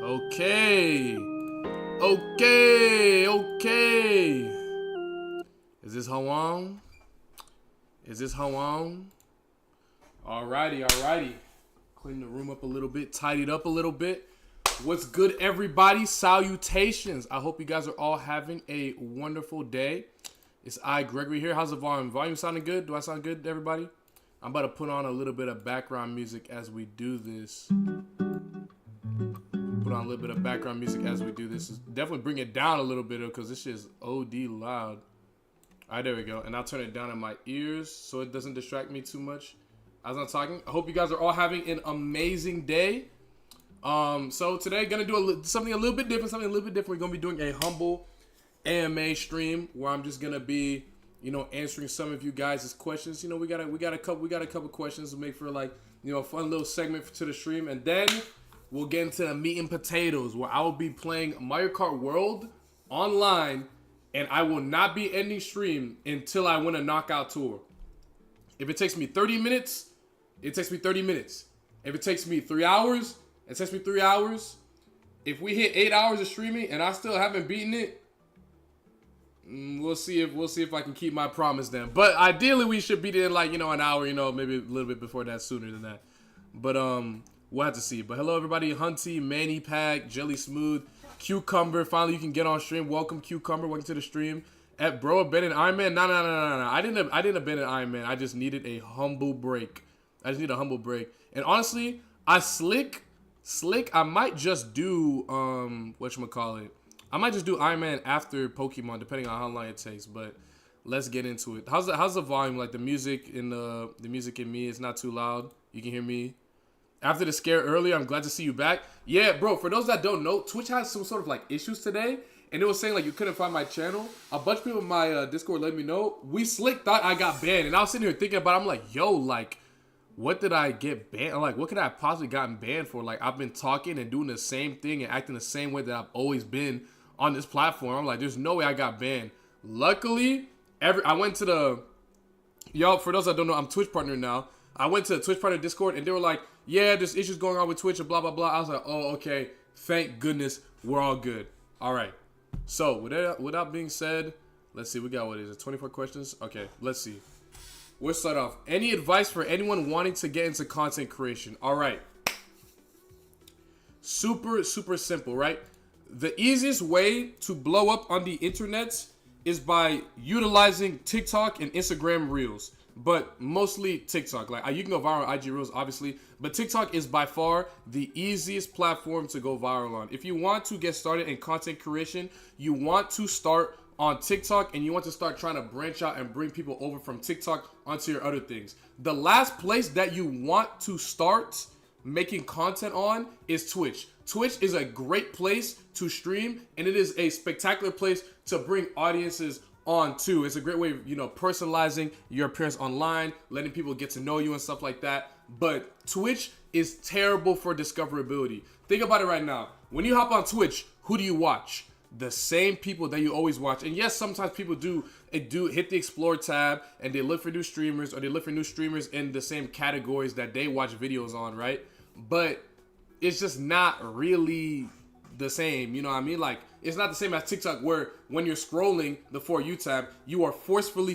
Okay. Okay. Is this how on? Is this how on? Alrighty. Clean the room up a little bit, tidy it up a little bit. What's good, everybody? Salutations. I hope you guys are all having a wonderful day. It's Gregory here. How's the volume? Volume sounding good? Do I sound good to everybody? I'm about to put on a little bit of background music as we do this. Put on a little bit of background music as we do this. Definitely bring it down a little bit because this shit is OD loud. All right, there we go. And I'll turn it down in my ears so it doesn't distract me too much as I'm talking. I hope you guys are all having an amazing day. So today, gonna do something a little bit different. We're gonna be doing a humble AMA stream where I'm just gonna be, answering some of you guys' questions. We got a couple questions to make for a fun little segment to the stream, and then we'll get into the meat and potatoes where I will be playing Mario Kart World online, and I will not be ending stream until I win a knockout tour. If it takes me 30 minutes, it takes me 30 minutes. If it takes me 3 hours, it takes me 3 hours. If we hit 8 hours of streaming and I still haven't beaten it, we'll see if I can keep my promise then. But ideally, we should beat it in an hour, maybe a little bit before that, sooner than that. But we'll have to see. But hello, everybody. Hunty, Manny Pack, Jelly Smooth, Cucumber. Finally, you can get on stream. Welcome, Cucumber. Welcome to the stream. At bro, abandoned Iron Man. No. I didn't abandon Iron Man. I just needed a humble break. And honestly, Slick, I might just do whatchamacallit. I might just do Iron Man after Pokemon, depending on how long it takes. But let's get into it. How's the volume? Like the music in me is not too loud. You can hear me. After the scare earlier, I'm glad to see you back. Yeah, bro. For those that don't know, Twitch has some sort of issues today, and it was saying you couldn't find my channel. A bunch of people in my Discord let me know. Slick thought I got banned, and I was sitting here thinking about it. I'm like, yo, what did I get banned? What could I have possibly gotten banned for? I've been talking and doing the same thing and acting the same way that I've always been on this platform. I'm like, there's no way I got banned. Luckily, I went to the... Y'all, for those that don't know, I'm Twitch partner now. I went to the Twitch partner Discord, and they were like, yeah, there's issues going on with Twitch and blah, blah, blah. I was like, oh, okay. Thank goodness we're all good. All right. So, with that being said, let's see. We got, 24 questions? Okay, let's see. We'll start off. Any advice for anyone wanting to get into content creation? All right. Super simple, right? The easiest way to blow up on the internet is by utilizing TikTok and Instagram Reels, but mostly TikTok. You can go viral on IG Reels, obviously, but TikTok is by far the easiest platform to go viral on. If you want to get started in content creation, you want to start on TikTok and you want to start trying to branch out and bring people over from TikTok onto your other things. The last place that you want to start making content on is Twitch. Twitch is a great place to stream, and it is a spectacular place to bring audiences on too. It's a great way of, personalizing your appearance online, letting people get to know you and stuff like that. But Twitch is terrible for discoverability. Think about it right now. When you hop on Twitch, who do you watch? The same people that you always watch. And yes, sometimes people do hit the explore tab and they look for new streamers, or they look for new streamers in the same categories that they watch videos on, right? But it's just not really the same, you know what I mean? It's not the same as TikTok, where when you're scrolling the For You tab, you are forcefully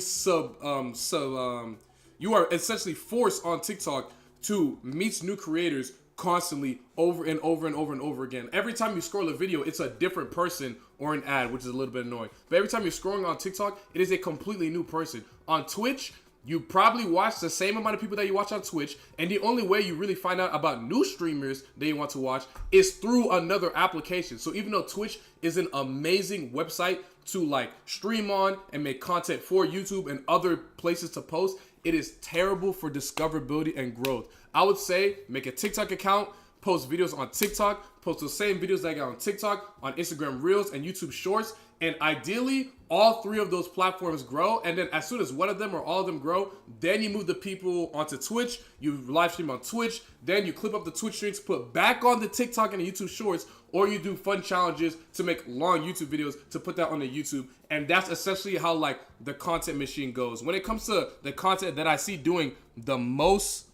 you are essentially forced on TikTok to meet new creators constantly over and over again. Every time you scroll a video, it's a different person or an ad, which is a little bit annoying. But every time you're scrolling on TikTok, it is a completely new person. On Twitch, you probably watch the same amount of people that you watch on Twitch, and the only way you really find out about new streamers that you want to watch is through another application. So even though Twitch is an amazing website to stream on and make content for YouTube and other places to post, it is terrible for discoverability and growth. I would say make a TikTok account, post videos on TikTok, post the same videos that I got on TikTok, on Instagram Reels and YouTube Shorts, and ideally all three of those platforms grow. And then as soon as one of them or all of them grow, then you move the people onto Twitch, you live stream on Twitch, then you clip up the Twitch streams, put back on the TikTok and the YouTube Shorts, or you do fun challenges to make long YouTube videos to put that on the YouTube. And that's essentially how the content machine goes. When it comes to the content that I see doing the most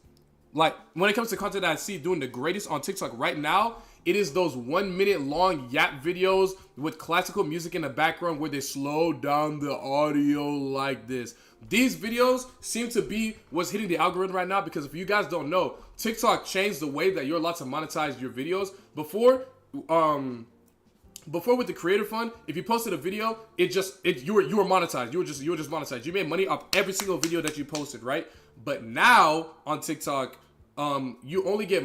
like when it comes to content that I see doing the greatest on TikTok right now, it is those 1 minute long yap videos with classical music in the background where they slow down the audio like this. These videos seem to be what's hitting the algorithm right now, because if you guys don't know, TikTok changed the way that you're allowed to monetize your videos. Before with the creator fund, if you posted a video, you were monetized. You were just monetized. You made money off every single video that you posted, right? But now on TikTok, you only get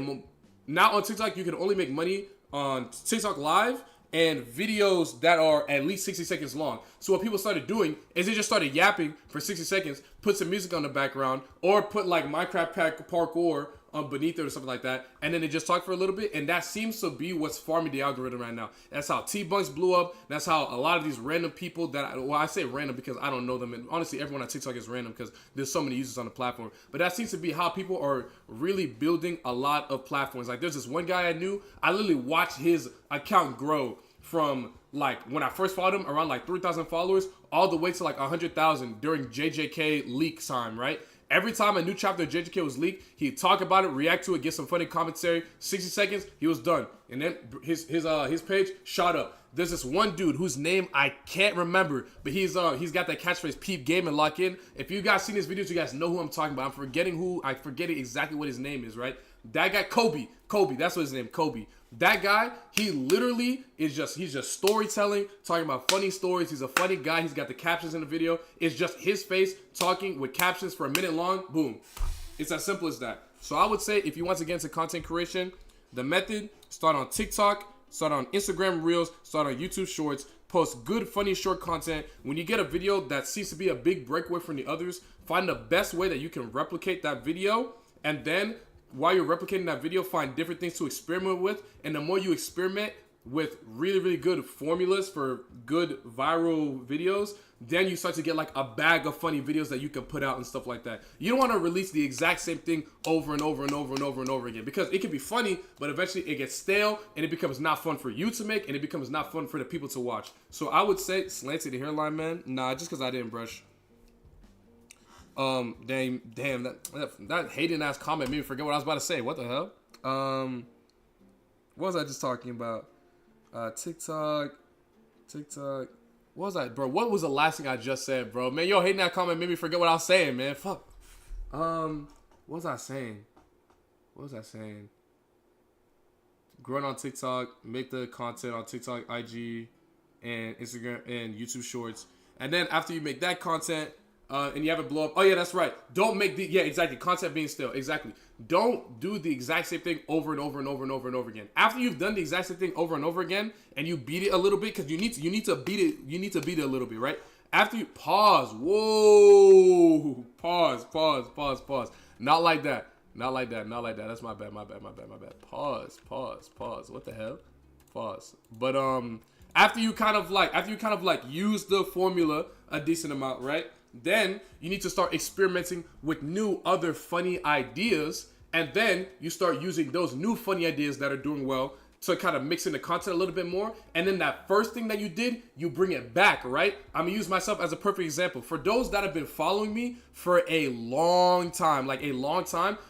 now on TikTok you can only make money on TikTok Live and videos that are at least 60 seconds long. So what people started doing is they just started yapping for 60 seconds, put some music on the background, or put like Minecraft parkour beneath it or something like that, and then they just talk for a little bit, and that seems to be what's farming the algorithm right now. That's how T-Bunks blew up. That's how a lot of these random people that, well, I say random because I don't know them, and honestly everyone on TikTok is random because there's so many users on the platform, but that seems to be how people are really building a lot of platforms. Like there's this one guy I knew, I literally watched his account grow from like when I first followed him around like 3,000 followers all the way to like 100,000 during JJK leak time, right? Every time a new chapter of JJK was leaked, he'd talk about it, react to it, get some funny commentary. 60 seconds, he was done. And then his page shot up. There's this one dude whose name I can't remember, but he's got that catchphrase, peep game and lock in. If you guys seen his videos, you guys know who I'm talking about. I'm forgetting exactly what his name is, right? That guy, Kobe, that's what his name, Kobe. That guy, he literally he's just storytelling, talking about funny stories. He's a funny guy. He's got the captions in the video. It's just his face talking with captions for a minute long. Boom. It's as simple as that. So I would say if you want to get into content creation, the method, start on TikTok, start on Instagram Reels, start on YouTube Shorts, post good, funny, short content. When you get a video that seems to be a big breakaway from the others, find the best way that you can replicate that video, and then while you're replicating that video, find different things to experiment with. And the more you experiment with really, really good formulas for good viral videos, then you start to get like a bag of funny videos that you can put out and stuff like that. You don't want to release the exact same thing over and over and over and over and over again, because it can be funny, but eventually it gets stale and it becomes not fun for you to make, and it becomes not fun for the people to watch. So I would say slanted hairline, man. Nah, just because I didn't brush. Damn, that hating ass comment made me forget what I was about to say. What the hell? What was I just talking about? TikTok. What was I, bro? What was the last thing I just said, bro? Man, yo, hating that comment made me forget what I was saying, man. Fuck. What was I saying? Growing on TikTok, make the content on TikTok, IG, and Instagram, and YouTube Shorts. And then after you make that content, and you have it blow up. Oh yeah, that's right. Don't make exactly. Concept being still. Exactly. Don't do the exact same thing over and over and over and over and over again. After you've done the exact same thing over and over again, and you beat it a little bit, because you need to beat it. You need to beat it a little bit, right? After you pause. Whoa. Pause. Not like that. That's my bad. Pause. What the hell? Pause. But after you kind of like use the formula a decent amount, right? Then you need to start experimenting with new other funny ideas, and then you start using those new funny ideas that are doing well to kind of mix in the content a little bit more. And then that first thing that you did, you bring it back, right? I'm gonna use myself as a perfect example. For those that have been following me for a long time,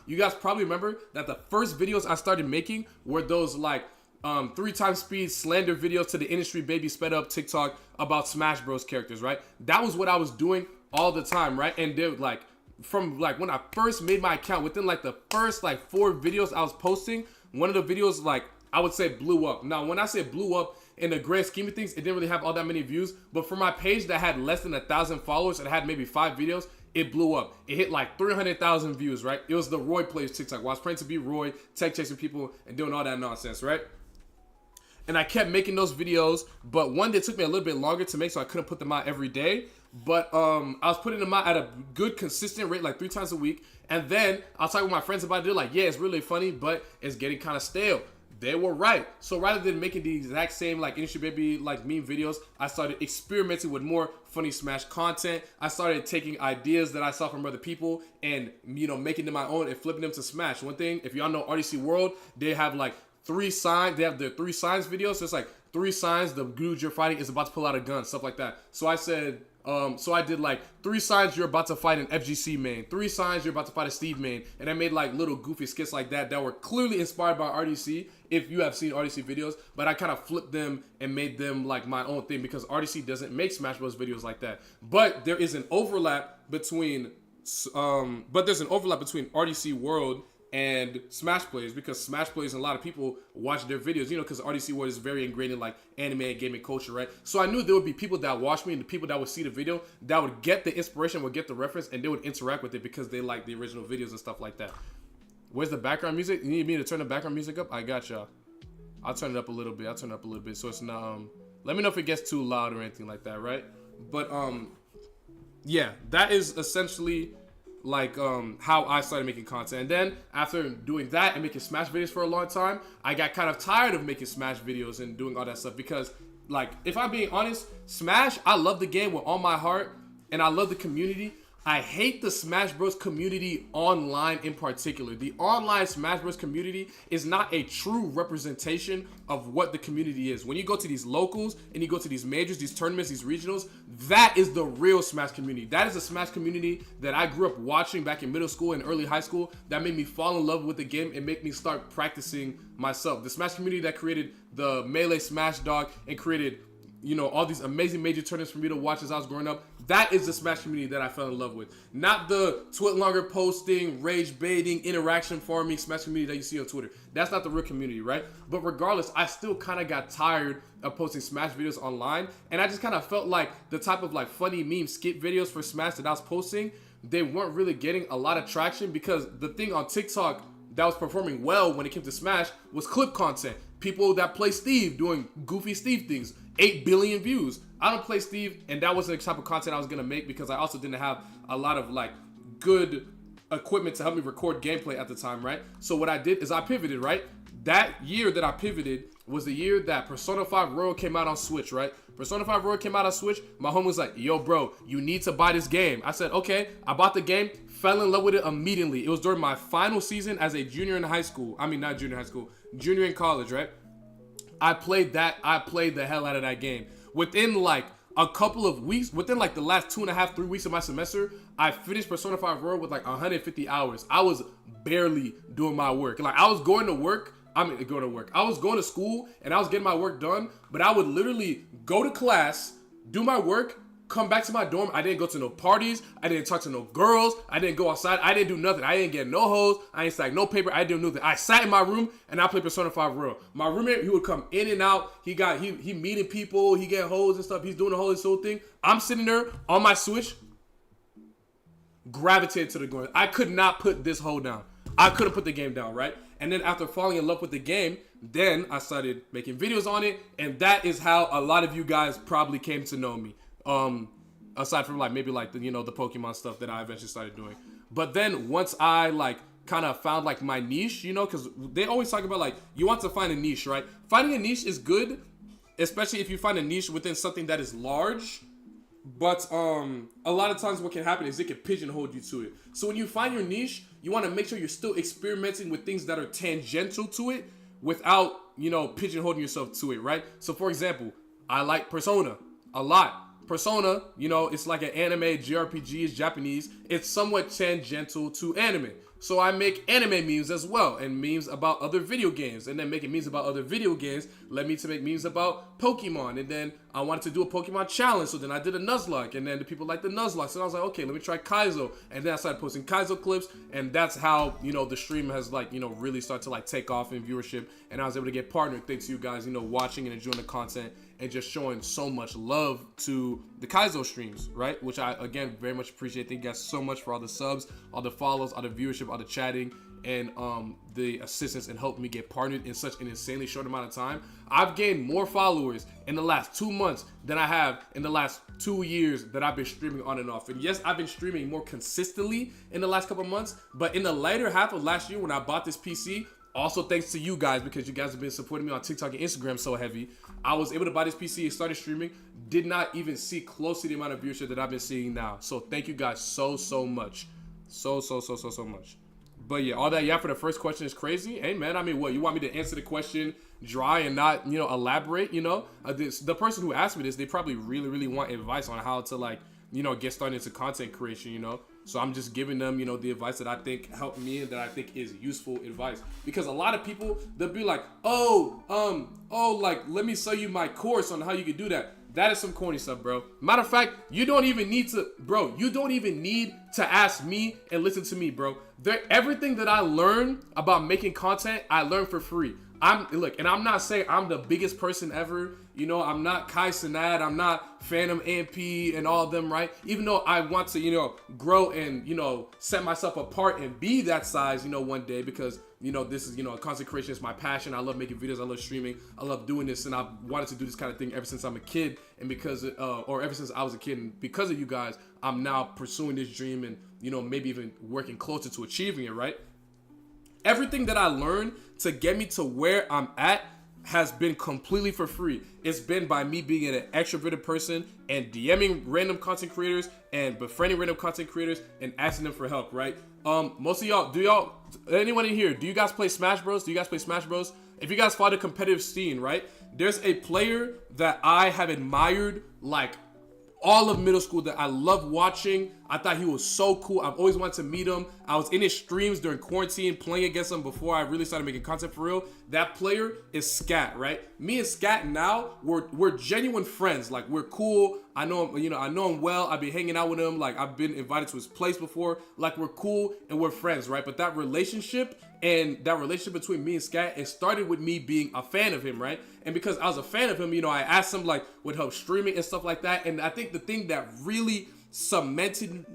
you guys probably remember that the first videos I started making were those like 3x speed slander videos to the industry baby sped up TikTok about Smash Bros characters, right? That was what I was doing all the time, right? And they like from like when I first made my account, within like the first like 4 videos I was posting, one of the videos like I would say blew up. Now when I say blew up, in the grand scheme of things, it didn't really have all that many views, but for my page that had less than 1,000 followers and had maybe 5 videos, it blew up. It hit like 300,000 views, right? It was the Roy Plays TikTok, where I was praying to be Roy, tech chasing people and doing all that nonsense, right? And I kept making those videos, but one that took me a little bit longer to make, so I couldn't put them out every day. But I was putting them out at a good, consistent rate, like 3 times a week. And then I was talking with my friends about it. They're like, yeah, it's really funny, but it's getting kind of stale. They were right. So rather than making the exact same like industry baby like meme videos, I started experimenting with more funny Smash content. I started taking ideas that I saw from other people and, you know, making them my own and flipping them to Smash. One thing, if y'all know RDC World, they have like 3 signs. They have their 3 signs videos. So it's like 3 signs the dude you're fighting is about to pull out a gun, stuff like that. So I said, so I did like 3 signs you're about to fight an FGC main, 3 signs you're about to fight a Steve main, and I made like little goofy skits like that were clearly inspired by RDC, if you have seen RDC videos, but I kind of flipped them and made them like my own thing because RDC doesn't make Smash Bros videos like that. But there is an overlap between, RDC World and Smash Plays, because Smash Plays and a lot of people watch their videos, you know, because RDC World is very ingrained in like anime and gaming culture, right? So I knew there would be people that watch me and the people that would see the video that would get the inspiration, would get the reference, and they would interact with it because they like the original videos and stuff like that. Where's the background music? You need me to turn the background music up? I got y'all. I'll turn it up a little bit. So it's not, let me know if it gets too loud or anything like that, right? But, yeah, that is essentially like how I started making content. And then after doing that and making Smash videos for a long time, I got kind of tired of making Smash videos and doing all that stuff because, like, if I'm being honest, Smash, I love the game with all my heart and I love the community. I hate the Smash Bros community online in particular. The online Smash Bros community is not a true representation of what the community is. When you go to these locals and you go to these majors, these tournaments, these regionals, that is the real Smash community. That is the Smash community that I grew up watching back in middle school and early high school that made me fall in love with the game and make me start practicing myself. The Smash community that created the Melee Smash Dog and created, you know, all these amazing major tournaments for me to watch as I was growing up. That is the Smash community that I fell in love with. Not the Twitlonger posting, rage baiting, interaction farming Smash community that you see on Twitter. That's not the real community, right? But regardless, I still kind of got tired of posting Smash videos online. And I just kind of felt like the type of like funny meme skit videos for Smash that I was posting, they weren't really getting a lot of traction because the thing on TikTok that was performing well when it came to Smash was clip content. People that play Steve doing goofy Steve things. 8 billion views. I don't play Steve, and that wasn't the type of content I was gonna make because I also didn't have a lot of like good equipment to help me record gameplay at the time, right? So what I did is I pivoted, right? That year that I pivoted was the year that Persona 5 Royal came out on Switch, right? Persona 5 Royal came out on Switch. My homie was like, yo, bro, you need to buy this game. I said, okay. I bought the game, fell in love with it immediately. It was during my final season as a junior in high school. I mean, not junior in high school, junior in college, right? I played the hell out of that game. Within like a couple of weeks, within like the last 2.5, 3 weeks of my semester, I finished Persona 5 Royal with like 150 hours. I was barely doing my work. Like I was going to work. I was going to school and I was getting my work done, but I would literally go to class, do my work, come back to my dorm. I didn't go to no parties. I didn't talk to no girls. I didn't go outside. I didn't do nothing. I didn't get no hoes. I didn't stack no paper. I didn't do nothing. I sat in my room and I played Persona 5 Royal. My roommate, he would come in and out. He meeting people. He get hoes and stuff. He's doing the whole thing. I'm sitting there on my Switch, gravitated to the game. I could not put this hoe down. I couldn't put the game down, right? And then after falling in love with the game, then I started making videos on it. And that is how a lot of you guys probably came to know me. Aside from like maybe like the, you know, the Pokemon stuff that I eventually started doing. But then once I like kind of found like my niche, you know, because they always talk about like you want to find a niche, right? Finding a niche is good, especially if you find a niche within something that is large. But a lot of times what can happen is it can pigeonhole you to it. So when you find your niche, you want to make sure you're still experimenting with things that are tangential to it without, you know, pigeonholing yourself to it, right? So for example, I like Persona a lot. Persona, you know, it's like an anime, JRPG is Japanese. It's somewhat tangential to anime. So I make anime memes as well, and memes about other video games. And then making memes about other video games led me to make memes about Pokemon. And then I wanted to do a Pokemon challenge, so then I did a Nuzlocke. And then the people liked the Nuzlocke. So I was like, okay, let me try Kaizo. And then I started posting Kaizo clips. And that's how, you know, the stream has like, you know, really started to like take off in viewership. And I was able to get partnered thanks to you guys, you know, watching and enjoying the content and just showing so much love to the Kaizo streams, right? Which I, again, very much appreciate. Thank you guys so much for all the subs, all the follows, all the viewership, all the chatting, and the assistance and helping me get partnered in such an insanely short amount of time. I've gained more followers in the last 2 months than I have in the last 2 years that I've been streaming on and off. And yes, I've been streaming more consistently in the last couple months, but in the later half of last year when I bought this PC, also thanks to you guys, because you guys have been supporting me on TikTok and Instagram so heavy, I was able to buy this PC and started streaming. Did not even see close to the amount of viewership that I've been seeing now. So thank you guys so much. So much. But yeah, all that yeah for the first question is crazy. Hey man, I mean, what, you want me to answer the question dry and not, you know, elaborate? You know, the person who asked me this, they probably really want advice on how to, like, you know, get started into content creation, you know. So I'm just giving them, you know, the advice that I think helped me and that I think is useful advice. Because a lot of people, they'll be like, like, let me sell you my course on how you can do that. That is some corny stuff, bro. Matter of fact, you don't even need to, you don't even need to ask me and listen to me, bro. Everything that I learn about making content, I learn for free. And I'm not saying I'm the biggest person ever. You know, I'm not Kaizo, I'm not Phantom AMP and all of them, right? Even though I want to, you know, grow and, you know, set myself apart and be that size, you know, one day, because, you know, this is, you know, content creation is my passion. I love making videos. I love streaming. I love doing this. And I've wanted to do this kind of thing ever since I'm a kid. And because, or ever since I was a kid, and because of you guys, I'm now pursuing this dream and, you know, maybe even working closer to achieving it, right? Everything that I learned to get me to where I'm at has been completely for free. It's been by me being an extroverted person and DMing random content creators and befriending random content creators and asking them for help, right? Most of y'all, anyone in here, do you guys play Smash Bros? If you guys follow the competitive scene, right? There's a player that I have admired like all of middle school that I love watching. I thought he was so cool. I've always wanted to meet him. I was in his streams during quarantine playing against him before I really started making content for real. That player is Scat, right? Me and Scat now, we're genuine friends. Like, we're cool. I know him, you know, I know him well. I've been hanging out with him. Like, I've been invited to his place before. Like, we're cool and we're friends, right? But that relationship between me and Scat, it started with me being a fan of him, right? And because I was a fan of him, you know, I asked him, like, would help streaming and stuff like that. And I think the thing that really cemented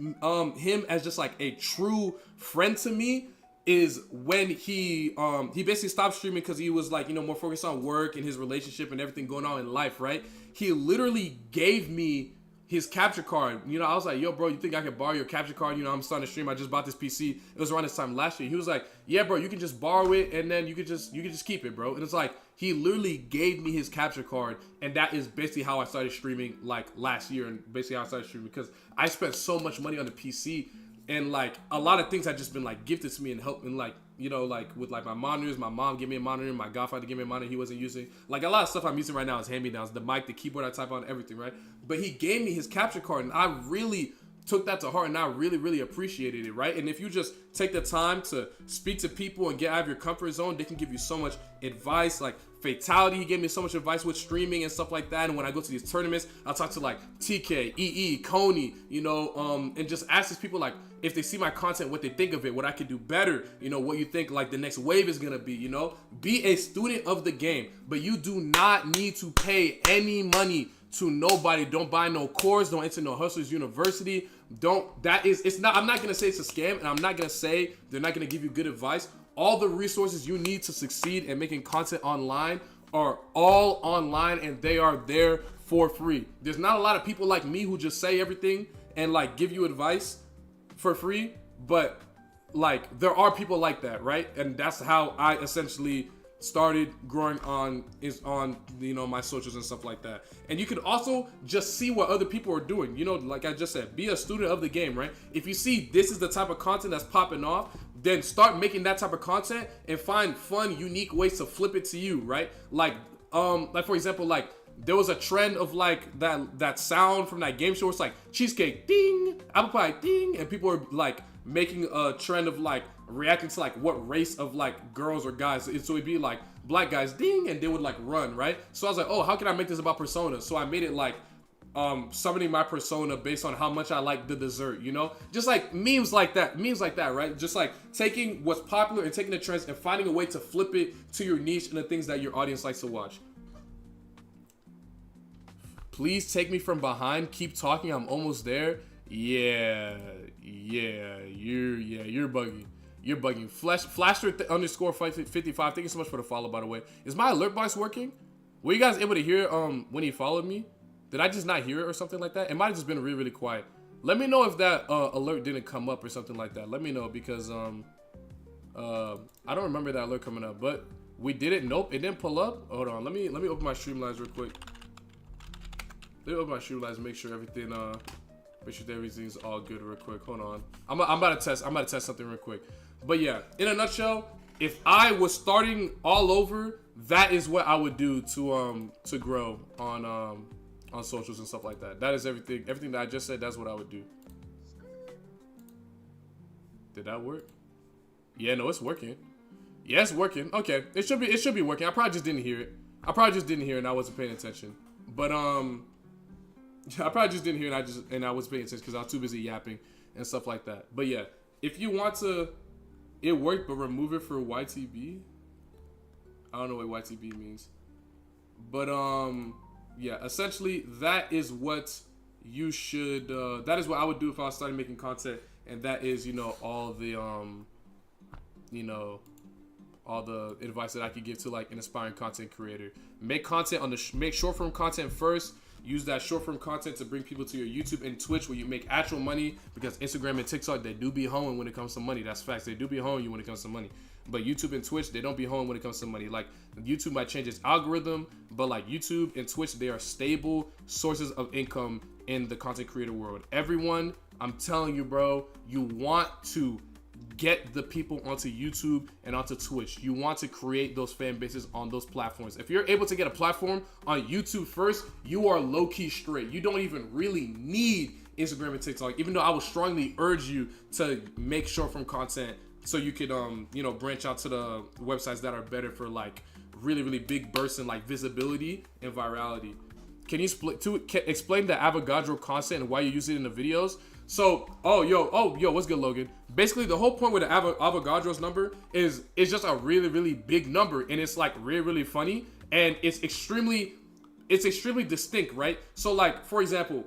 him as just like a true friend to me is when he basically stopped streaming because he was, like, you know, more focused on work and his relationship and everything going on in life, right? He literally gave me his capture card. You know, I was like, yo, bro, you think I can borrow your capture card? You know, I'm starting to stream. I just bought this PC. It was around this time last year. He was like, yeah, bro, you can just borrow it and then you could just keep it, bro. And it's like, he literally gave me his capture card, and that is basically how I started streaming, like, last year, and basically how I started streaming, because I spent so much money on the PC, and, like, a lot of things had just been, like, gifted to me and helped, and, like, you know, like, with, like, my monitors, my mom gave me a monitor, my godfather gave me a monitor he wasn't using. Like, a lot of stuff I'm using right now is hand-me-downs, the mic, the keyboard I type on, everything, right? But he gave me his capture card, and I really took that to heart, and I really appreciated it, right? And if you just take the time to speak to people and get out of your comfort zone, they can give you so much advice. Like Fatality, he gave me so much advice with streaming and stuff like that. And when I go to these tournaments, I'll talk to like TK, EE, Coney, you know, and just ask these people, like, if they see my content, what they think of it, what I could do better, you know, what you think like the next wave is gonna be, you know. Be a student of the game, but you do not need to pay any money to nobody. Don't buy no course, don't enter no Hustlers University. I'm not gonna say it's a scam, and I'm not gonna say they're not gonna give you good advice. All the resources you need to succeed in making content online are all online, and they are there for free. There's not a lot of people like me who just say everything and like give you advice for free, but like there are people like that, right? And that's how I essentially started growing on you know, my socials and stuff like that. And you can also just see what other people are doing, you know, like I just said, be a student of the game, right? If you see this is the type of content that's popping off, then start making that type of content and find fun, unique ways to flip it to you, right? Like for example, like there was a trend of like that sound from that game show. It's like cheesecake ding, apple pie ding, and people are like making a trend of like reacting to like what race of like girls or guys. So it'd be like black guys ding, and they would like run, right? So I was like, oh, how can I make this about persona? So I made it like summoning my persona based on how much I like the dessert, you know? Just like memes like that, right? Just like taking what's popular and taking the trends and finding a way to flip it to your niche and the things that your audience likes to watch. Please take me from behind. Keep talking. I'm almost there. Yeah, you're bugging. You're bugging. Flasher underscore 55. Thank you so much for the follow, by the way. Is my alert box working? Were you guys able to hear when he followed me? Did I just not hear it or something like that? It might have just been really quiet. Let me know if that alert didn't come up or something like that. Let me know, because I don't remember that alert coming up. But we did it. Nope, it didn't pull up. Hold on. Let me open my Streamlabs real quick. Let me open my Streamlabs and make sure everything Make sure that everything's all good real quick. Hold on. I'm about to test something real quick. But yeah, in a nutshell, if I was starting all over, that is what I would do to grow on socials and stuff like that. That is everything. Everything that I just said, that's what I would do. Did that work? Yeah, no, it's working. Yeah, it's working. Okay, it should be working. I probably just didn't hear it. And I wasn't paying attention. But I probably just didn't hear it and I wasn't paying attention because I was too busy yapping and stuff like that. But yeah, if you want to, it worked, but remove it for YTB. I don't know what YTB means. But yeah, essentially that is what you should. That is what I would do if I was starting making content, and that is all the all the advice that I could give to like an aspiring content creator. Make content make short form content first. Use that short form content to bring people to your YouTube and Twitch where you make actual money, because Instagram and TikTok, they do be hoeing when it comes to money. That's facts. They do be hoeing you when it comes to money. But YouTube and Twitch, they don't be hoeing when it comes to money. Like YouTube might change its algorithm, but like YouTube and Twitch, they are stable sources of income in the content creator world. Everyone, I'm telling you, bro, you want to get the people onto YouTube and onto Twitch. You want to create those fan bases on those platforms. If you're able to get a platform on YouTube first, you are low-key straight. You don't even really need Instagram and TikTok, even though I would strongly urge you to make short-form content so you could branch out to the websites that are better for like really, really big bursts in like visibility and virality. Can you explain the Avogadro concept and why you use it in the videos? So, yo, what's good, Logan? Basically, the whole point with the Avogadro's number is it's just a really, really big number, and it's like really, really funny, and it's extremely distinct, right? So, like, for example,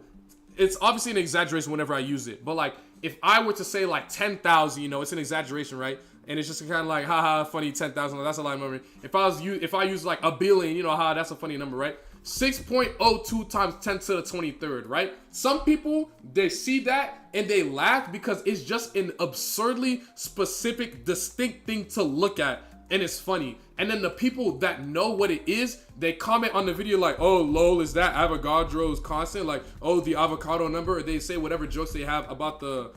it's obviously an exaggeration whenever I use it, but like, if I were to say like 10,000, it's an exaggeration, right? And it's just kind of like, haha, funny, 10,000, that's a lot of money. If I use like a billion, that's a funny number, right? 6.02 times 10 to the 23rd, right? Some people, they see that and they laugh because it's just an absurdly specific, distinct thing to look at, and it's funny. And then the people that know what it is, they comment on the video like, oh, lol, is that Avogadro's constant? Like, oh, the avocado number, or they say whatever jokes they have about the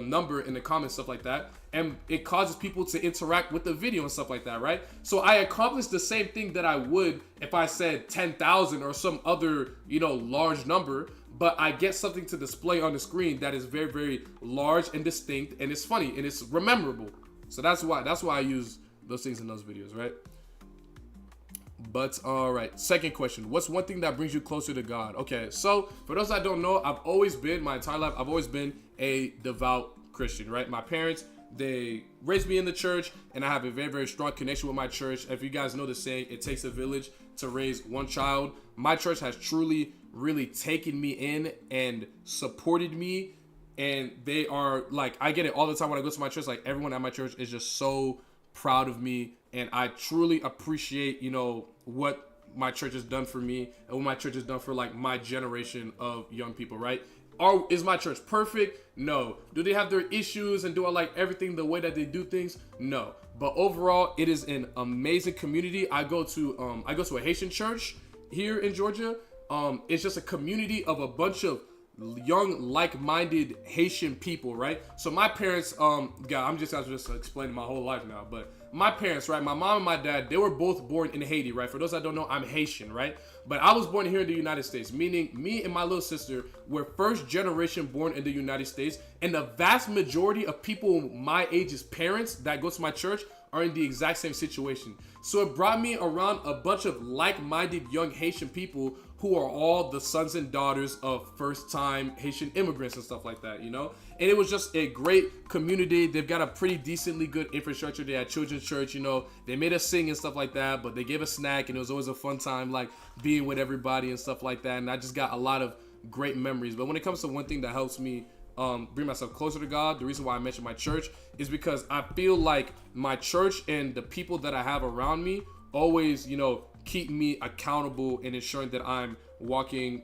number in the comments, stuff like that. And it causes people to interact with the video and stuff like that, right? So I accomplished the same thing that I would if I said 10,000 or some other, large number, but I get something to display on the screen that is very, very large and distinct, and it's funny and it's rememberable. So that's why I use those things in those videos, right? But all right, second question. What's one thing that brings you closer to God? Okay, so for those that don't know, my entire life, I've always been a devout Christian, right? My parents, they raised me in the church, and I have a very, very strong connection with my church. If you guys know the saying, it takes a village to raise one child. My church has truly, really taken me in and supported me. And they are like, I get it all the time when I go to my church. Like, everyone at my church is just so proud of me. And I truly appreciate, what my church has done for me and what my church has done for like my generation of young people, right? Is my church perfect? No. Do they have their issues, and do I like everything the way that they do things? No. But overall, it is an amazing community. I go to a Haitian church here in Georgia. It's just a community of a bunch of young, like-minded Haitian people, right? So my parents, I'm just explaining my whole life now, but my parents, right? My mom and my dad, they were both born in Haiti, right? For those that don't know, I'm Haitian, right? But I was born here in the United States, meaning me and my little sister were first generation born in the United States, and the vast majority of people my age's parents that go to my church are in the exact same situation. So it brought me around a bunch of like-minded young Haitian people who are all the sons and daughters of first-time Haitian immigrants and stuff like that, And it was just a great community. They've got a pretty decently good infrastructure. They had children's church, They made us sing and stuff like that, but they gave us snack, and it was always a fun time, like, being with everybody and stuff like that. And I just got a lot of great memories. But when it comes to one thing that helps me bring myself closer to God, the reason why I mentioned my church is because I feel like my church and the people that I have around me always, keep me accountable and ensuring that I'm walking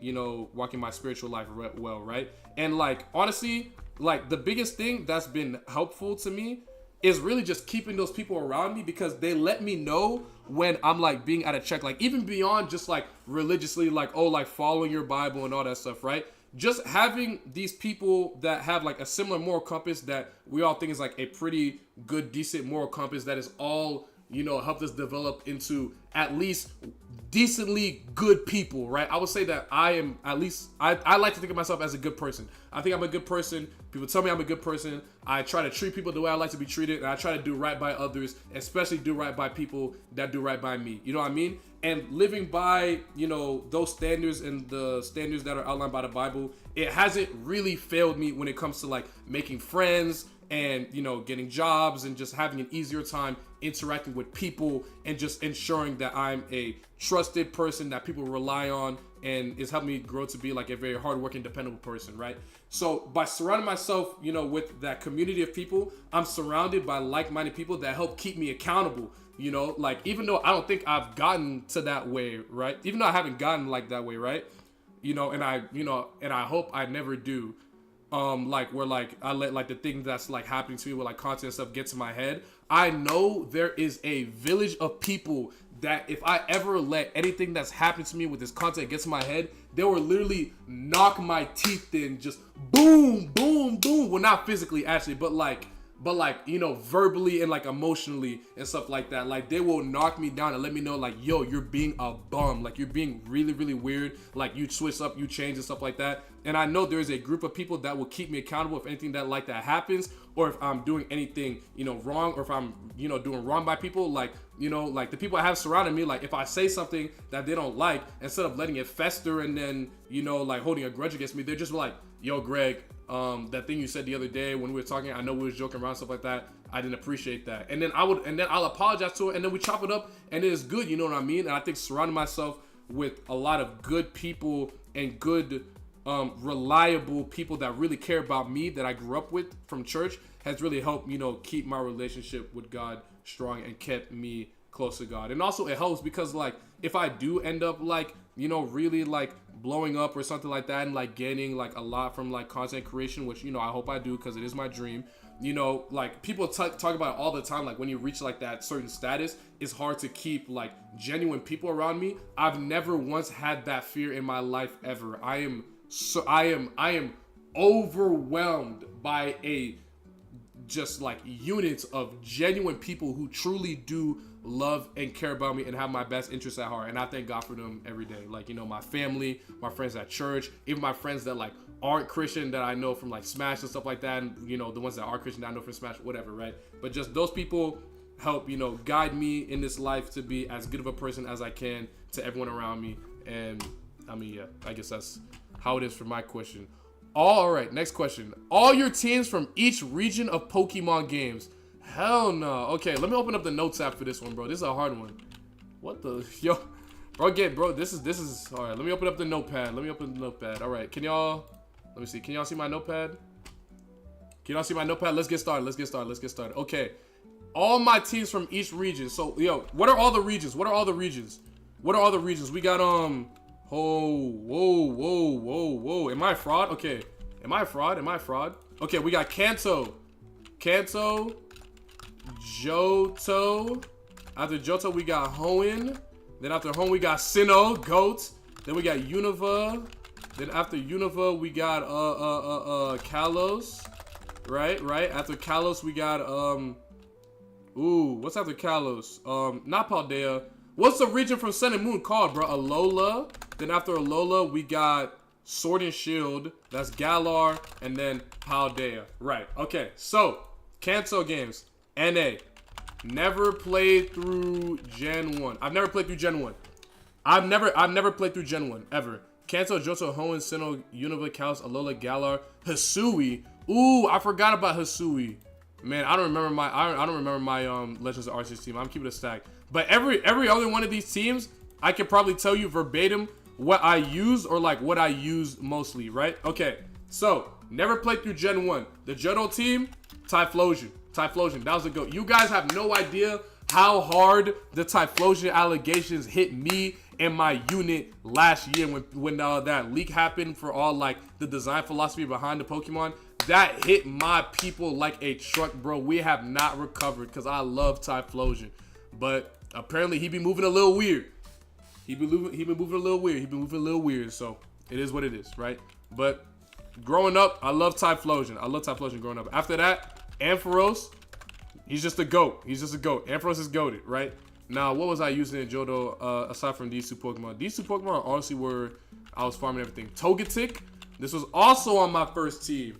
my spiritual life well, right? And like, honestly, like the biggest thing that's been helpful to me is really just keeping those people around me, because they let me know when I'm like being out of check, like even beyond just like religiously, like, oh, like following your Bible and all that stuff, right? Just having these people that have like a similar moral compass that we all think is like a pretty good, decent moral compass that is all, you know, helped us develop into at least decently good people, right? I would say that I am at least, I like to think of myself as a good person. I think I'm a good person. People tell me I'm a good person. I try to treat people the way I like to be treated, and I try to do right by others, especially do right by people that do right by me. You know what I mean? And living by, you know, those standards and the standards that are outlined by the Bible, it hasn't really failed me when it comes to like making friends and, you know, getting jobs and just having an easier time interacting with people and just ensuring that I'm a trusted person that people rely on, and it's helped me grow to be like a very hardworking, dependable person, right? So by surrounding myself, you know, with that community of people, I'm surrounded by like-minded people that help keep me accountable. You know, like, even though I don't think I've gotten to that way, right? Even though I haven't gotten like that way, right? You know, and I hope I never do. Like where like I let like the thing that's like happening to me with like content and stuff get to my head. I know there is a village of people that if I ever let anything that's happened to me with this content get to my head, they will literally knock my teeth in, just boom, boom, boom. Well, not physically actually, but like, you know, verbally and like emotionally and stuff like that. Like, they will knock me down and let me know like, yo, you're being a bum. Like, you're being really, really weird. Like, you switch up, you change and stuff like that. And I know there's a group of people that will keep me accountable if anything that like that happens, or if I'm doing anything, you know, wrong, or if I'm, you know, doing wrong by people. Like, you know, like the people I have surrounding me, like if I say something that they don't like, instead of letting it fester and then, you know, like holding a grudge against me, they're just like, yo, Greg, that thing you said the other day when we were talking, I know we was joking around, stuff like that. I didn't appreciate that. And then I'll apologize to it, and then we chop it up, and it is good. You know what I mean? And I think surrounding myself with a lot of good people and good, reliable people that really care about me, that I grew up with from church, has really helped, you know, keep my relationship with God strong and kept me close to God. And also it helps because like, if I do end up like, you know, really like blowing up or something like that, and like gaining like a lot from like content creation, which, you know, I hope I do, because it is my dream. You know, like people talk about it all the time. Like when you reach like that certain status, it's hard to keep like genuine people around me. I've never once had that fear in my life ever. I am overwhelmed by a just like units of genuine people who truly do love and care about me and have my best interests at heart. And I thank God for them every day. Like, you know, my family, my friends at church, even my friends that like aren't Christian that I know from like Smash and stuff like that, and you know, the ones that are Christian that I know from Smash, whatever, right? But just those people help, you know, guide me in this life to be as good of a person as I can to everyone around me. And I mean, yeah, I guess that's how it is for my question. All right, next question. All your teams from each region of Pokemon games. Hell no. Okay, let me open up the notes app for this one, bro. This is a hard one. What the, yo, bro, this is all right. Let me open up the notepad. All right, can y'all, let me see. Can y'all see my notepad? Let's get started. Okay, all my teams from each region. So, yo, what are all the regions? We got, whoa. Am I a fraud? Okay. Am I a fraud? Okay, we got Kanto, Johto. After Johto, we got Hoenn. Then after Hoenn, we got Sinnoh, Goat. Then we got Unova. Then after Unova, we got Kalos. Right. After Kalos, we got what's after Kalos? Not Paldea. What's the region from Sun and Moon called, bro? Alola. Then after Alola, we got Sword and Shield. That's Galar. And then Paldea. Right. Okay. So, Kanto games. NA. Never played through Gen 1. I've never played through Gen 1. I've never played through Gen 1. Ever. Kanto, Johto, Hoenn, Sinnoh, Unova, Kalos, Alola, Galar, Hisui. Ooh, I forgot about Hisui. Man, I don't remember my Legends of Arceus team. I'm keeping a stack. But every other one of these teams, I can probably tell you verbatim what I use, or like what I use mostly, right? Okay, so never played through Gen 1. The Johto team, Typhlosion. That was a go. You guys have no idea how hard the Typhlosion allegations hit me and my unit last year when that leak happened for all like the design philosophy behind the Pokemon. that hit my people like a truck, bro. We have not recovered because I love Typhlosion. But apparently he be moving a little weird. He been moving a little weird. So it is what it is, right? But growing up, I love Typhlosion growing up. After that, Ampharos, he's just a GOAT. Ampharos is GOATed, right? Now, what was I using in Johto aside from these two Pokemon? These two Pokemon are honestly where I was farming everything. Togetic, this was also on my first team.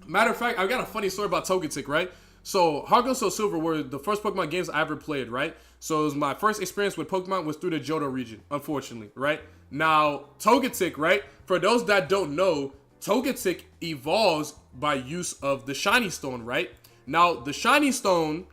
Matter of fact, I've got a funny story about Togetic, right? So, Heart Gold, Soul Silver were the first Pokemon games I ever played, right? So, it was my first experience with Pokemon was through the Johto region, unfortunately, right? Now, Togetic, right? For those that don't know, Togetic evolves by use of the Shiny Stone, right? Now, the Shiny Stone,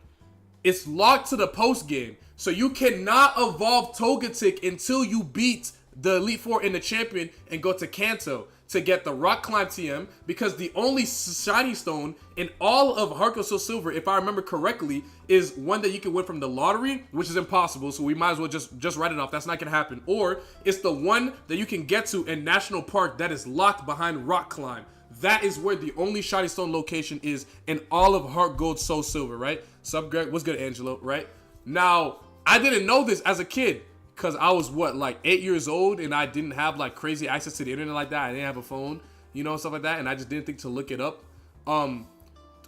it's locked to the post game. So, you cannot evolve Togetic until you beat the Elite Four in the Champion and go to Kanto to get the Rock Climb TM, because the only Shiny Stone in all of Heart Gold Soul Silver, if I remember correctly, is one that you can win from the lottery, which is impossible, so we might as well just write it off. That's not gonna happen. Or it's the one that you can get to in National Park that is locked behind Rock Climb. That is where the only Shiny Stone location is in all of Heart Gold Soul Silver, right? Sup, Greg? What's good, Angelo, right? Now, I didn't know this as a kid, because I was, like 8 years old, and I didn't have, like, crazy access to the internet like that. I didn't have a phone, you know, stuff like that, and I just didn't think to look it up.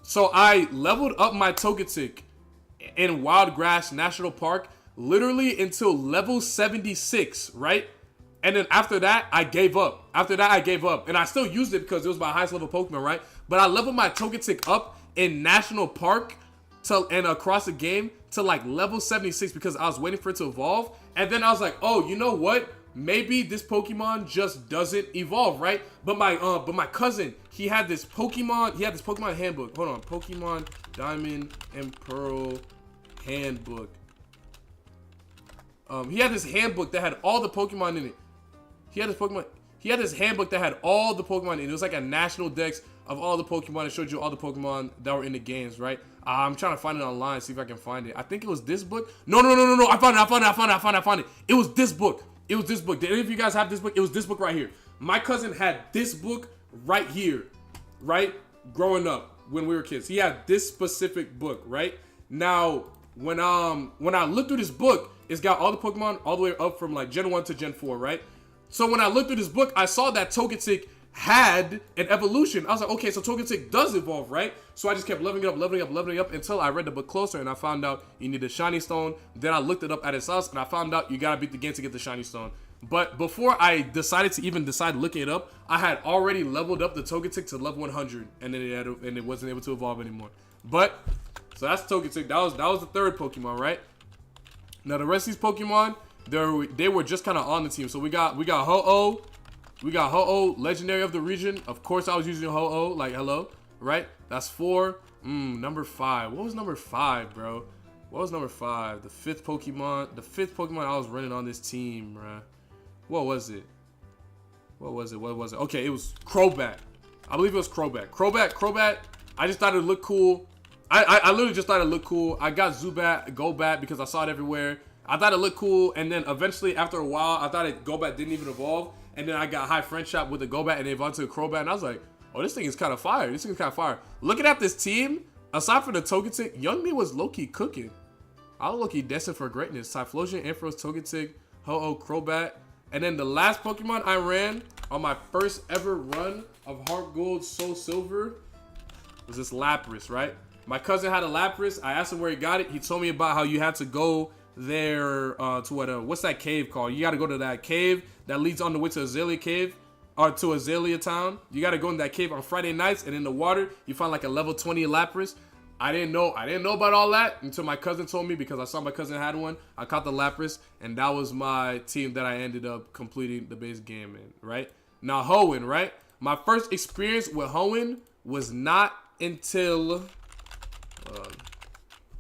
So I leveled up my Togetic in Wild Grass National Park literally until level 76, right? And then after that, I gave up. And I still used it because it was my highest level Pokemon, right? But I leveled my Togetic up in National Park and across the game to like level 76 because I was waiting for it to evolve. And then I was like, oh, you know what? Maybe this Pokemon just doesn't evolve, right? But my cousin, he had this Pokemon handbook. Hold on, Pokemon Diamond and Pearl handbook. He had this handbook that had all the Pokemon in it. He had this handbook that had all the Pokemon in it. It was like a national dex of all the Pokemon. It showed you all the Pokemon that were in the games, right? I'm trying to find it online, see if I can find it. I think it was this book. No. I found it. It was this book. Did any of you guys have this book? It was this book right here. My cousin had this book right here, right? Growing up when we were kids. He had this specific book, right? Now, when I looked through this book, it's got all the Pokemon all the way up from like Gen 1 to Gen 4, right? So when I looked through this book, I saw that Togetic had an evolution. I was like, okay, so Togetic does evolve, right? So I just kept leveling up until I read the book closer and I found out you need a Shiny Stone. Then I looked it up at its house and I found out you gotta beat the game to get the Shiny Stone. But before I decided looking it up, I had already leveled up the Togetic to level 100 and then it wasn't able to evolve anymore. But so that's Togetic. That was the third Pokemon, right? Now the rest of these Pokemon, they were just kind of on the team. So we got Ho-Oh. We got Ho-Oh, Legendary of the region. Of course, I was using Ho-Oh, like, hello, right? That's 4. Number 5. What was number 5, bro? What was number 5? The fifth Pokemon I was running on this team, bro. What was it? Okay, it was Crobat. I believe it was Crobat. Crobat, I just thought it looked cool. I literally just thought it looked cool. I got Zubat, Golbat, because I saw it everywhere. I thought it looked cool, and then eventually, after a while, I thought Golbat didn't even evolve. And then I got high friendship with the Golbat and they evolved to a Crobat. And I was like, oh, this thing is kind of fire. Looking at this team, aside from the Togetic, Young Me was low-key cooking. I was low-key destined for greatness. Typhlosion, Ampharos, Togetic, Ho-Oh, Crobat. And then the last Pokemon I ran on my first ever run of Heart Gold Soul Silver was this Lapras, right? My cousin had a Lapras. I asked him where he got it. He told me about how you had to go there to what's that cave called? You got to go to that cave that leads on the way to Azalea Cave or to Azalea Town. You got to go in that cave on Friday nights, and in the water you find like a level 20 Lapras. I didn't know about all that until my cousin told me, because I saw my cousin had one. I caught the Lapras, and that was my team that I ended up completing the base game in, right? Now Hoenn, right? My first experience with Hoenn was not until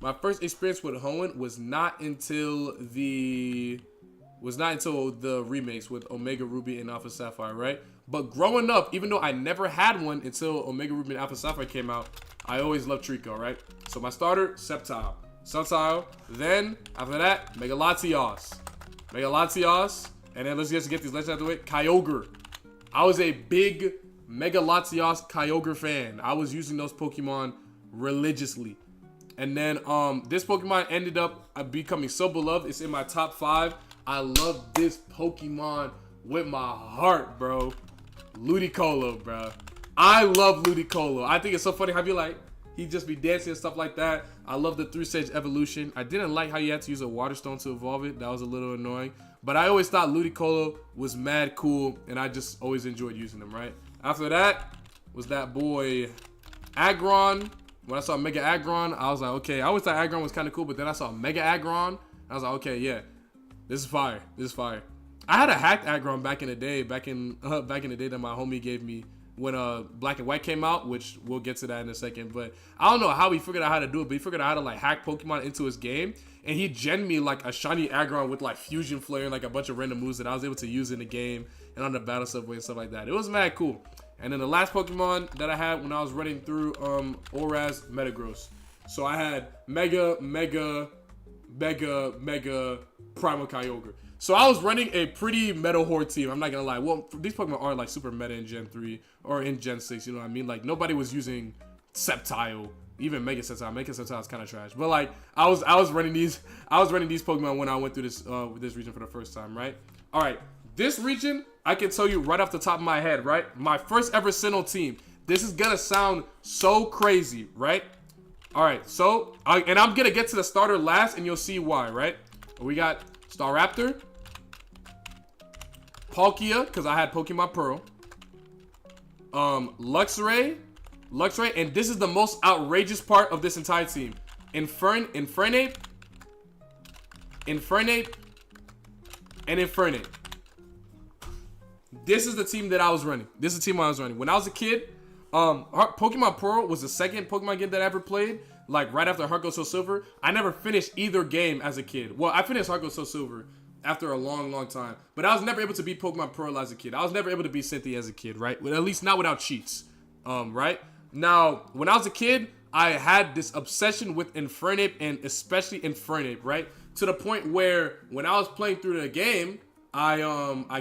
my first experience with Hoenn was not until the remakes with Omega Ruby and Alpha Sapphire, right? But growing up, even though I never had one until Omega Ruby and Alpha Sapphire came out, I always loved Trico, right? So my starter, Sceptile. Then after that, Megalatios, and then let's just get these legends out of the way. Kyogre. I was a big Mega Latios, Kyogre fan. I was using those Pokemon religiously. And then this Pokemon ended up becoming so beloved. It's in my top 5. I love this Pokemon with my heart, bro. Ludicolo, bro. I love Ludicolo. I think it's so funny how he just be dancing and stuff like that. I love the 3-stage evolution. I didn't like how you had to use a Water Stone to evolve it. That was a little annoying. But I always thought Ludicolo was mad cool, and I just always enjoyed using them, right? After that was that boy Aggron. When I saw Mega Aggron, I was like, okay. I always thought Aggron was kind of cool, but then I saw Mega Aggron. I was like, okay, yeah. This is fire. This is fire. I had a hacked Aggron back in the day, back in the day that my homie gave me when Black and White came out, which we'll get to that in a second. But I don't know how he figured out how to do it, but he figured out how to like hack Pokemon into his game, and he gen me like a shiny Aggron with like Fusion Flare and like a bunch of random moves that I was able to use in the game and on the battle subway and stuff like that. It was mad cool. And then the last Pokemon that I had when I was running through Oraz, Metagross. So I had Mega Primal Kyogre. So I was running a pretty meta horde team. I'm not gonna lie. Well, these Pokemon are like super meta in Gen 3 or in Gen 6. You know what I mean? Like nobody was using Sceptile, even Mega Sceptile. Mega Sceptile is kind of trash. But like I was running these Pokemon when I went through this region for the first time, right? All right, this region I can tell you right off the top of my head, right? My first ever Sinnoh team. This is gonna sound so crazy, right? All right, so and I'm gonna get to the starter last, and you'll see why, right? We got Staraptor, Palkia, because I had Pokemon Pearl, Luxray, and this is the most outrageous part of this entire team. Infernape, and Infernape. This is the team that I was running. This is the team I was running. When I was a kid, Pokemon Pearl was the second Pokemon game that I ever played, like right after Heart Gold Soul Silver. I never finished either game as a kid. Well, I finished Heart Gold Soul Silver after a long time, but I was never able to beat Pokemon Pearl as a kid. I was never able to beat Cynthia as a kid, right? Well, at least not without cheats, right? Now, when I was a kid, I had this obsession with Infernape, and especially Infernape, right? To the point where when I was playing through the game, I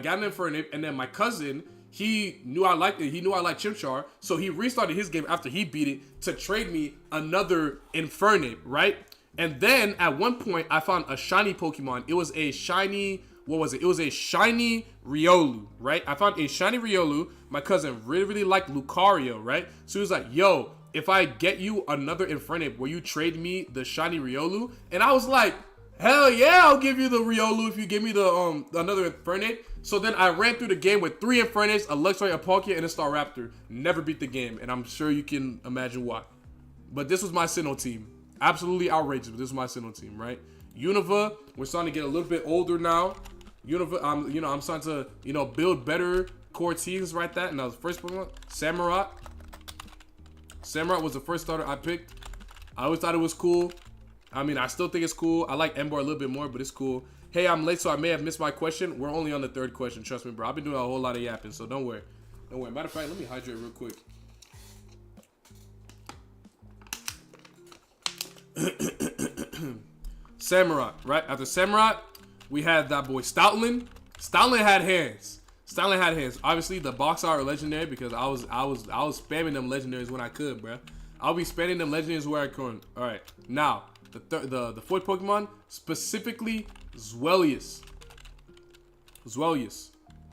got an Infernape, and then my cousin, he knew I liked it. He knew I liked Chimchar, so he restarted his game after he beat it to trade me another Infernape, right? And then at one point, I found a shiny Pokemon. It was a shiny, what was it? It was a shiny Riolu, right? I found a shiny Riolu. My cousin really liked Lucario, right? So he was like, yo, if I get you another Infernape, will you trade me the shiny Riolu? And I was like, hell yeah, I'll give you the Riolu if you give me the another Infernape. So then I ran through the game with 3 Infernapes, a Luxray, a Palkia, and a Staraptor. Never beat the game, and I'm sure you can imagine why. But this was my Sinnoh team. Absolutely outrageous, but this is my Sinnoh team, right? Unova, we're starting to get a little bit older now. Unova, I'm starting to, build better core teams right that. And that was the first Pokemon, Samurott. Samurott was the first starter I picked. I always thought it was cool. I mean, I still think it's cool. I like Ember a little bit more, but it's cool. Hey, I'm late, so I may have missed my question. We're only on the 3rd question. Trust me, bro. I've been doing a whole lot of yapping, so don't worry. Don't worry. Matter of fact, let me hydrate real quick. Samurott, right? After Samurott, we had that boy Stoutland. Stoutland had hands. Obviously, the box art are legendary because I was spamming them legendaries when I could, bro. I'll be spamming them legendaries where I can. All right, now the 4th Pokemon, specifically Zweilous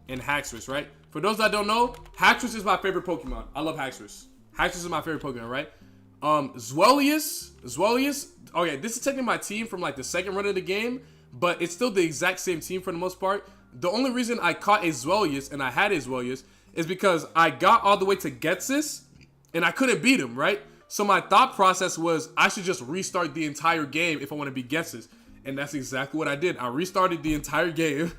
and Haxorus, right? For those that don't know, Haxorus is my favorite Pokemon. I love Haxorus. Haxorus is my favorite Pokemon, right? Zweilous. Okay, this is technically my team from like the 2nd run of the game, but it's still the exact same team for the most part. The only reason I caught a Zweilous and I had a Zweilous is because I got all the way to Ghetsis and I couldn't beat him, right? So my thought process was I should just restart the entire game if I want to beat Ghetsis. And that's exactly what I did. I restarted the entire game,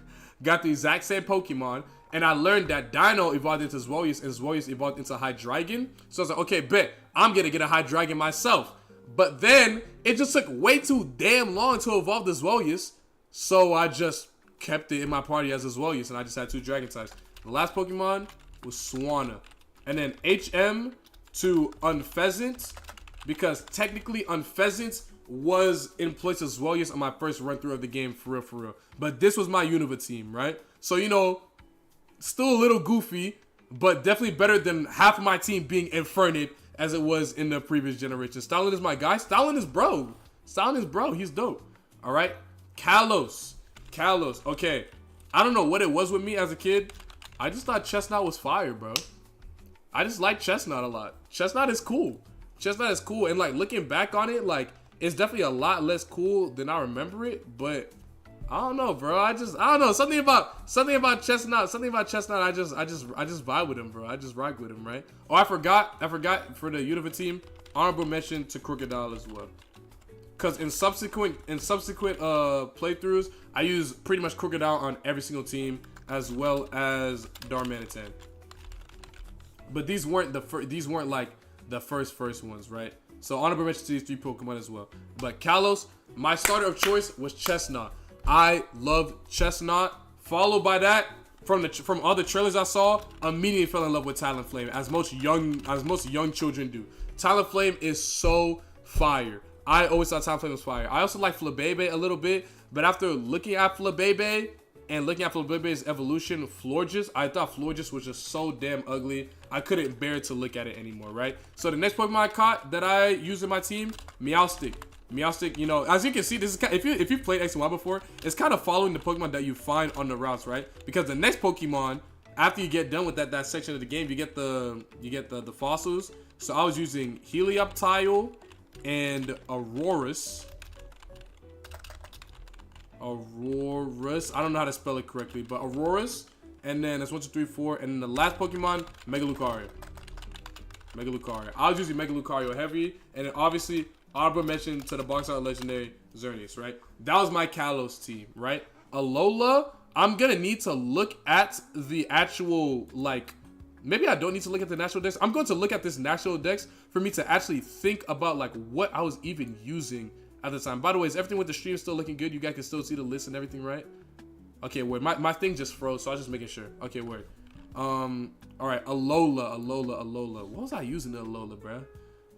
got the exact same Pokemon, and I learned that Dino evolved into Zweilous and Zweilous evolved into Hydreigon. So I was like, okay, bet, I'm going to get a Hydreigon myself. But then it just took way too damn long to evolve the Zweilous. So I just kept it in my party as a Zweilous, and I just had 2 Dragon types. The last Pokemon was Swanna. And then HM to Unpheasant, because technically Unpheasant was in place of Zweilous on my first run through of the game, for real. But this was my Unova team, right? So, still a little goofy, but definitely better than half of my team being Infernate as it was in the previous generation. Stalin is my guy. Stalin is bro. He's dope. All right. Kalos. Okay. I don't know what it was with me as a kid. I just thought Chestnut was fire, bro. I just like Chestnut a lot. Chestnut is cool. And like looking back on it, like it's definitely a lot less cool than I remember it. But I don't know, bro. I don't know. Something about Chestnut. I just vibe with him, bro. I just rock with him, right? Oh, I forgot for the Unova team, honorable mention to Crocodile as well. Cause in subsequent playthroughs, I use pretty much Crocodile on every single team, as well as Darmanitan. But these weren't like the first ones, right? So honorable mention to these 3 Pokemon as well. But Kalos, my starter of choice was Chestnut. I love Chestnut. Followed by that, from all the trailers I saw, immediately fell in love with Talonflame, as most young children do. Talonflame is so fire. I always thought Talonflame was fire. I also like Flabebe a little bit, but after looking at Flabebe and looking at Flabebe's evolution, Florges, I thought Florges was just so damn ugly. I couldn't bear to look at it anymore, right? So the next Pokemon I caught that I use in my team, Meowstic. Meowstic, you know, as you can see, this is kind of, if you've played X and Y before, it's kind of following the Pokemon that you find on the routes, right? Because the next Pokemon, after you get done with that section of the game, you get the fossils. So I was using Helioptile and Aurorus. I don't know how to spell it correctly, but Aurorus. And then that's 1, 2, 3, 4. And then the last Pokemon, Megalucario. I was using Megalucario heavy. And then obviously, honorable mention to the box art legendary Xerneas, right? That was my Kalos team, right? Alola, I'm gonna need to look at the actual, like, maybe I don't need to look at the national dex. I'm going to look at this national dex for me to actually think about like what I was even using at the time. By the way, is everything with the stream still looking good? You guys can still see the list and everything, right? Okay, word. My thing just froze, so I was just making sure. Okay, word. All right, Alola. What was I using in Alola, bruh?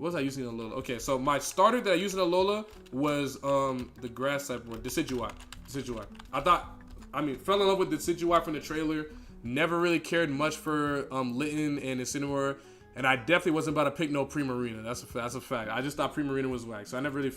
Okay, so my starter that I used in Alola was the grass type one, Decidueye. Fell in love with Decidueye from the trailer. Never really cared much for Litten and Incineroar, and I definitely wasn't about to pick no Primarina. That's a fact. I just thought Primarina was whack, so I never really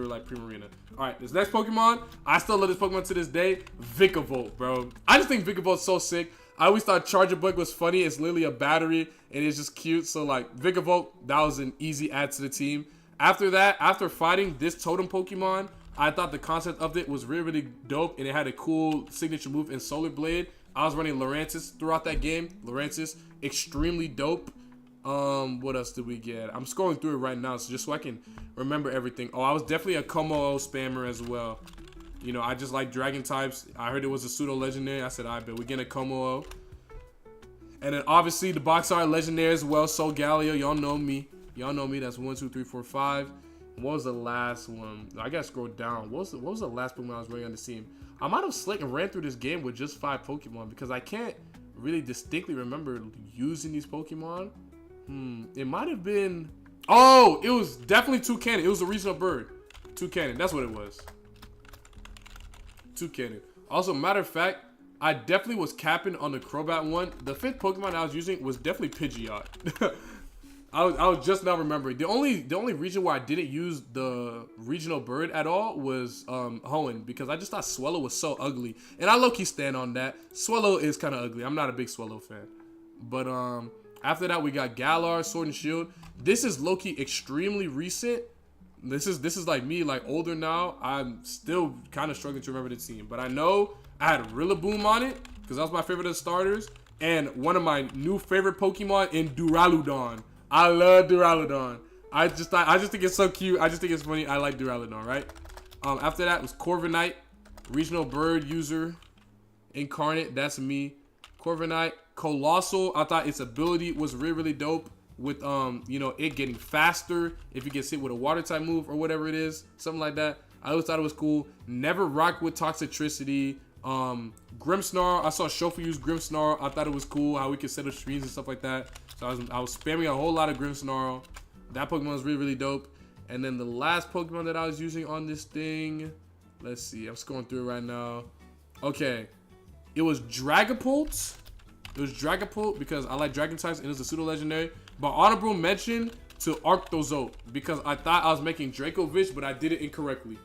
liked Primarina. All right, this next Pokemon, I still love this Pokemon to this day, Vikavolt, bro. I just think Vikavolt's so sick. I always thought Charger Bug was funny. It's literally a battery, and it's just cute. So like Vikavolt, that was an easy add to the team. After that, after fighting this totem Pokemon, I thought the concept of it was really, really dope, and it had a cool signature move in Solar Blade. I was running Lurantis throughout that game. Lurantis, extremely dope. What else did we get? I'm scrolling through it right now, so just so I can remember everything. Oh, I was definitely a Como spammer as well. You know, I just like dragon types. I heard it was a pseudo legendary. I said, I bet we're getting a Como. And then obviously the box art legendary as well. Solgaleo, y'all know me. That's 1, 2, 3, 4, 5. What was the last one? I gotta scroll down. What was the last Pokemon I was running on the team? I might have slick and ran through this game with just 5 Pokemon because I can't really distinctly remember using these Pokemon. It might have been... Oh, it was definitely Toucannon. It was a regional bird. Toucannon, that's what it was. Toucannon. Also, matter of fact, I definitely was capping on the Crobat one. The 5th Pokemon I was using was definitely Pidgeot. I was just now remembering. The only region where I didn't use the regional bird at all was Hoenn, because I just thought Swellow was so ugly. And I low-key stand on that. Swellow is kind of ugly. I'm not a big Swellow fan. But after that, we got Galar, Sword and Shield. This is low-key extremely recent. This is like me, like older now. I'm still kind of struggling to remember the team. But I know I had Rillaboom on it, because that was my favorite of the starters. And one of my new favorite Pokemon in Duraludon. I love Duraludon. I just think it's so cute. I just think it's funny. I like Duraludon, right? After that was Corviknight, regional bird user, incarnate. That's me. Corviknight, Colossal. I thought its ability was really, really dope with you know, it getting faster if you get hit with a water type move or whatever it is, something like that. I always thought it was cool. Never rocked with Toxicity. Grimmsnarl. I saw Shofu use Grimmsnarl. I thought it was cool how we could set up streams and stuff like that. So I was spamming a whole lot of Grimmsnarl. That Pokemon was really, really dope. And then the last Pokemon that I was using on this thing, let's see, I'm scrolling through it right now. Okay, it was Dragapult, It was Dragapult because I like Dragon types and it's a pseudo legendary. But honorable mention to Arctozolt because I thought I was making Dracovish, but I did it incorrectly.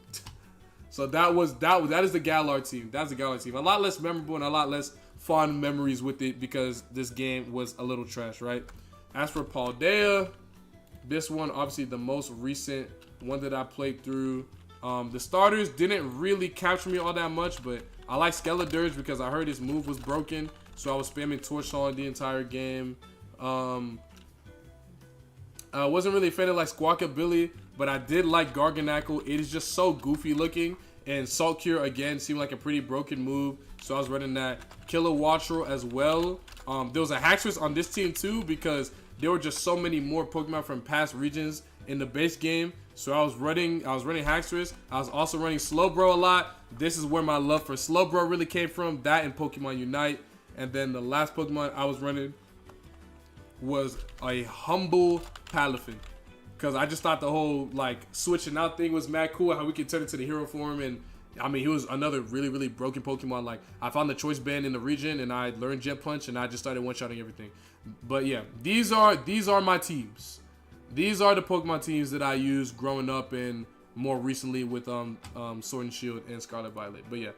So that is the Galar team. That's the Galar team. A lot less memorable and a lot less fond memories with it because this game was a little trash, right? As for Paldea, this one obviously the most recent one that I played through. The starters didn't really capture me all that much, but I like Skeledirge because I heard his move was broken, so I was spamming Torch on the entire game. I wasn't really a fan of like Squawkabilly, but I did like Garganackle. It is just so goofy looking, and Salt Cure again seemed like a pretty broken move, so I was running that. Kilowattrel as well. There was a Haxorus on this team too because there were just so many more Pokemon from past regions in the base game. So I was running Haxorus. I was also running Slowbro a lot. This is where my love for Slowbro really came from. That and Pokemon Unite. And then the last Pokemon I was running was a humble Palafin. Because I just thought the whole like switching out thing was mad cool. How we could turn it to the hero form. And I mean, he was another really, really broken Pokemon. Like I found the choice band in the region and I learned Jet Punch and I just started one-shotting everything. But yeah, these are my teams. These are the Pokemon teams that I used growing up and more recently with Sword and Shield and Scarlet Violet. But yeah,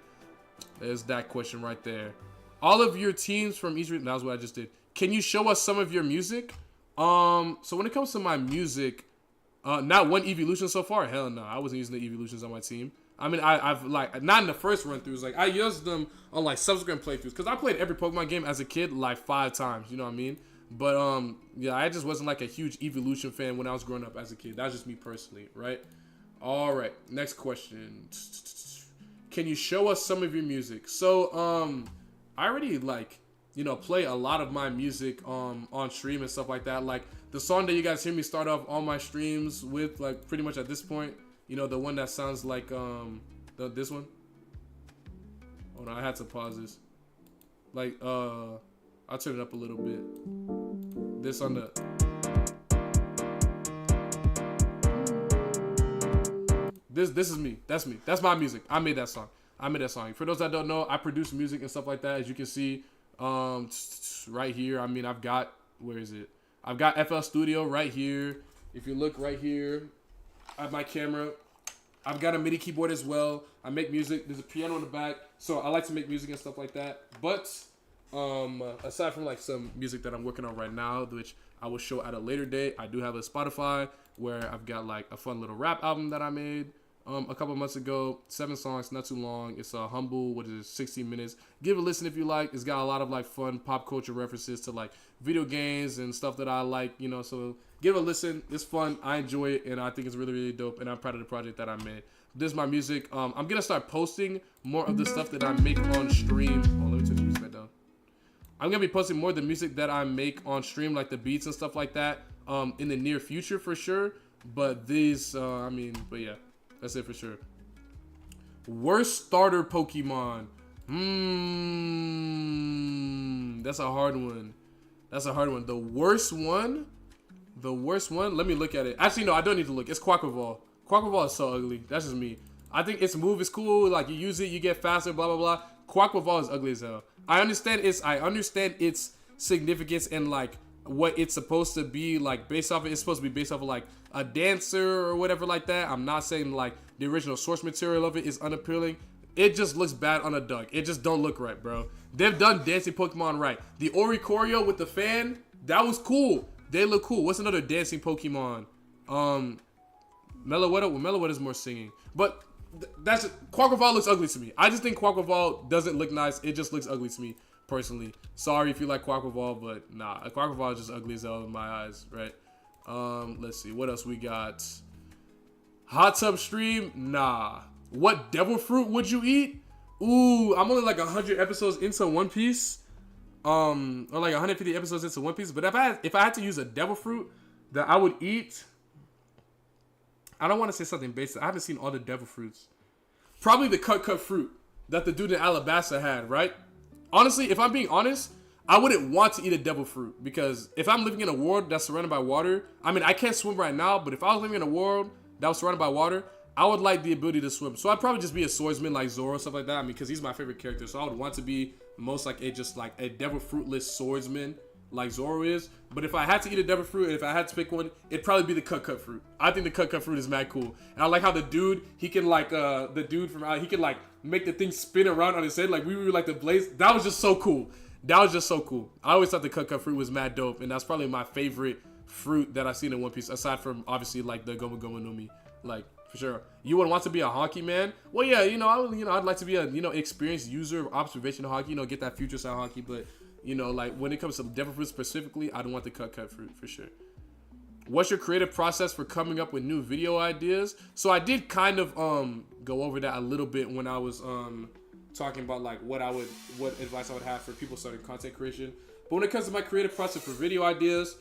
there's that question right there. All of your teams from each region, that was what I just did. Can you show us some of your music? So when it comes to my music, not one evolution so far. Hell no, I wasn't using the evolutions on my team. I mean, I've like, not in the first run throughs, like I used them on like subsequent playthroughs because I played every Pokemon game as a kid like 5 times, you know what I mean? But yeah, I just wasn't like a huge evolution fan when I was growing up as a kid. That's just me personally, right? All right, next question. Can you show us some of your music? So I already like, you know, play a lot of my music on stream and stuff like that. Like the song that you guys hear me start off all my streams with, like pretty much at this point, you know, the one that sounds like this one. Hold on, I had to pause this. Like I'll turn it up a little bit. This on the This is me. That's me. That's my music. I made that song. For those that don't know, I produce music and stuff like that. As you can see, right here. I mean, I've got, where is it? I've got FL Studio right here. If you look right here, I have my camera. I've got a MIDI keyboard as well. I make music. There's a piano in the back. So I like to make music and stuff like that. But aside from like some music that I'm working on right now, which I will show at a later date, I do have a Spotify where I've got like a fun little rap album that I made a couple months ago. 7 songs, not too long. It's a humble, 16 minutes. Give it a listen if you like. It's got a lot of like fun pop culture references to like video games and stuff that I like, you know, so give it a listen. It's fun. I enjoy it and I think it's really, really dope and I'm proud of the project that I made. This is my music. I'm going to start posting more of the stuff that I make on stream. Oh, let me turn the music back down. I'm going to be posting more of the music that I make on stream, like the beats and stuff like that, in the near future for sure. But these, but yeah, that's it for sure. Worst starter Pokemon. That's a hard one. The worst one? Let me look at it. Actually, no, I don't need to look. It's Quaquaval. Quaquaval is so ugly. That's just me. I think its move is cool. Like, you use it, you get faster, blah, blah, blah. Quaquaval is ugly as hell. I understand its significance and, like, what it's supposed to be, like, based off of. It's supposed to be based off of, like, a dancer or whatever like that. I'm not saying, like, the original source material of it is unappealing. It just looks bad on a duck. It just don't look right, bro. They've done dancing Pokemon right. The Oricorio with the fan, that was cool. They look cool. What's another dancing Pokemon? Meloetta is more singing. But that's Quaquaval looks ugly to me. I just think Quaquaval doesn't look nice. It just looks ugly to me personally. Sorry if you like Quaquaval, but nah, Quaquaval is just ugly as hell in my eyes, right? Let's see what else we got. Hot tub stream, nah. What devil fruit would you eat? Ooh, I'm only like 100 episodes into One Piece, or like 150 episodes into One Piece. But if I had to use a devil fruit that I would eat, I don't want to say something basic. I haven't seen all the devil fruits. Probably the cut fruit that the dude in Alabasta had, right? Honestly, if I'm being honest, I wouldn't want to eat a devil fruit because if I'm living in a world that's surrounded by water, I mean, I can't swim right now, but if I was living in a world that was surrounded by water, I would like the ability to swim. So I'd probably just be a swordsman like Zoro, stuff like that. I mean, because he's my favorite character. So I would want to be most like a devil fruitless swordsman like Zoro is. But if I had to eat a devil fruit, and if I had to pick one, it'd probably be the cut fruit. I think the cut fruit is mad cool, and I like how the dude he can like the dude from he can like make the thing spin around on his head like we were like the blaze. That was just so cool. That was just so cool. I always thought the cut fruit was mad dope, and that's probably my favorite fruit that I've seen in One Piece, aside from obviously like the Gomu Gomu no Mi, like for sure. You would want to be a hockey man? Well, yeah, I'd like to be a experienced user of observational hockey, get that future style hockey, but like when it comes to devil fruit specifically, I don't want the cut fruit for sure. What's your creative process for coming up with new video ideas? So I did kind of go over that a little bit when I was talking about like what advice I would have for people starting content creation. But when it comes to my creative process for video ideas,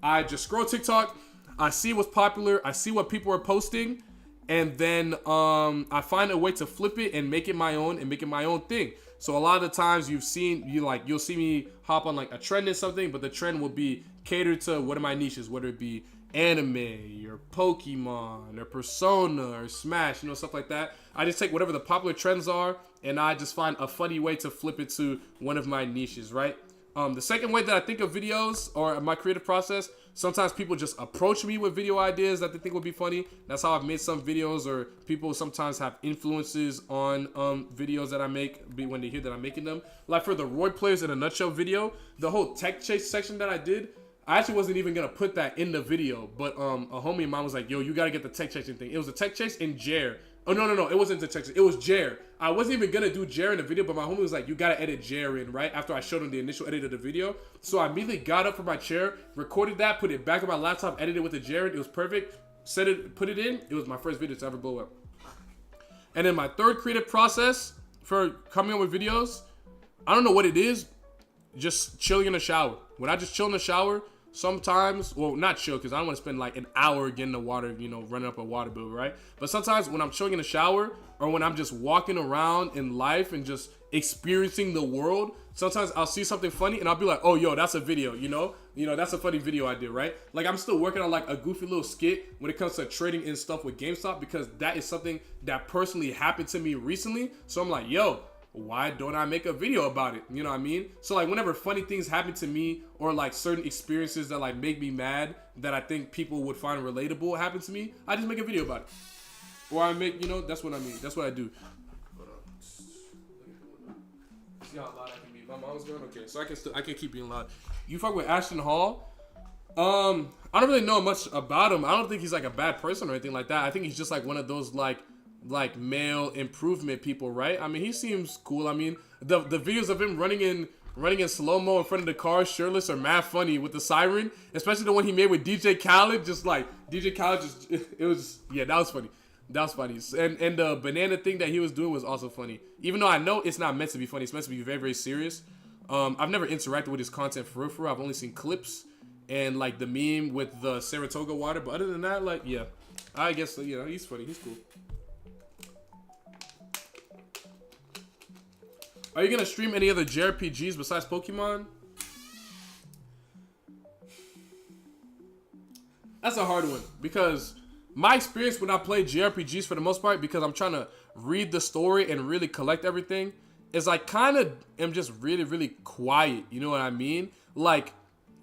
I just scroll TikTok, I see what's popular, I see what people are posting, and then I find a way to flip it and make it my own and make it my own thing. So a lot of the times you'll see me hop on like a trend or something, but the trend will be catered to what are my niches, whether it be anime or Pokemon or Persona or Smash, stuff like that. I just take whatever the popular trends are and I just find a funny way to flip it to one of my niches, right? The second way that I think of videos or my creative process, sometimes people just approach me with video ideas that they think would be funny. That's how I've made some videos, or people sometimes have influences on videos that I make when they hear that I'm making them. Like for the Roid Players in a Nutshell video, the whole tech chase section that I did, I actually wasn't even going to put that in the video, but a homie of mine was like, yo, you got to get the tech chasing thing. It was a tech chase in Jer. Oh, no, it wasn't the tech chase. It was Jer. I wasn't even going to do Jer in the video, but my homie was like, you got to edit Jer in, right? After I showed him the initial edit of the video. So I immediately got up from my chair, recorded that, put it back on my laptop, edited with the Jer. It was perfect. Put it in. It was my first video to ever blow up. And then my third creative process for coming up with videos, I don't know what it is, just chilling in the shower. When I just chill in the shower, sometimes, well, not chill, because I don't want to spend like an hour getting the water, running up a water bill, right? But sometimes when I'm chilling in the shower, or when I'm just walking around in life and just experiencing the world, sometimes I'll see something funny and I'll be like, oh, yo, that's a video, that's a funny video idea, right? Like I'm still working on like a goofy little skit when it comes to trading in stuff with GameStop, because that is something that personally happened to me recently. So I'm like, yo, why don't I make a video about it? You know what I mean? So like whenever funny things happen to me, or like certain experiences that like make me mad that I think people would find relatable happen to me, I just make a video about it. Or I make, that's what I mean. That's what I do. Hold on. See how loud I can be. My mom's going? Okay, so I can keep being loud. You fuck with Ashton Hall? I don't really know much about him. I don't think he's like a bad person or anything like that. I think he's just like one of those like male improvement people, right? I mean, he seems cool. I mean, the videos of him running in slow-mo in front of the car shirtless are mad funny with the siren, especially the one he made with DJ Khaled. Just like DJ Khaled, that was funny. That was funny. And the banana thing that he was doing was also funny, even though I know it's not meant to be funny. It's meant to be very, very serious. I've never interacted with his content for real. I've only seen clips and like the meme with the Saratoga water, but other than that, like, yeah, I guess he's funny. He's cool. Are you gonna stream any other JRPGs besides Pokemon? That's a hard one, because my experience when I play JRPGs for the most part, because I'm trying to read the story and really collect everything, is I kind of am just really, really quiet. You know what I mean? Like,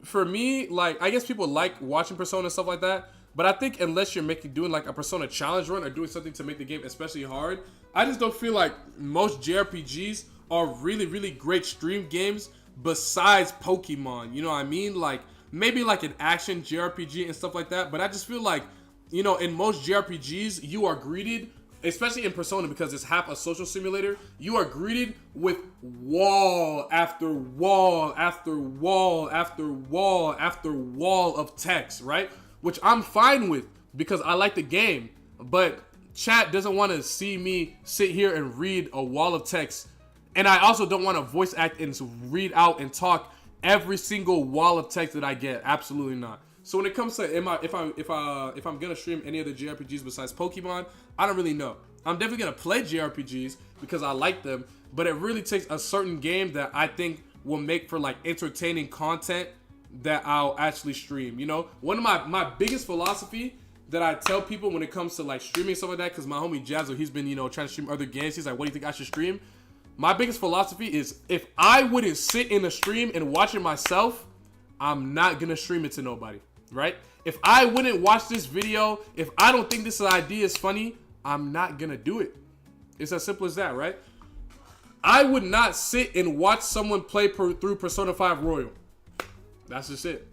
for me, like, I guess people like watching Persona and stuff like that, but I think unless you're doing like a Persona challenge run or doing something to make the game especially hard, I just don't feel like most JRPGs are really, really great stream games besides Pokemon. You know what I mean? Like, maybe like an action JRPG and stuff like that, but I just feel like, in most JRPGs, you are greeted, especially in Persona, because it's half a social simulator, you are greeted with wall after wall after wall after wall after wall of text, right? Which I'm fine with, because I like the game, but chat doesn't want to see me sit here and read a wall of text. And I also don't want to voice act and read out and talk every single wall of text that I get. Absolutely not. So when it comes to if I'm gonna stream any other JRPGs besides Pokemon, I don't really know. I'm definitely gonna play JRPGs because I like them, but it really takes a certain game that I think will make for like entertaining content that I'll actually stream. One of my biggest philosophy that I tell people when it comes to like streaming stuff like that, because my homie Jazzo, he's been trying to stream other games. He's like, what do you think I should stream? My biggest philosophy is if I wouldn't sit in a stream and watch it myself, I'm not gonna stream it to nobody, right? If I wouldn't watch this video, if I don't think this idea is funny, I'm not gonna do it. It's as simple as that, right? I would not sit and watch someone play through Persona 5 Royal. That's just it.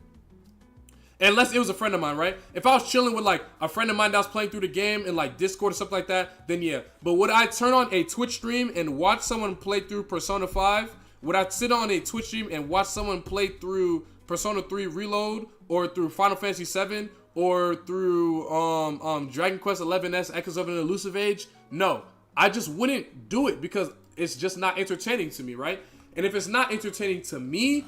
Unless it was a friend of mine, right? If I was chilling with like a friend of mine that was playing through the game in like Discord or something like that, then yeah. But would I turn on a Twitch stream and watch someone play through Persona 5? Would I sit on a Twitch stream and watch someone play through Persona 3 Reload or through Final Fantasy 7 or through Dragon Quest 11S Echoes of an Elusive Age? No, I just wouldn't do it because it's just not entertaining to me, right? And if it's not entertaining to me,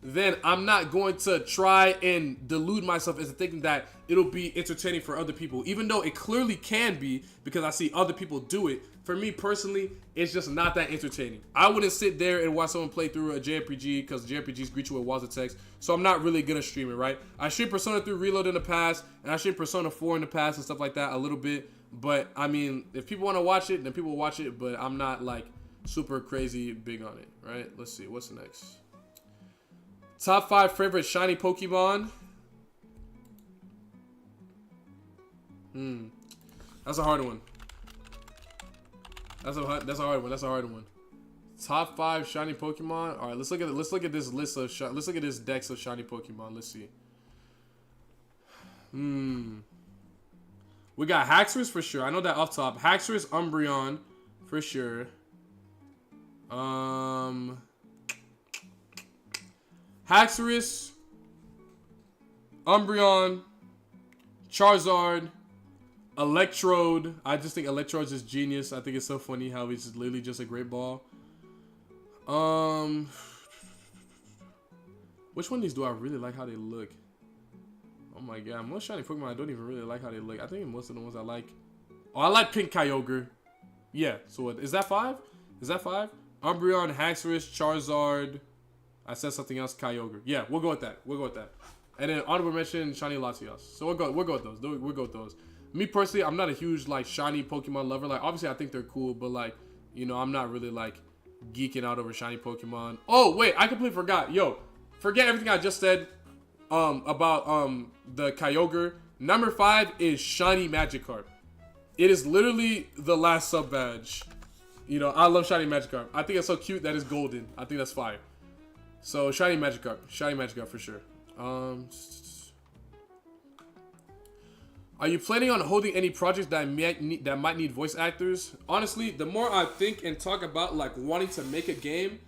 then I'm not going to try and delude myself into thinking that it'll be entertaining for other people, even though it clearly can be because I see other people do it. For me personally, it's just not that entertaining. I wouldn't sit there and watch someone play through a JRPG because JRPGs greet you with walls of text, so I'm not really gonna stream it, right? I streamed Persona 3 Reload in the past, and I streamed Persona 4 in the past and stuff like that a little bit, but I mean, if people want to watch it, then people will watch it, but I'm not like super crazy big on it, right? Let's see, what's next? Top 5 favorite shiny Pokemon. That's a hard one. That's a hard one. That's a hard one. Top 5 shiny Pokemon. All right, let's look at this list of let's look at this deck of shiny Pokemon. Let's see. We got Haxorus for sure. I know that off top. Haxorus, Umbreon for sure. Haxorus, Umbreon, Charizard, Electrode. I just think Electrode's just genius. I think it's so funny how he's just literally just a great ball. Which one of these do I really like how they look? Oh my god, most shiny Pokemon I don't even really like how they look. I think most of the ones I like. Oh, I like Pink Kyogre. Yeah, so what, is that 5? Is that 5? Umbreon, Haxorus, Charizard. I said something else, Kyogre. Yeah, we'll go with that. We'll go with that. And then honorable mention, shiny Latios. So we'll go with those. We'll go with those. Me personally, I'm not a huge like shiny Pokemon lover. Like obviously I think they're cool, but like, you know, I'm not really like geeking out over shiny Pokemon. Oh wait, I completely forgot. Yo, forget everything I just said about the Kyogre. Number 5 is shiny Magikarp. It is literally the last sub badge. You know, I love shiny Magikarp. I think it's so cute that it's golden. I think that's fire. So shiny Magikarp for sure. Are you planning on holding any projects that might need voice actors? Honestly, the more I think and talk about like wanting to make a game,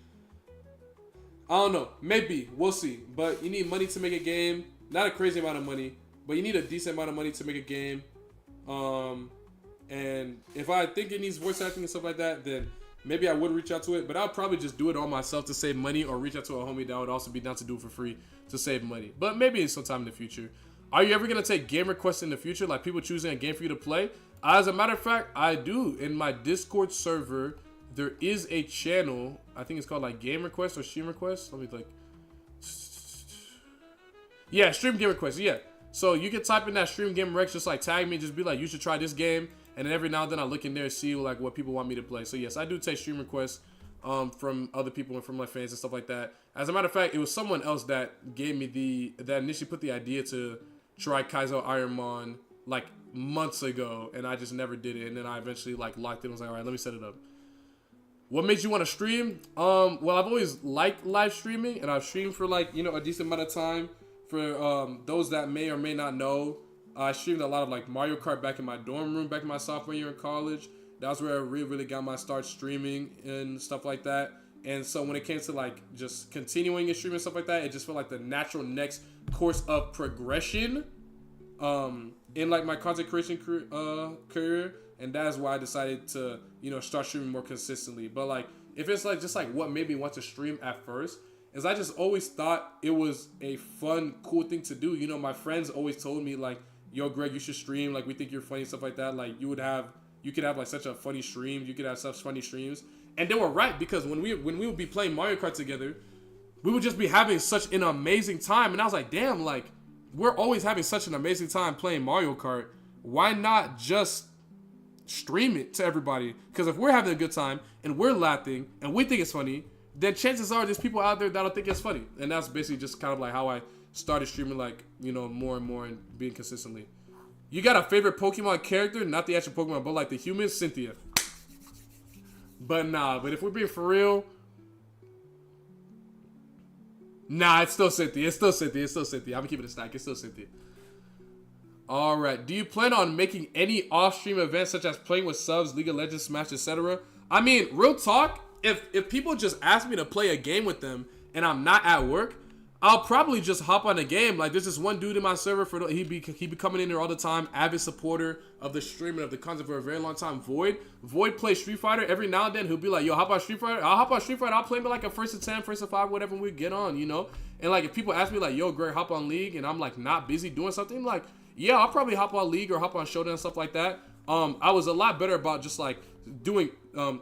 I don't know. Maybe we'll see. But you need money to make a game. Not a crazy amount of money, but you need a decent amount of money to make a game. And if I think it needs voice acting and stuff like that, then maybe I would reach out to it, but I'll probably just do it all myself to save money or reach out to a homie that would also be down to do it for free to save money. But maybe sometime in the future. Are you ever going to take game requests in the future, like people choosing a game for you to play? As a matter of fact, I do. In my Discord server, there is a channel. I think it's called like game requests or stream requests. Let me like. Yeah, stream game requests. Yeah. So you can type in that stream game request, just like tag me, just be like, you should try this game. And then every now and then I look in there and see like what people want me to play. So yes, I do take stream requests from other people and from my fans and stuff like that. As a matter of fact, it was someone else that gave me that initially put the idea to try Kaizo Ironmon like months ago, and I just never did it. And then I eventually like locked it and was like, all right, let me set it up. What made you want to stream? Well, I've always liked live streaming, and I've streamed for like, you know, a decent amount of time. For those that may or may not know, I streamed a lot of like Mario Kart back in my dorm room back in my sophomore year in college. That was where I really got my start streaming and stuff like that. And so when it came to like just continuing and streaming and stuff like that, it just felt like the natural next course of progression in like my content creation career. And that is why I decided to, you know, start streaming more consistently. But like, if it's like just like what made me want to stream at first, is I just always thought it was a fun, cool thing to do. You know, my friends always told me like, yo, Greg, you should stream. Like, we think you're funny, stuff like that. Like, you could have like such a funny stream. You could have such funny streams. And they were right, because when we would be playing Mario Kart together, we would just be having such an amazing time. And I was like, damn, like, we're always having such an amazing time playing Mario Kart. Why not just stream it to everybody. Because if we're having a good time and we're laughing and we think it's funny, then chances are there's people out there that don't think it's funny. And that's basically just kind of like how I started streaming, like, you know, more and more and being consistently. You got a favorite Pokemon character? Not the actual Pokemon, but like the human? Cynthia. But nah, but if we're being for real, nah, it's still Cynthia. It's still Cynthia. It's still Cynthia. I'm gonna keep it a stack. It's still Cynthia. All right. Do you plan on making any off-stream events such as playing with subs, League of Legends, Smash, etc.? I mean, real talk, if people just ask me to play a game with them and I'm not at work, I'll probably just hop on a game. Like, there's this one dude in my server, he be coming in there all the time, avid supporter of the stream and of the content for a very long time. Void plays Street Fighter. Every now and then he'll be like, yo, hop on Street Fighter. I'll hop on Street Fighter. I'll play me like a 1st to 10, 1st to 5, whatever we get on, you know? And like, if people ask me like, yo, Greg, hop on League, and I'm like not busy doing something, I'm like, yeah, I'll probably hop on League or hop on Showdown and stuff like that. I was a lot better about just like doing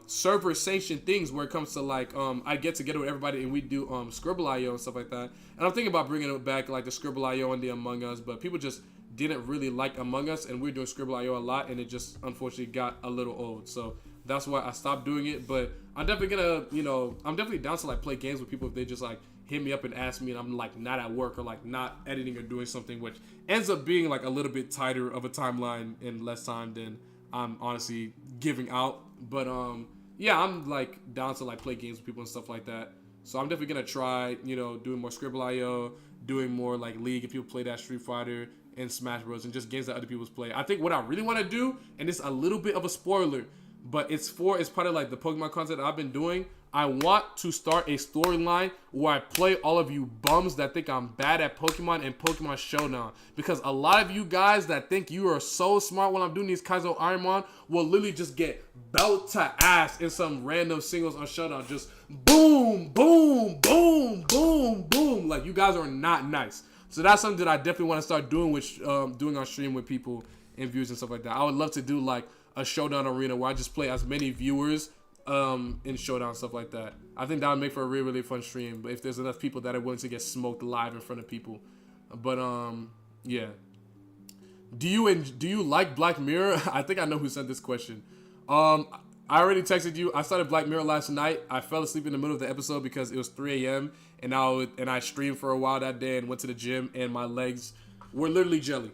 server sanctioned things where it comes to like I get together with everybody and we do Scribble.io and stuff like that. And I'm thinking about bringing it back, like the Scribble.io and the Among Us, but people just didn't really like Among Us, and we were doing Scribble.io a lot, and it just unfortunately got a little old. So that's why I stopped doing it. But I'm definitely gonna, you know, I'm definitely down to like play games with people if they just like hit me up and ask me and I'm like not at work or like not editing or doing something, which ends up being like a little bit tighter of a timeline and less time than I'm honestly giving out. But yeah, I'm like down to like play games with people and stuff like that. So I'm definitely gonna try, you know, doing more Scribble.io, doing more like League if people play that, Street Fighter and Smash Bros, and just games that other people play. I think what I really want to do, and it's a little bit of a spoiler, but it's part of like the Pokemon content I've been doing. I want to start a storyline where I play all of you bums that think I'm bad at Pokemon and Pokemon Showdown. Because a lot of you guys that think you are so smart when I'm doing these Kaizo Ironmon will literally just get belt to ass in some random singles on Showdown. Just boom, boom, boom, boom, boom. Like, you guys are not nice. So that's something that I definitely want to start doing doing on stream with people and viewers and stuff like that. I would love to do like a Showdown arena where I just play as many viewers in Showdown, stuff like that. I think that would make for a really, really fun stream, but if there's enough people that are willing to get smoked live in front of people. But yeah. Do you like Black Mirror? I think I know who sent this question. I already texted you. I started Black Mirror last night. I fell asleep in the middle of the episode because it was 3 a.m. and I streamed for a while that day and went to the gym, and my legs were literally jelly.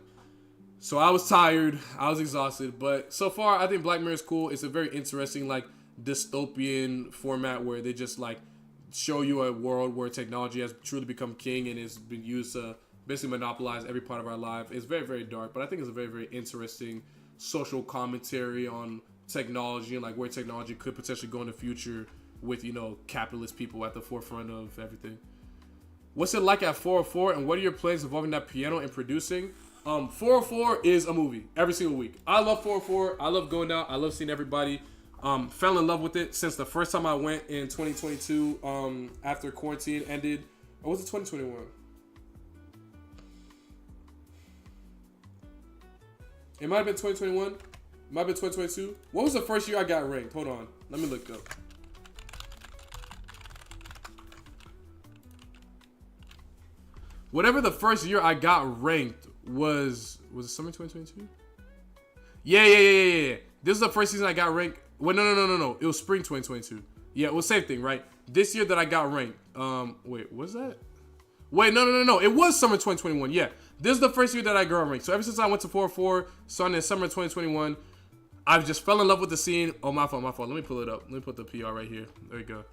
So I was tired, I was exhausted, but so far I think Black Mirror is cool. It's a very interesting like dystopian format where they just like show you a world where technology has truly become king and has been used to basically monopolize every part of our life. It's very, very dark, but I think it's a very, very interesting social commentary on technology and like where technology could potentially go in the future with, you know, capitalist people at the forefront of everything. What's it like at 404, and what are your plans involving that piano and producing? 404 is a movie every single week. I love 404. I love going out. I love seeing everybody. Fell in love with it since the first time I went in 2022 after quarantine ended. Or was it 2021? It might have been 2021. It might have been 2022. What was the first year I got ranked? Hold on. Let me look up. Whatever the first year I got ranked was it summer 2022? Yeah. This is the first season I got ranked. Well, no. It was spring 2022. Yeah, it was same thing, right? This year that I got ranked. Wait, was that? Wait, no. It was summer 2021. Yeah, this is the first year that I got ranked. So ever since I went to 404, starting in summer 2021, I've just fell in love with the scene. Oh, my fault. Let me pull it up. Let me put the PR right here. There you go.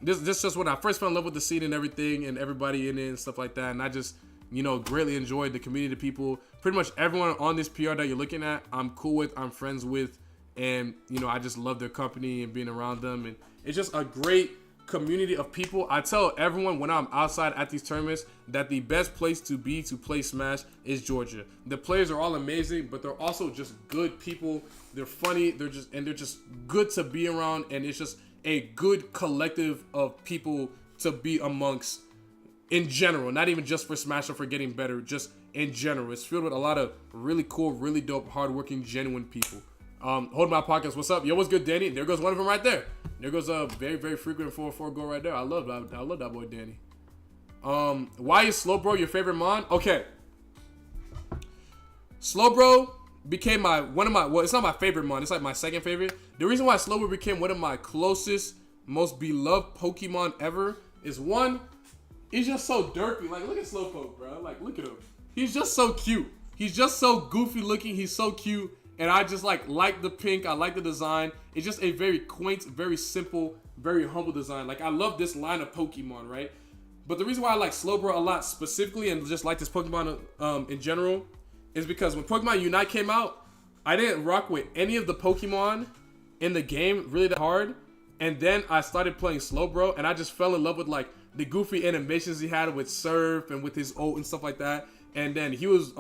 This just when I first fell in love with the scene and everything and everybody in it and stuff like that. And I just, you know, greatly enjoyed the community of people. Pretty much everyone on this PR that you're looking at, I'm cool with, I'm friends with. And, you know, I just love their company and being around them. And it's just a great community of people. I tell everyone when I'm outside at these tournaments that the best place to be to play Smash is Georgia. The players are all amazing, but they're also just good people. They're funny. They're just good to be around. And it's just a good collective of people to be amongst in general. Not even just for Smash or for getting better, just in general. It's filled with a lot of really cool, really dope, hardworking, genuine people. Hold my podcast. What's up? Yo, what's good, Danny? There goes one of them right there. There goes a very, very frequent 4-4 goal right there. I love that boy, Danny. Why is Slowbro your favorite mon? Okay. Slowbro, became well, it's not my favorite mon. It's like my second favorite. The reason why Slowbro became one of my closest, most beloved Pokemon ever is one, he's just so derpy. Like, look at Slowpoke, bro. Like, look at him. He's just so cute. He's just so goofy looking. He's so cute. And I just like the pink. I like the design. It's just a very quaint, very simple, very humble design. Like, I love this line of Pokemon, right? But the reason why I like Slowbro a lot specifically and just like this Pokemon in general is because when Pokemon Unite came out, I didn't rock with any of the Pokemon in the game really that hard. And then I started playing Slowbro, and I just fell in love with like the goofy animations he had with Surf and with his ult and stuff like that. And then he was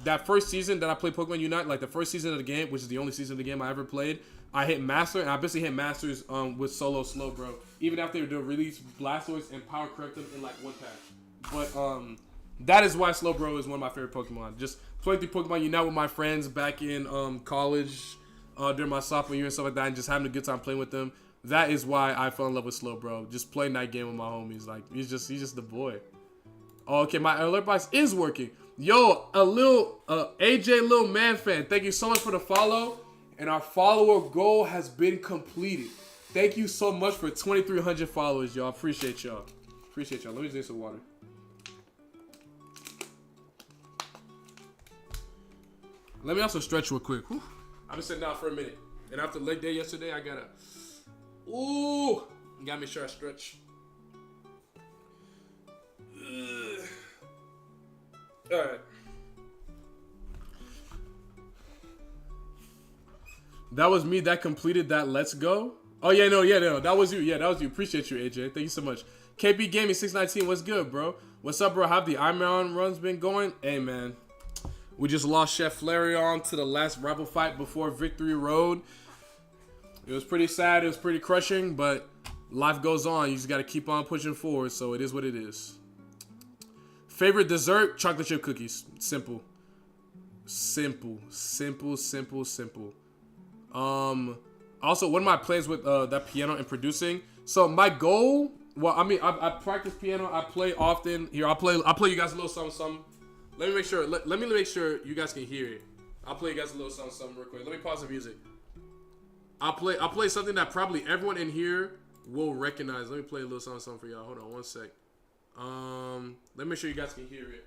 that first season that I played Pokemon Unite, like the first season of the game, which is the only season of the game I ever played. I hit Master, and I basically hit Masters with solo Slowbro, even after they released Blastoise and Power Correct them in like one pack. But that is why Slowbro is one of my favorite Pokemon. Just playing through Pokemon Unite with my friends back in college during my sophomore year and stuff like that, and just having a good time playing with them. That is why I fell in love with Slowbro. Just playing that game with my homies. Like, he's just the boy. Oh, okay, my alert box is working. Yo, a little AJ little man fan. Thank you so much for the follow. And our follower goal has been completed. Thank you so much for 2,300 followers, y'all. Appreciate y'all. Appreciate y'all. Let me drink some water. Let me also stretch real quick. Whew. I've been sitting down for a minute. And after leg day yesterday, I gotta... Ooh! Gotta make sure I stretch. Alright. That was me that completed that Let's Go. Oh, yeah, no. That was you. Yeah, that was you. Appreciate you, AJ. Thank you so much. KP Gaming 619, what's good, bro? What's up, bro? How have the Ironmon runs been going? Hey, man. We just lost Chef Flareon to the last rival fight before Victory Road. It was pretty sad. It was pretty crushing, but life goes on. You just got to keep on pushing forward, so it is what it is. Favorite dessert? Chocolate chip cookies. Simple. Simple. Also, one of my plans with that piano and producing. So my goal, well, I mean, I practice piano. I play often. Here, I'll play you guys a little something. Let me make sure. Let me make sure you guys can hear it. I'll play you guys a little something real quick. Let me pause the music. I'll play something that probably everyone in here will recognize. Let me play a little something for y'all. Hold on one sec. Let me make sure you guys can hear it.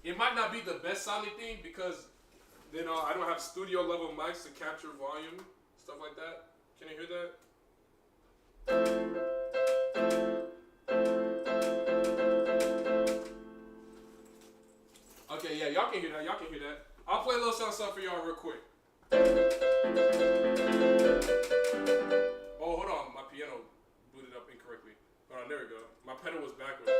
It might not be the best sounding thing because then I don't have studio level mics to capture volume, stuff like that. Can you hear that? Okay, yeah, y'all can hear that. I'll play a little something for y'all real quick. Oh, hold on, my piano booted up incorrectly. Hold on, there we go. My pedal was backwards.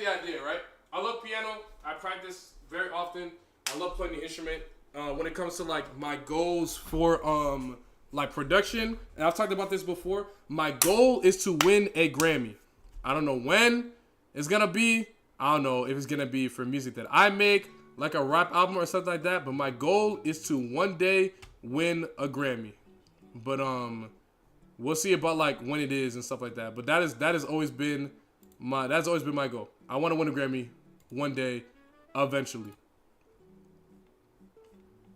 Idea, right? I love piano. I practice very often. I love playing the instrument. When it comes to like my goals for like production, and I've talked about this before, my goal is to win a Grammy. I don't know when it's gonna be. I don't know if it's gonna be for music that I make, like a rap album or something like that, but my goal is to one day win a Grammy. But we'll see about like when it is and stuff like that. But that has always been my goal. I want to win a Grammy one day, eventually.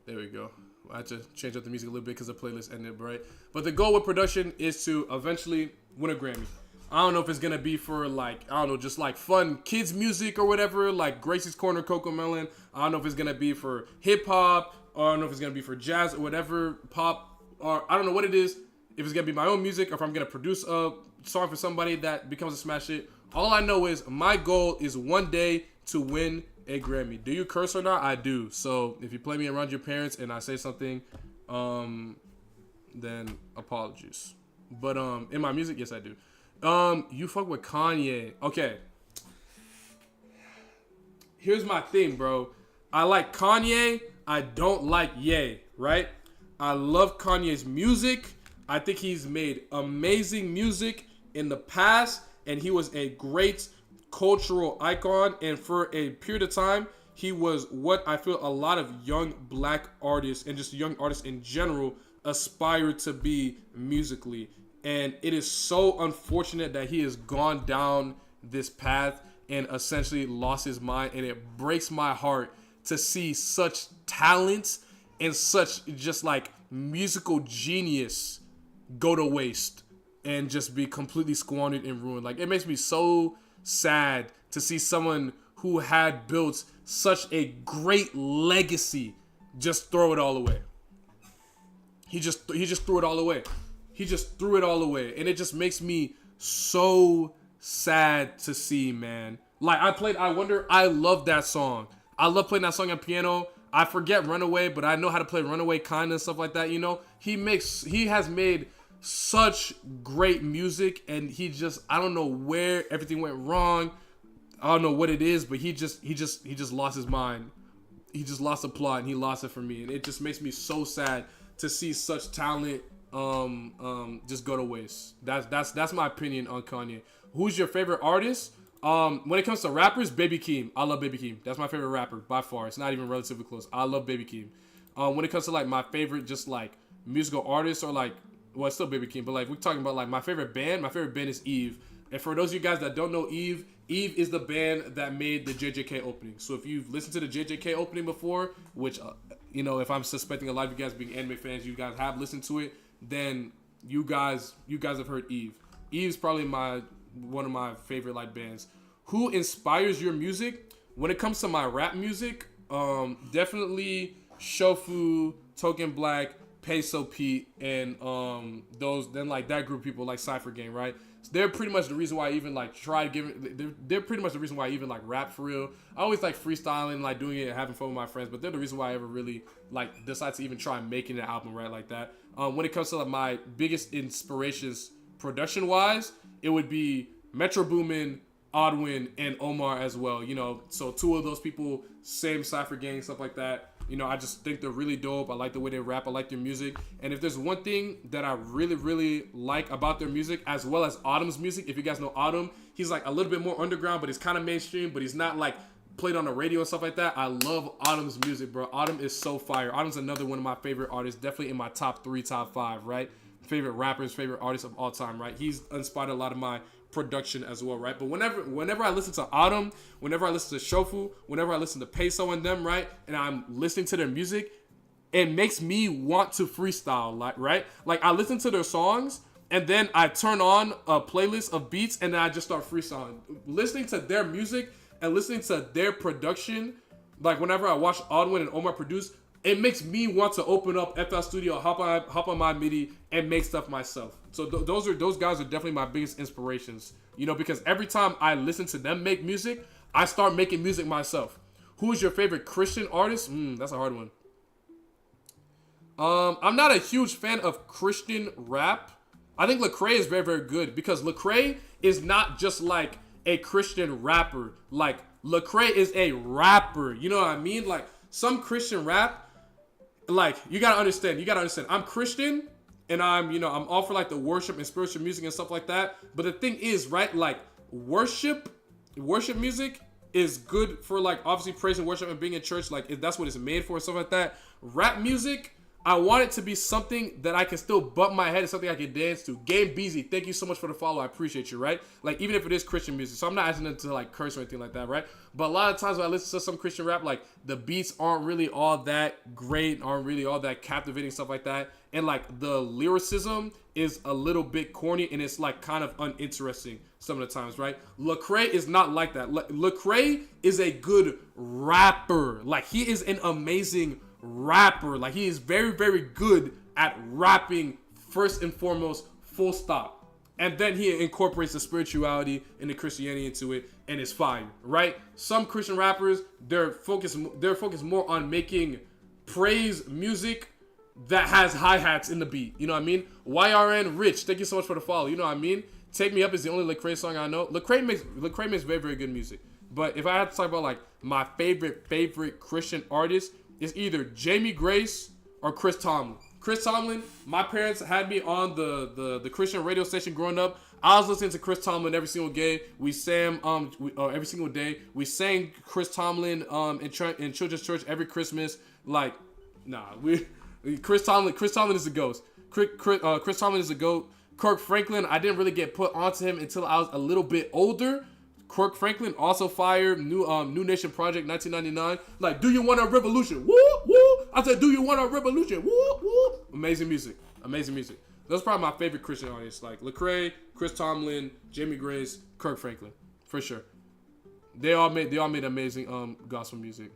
There we go. I had to change up the music a little bit because the playlist ended, right? But the goal with production is to eventually win a Grammy. I don't know if it's gonna be for like, I don't know, just like fun kids music or whatever, like Gracie's Corner, Coco Melon. I don't know if it's gonna be for hip hop, or I don't know if it's gonna be for jazz or whatever, pop, or I don't know what it is. If it's gonna be my own music, or if I'm gonna produce a song for somebody that becomes a smash hit. All I know is my goal is one day to win a Grammy. Do you curse or not? I do. So if you play me around your parents and I say something, then apologies. But in my music, yes I do. You fuck with Kanye. Okay. Here's my thing, bro. I like Kanye. I don't like Ye, right? I love Kanye's music. I think he's made amazing music in the past, and he was a great cultural icon. And for a period of time, he was what I feel a lot of young black artists and just young artists in general aspire to be musically. And it is so unfortunate that he has gone down this path and essentially lost his mind. And it breaks my heart to see such talent and such just like musical genius go to waste and just be completely squandered and ruined. Like, it makes me so sad to see someone who had built such a great legacy just throw it all away. He just threw it all away. He just threw it all away. And it just makes me so sad to see, man. Like, I love that song. I love playing that song on piano. I forget Runaway, but I know how to play Runaway kind and stuff like that, you know? He has made such great music, and I don't know where everything went wrong. I don't know what it is, but he just lost his mind. He just lost the plot, and he lost it for me. And it just makes me so sad to see such talent just go to waste. That's my opinion on Kanye. Who's your favorite artist? When it comes to rappers, Baby Keem. I love Baby Keem. That's my favorite rapper by far. It's not even relatively close. I love Baby Keem. When it comes to like my favorite just like musical artists, or like, well, it's still Baby Keem, but like we're talking about like my favorite band is Eve. And for those of you guys that don't know Eve is the band that made the JJK opening. So if you've listened to the JJK opening before, which you know, if I'm suspecting a lot of you guys being anime fans, you guys have listened to it, then you guys have heard Eve. Eve's probably one of my favorite like bands. Who inspires your music? When it comes to my rap music, definitely Shofu, Token Black, Peso Pete, and that group of people like Cypher Gang, right? So they're pretty much the reason why I even like they're pretty much the reason why I even like rap for real. I always like freestyling, like doing it and having fun with my friends, but they're the reason why I ever really like decide to even try making an album right like that. When it comes to like my biggest inspirations production wise, it would be Metro Boomin, Oddwin, and Omar as well. You know, so two of those people, same Cypher Gang, stuff like that. You know, I just think they're really dope. I like the way they rap. I like their music. And if there's one thing that I really, really like about their music, as well as Autumn's music, if you guys know Autumn, he's like a little bit more underground, but he's kind of mainstream, but he's not like played on the radio and stuff like that. I love Autumn's music, bro. Autumn is so fire. Autumn's another one of my favorite artists, definitely in my top 3, top 5, right? Favorite rappers, favorite artists of all time, right? He's inspired a lot of my production as well, right? But whenever I listen to Autumn, whenever I listen to Shofu, whenever I listen to Peso and them, right, and I'm listening to their music, it makes me want to freestyle, like, right? Like, I listen to their songs, and then I turn on a playlist of beats, and then I just start freestyling. Listening to their music and listening to their production, like whenever I watch Oddwin and Omar produce, it makes me want to open up FL Studio, hop on my MIDI, and make stuff myself. So those guys are definitely my biggest inspirations. You know, because every time I listen to them make music, I start making music myself. Who is your favorite Christian artist? That's a hard one. I'm not a huge fan of Christian rap. I think Lecrae is very, very good, because Lecrae is not just like a Christian rapper. Like, Lecrae is a rapper. You know what I mean? Like, some Christian rap, like, you gotta understand. I'm Christian, and I'm all for like the worship and spiritual music and stuff like that. But the thing is, right, like, worship music is good for like obviously praise and worship and being in church. Like, that's what it's made for and stuff like that. Rap music, I want it to be something that I can still bump my head and something I can dance to. Game Beezy, thank you so much for the follow. I appreciate you, right? Like, even if it is Christian music. So I'm not asking them to, like, curse or anything like that, right? But a lot of times when I listen to some Christian rap, like, the beats aren't really all that great, aren't really all that captivating, stuff like that. And, like, the lyricism is a little bit corny, and it's, like, kind of uninteresting some of the times, right? Lecrae is not like that. Lecrae is a good rapper. Like, he is an amazing rapper. Like, he is very, very good at rapping first and foremost, full stop. And then he incorporates the spirituality and the Christianity into it, and it's fine, right? Some Christian rappers, they're focused more on making praise music that has hi-hats in the beat. You know what I mean? YRN Rich, thank you so much for the follow. You know what I mean? Take Me Up is the only Lecrae song I know. Lecrae makes very, very good music. But if I had to talk about, like, my favorite Christian artist, it's either Jamie Grace or Chris Tomlin. Chris Tomlin, my parents had me on the Christian radio station growing up. I was listening to Chris Tomlin every single day. We sang every single day. We sang Chris Tomlin in children's church every Christmas. Like, Chris Tomlin is a ghost. Chris Tomlin is a goat. Kirk Franklin, I didn't really get put onto him until I was a little bit older. Kirk Franklin also fired New Nation Project 1999. Like, do you want a revolution? Woo woo. I said, do you want a revolution? Woo woo. Amazing music. Those are probably my favorite Christian artists, like Lecrae, Chris Tomlin, Jamie Grace, Kirk Franklin, for sure. They all made amazing gospel music.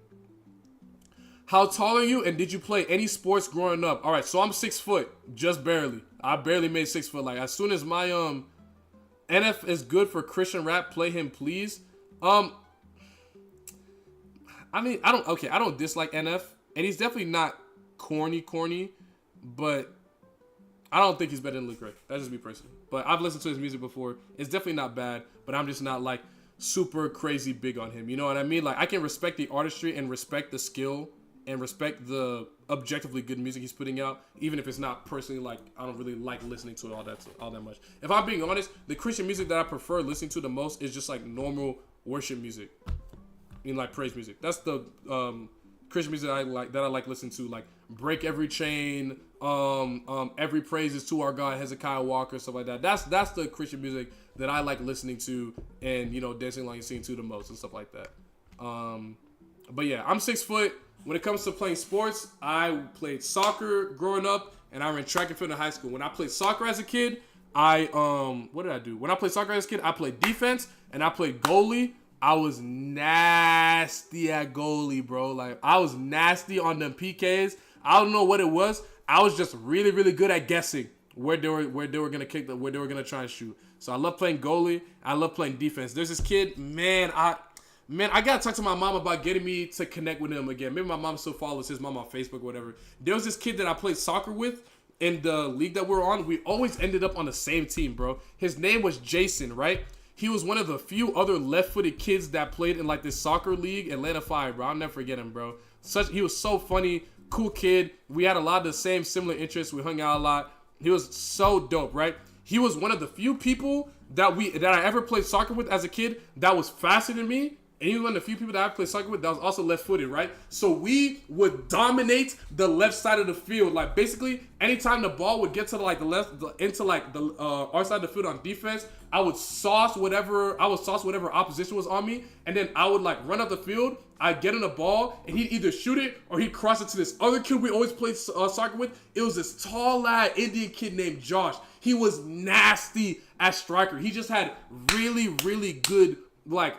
How tall are you, and did you play any sports growing up? All right, so I'm 6 foot, just barely. I barely made 6 foot. Like, as soon as my NF is good for Christian rap, play him, please. I mean, I don't dislike NF, and he's definitely not corny, but I don't think he's better than Lecrae. That's just me personally. But I've listened to his music before. It's definitely not bad, but I'm just not, like, super crazy big on him. You know what I mean? Like, I can respect the artistry and respect the skill and respect the objectively good music he's putting out, even if it's not personally, like, I don't really like listening to it all that much. If I'm being honest, the Christian music that I prefer listening to the most is just, like, normal worship music, like praise music. That's the Christian music that I like listening to, like Break Every Chain, Every Praise is to Our God, Hezekiah Walker, stuff like that. That's the Christian music that I like listening to and, you know, dancing along and singing to the most and stuff like that. But yeah, I'm 6 foot. When it comes to playing sports, I played soccer growing up, and I ran track and field in high school. When I played soccer as a kid, what did I do? When I played soccer as a kid, I played defense, and I played goalie. I was nasty at goalie, bro. Like, I was nasty on them PKs. I don't know what it was. I was just really, really good at guessing where they were gonna kick, where they were gonna try and shoot. So I love playing goalie. I love playing defense. There's this kid, man, I gotta talk to my mom about getting me to connect with him again. Maybe my mom still follows his mom on Facebook or whatever. There was this kid that I played soccer with in the league that we were on. We always ended up on the same team, bro. His name was Jason, right? He was one of the few other left-footed kids that played in, like, this soccer league, Atlanta Fire, bro. I'll never forget him, bro. He was so funny, cool kid. We had a lot of the same similar interests. We hung out a lot. He was so dope, right? He was one of the few people that I ever played soccer with as a kid that was faster than me. And he was one of the few people that I played soccer with that was also left-footed, right? So we would dominate the left side of the field. Like, basically, anytime the ball would get to, like, the left, into, like, the our side of the field on defense, I would sauce whatever opposition was on me, and then I would, like, run up the field. I'd get in the ball, and he'd either shoot it or he'd cross it to this other kid we always played soccer with. It was this tall lad Indian kid named Josh. He was nasty at striker. He just had really, really good, like,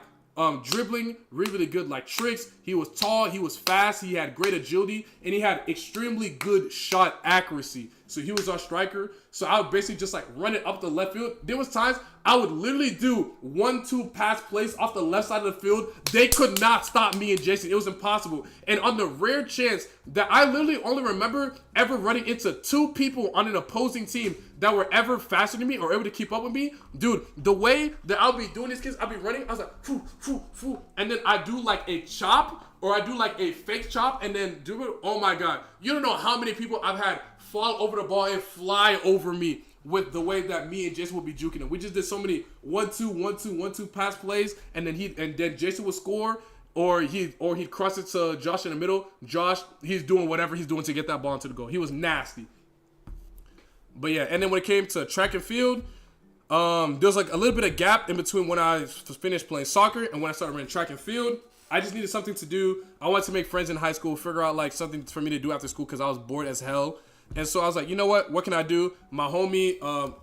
dribbling, really, really good, like, tricks. He was tall, he was fast, he had great agility, and he had extremely good shot accuracy. So he was our striker. So I would basically just, like, run it up the left field. There was times I would literally do 1-2 pass plays off the left side of the field. They could not stop me and Jason. It was impossible. And on the rare chance that I literally only remember ever running into 2 people on an opposing team that were ever faster than me or able to keep up with me, dude, the way that I'll be doing this, kids, I'll be running, I was like, foo, foo, foo, and then I do, like, a chop, or I do, like, a fake chop, and then do it. Oh my God. You don't know how many people I've had fall over the ball and fly over me with the way that me and Jason would be juking him. We just did so many 1-2 pass plays, and then Jason would score. or he'd cross it to Josh in the middle. Josh, he's doing whatever he's doing to get that ball into the goal. He was nasty. But yeah, and then when it came to track and field, there was like a little bit of gap in between when I finished playing soccer and when I started running track and field. I just needed something to do. I wanted to make friends in high school, figure out like something for me to do after school because I was bored as hell. And so I was like, you know what? What can I do? My homie,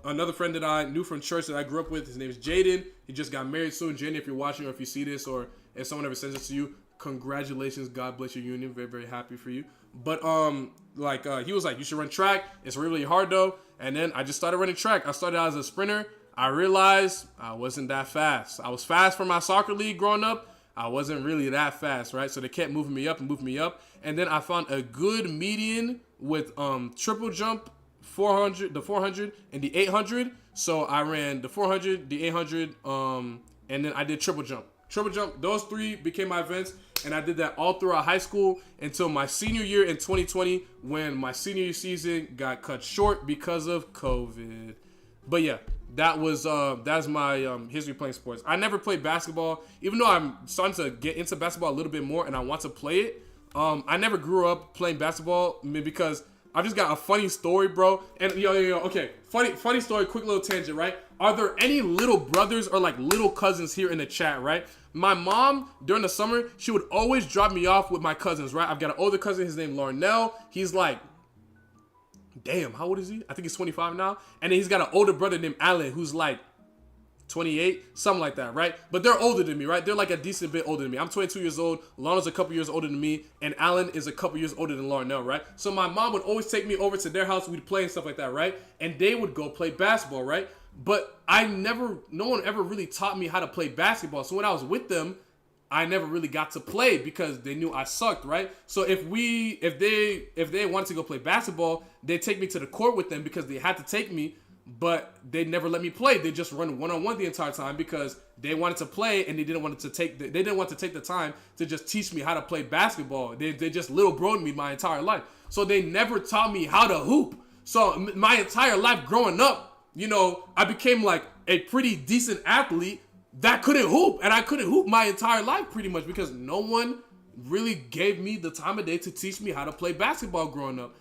another friend that I knew from church that I grew up with, his name is Jaden. He just got married soon. Jaden, if you're watching or if you see this or if someone ever sends it to you, congratulations. God bless your union. Very, very happy for you. But he was like, you should run track. It's really hard though. And then I just started running track. I started out as a sprinter. I realized I wasn't that fast. I was fast for my soccer league growing up. I wasn't really that fast, right? So they kept moving me up and moving me up. And then I found a good median with triple jump, the 400 and the 800. So I ran the 400, the 800, and then I did triple jump. Triple jump, those three became my events. And I did that all throughout high school until my senior year in 2020 when my senior year season got cut short because of COVID. But yeah, that's my history playing sports. I never played basketball, even though I'm starting to get into basketball a little bit more and I want to play it. I never grew up playing basketball because I just got a funny story, bro. And okay, funny story, quick little tangent, right? Are there any little brothers or like little cousins here in the chat, right? My mom, during the summer, she would always drop me off with my cousins, right? I've got an older cousin, his name Larnell. He's like, damn, how old is he? I think he's 25 now. And then he's got an older brother named Alan, who's like 28, something like that, right? But they're older than me, right? They're like a decent bit older than me. I'm 22 years old. Lana's a couple years older than me. And Alan is a couple years older than Larnell, right? So my mom would always take me over to their house. We'd play and stuff like that, right? And they would go play basketball, right? But no one ever really taught me how to play basketball. So when I was with them, I never really got to play because they knew I sucked, right? So if they wanted to go play basketball, they'd take me to the court with them because they had to take me, but they never let me play. They just run one-on-one the entire time because they wanted to play and they didn't want to take the time to just teach me how to play basketball. They just little broed me my entire life. So they never taught me how to hoop. So my entire life growing up, I became like a pretty decent athlete that couldn't hoop. And I couldn't hoop my entire life pretty much because no one really gave me the time of day to teach me how to play basketball growing up.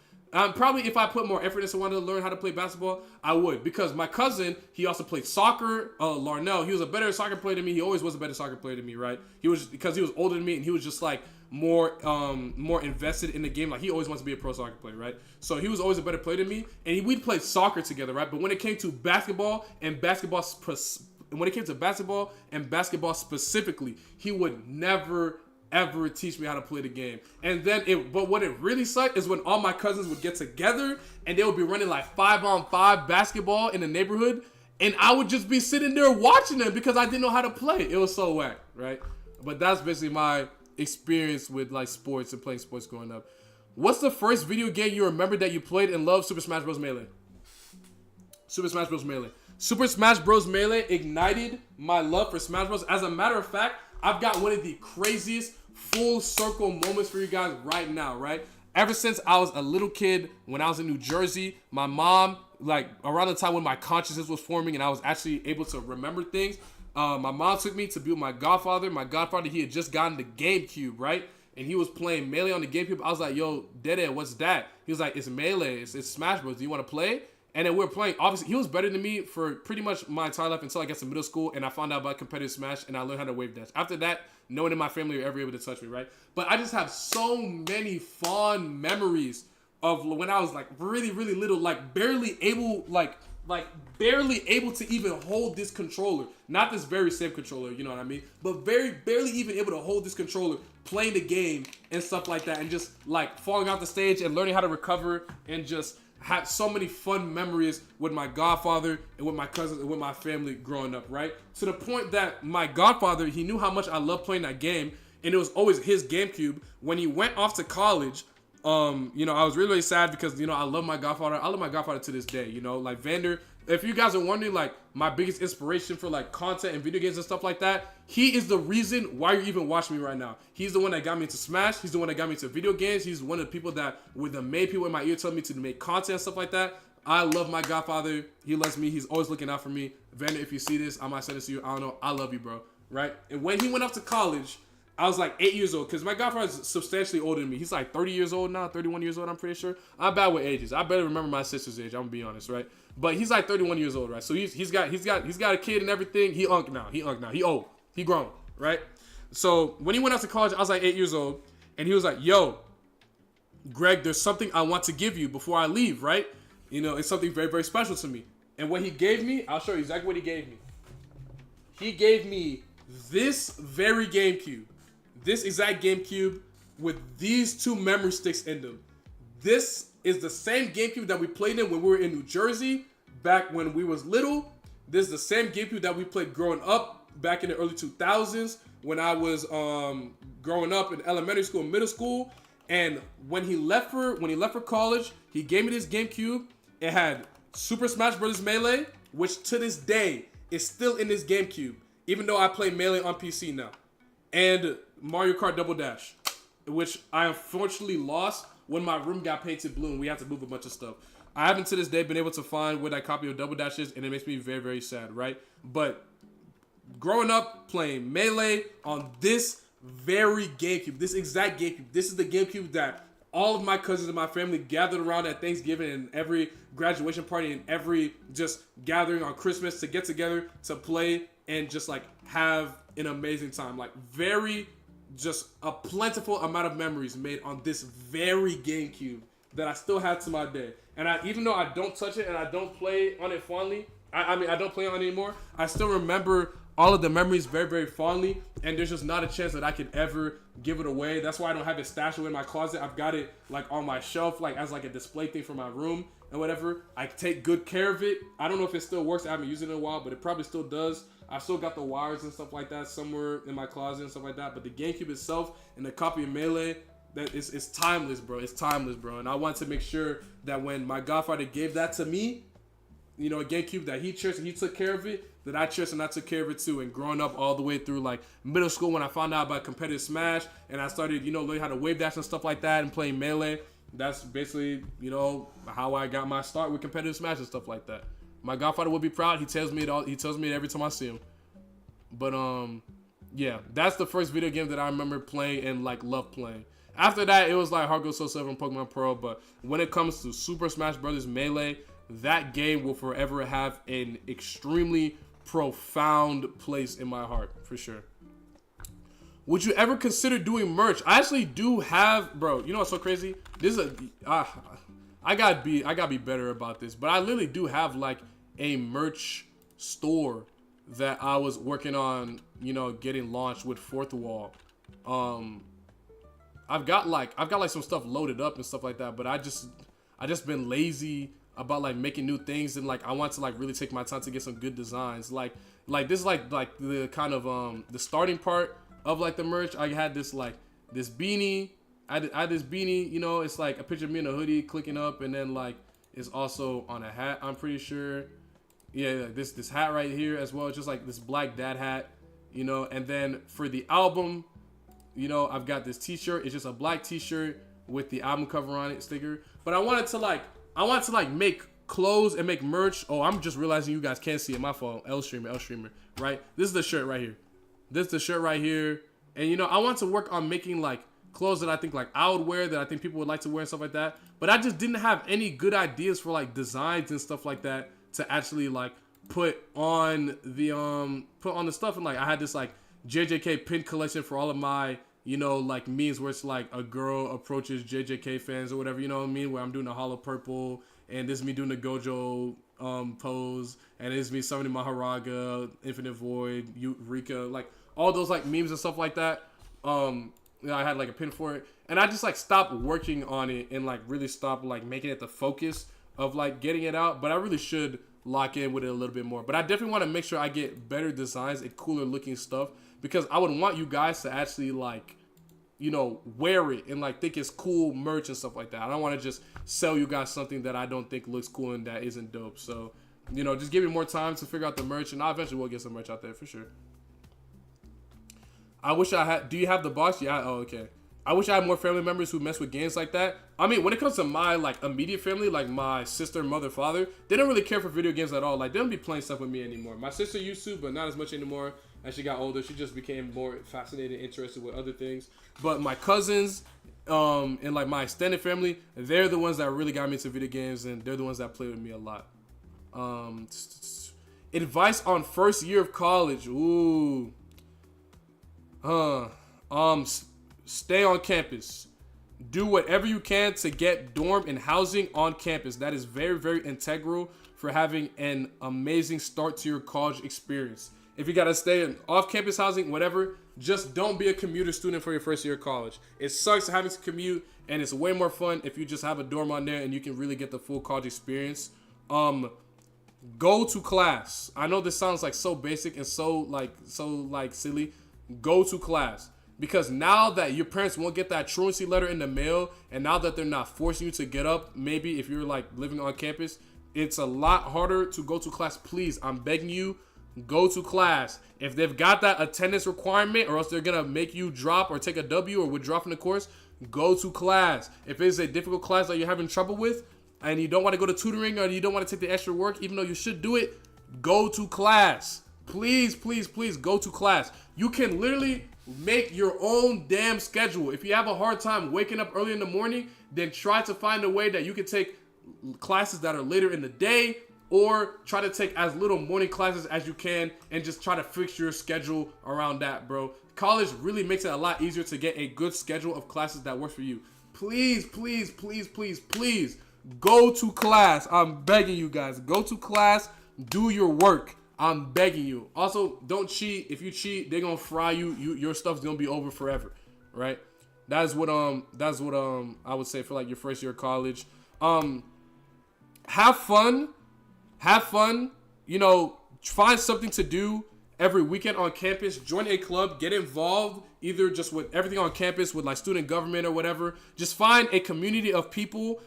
Probably if I put more effort into wanting to learn how to play basketball, I would. Because my cousin, he also played soccer. Larnell, he was a better soccer player than me. He always was a better soccer player than me, right? Because he was older than me and he was just like more invested in the game. Like he always wants to be a pro soccer player, right? So he was always a better player than me. And we'd play soccer together, right? But when it came to basketball basketball specifically, he would never ever teach me how to play the game. And then but what it really sucked is when all my cousins would get together and they would be running like 5-on-5 basketball in the neighborhood, and I would just be sitting there watching them because I didn't know how to play. It was so whack, right? But that's basically my experience with like sports and playing sports growing up. What's the first video game you remember that you played and loved? Super Smash Bros. Melee. Super Smash Bros. Melee. Super Smash Bros. Melee ignited my love for Smash Bros. As a matter of fact, I've got one of the craziest full circle moments for you guys right now, right? Ever since I was a little kid, when I was in New Jersey, my mom, like around the time when my consciousness was forming and I was actually able to remember things, my mom took me to be with my godfather. My godfather, he had just gotten the GameCube, right? And he was playing Melee on the GameCube. I was like, yo, Dede, what's that? He was like, it's Melee, it's Smash Bros. Do you want to play? And then we were playing. Obviously, he was better than me for pretty much my entire life until I got to middle school, and I found out about competitive Smash, and I learned how to wave dash. After that, no one in my family were ever able to touch me, right? But I just have so many fond memories of when I was like really, really little, like barely able to even hold this controller. Not this very same controller, you know what I mean? But barely even able to hold this controller, playing the game and stuff like that, and just like falling off the stage and learning how to recover and just had so many fun memories with my godfather and with my cousins and with my family growing up, right? To the point that my godfather, he knew how much I loved playing that game, and it was always his GameCube. When he went off to college, I was really, really sad because, I love my godfather. I love my godfather to this day, like Vander. If you guys are wondering, like, my biggest inspiration for, like, content and video games and stuff like that, he is the reason why you're even watching me right now. He's the one that got me into Smash. He's the one that got me into video games. He's one of the people that were the main people in my ear telling me to make content and stuff like that. I love my godfather. He loves me. He's always looking out for me. Vander, if you see this, I might send this to you. I don't know. I love you, bro. Right? And when he went off to college, I was like 8 years old because my godfather's substantially older than me. He's like 30 years old now, 31 years old, I'm pretty sure. I'm bad with ages. I better remember my sister's age, I'm gonna be honest, right? But he's like 31 years old, right? So he's got a kid and everything. He old. He old. He grown, right? So when he went out to college, I was like 8 years old, and he was like, "Yo, Greg, there's something I want to give you before I leave, right? You know, it's something very, very special to me." And what he gave me, I'll show you exactly what he gave me. He gave me this very GameCube. This exact GameCube with these 2 memory sticks in them. This is the same GameCube that we played in when we were in New Jersey back when we was little. This is the same GameCube that we played growing up back in the early 2000s when I was growing up in elementary school and middle school. And when he left for college, he gave me this GameCube. It had Super Smash Bros. Melee, which to this day is still in this GameCube, even though I play Melee on PC now. And Mario Kart Double Dash, which I unfortunately lost when my room got painted blue and we had to move a bunch of stuff. I haven't to this day been able to find where that copy of Double Dash is, and it makes me very, very sad, right? But growing up playing Melee on this very GameCube, this exact GameCube, this is the GameCube that all of my cousins and my family gathered around at Thanksgiving and every graduation party and every just gathering on Christmas to get together to play and just like have an amazing time. Like very, just a plentiful amount of memories made on this very GameCube that I still have to my day. And even though I don't touch it and I don't play on it fondly, I don't play on it anymore, I still remember all of the memories very, very fondly, and there's just not a chance that I could ever give it away. That's why I don't have it stashed away in my closet. I've got it like on my shelf, like as like a display thing for my room and whatever. I take good care of it. I don't know if it still works. I haven't used it in a while, but it probably still does. I still got the wires and stuff like that somewhere in my closet and stuff like that. But the GameCube itself and the copy of Melee, that is timeless, bro. It's timeless, bro. And I want to make sure that when my godfather gave that to me, you know, a GameCube that he cherished and he took care of it, that I cherished and I took care of it too. And growing up all the way through like middle school when I found out about competitive Smash and I started, you know, learning how to wave dash and stuff like that and playing Melee, that's basically, you know, how I got my start with competitive Smash and stuff like that. My godfather would be proud. He tells me it all. He tells me it every time I see him. But yeah, that's the first video game that I remember playing and like love playing. After that, it was like Heart Gold Soul Silver and Pokemon Pearl. But when it comes to Super Smash Bros. Melee, that game will forever have an extremely profound place in my heart, for sure. Would you ever consider doing merch? I actually do have, bro. You know what's so crazy? This is I gotta be better about this. But I literally do have like a merch store that I was working on, you know, getting launched with Fourth Wall. I've got like some stuff loaded up and stuff like that, but I just been lazy about like making new things, and like I want to like really take my time to get some good designs. Like this is like the kind of the starting part of like the merch. I had this like this beanie. I had this beanie, you know, it's like a picture of me in a hoodie clicking up, and then like it's also on a hat, I'm pretty sure. Yeah, like this hat right here as well, just like this black dad hat, you know. And then for the album, you know, I've got this t-shirt. It's just a black t-shirt with the album cover on it, sticker. But I wanted to like make clothes and make merch. Oh, I'm just realizing you guys can't see it. My fault. L streamer, right? This is the shirt right here. This is the shirt right here. And you know, I want to work on making like clothes that I think like I would wear, that I think people would like to wear and stuff like that. But I just didn't have any good ideas for like designs and stuff like that to actually like put on the stuff. And like I had this like JJK pin collection for all of my, you know, like memes where it's like a girl approaches JJK fans or whatever, you know what I mean, where I'm doing a hollow purple, and this is me doing the Gojo pose, and this is me summoning Maharaga, Infinite Void, Eureka, like all those like memes and stuff like that. You know, I had like a pin for it, and I just like stopped working on it and like really stopped like making it the focus of like getting it out. But I really should lock in with it a little bit more. But I definitely want to make sure I get better designs and cooler looking stuff, because I would want you guys to actually like, you know, wear it and like think it's cool merch and stuff like that. I don't want to just sell you guys something that I don't think looks cool and that isn't dope. So, you know, just give me more time to figure out the merch, and I eventually will get some merch out there for sure. I wish I had. Do you have the box? Yeah. Oh, okay. I wish I had more family members who mess with games like that. I mean, when it comes to my like immediate family, like my sister, mother, father, they don't really care for video games at all. Like they don't be playing stuff with me anymore. My sister used to, but not as much anymore. As she got older, she just became more fascinated, interested with other things. But my cousins, and like my extended family, they're the ones that really got me into video games, and they're the ones that play with me a lot. Advice on first year of college. Ooh. Stay on campus. Do whatever you can to get dorm and housing on campus. That is very, very integral for having an amazing start to your college experience. If you gotta stay in off-campus housing, whatever, just don't be a commuter student for your first year of college. It sucks having to commute, and it's way more fun if you just have a dorm on there and you can really get the full college experience. Go to class. I know this sounds like so basic and so silly. Go to class. Because now that your parents won't get that truancy letter in the mail, and now that they're not forcing you to get up, maybe if you're like living on campus, it's a lot harder to go to class. Please, I'm begging you, go to class. If they've got that attendance requirement, or else they're gonna make you drop or take a W or withdraw from the course, go to class. If it's a difficult class that you're having trouble with, and you don't want to go to tutoring, or you don't want to take the extra work, even though you should do it, go to class. Please, please, please go to class. You can literally make your own damn schedule. If you have a hard time waking up early in the morning, then try to find a way that you can take classes that are later in the day, or try to take as little morning classes as you can and just try to fix your schedule around that, bro. College really makes it a lot easier to get a good schedule of classes that works for you. Please, please, please, please, please go to class. I'm begging you guys. Go to class. Do your work. I'm begging you. Also, don't cheat. If you cheat, they're gonna fry you. Your stuff's gonna be over forever, right? That's what I would say for like your first year of college. Have fun. Have fun. You know, find something to do every weekend on campus. Join a club. Get involved either just with everything on campus, with like student government or whatever. Just find a community of people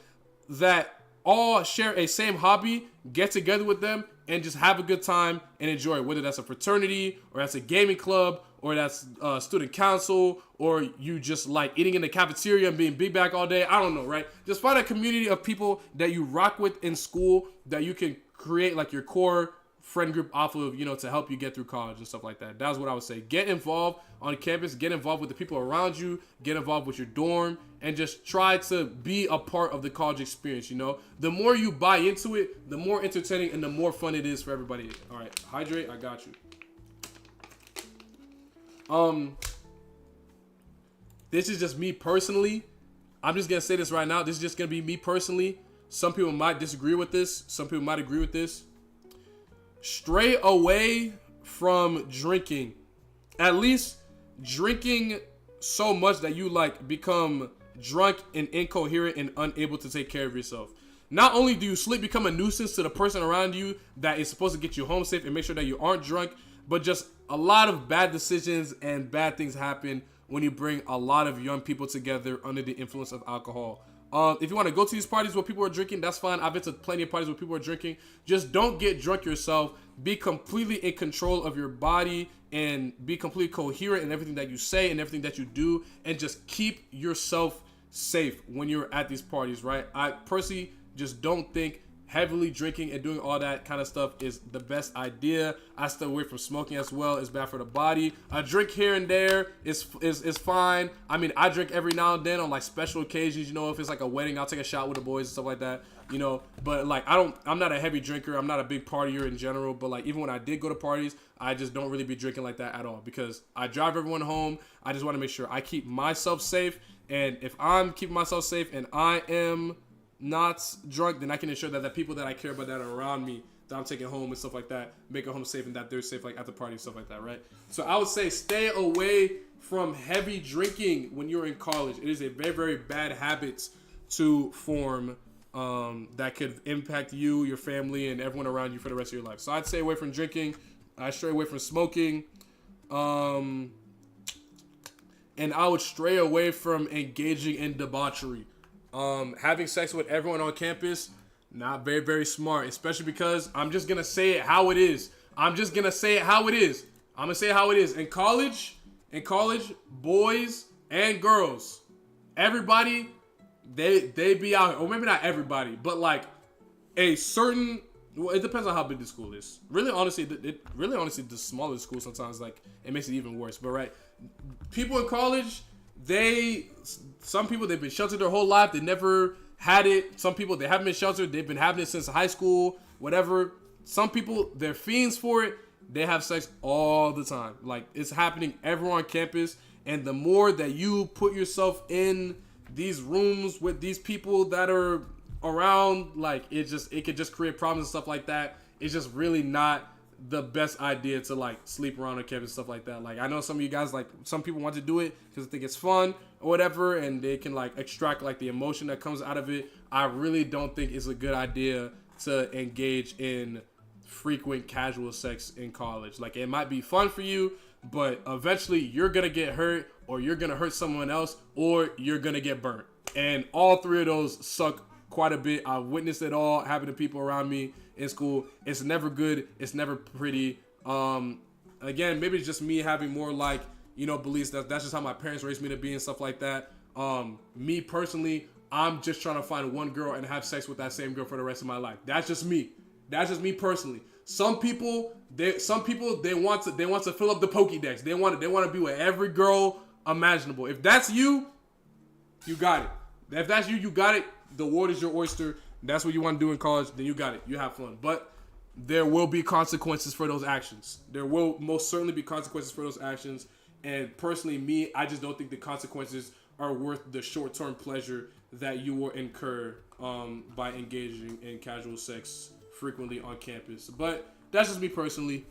that all share a same hobby. Get together with them and just have a good time and enjoy it. Whether that's a fraternity, or that's a gaming club, or that's student council, or you just like eating in the cafeteria and being big back all day. I don't know, right? Just find a community of people that you rock with in school that you can create like your core friend group off of, you know, to help you get through college and stuff like that. That's what I would say. Get involved on campus. Get involved with the people around you. Get involved with your dorm. And just try to be a part of the college experience, you know? The more you buy into it, the more entertaining and the more fun it is for everybody. All right, hydrate. I got you. This is just me personally. I'm just going to say this right now. This is just going to be me personally. Some people might disagree with this. Some people might agree with this. Stray away from drinking. At least drinking so much that you like become drunk and incoherent and unable to take care of yourself. Not only do you sleep become a nuisance to the person around you that is supposed to get you home safe and make sure that you aren't drunk, but just a lot of bad decisions and bad things happen when you bring a lot of young people together under the influence of alcohol. If you want to go to these parties where people are drinking, that's fine. I've been to plenty of parties where people are drinking. Just don't get drunk yourself. Be completely in control of your body and be completely coherent in everything that you say and everything that you do, and just keep yourself safe when you're at these parties, right? I personally just don't think heavily drinking and doing all that kind of stuff is the best idea. I stay away from smoking as well. It's bad for the body. A drink here and there is fine. I mean, I drink every now and then on like special occasions, you know, if it's like a wedding, I'll take a shot with the boys and stuff like that, you know, but like I'm not a heavy drinker. I'm not a big partier in general, but like even when I did go to parties, I just don't really be drinking like that at all because I drive everyone home. I just want to make sure I keep myself safe. And if I'm keeping myself safe and I am not drunk, then I can ensure that the people that I care about that are around me, that I'm taking home and stuff like that, make it home safe and that they're safe like at the party and stuff like that, right? So I would say stay away from heavy drinking when you're in college. It is a very, very bad habit to form that could impact you, your family, and everyone around you for the rest of your life. So I'd stay away from drinking. I'd stray away from smoking. And I would stray away from engaging in debauchery. Having sex with everyone on campus, not very, very smart, especially because I'm just going to say it how it is. I'm going to say it how it is. In college, boys and girls, everybody, they be out, or maybe not everybody, but like a certain. Well, it depends on how big the school is. Really, honestly, the smaller the school sometimes like it makes it even worse. But right, people in college, some people they've been sheltered their whole life. They never had it. Some people they haven't been sheltered. They've been having it since high school, whatever. Some people they're fiends for it. They have sex all the time. Like it's happening everywhere on campus. And the more that you put yourself in these rooms with these people that are around, like it could just create problems and stuff like that. It's just really not the best idea to like sleep around on campus and stuff like that. Like I know some of you guys, like some people want to do it because they think it's fun or whatever, and they can like extract like the emotion that comes out of it. I really don't think it's a good idea to engage in frequent casual sex in college. Like it might be fun for you, but eventually you're gonna get hurt, or you're gonna hurt someone else, or you're gonna get burnt. And all three of those suck quite a bit. I've witnessed it all happen to people around me in school. It's never good. It's never pretty. Again, maybe it's just me having more like, beliefs that's just how my parents raised me to be and stuff like that. Me personally, I'm just trying to find one girl and have sex with that same girl for the rest of my life. That's just me. That's just me personally. Some people they want to fill up the Pokédex. They want to be with every girl imaginable. If that's you, you got it. If that's you, you got it. The world is your oyster. That's what you want to do in college. Then you got it. You have fun. But there will be consequences for those actions. There will most certainly be consequences for those actions. And personally, me, I just don't think the consequences are worth the short-term pleasure that you will incur by engaging in casual sex frequently on campus. But that's just me personally.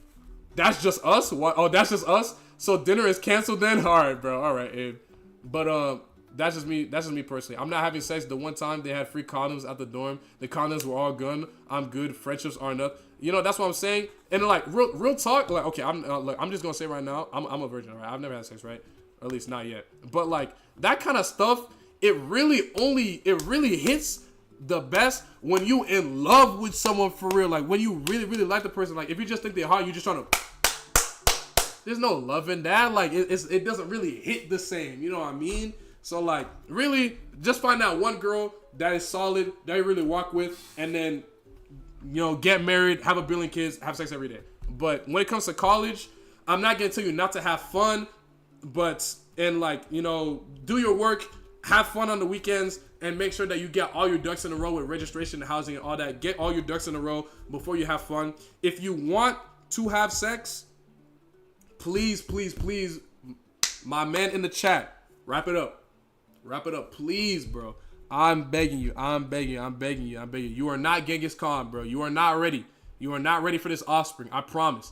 That's just us? What? Oh, that's just us? So dinner is canceled then? All right, bro. All right, Abe. But that's just me personally. I'm not having sex. The one time they had free condoms at the dorm, the condoms were all gone. I'm good. Friendships are enough. That's what I'm saying. And like real talk, like okay, I'm just gonna say right now, I'm a virgin, right? I've never had sex, right? Or at least not yet. But like that kind of stuff, it really hits the best when you in love with someone for real. Like when you really, really like the person. Like if you just think they're hot, you just trying to. There's no love in that. Like it doesn't really hit the same. You know what I mean? So like really, just find out one girl that is solid, that you really walk with, and then get married, have a billion kids, have sex every day. But when it comes to college, I'm not gonna tell you not to have fun, but do your work, have fun on the weekends, and make sure that you get all your ducks in a row with registration and housing and all that. Get all your ducks in a row before you have fun. If you want to have sex, please, my man in the chat, wrap it up. Wrap it up, please, bro. I'm begging you. You are not Genghis Khan, bro. You are not ready. You are not ready for this offspring. I promise.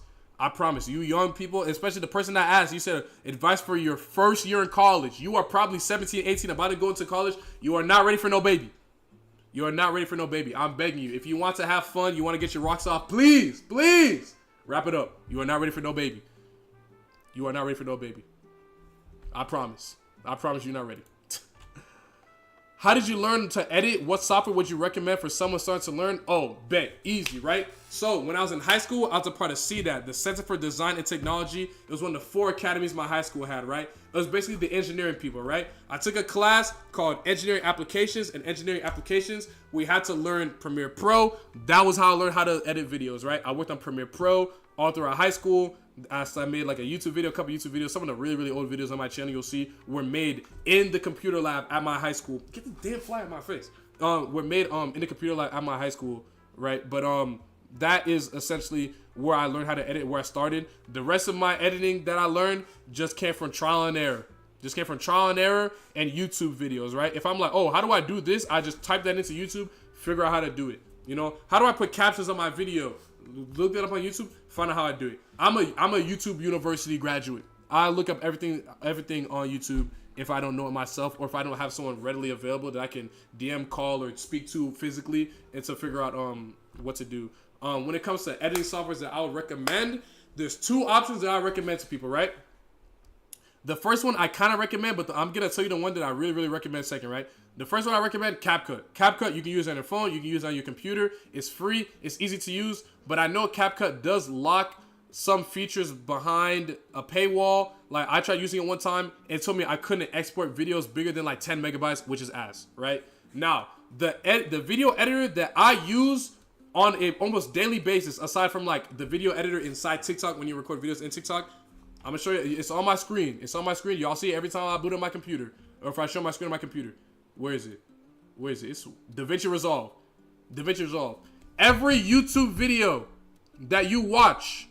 You young people, especially the person that asked, you said advice for your first year in college. You are probably 17, 18, about to go into college. You are not ready for no baby. I'm begging you. If you want to have fun, you want to get your rocks off, please, wrap it up. You are not ready for no baby. I promise you're not ready. How did you learn to edit? What software would you recommend for someone starting to learn? Oh, bet. Easy, right? So when I was in high school, I was a part of CDAT, the Center for Design and Technology. It was one of the 4 academies my high school had, right? It was basically the engineering people, right? I took a class called Engineering Applications, and Engineering Applications, we had to learn Premiere Pro. That was how I learned how to edit videos, right? I worked on Premiere Pro all throughout high school. I made like a YouTube video, a couple YouTube videos. Some of the really, really old videos on my channel you'll see were made in the computer lab at my high school. Get the damn fly out of my face. Were made in the computer lab at my high school, right? But that is essentially where I learned how to edit, where I started. The rest of my editing that I learned just came from trial and error. And YouTube videos, right? If I'm like, oh, how do I do this? I just type that into YouTube, figure out how to do it. How do I put captions on my video? Look that up on YouTube, find out how I do it. I'm a YouTube University graduate. I look up everything on YouTube if I don't know it myself, or if I don't have someone readily available that I can DM, call, or speak to physically, and to figure out what to do. When it comes to editing softwares that I would recommend, there's 2 options that I recommend to people, right? The first one I kind of recommend, but I'm going to tell you the one that I really, really recommend second, right? The first one I recommend, CapCut. CapCut, you can use on your phone. You can use it on your computer. It's free. It's easy to use. But I know CapCut does lock some features behind a paywall. Like I tried using it one time and it told me I couldn't export videos bigger than like 10 megabytes, which is ass, right? Now, the video editor that I use on a almost daily basis, aside from like the video editor inside TikTok when you record videos in TikTok, I'm gonna show you. It's on my screen. It's on my screen. Y'all see it every time I boot up my computer, or if I show my screen on my computer. Where is it? Where is it? It's DaVinci Resolve. DaVinci Resolve. Every YouTube video that you watch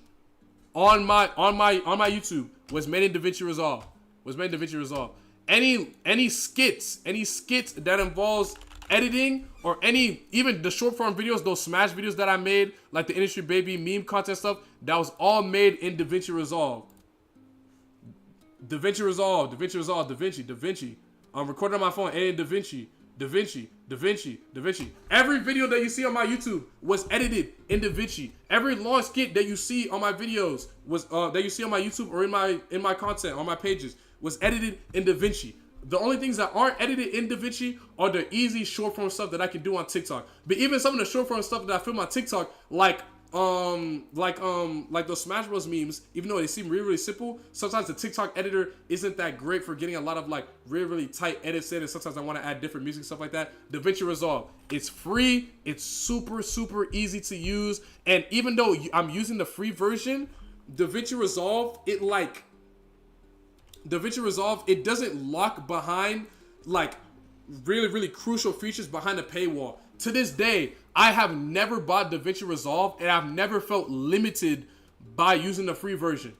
on my YouTube was made in DaVinci Resolve. Was made in DaVinci Resolve. Any skits that involves editing, or even the short form videos, those smash videos that I made, like the industry baby meme content stuff, that was all made in DaVinci Resolve. DaVinci Resolve, DaVinci Resolve, DaVinci. I'm recording on my phone and in DaVinci. Every video that you see on my YouTube was edited in DaVinci. Every long skit that you see on my videos was that you see on my YouTube or in my content on my pages was edited in DaVinci. The only things that aren't edited in DaVinci are the easy short form stuff that I can do on TikTok. But even some of the short form stuff that I film on TikTok, like those Smash Bros memes, even though they seem really simple, sometimes the TikTok editor isn't that great for getting a lot of like really tight edits in, and sometimes I want to add different music, stuff like that. DaVinci Resolve, it's free, it's super easy to use, and even though I'm using the free version, DaVinci Resolve, it doesn't lock behind like really crucial features behind the paywall. To this day, I have never bought DaVinci Resolve, and I've never felt limited by using the free version.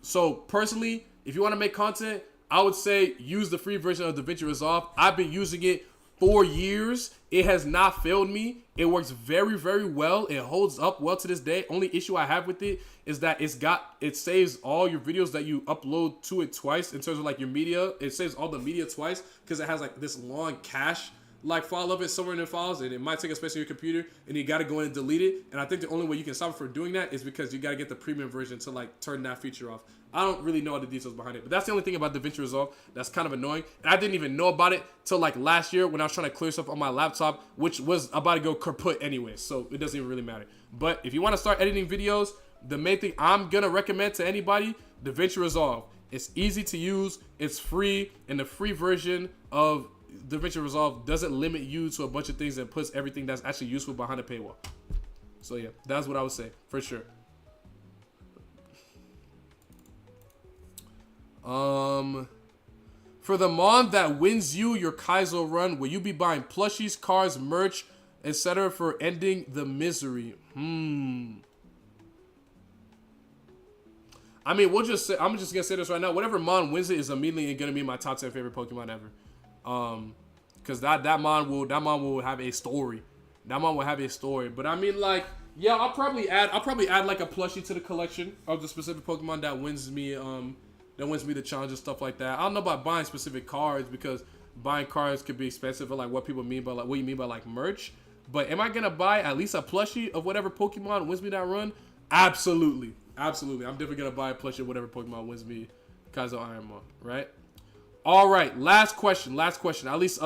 So personally, if you want to make content, I would say use the free version of DaVinci Resolve. I've been using it for years. It has not failed me. It works very well. It holds up well to this day. Only issue I have with it is that it saves all your videos that you upload to it twice in terms of like your media. It saves all the media twice because it has like this long cache like file of it somewhere in the files, and it might take a space on your computer, and you got to go in and delete it. And I think the only way you can stop it from doing that is because you got to get the premium version to like turn that feature off. I don't really know all the details behind it, but that's the only thing about DaVinci Resolve that's kind of annoying. And I didn't even know about it till like last year when I was trying to clear stuff on my laptop, which was about to go kaput anyway, so it doesn't even really matter. But if you want to start editing videos, the main thing I'm gonna recommend to anybody, DaVinci Resolve. It's easy to use, it's free, and the free version of DaVinci Resolve doesn't limit you to a bunch of things and puts everything that's actually useful behind a paywall. So yeah, that's what I would say for sure. For the mon that wins you your Kaizo run, will you be buying plushies, cars, merch, etc. for ending the misery? I mean, I'm just gonna say this right now. Whatever mon wins it is immediately gonna be my top 10 favorite Pokemon ever. Cause that mon will have a story. That mon will have a story. But I mean, like, yeah, I'll probably add like a plushie to the collection of the specific Pokemon that wins me the challenge and stuff like that. I don't know about buying specific cards because buying cards could be expensive, or like what people mean by like what you mean by like merch. But am I gonna buy at least a plushie of whatever Pokemon wins me that run? Absolutely. I'm definitely gonna buy a plushie of whatever Pokemon wins me Kaizo Ironmon, right? All right, last question. At least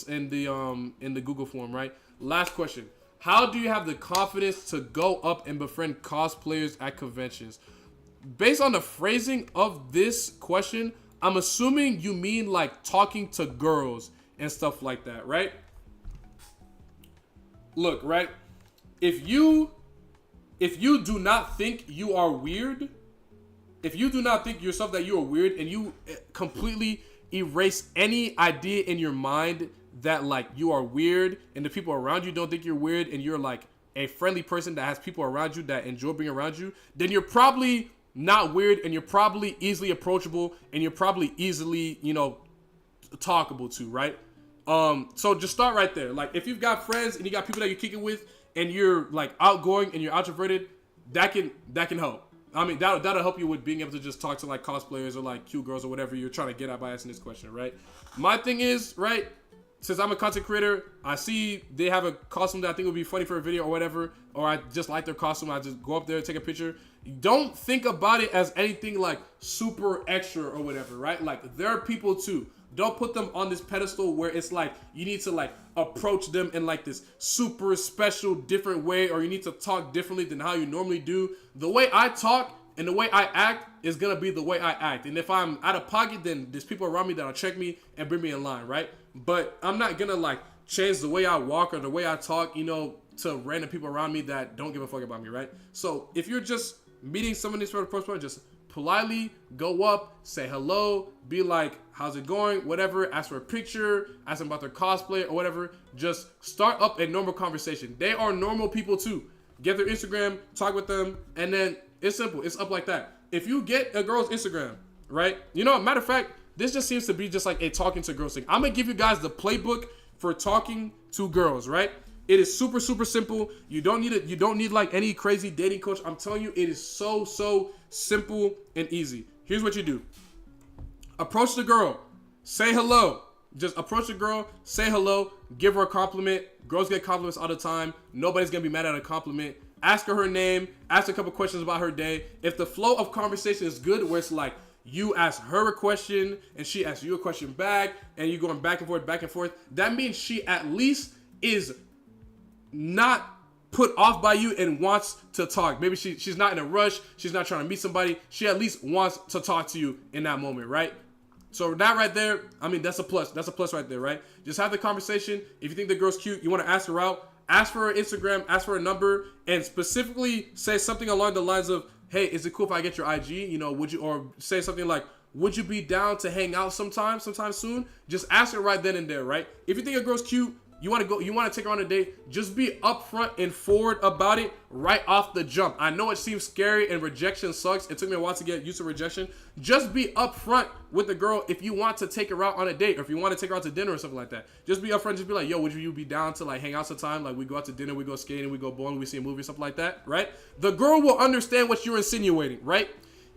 in the Google form, right? Last question. How do you have the confidence to go up and befriend cosplayers at conventions? Based on the phrasing of this question, I'm assuming you mean like talking to girls and stuff like that, right? Look, right? If you do not think you are weird, if you do not think yourself that you are weird, and you completely erase any idea in your mind that like you are weird and the people around you don't think you're weird, and you're like a friendly person that has people around you that enjoy being around you, then you're probably not weird, and you're probably easily approachable, and you're probably easily, talkable to, right? So just start right there. Like if you've got friends and you got people that you're kicking with and you're like outgoing and you're introverted, that can help. I mean, that'll help you with being able to just talk to like cosplayers or like cute girls or whatever you're trying to get at by asking this question, right? My thing is, right, since I'm a content creator, I see they have a costume that I think would be funny for a video or whatever, or I just like their costume, I just go up there, take a picture. Don't think about it as anything like super extra or whatever, right? Like there are people too. Don't put them on this pedestal where it's like you need to like approach them in like this super special different way, or you need to talk differently than how you normally do. The way I talk and the way I act is gonna be the way I act. And if I'm out of pocket, then there's people around me that'll check me and bring me in line, right? But I'm not gonna like change the way I walk or the way I talk, you know, to random people around me that don't give a fuck about me, right? So if you're just meeting someone for the first time, just politely go up, say hello, be like, how's it going, whatever, ask for a picture, ask them about their cosplay or whatever. Just start up a normal conversation. They are normal people too. Get their Instagram, talk with them, and then it's simple. It's up like that. If you get a girl's Instagram, right? You know, matter of fact, this just seems to be just like a talking to girls thing. I'm gonna give you guys the playbook for talking to girls, right? It is super, super simple. You don't need it. You don't need like any crazy dating coach. I'm telling you, it is so, so simple and easy. Here's what you do. Approach the girl. Say hello. Just approach the girl. Say hello. Give her a compliment. Girls get compliments all the time. Nobody's going to be mad at a compliment. Ask her name. Ask her a couple questions about her day. If the flow of conversation is good, where it's like you ask her a question and she asks you a question back and you're going back and forth, that means she at least is not put off by you and wants to talk. Maybe she's not in a rush. She's not trying to meet somebody. She at least wants to talk to you in that moment, right? So that right there, I mean, that's a plus. That's a plus right there, right? Just have the conversation. If you think the girl's cute, you want to ask her out, ask for her Instagram, ask for her number, and specifically say something along the lines of, hey, is it cool if I get your IG? You know, would you, or say something like, would you be down to hang out sometime soon? Just ask her right then and there, right? If you think a girl's cute, you want to take her on a date, just be upfront and forward about it right off the jump. I know it seems scary and rejection sucks. It took me a while to get used to rejection. Just be upfront with the girl if you want to take her out on a date, or if you want to take her out to dinner or something like that. Just be upfront. Just be like, yo, would you be down to like hang out sometime? Like we go out to dinner, we go skating, we go bowling, we see a movie, something like that, right? The girl will understand what you're insinuating, right?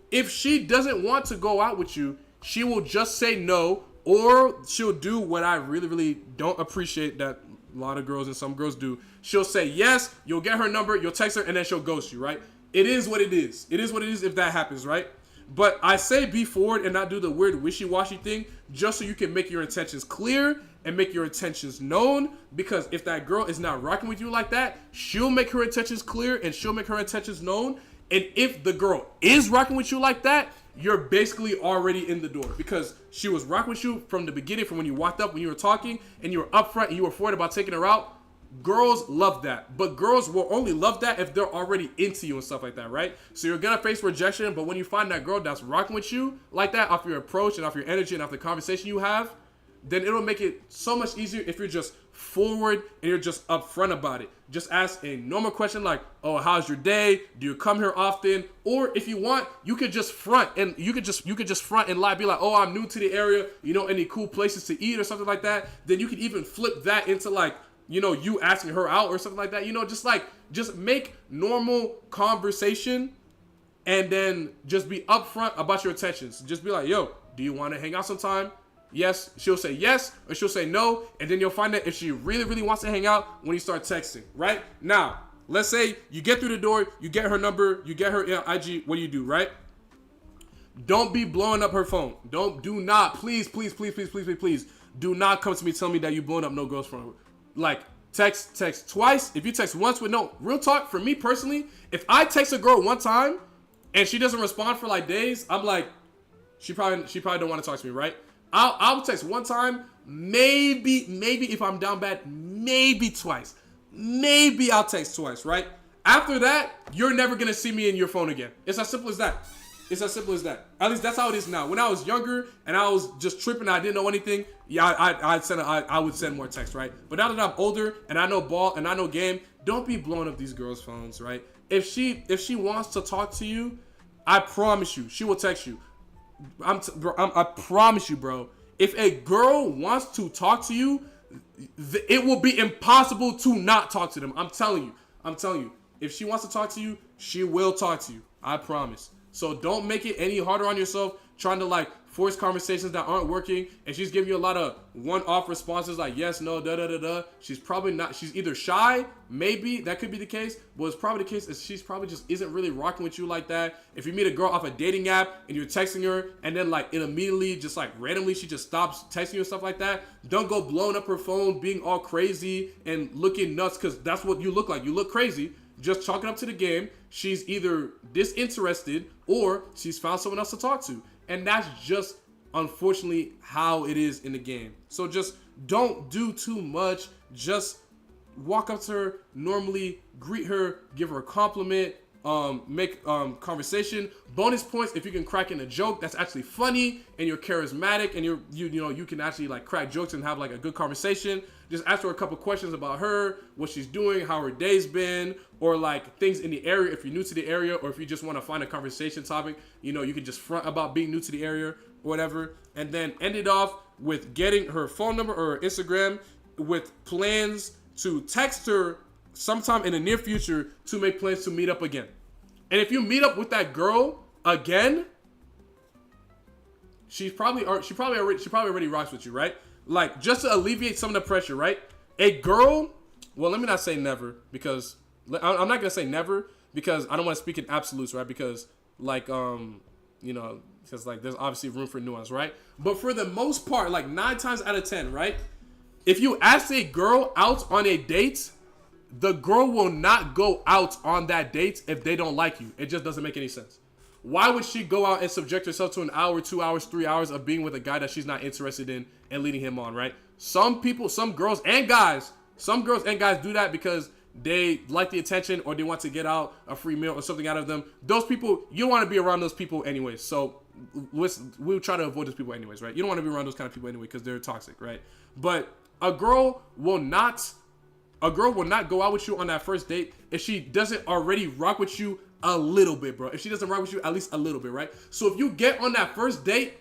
If she doesn't want to go out with you, she will just say no, or she'll do what I really, really don't appreciate that a lot of girls and some girls do. She'll say yes, you'll get her number, you'll text her, and then she'll ghost you, right? It is what it is. It is what it is if that happens, right? But I say be forward and not do the weird wishy-washy thing, just so you can make your intentions clear and make your intentions known. Because if that girl is not rocking with you like that, she'll make her intentions clear and she'll make her intentions known. And if the girl is rocking with you like that, you're basically already in the door, because she was rocking with you from the beginning, from when you walked up, when you were talking, and you were upfront and you were forward about taking her out. Girls love that, but girls will only love that if they're already into you and stuff like that, right? So you're gonna face rejection, but when you find that girl that's rocking with you like that, off your approach and off your energy and off the conversation you have, then it'll make it so much easier if you're just forward and you're just upfront about it. Just ask a normal question like, oh, how's your day? Do you come here often? Or if you want, you could just front and you could just front and lie, be like, oh, I'm new to the area, you know, any cool places to eat or something like that. Then you could even flip that into like, you know, you asking her out or something like that. You know, just make normal conversation and then just be upfront about your intentions. Just be like, yo, do you want to hang out sometime? Yes, she'll say yes, or she'll say no, and then you'll find that if she really, really wants to hang out when you start texting, right? Now, let's say you get through the door, you get her number, you get her IG, what do you do, right? Don't be blowing up her phone. Do not, please, do not come to me telling me that you blowing up no girl's phone. Like, text twice. If you text once with no, real talk, for me personally, if I text a girl one time and she doesn't respond for like days, I'm like, she probably don't want to talk to me, right? I'll text one time, maybe if I'm down bad, maybe twice. Maybe I'll text twice, right? After that, you're never going to see me in your phone again. It's as simple as that. It's as simple as that. At least that's how it is now. When I was younger and I was just tripping, I didn't know anything, yeah, I would send more text, right? But now that I'm older and I know ball and I know game, don't be blowing up these girls' phones, right? If she wants to talk to you, I promise you, she will text you. I promise you, bro. If a girl wants to talk to you, it will be impossible to not talk to them. I'm telling you. If she wants to talk to you, she will talk to you. I promise. So don't make it any harder on yourself. trying to like force conversations that aren't working, and she's giving you a lot of one-off responses like yes, no, da-da-da-da, she's probably not, she's either shy, maybe, that could be the case, but it's probably the case is she's probably just isn't really rocking with you like that. If you meet a girl off a dating app and you're texting her, and then like it immediately, just like randomly, she just stops texting you and stuff like that, don't go blowing up her phone, being all crazy and looking nuts, because that's what you look like. You look crazy. Just chalk it up to the game. She's either disinterested or she's found someone else to talk to. And that's just, unfortunately, how it is in the game. So just don't do too much. Just walk up to her, normally greet her, give her a compliment, make conversation. Bonus points if you can crack in a joke that's actually funny and you're charismatic and you can actually like crack jokes and have like a good conversation. Just ask her a couple questions about her, what she's doing, how her day's been, or like things in the area if you're new to the area, or if you just want to find a conversation topic, you can just front about being new to the area or whatever, and then end it off with getting her phone number or her Instagram with plans to text her sometime in the near future to make plans to meet up again. And if you meet up with that girl again, she probably already rocks with you, right? Like, just to alleviate some of the pressure, right? A girl, well, let me not say never, because I'm not gonna say never because I don't want to speak in absolutes, right? Because like because like there's obviously room for nuance, right? But for the most part, like 9 times out of 10, right? If you ask a girl out on a date, the girl will not go out on that date if they don't like you. It just doesn't make any sense. Why would she go out and subject herself to an hour, 2 hours, 3 hours of being with a guy that she's not interested in and leading him on, right? Some people, some girls and guys do that because they like the attention or they want to get out a free meal or something out of them. Those people, you don't want to be around those people anyways. So we'll try to avoid those people anyways, right? You don't want to be around those kind of people anyway because they're toxic, right? But a girl will not go out with you on that first date if she doesn't already rock with you a little bit, bro. If she doesn't rock with you at least a little bit, right? So if you get on that first date,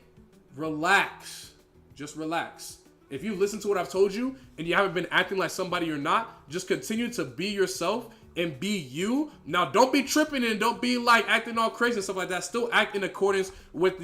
relax. Just relax. If you listen to what I've told you and you haven't been acting like somebody you're not, just continue to be yourself and be you. Now, don't be tripping and don't be like acting all crazy and stuff like that. Still act in accordance with,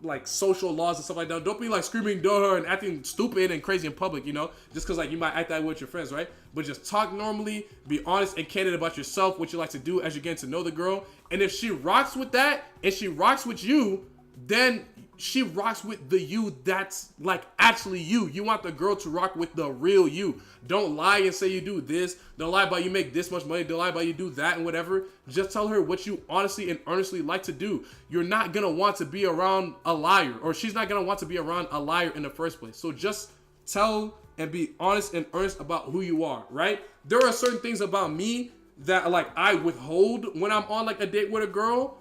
like social laws and stuff like that. Don't be like screaming duh and acting stupid and crazy in public, just because like you might act that way with your friends, right? But just talk normally, be honest and candid about yourself, what you like to do as you're getting to know the girl. And if she rocks with that and she rocks with you, then she rocks with the you that's like actually you. You want the girl to rock with the real you. Don't lie and say you do this. Don't lie about you make this much money. Don't lie about you do that and whatever. Just tell her what you honestly and earnestly like to do. You're not going to want to be around a liar, or she's not going to want to be around a liar in the first place. So just tell and be honest and earnest about who you are, right? There are certain things about me that like I withhold when I'm on like a date with a girl,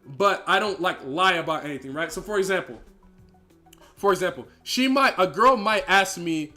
but I don't like lie about anything, right? So for example, a girl might ask me,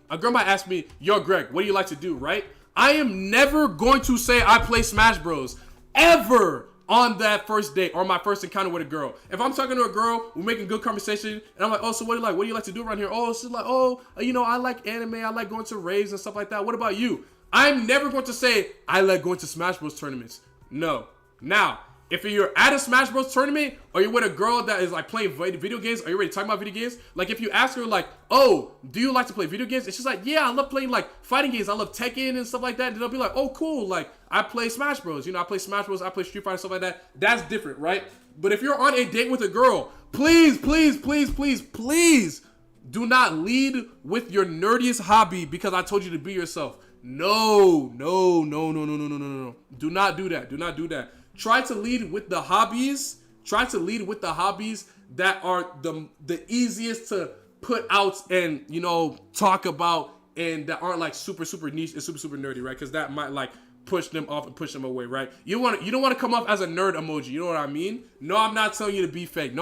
yo, Greg, what do you like to do, right? I am never going to say I play Smash Bros. Ever on that first date or my first encounter with a girl. If I'm talking to a girl, we're making good conversation, and I'm like, oh, so what do you like? What do you like to do around here? Oh, she's like, I like anime. I like going to raves and stuff like that. What about you? I'm never going to say I like going to Smash Bros. Tournaments. No. Now, if you're at a Smash Bros. Tournament or you're with a girl that is like playing video games, are you ready to talk about video games? Like if you ask her like, oh, do you like to play video games? And she's like, yeah, I love playing like fighting games. I love Tekken and stuff like that. And they'll be like, oh, cool. Like I play Smash Bros. I play Smash Bros. I play Street Fighter, stuff like that. That's different, right? But if you're on a date with a girl, please do not lead with your nerdiest hobby because I told you to be yourself. No. Do not do that. Try to lead with the hobbies. That are the easiest to put out and, talk about, and that aren't like super niche and super nerdy, right? Because that might like push them off and push them away, right? You don't want to come off as a nerd emoji. You know what I mean? No, I'm not telling you to be fake.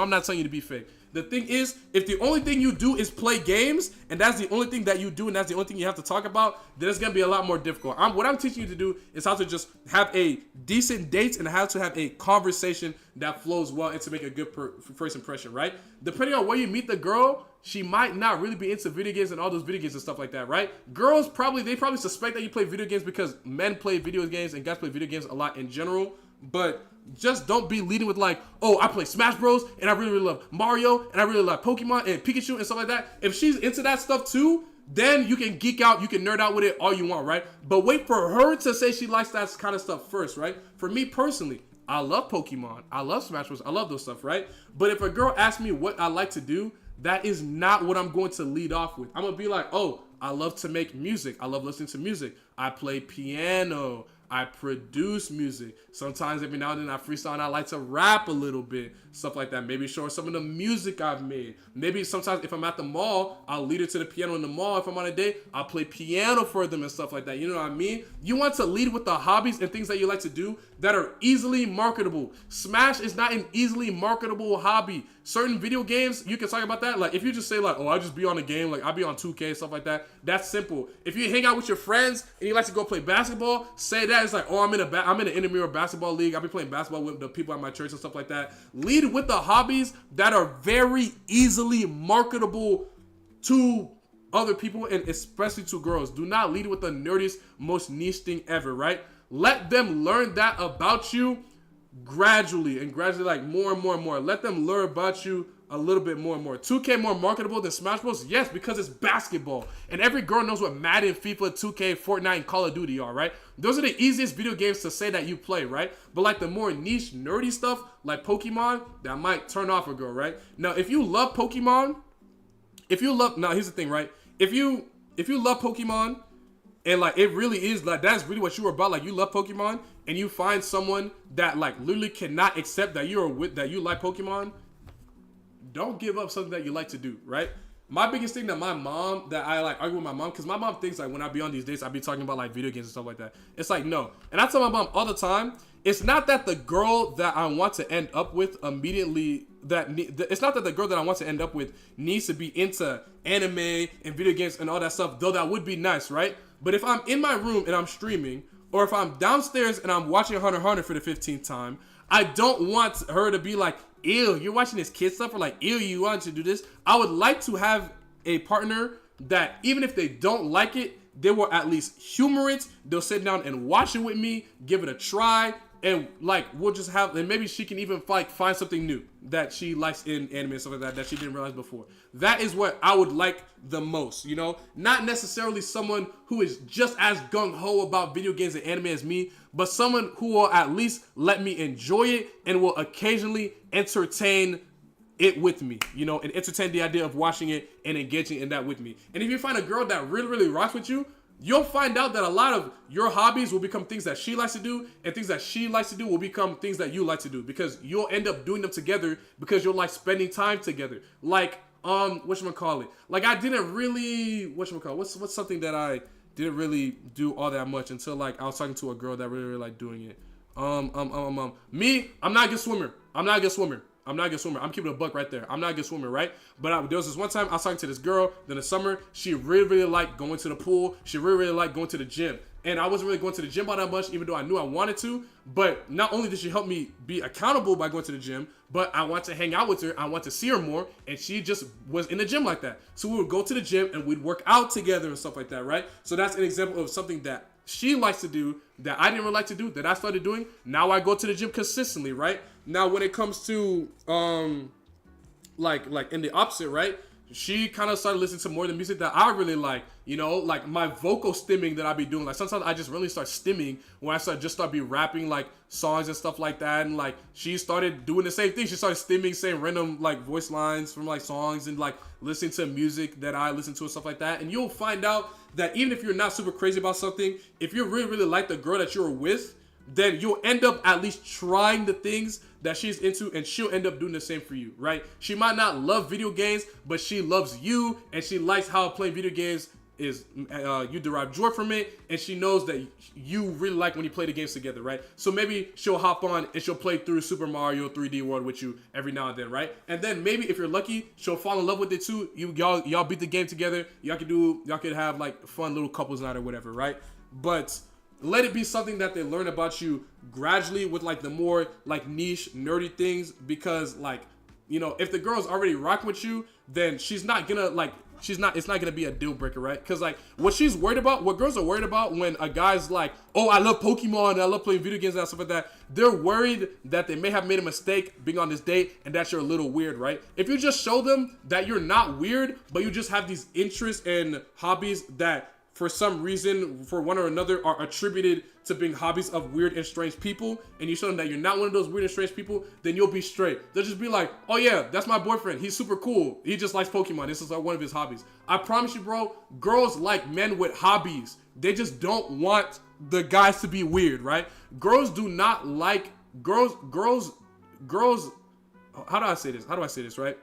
The thing is, if the only thing you do is play games, and that's the only thing that you do, and that's the only thing you have to talk about, then it's going to be a lot more difficult. What I'm teaching you to do is how to just have a decent date and how to have a conversation that flows well and to make a good first impression, right? Depending on where you meet the girl, she might not really be into video games and all those video games and stuff like that, right? Girls probably suspect that you play video games because men play video games and guys play video games a lot in general. But just don't be leading with like, oh, I play Smash Bros. And I really, really love Mario and I really like Pokemon and Pikachu and stuff like that. If she's into that stuff too, then you can geek out, you can nerd out with it all you want, right? But wait for her to say she likes that kind of stuff first, right? For me personally, I love Pokemon. I love Smash Bros. I love those stuff, right? But if a girl asks me what I like to do, that is not what I'm going to lead off with. I'm going to be like, oh, I love to make music. I love listening to music. I play piano. I produce music. Sometimes every now and then I freestyle and I like to rap a little bit. Stuff like that. Maybe show her some of the music I've made. Maybe sometimes if I'm at the mall, I'll lead her to the piano in the mall. If I'm on a date, I'll play piano for them and stuff like that. You know what I mean? You want to lead with the hobbies and things that you like to do that are easily marketable. Smash is not an easily marketable hobby. Certain video games, you can talk about that. Like if you just say like, oh, I just be on a game, like I be on 2K, stuff like that. That's simple. If you hang out with your friends and you like to go play basketball, say that. It's like, oh, I'm in an intramural basketball league. I'll be playing basketball with the people at my church and stuff like that. Lead with the hobbies that are very easily marketable to other people and especially to girls. Do not lead with the nerdiest, most niche thing ever, right? Let them learn that about you gradually, like more and more and more. Let them learn about you a little bit more and more. 2K more marketable than Smash Bros? Yes, because it's basketball. And every girl knows what Madden, FIFA, 2K, Fortnite, and Call of Duty are, right? Those are the easiest video games to say that you play, right? But like the more niche, nerdy stuff, like Pokemon, that might turn off a girl, right? Now, if you love Pokemon, now here's the thing, right? If you love Pokemon, and like it really is like that's really what you were about, like you love Pokemon, and you find someone that like literally cannot accept that you like Pokemon, don't give up something that you like to do, right? My biggest thing that I like argue with my mom, because my mom thinks like when I be on these dates, I be talking about like video games and stuff like that. It's like, no. And I tell my mom all the time, it's not that the girl that I want to end up with immediately, it's not that the girl that I want to end up with needs to be into anime and video games and all that stuff, though that would be nice, right? But if I'm in my room and I'm streaming, or if I'm downstairs and I'm watching Hunter x Hunter for the 15th time, I don't want her to be like, ew, you're watching this kid stuff, or like, ew, you want to do this. I would like to have a partner that even if they don't like it, they will at least humor it. They'll sit down and watch it with me, give it a try, and like we'll just have, and maybe she can even like find something new that she likes in anime and stuff like that she didn't realize before. That is what I would like the most, you know? Not necessarily someone who is just as gung-ho about video games and anime as me, but someone who will at least let me enjoy it and will occasionally entertain it with me, you know, and entertain the idea of watching it and engaging in that with me. And if you find a girl that really, really rocks with you, you'll find out that a lot of your hobbies will become things that she likes to do, and things that she likes to do will become things that you like to do, because you'll end up doing them together because you'll like spending time together. Like, whatchamacallit? Like, I didn't really, what's something that I didn't really do all that much until, like, I was talking to a girl that really, really liked doing it. Me, I'm not a good swimmer. I'm keeping a buck right there. I'm not a good swimmer, right? But there was this one time I was talking to this girl. Then the summer, she really, really liked going to the pool. She really, really liked going to the gym. And I wasn't really going to the gym all that much, even though I knew I wanted to. But not only did she help me be accountable by going to the gym, but I want to hang out with her. I want to see her more. And she just was in the gym like that. So we would go to the gym and we'd work out together and stuff like that, right? So that's an example of something that she likes to do that I didn't really like to do, that I started doing. Now I go to the gym consistently, right? Now when it comes to like in the opposite, right? She kind of started listening to more of the music that I really like, you know, like my vocal stimming that I be doing. Like sometimes I just really start stimming when I start be rapping like songs and stuff like that. And like she started doing the same thing. She started stimming, saying random like voice lines from like songs and like listening to music that I listen to and stuff like that. And you'll find out that even if you're not super crazy about something, if you really, really like the girl that you're with, then you'll end up at least trying the things that she's into, and she'll end up doing the same for you, right? She might not love video games, but she loves you, and she likes how playing video games is, you derive joy from it, and she knows that you really like when you play the games together, right? So maybe she'll hop on and she'll play through Super Mario 3D World with you every now and then, right? And then maybe if you're lucky, she'll fall in love with it too. Y'all beat the game together. Y'all could have like fun little couples night or whatever, right? But let it be something that they learn about you gradually with like the more like niche nerdy things, because like, you know, if the girl's already rocking with you, then she's not gonna like it's not gonna be a deal breaker, right? Because like what she's worried about, what girls are worried about when a guy's like, oh, I love Pokemon and I love playing video games and stuff like that, they're worried that they may have made a mistake being on this date and that you're a little weird, right? If you just show them that you're not weird, but you just have these interests and hobbies that for some reason, for one or another, are attributed to being hobbies of weird and strange people, and you show them that you're not one of those weird and strange people, then you'll be straight. They'll just be like, oh yeah, that's my boyfriend. He's super cool. He just likes Pokemon. This is like one of his hobbies. I promise you, bro, girls like men with hobbies. They just don't want the guys to be weird, right? Girls do not like, girls, how do I say this, right?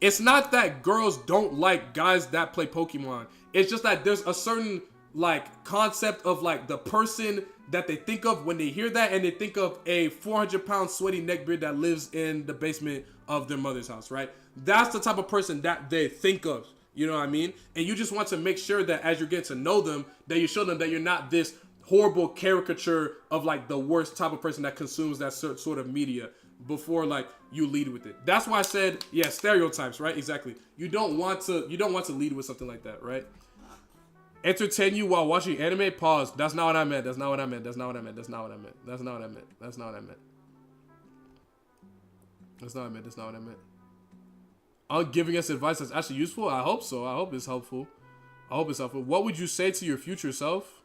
It's not that girls don't like guys that play Pokemon. It's just that there's a certain like concept of like the person that they think of when they hear that, and they think of a 400-pound sweaty neckbeard that lives in the basement of their mother's house, right? That's the type of person that they think of, you know what I mean? And you just want to make sure that as you're getting to know them, that you show them that you're not this horrible caricature of like the worst type of person that consumes that sort of media before like you lead with it. That's why I said, yeah, stereotypes, right? Exactly. You don't want to lead with something like that, right? Entertain you while watching anime? Pause. That's not what I meant. That's not what I meant. That's not what I meant. That's not what I meant. That's not what I meant. That's not what I meant. That's not what I meant. That's not what I meant. I'm giving us advice that's actually useful. I hope so. I hope it's helpful. I hope it's helpful. What would you say to your future self?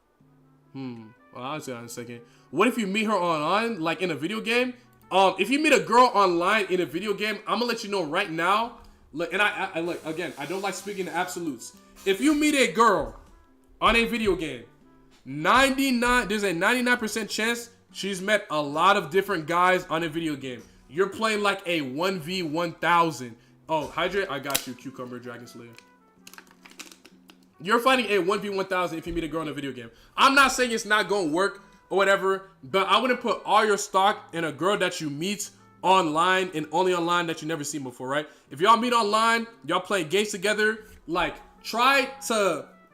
Well, I'll say that in a second. What if you meet her online, like in a video game? If you meet a girl online in a video game, I'm gonna let you know right now. Look, and I look again. I don't like speaking in absolutes. If you meet a girl on a video game, there's a 99% chance she's met a lot of different guys on a video game. You're playing like a 1v1000. Oh, hydrate, I got you, Cucumber Dragon Slayer. You're fighting a 1v1000 if you meet a girl in a video game. I'm not saying it's not gonna work or whatever, but I wouldn't put all your stock in a girl that you meet online and only online that you never seen before, right? If y'all meet online, y'all play games together, like try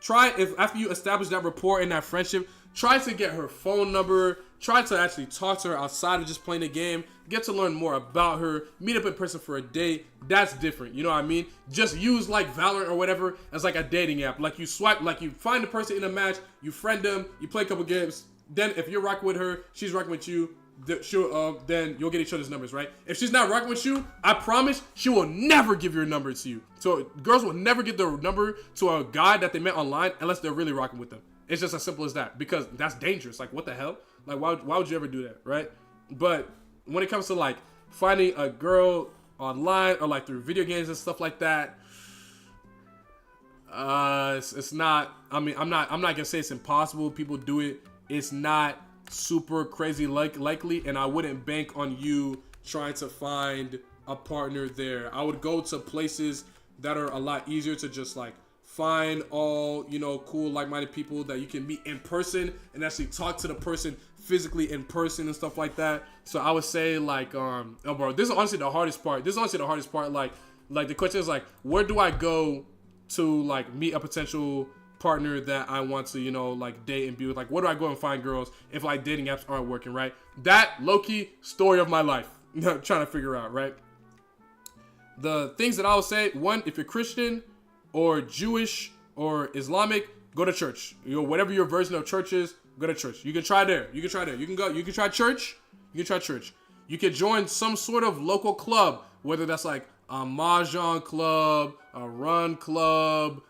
if after you establish that rapport and that friendship, try to get her phone number, try to actually talk to her outside of just playing the game, get to learn more about her, meet up in person for a date. That's different, you know what I mean? Just use like Valorant or whatever as like a dating app. Like you swipe, like you find the person in a match, you friend them, you play a couple games, then if you're rocking with her, she's rocking with you, then you'll get each other's numbers, right? If she's not rocking with you, I promise she will never give your number to you. So girls will never give their number to a guy that they met online unless they're really rocking with them. It's just as simple as that, because that's dangerous. Like, what the hell? Like, why would you ever do that, right? But when it comes to like finding a girl online or like through video games and stuff like that, it's not. I mean, I'm not gonna say it's impossible. People do it. It's not super crazy likely, and I wouldn't bank on you trying to find a partner there. I would go to places that are a lot easier to just like find all, you know, cool like-minded people that you can meet in person and actually talk to the person physically in person and stuff like that. So I would say like oh bro, this is honestly the hardest part. Like the question is like, where do I go to like meet a potential partner that I want to, you know, like date and be with? Like, where do I go and find girls if like dating apps aren't working, right? That low-key story of my life. Trying to figure out, right? The things that I would say: one, if you're Christian or Jewish or Islamic, go to church. You know, whatever your version of church is, go to church. You can try there. You can try try church. You can join some sort of local club, whether that's like a mahjong club, a run club,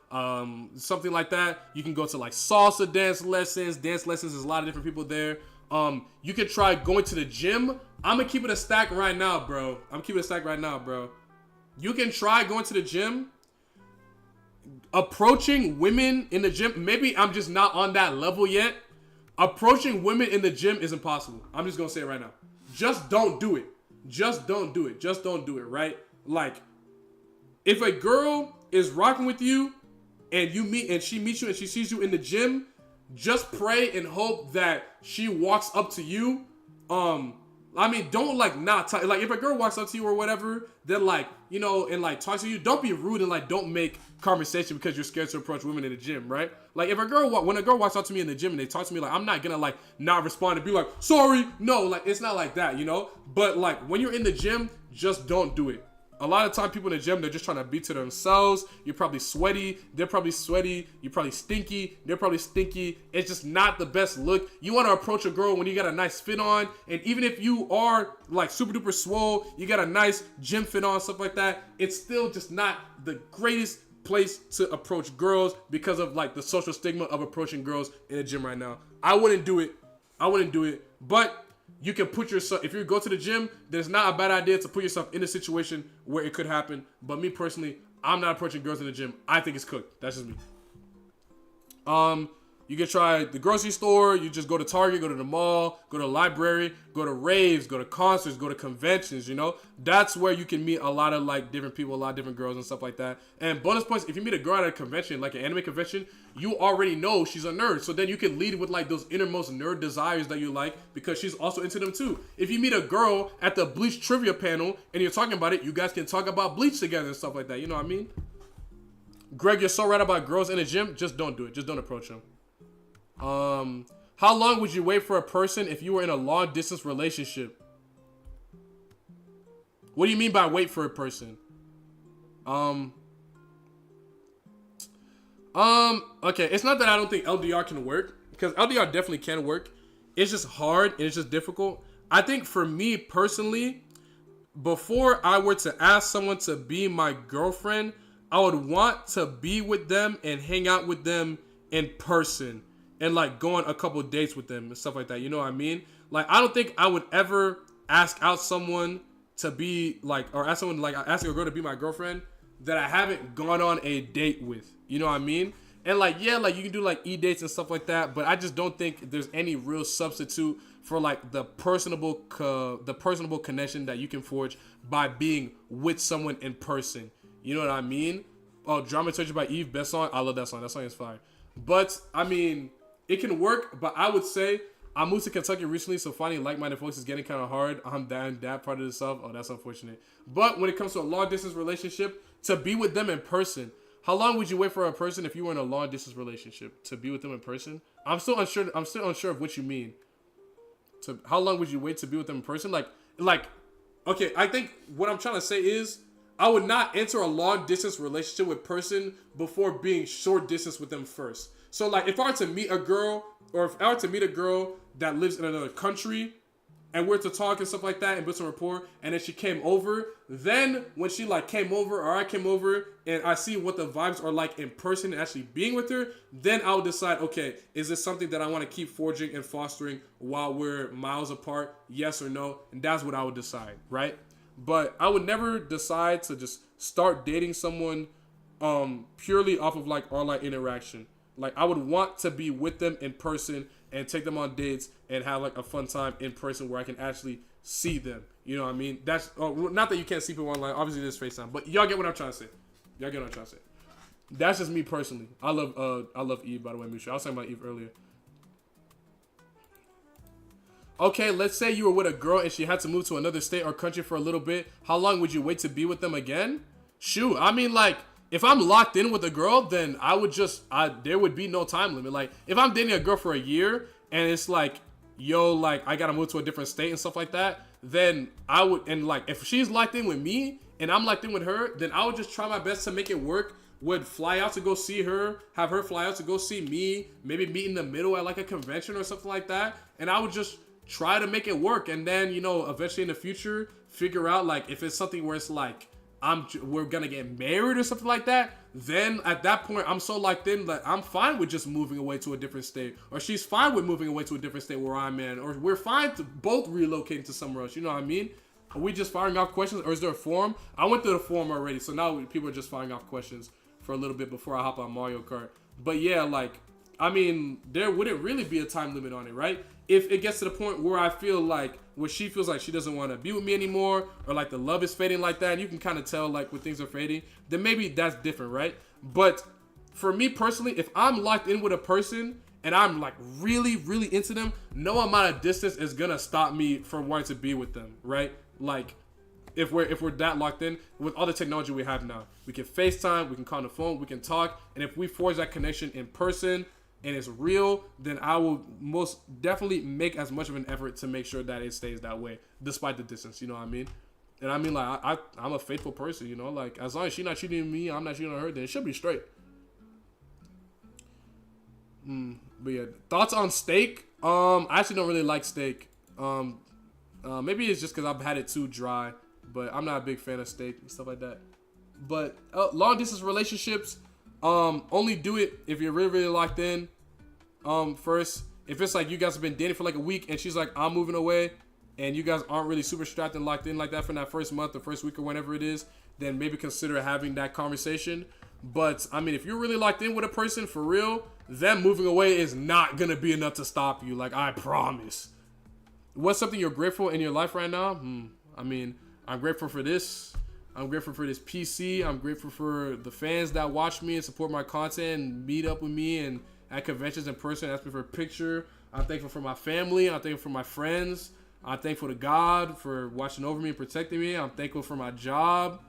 something like that. You can go to like salsa dance lessons. Dance lessons, there's a lot of different people there. You can try going to the gym. I'm gonna keep it a stack right now, bro. You can try going to the gym. Approaching women in the gym, maybe I'm just not on that level yet. Approaching women in the gym is impossible. I'm just gonna say it right now. Just don't do it. Just don't do it, right? Like, if a girl is rocking with you and she meets you and she sees you in the gym, just pray and hope that she walks up to you. I mean, don't like not talk. Like, if a girl walks up to you or whatever, then like, you know, and like talks to you, don't be rude and like don't make conversation because you're scared to approach women in the gym, right? Like, when a girl walks up to me in the gym and they talk to me, like, I'm not gonna like not respond and be like, sorry, no, like it's not like that, you know. But like when you're in the gym, just don't do it. a lot of time people in the gym, they're just trying to be to themselves. You're probably sweaty. They're probably sweaty. You're probably stinky. They're probably stinky. It's just not the best look. You want to approach a girl when you got a nice fit on. And even if you are like super duper swole, you got a nice gym fit on, stuff like that, it's still just not the greatest place to approach girls because of like the social stigma of approaching girls in a gym right now. I wouldn't do it. But you can put yourself, if you go to the gym, then it's not a bad idea to put yourself in a situation where it could happen. But me personally, I'm not approaching girls in the gym. I think it's cooked. That's just me. You can try the grocery store. You just go to Target, go to the mall, go to the library, go to raves, go to concerts, go to conventions, you know. That's where you can meet a lot of like different people, a lot of different girls and stuff like that. And bonus points, if you meet a girl at a convention, like an anime convention, you already know she's a nerd. So then you can lead with like those innermost nerd desires that you like because she's also into them too. If you meet a girl at the Bleach trivia panel and you're talking about it, you guys can talk about Bleach together and stuff like that. You know what I mean? Greg, you're so right about girls in the gym. Just don't do it. Just don't approach them. How long would you wait for a person if you were in a long distance relationship? What do you mean by wait for a person? Okay, it's not that I don't think LDR can work, because LDR definitely can work. It's just hard and it's just difficult. I think for me personally, before I were to ask someone to be my girlfriend, I would want to be with them and hang out with them in person. And like go on a couple dates with them and stuff like that. You know what I mean? Like, I don't think I would ever ask out someone to be like, or ask someone like asking a girl to be my girlfriend that I haven't gone on a date with. You know what I mean? And like, yeah, like you can do like e-dates and stuff like that, but I just don't think there's any real substitute for like the personable connection that you can forge by being with someone in person. You know what I mean? Oh, Dramaturgy by Eve, best song. I love that song. That song is fire. But I mean, it can work, but I would say I moved to Kentucky recently, so finding like-minded folks is getting kind of hard. I'm down that part of the South. Oh, that's unfortunate. But when it comes to a long-distance relationship, to be with them in person, how long would you wait for a person if you were in a long-distance relationship to be with them in person? I'm still unsure of what you mean. How long would you wait to be with them in person? Like, okay, I think what I'm trying to say is I would not enter a long-distance relationship with person before being short-distance with them first. So, like, if I were to meet a girl, or if I were to meet a girl that lives in another country, and we're to talk and stuff like that, and build some rapport, and then she came over, then when she, like, came over, or I came over, and I see what the vibes are like in person and actually being with her, then I'll decide, okay, is this something that I want to keep forging and fostering while we're miles apart, yes or no? And that's what I would decide, right? But I would never decide to just start dating someone purely off of, like, online interaction. Like, I would want to be with them in person and take them on dates and have, like, a fun time in person where I can actually see them. You know what I mean? That's not that you can't see people online. Obviously, there's FaceTime. But y'all get what I'm trying to say. That's just me personally. I love Eve, by the way, Misha. I was talking about Eve earlier. Okay, let's say you were with a girl and she had to move to another state or country for a little bit. How long would you wait to be with them again? Shoot, I mean, like, if I'm locked in with a girl, then I would there would be no time limit. Like, if I'm dating a girl for a year and it's like, yo, like, I gotta move to a different state and stuff like that, then I would, and like, if she's locked in with me and I'm locked in with her, then I would just try my best to make it work. Would fly out to go see her, have her fly out to go see me, maybe meet in the middle at like a convention or something like that. And I would just try to make it work. And then, you know, eventually in the future, figure out like if it's something where it's like, we're gonna get married or something like that, then at that point I'm so locked in that I'm fine with just moving away to a different state, or she's fine with moving away to a different state where I'm in, or we're fine to both relocating to somewhere else. You know what I mean? Are we just firing off questions, or is there a form? I went through the form already, so now people are just firing off questions for a little bit before I hop on Mario Kart. But yeah, like, I mean, there wouldn't really be a time limit on it, right? If it gets to the point where I feel like, where she feels like she doesn't want to be with me anymore, or like the love is fading like that, and you can kind of tell like when things are fading, then maybe that's different, right? But for me personally, if I'm locked in with a person and I'm like really, really into them, no amount of distance is gonna stop me from wanting to be with them, right? Like, if we're that locked in with all the technology we have now, we can FaceTime, we can call on the phone, we can talk, and if we forge that connection in person and it's real, then I will most definitely make as much of an effort to make sure that it stays that way, despite the distance. You know what I mean? And I mean, like, I'm a faithful person, you know? Like, as long as she's not cheating me, I'm not cheating on her, then it should be straight. But yeah, thoughts on steak? I actually don't really like steak. Maybe it's just because I've had it too dry, but I'm not a big fan of steak and stuff like that. But long distance relationships, only do it if you're really, really locked in. First, if it's like you guys have been dating for like a week and she's like, I'm moving away, and you guys aren't really super strapped and locked in like that for that first month, the first week, or whenever it is, then maybe consider having that conversation. But I mean, if you're really locked in with a person for real, them moving away is not gonna be enough to stop you. Like, I promise. What's something you're grateful in your life right now? I mean, I'm grateful for this. I'm grateful for this PC. I'm grateful for the fans that watch me and support my content and meet up with me and at conventions in person, ask me for a picture. I'm thankful for my family. I'm thankful for my friends. I'm thankful to God for watching over me and protecting me. I'm thankful for my job.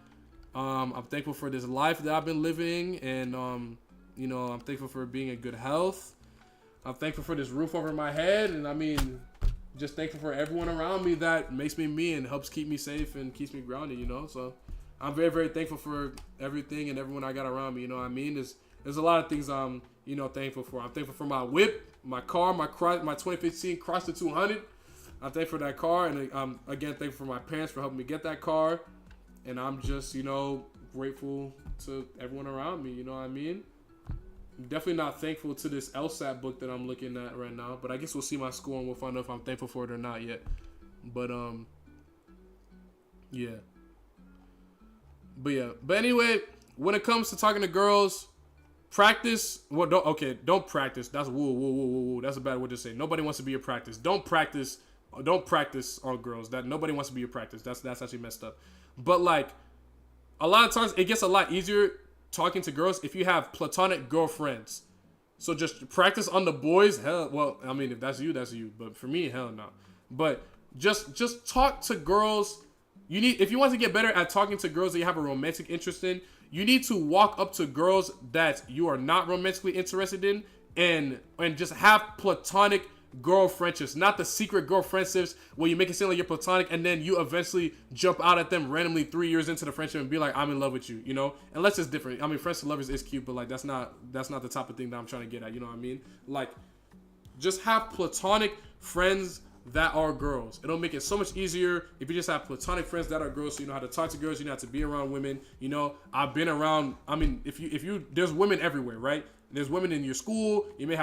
I'm thankful for this life that I've been living. And, you know, I'm thankful for being in good health. I'm thankful for this roof over my head. And I mean, just thankful for everyone around me that makes me me and helps keep me safe and keeps me grounded, you know? So I'm very, very thankful for everything and everyone I got around me, you know what I mean? There's a lot of things I'm, you know, thankful for. I'm thankful for my whip, my car, my 2015 Chrysler 200. I'm thankful for that car, and I'm again thankful for my parents for helping me get that car. And I'm just, you know, grateful to everyone around me, you know what I mean? I'm definitely not thankful to this LSAT book that I'm looking at right now, but I guess we'll see my score and we'll find out if I'm thankful for it or not yet. But yeah. But anyway, when it comes to talking to girls, practice. Well, don't practice. That's whoa. That's a bad word to say. Nobody wants to be your practice. Don't practice on girls. That nobody wants to be your practice. That's actually messed up. But like, a lot of times it gets a lot easier talking to girls if you have platonic girlfriends. So just practice on the boys. Hell, well, I mean, if that's you, that's you. But for me, hell no. But just talk to girls. If you want to get better at talking to girls that you have a romantic interest in, you need to walk up to girls that you are not romantically interested in and just have platonic girl friendships, not the secret girl friendships where you make it seem like you're platonic and then you eventually jump out at them randomly 3 years into the friendship and be like, I'm in love with you, you know? Unless it's different. I mean, friends to lovers is cute, but like that's not the type of thing that I'm trying to get at, you know what I mean? Like, just have platonic friends that are girls. It'll make it so much easier if you just have platonic friends that are girls, so you know how to talk to girls, you know how to be around women. You know, I've been around, I mean, if you there's women everywhere, right? There's women in your school, you may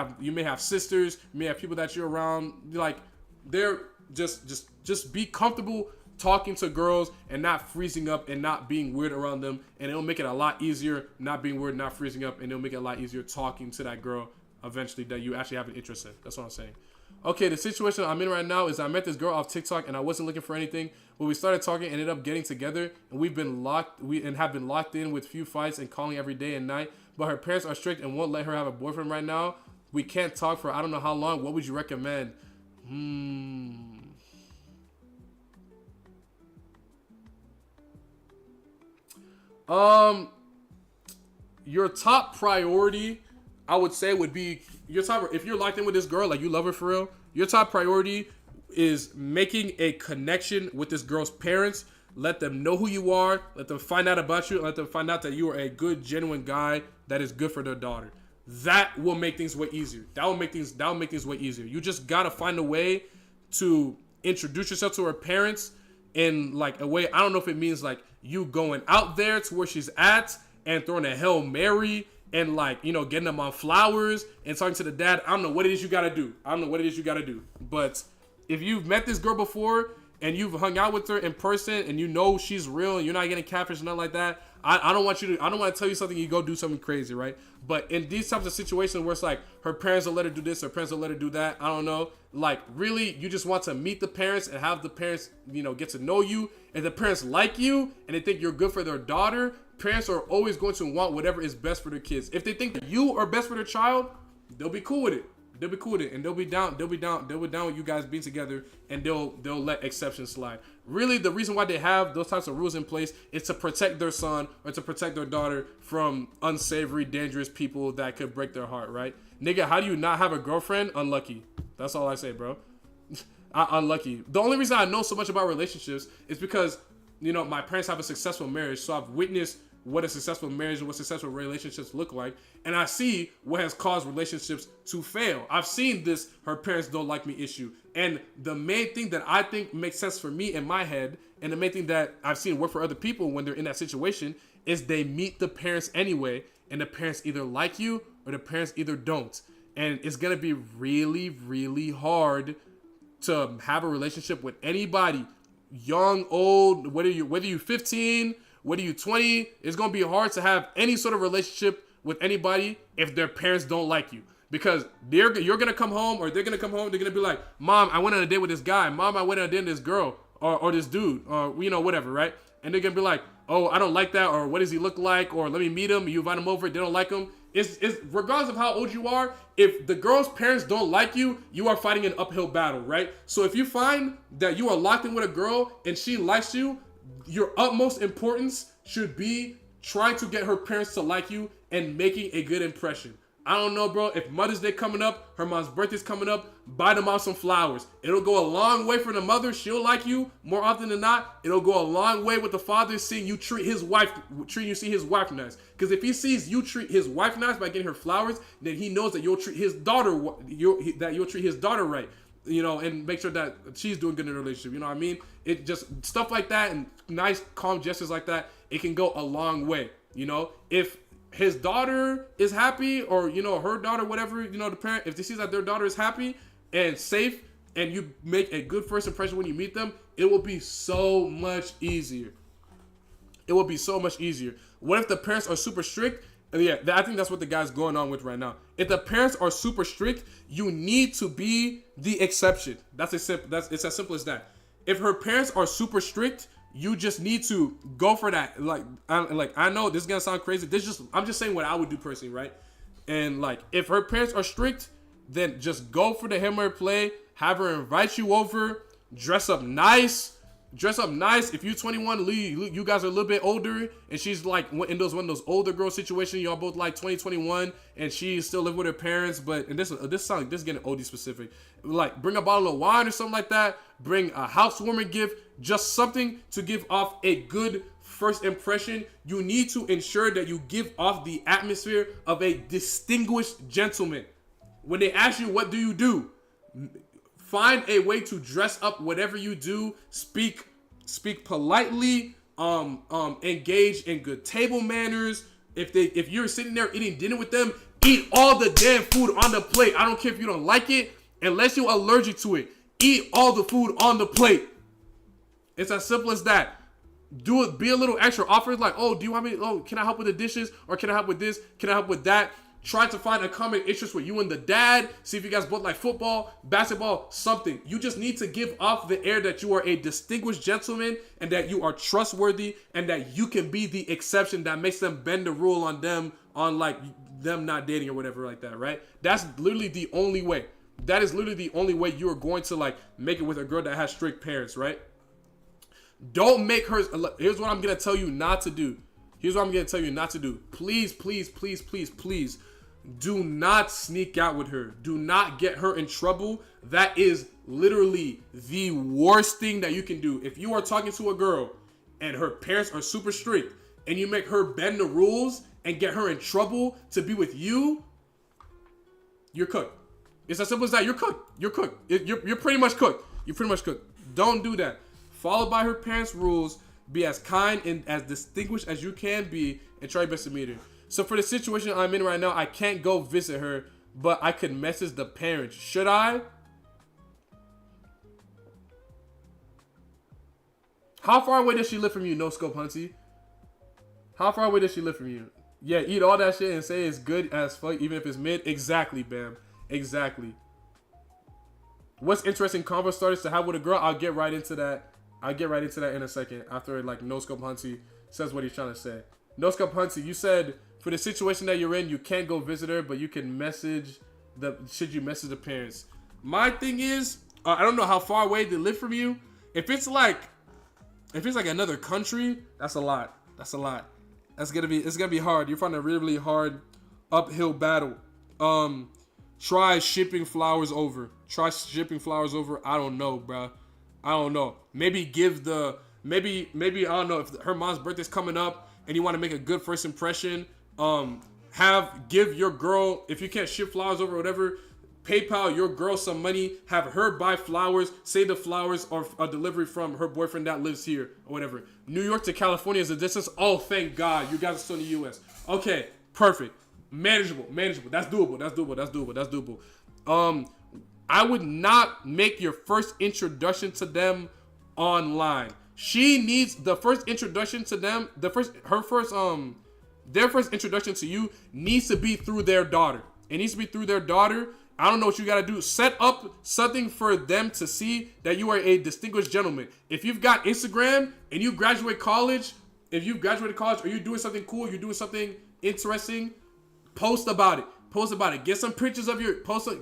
have sisters, you may have people that you're around, like, they're just be comfortable talking to girls and not freezing up and not being weird around them, and it'll make it a lot easier not being weird, not freezing up, and it'll make it a lot easier talking to that girl eventually that you actually have an interest in. That's what I'm saying. Okay, the situation I'm in right now is I met this girl off TikTok and I wasn't looking for anything, but we started talking, ended up getting together, and have been locked in with few fights and calling every day and night. But her parents are strict and won't let her have a boyfriend right now. We can't talk for I don't know how long. What would you recommend? Your top priority, I would say, would be if you're locked in with this girl, like you love her for real, your top priority is making a connection with this girl's parents. Let them know who you are. Let them find out about you. Let them find out that you are a good, genuine guy that is good for their daughter. That will make things way easier. That will make things way easier. You just gotta find a way to introduce yourself to her parents in like a way. I don't know if it means like you going out there to where she's at and throwing a Hail Mary and like, you know, getting them on flowers and talking to the dad. I don't know what it is you gotta do. But if you've met this girl before and you've hung out with her in person and you know she's real and you're not getting catfish or nothing like that, I don't want to tell you something, you go do something crazy, right? But in these types of situations where it's like her parents will let her do this, her parents will let her do that, I don't know. Like, really, you just want to meet the parents and have the parents, you know, get to know you. And the parents like you and they think you're good for their daughter, parents are always going to want whatever is best for their kids. If they think that you are best for their child, they'll be cool with it. And they'll be down with you guys being together, and they'll let exceptions slide. Really, the reason why they have those types of rules in place is to protect their son or to protect their daughter from unsavory, dangerous people that could break their heart, right? Nigga, how do you not have a girlfriend? Unlucky. That's all I say, bro. Unlucky. The only reason I know so much about relationships is because my parents have a successful marriage, so I've witnessed what a successful marriage and what successful relationships look like, and I see what has caused relationships to fail. I've seen this her parents don't like me issue, and the main thing that I think makes sense for me in my head, and the main thing that I've seen work for other people when they're in that situation, is they meet the parents anyway, and the parents either like you or the parents either don't, and it's gonna be really, really hard to have a relationship with anybody, young, old, whether you 15, whether you 20, it's gonna be hard to have any sort of relationship with anybody if their parents don't like you, because you're gonna come home, or they're gonna come home, they're gonna be like, Mom, I went on a date with this guy. Mom, I went on a date with this girl, or this dude, or whatever, right? And they're gonna be like, oh, I don't like that, or what does he look like, or let me meet him. You invite him over, they don't like him. It's regardless of how old you are, if the girl's parents don't like you, you are fighting an uphill battle, right? So if you find that you are locked in with a girl and she likes you, your utmost importance should be trying to get her parents to like you and making a good impression. I don't know, bro. If Mother's Day coming up, her mom's birthday's coming up, buy the mom some flowers. It'll go a long way for the mother. She'll like you more often than not. It'll go a long way with the father seeing you treat his wife nice. Because if he sees you treat his wife nice by getting her flowers, then he knows that you'll treat his daughter right. And make sure that she's doing good in the relationship. You know what I mean? It just stuff like that and nice, calm gestures like that. It can go a long way. If his daughter is happy, or her daughter, whatever, the parent, if they see that their daughter is happy and safe, and you make a good first impression when you meet them, it will be so much easier. It will be so much easier. What if the parents are super strict? Yeah, I think that's what the guy's going on with right now. If the parents are super strict, you need to be the exception. It's as simple as that. If her parents are super strict, you just need to go for that. I know this is gonna sound crazy. I'm just saying what I would do personally, right? And if her parents are strict, then just go for the hammer play. Have her invite you over. Dress up nice. If you're 21, you guys are a little bit older, and she's like one of those older girl situations. Y'all both like 20, 21, and she still live with her parents. This is getting oldie specific. Bring a bottle of wine or something like that. Bring a housewarming gift. Just something to give off a good first impression. You need to ensure that you give off the atmosphere of a distinguished gentleman. When they ask you, what do you do? Find a way to dress up whatever you do. Speak politely. Engage in good table manners. If you're sitting there eating dinner with them, eat all the damn food on the plate. I don't care if you don't like it, unless you're allergic to it. Eat all the food on the plate. It's as simple as that. Do it. Be a little extra. Offer like, oh, do you want me? Oh, can I help with the dishes? Or can I help with this? Can I help with that? Try to find a common interest with you and the dad. See if you guys both like football, basketball, something. You just need to give off the air that you are a distinguished gentleman, and that you are trustworthy, and that you can be the exception that makes them bend the rule on them, on them not dating or whatever like that, right? That's literally the only way. That is literally the only way you are going to make it with a girl that has strict parents, right? Don't make her. Here's what I'm gonna tell you not to do. Please, please, please, please, please, do not sneak out with her. Do not get her in trouble. That is literally the worst thing that you can do. If you are talking to a girl and her parents are super strict, and you make her bend the rules and get her in trouble to be with you, you're cooked. It's as simple as that. You're cooked. You're pretty much cooked. Don't do that. Follow by her parents' rules. Be as kind and as distinguished as you can be, and try your best to meet her. So for the situation I'm in right now, I can't go visit her, but I could message the parents. Should I? How far away does she live from you, No Scope Hunty? How far away does she live from you? Yeah, eat all that shit and say it's good as fuck, even if it's mid. Exactly, Bam. Exactly. What's interesting convo starters to have with a girl? I'll get right into that. In a second, after No Scope Hunty says what he's trying to say. No Scope Hunty, you said for the situation that you're in, you can't go visit her, but you can message should you message the parents? My thing is, I don't know how far away they live from you. If it's like another country, that's a lot. It's gonna be hard. You're finding a really, really hard uphill battle. Try shipping flowers over. I don't know, bro. I don't know. Maybe give the maybe I don't know if her mom's birthday's coming up and you want to make a good first impression. Give your girl, if you can't ship flowers over or whatever, PayPal your girl some money, have her buy flowers, say the flowers are a delivery from her boyfriend that lives here or whatever. New York to California is a distance. Oh, thank God, you guys are still in the U.S. Okay, perfect, manageable. That's doable. I would not make your first introduction to them online. She needs the first introduction to them. Their first introduction to you needs to be through their daughter. It needs to be through their daughter. I don't know what you got to do. Set up something for them to see that you are a distinguished gentleman. If you've got Instagram and you graduate college, or you're doing something cool, you're doing something interesting, post about it. Get some pictures of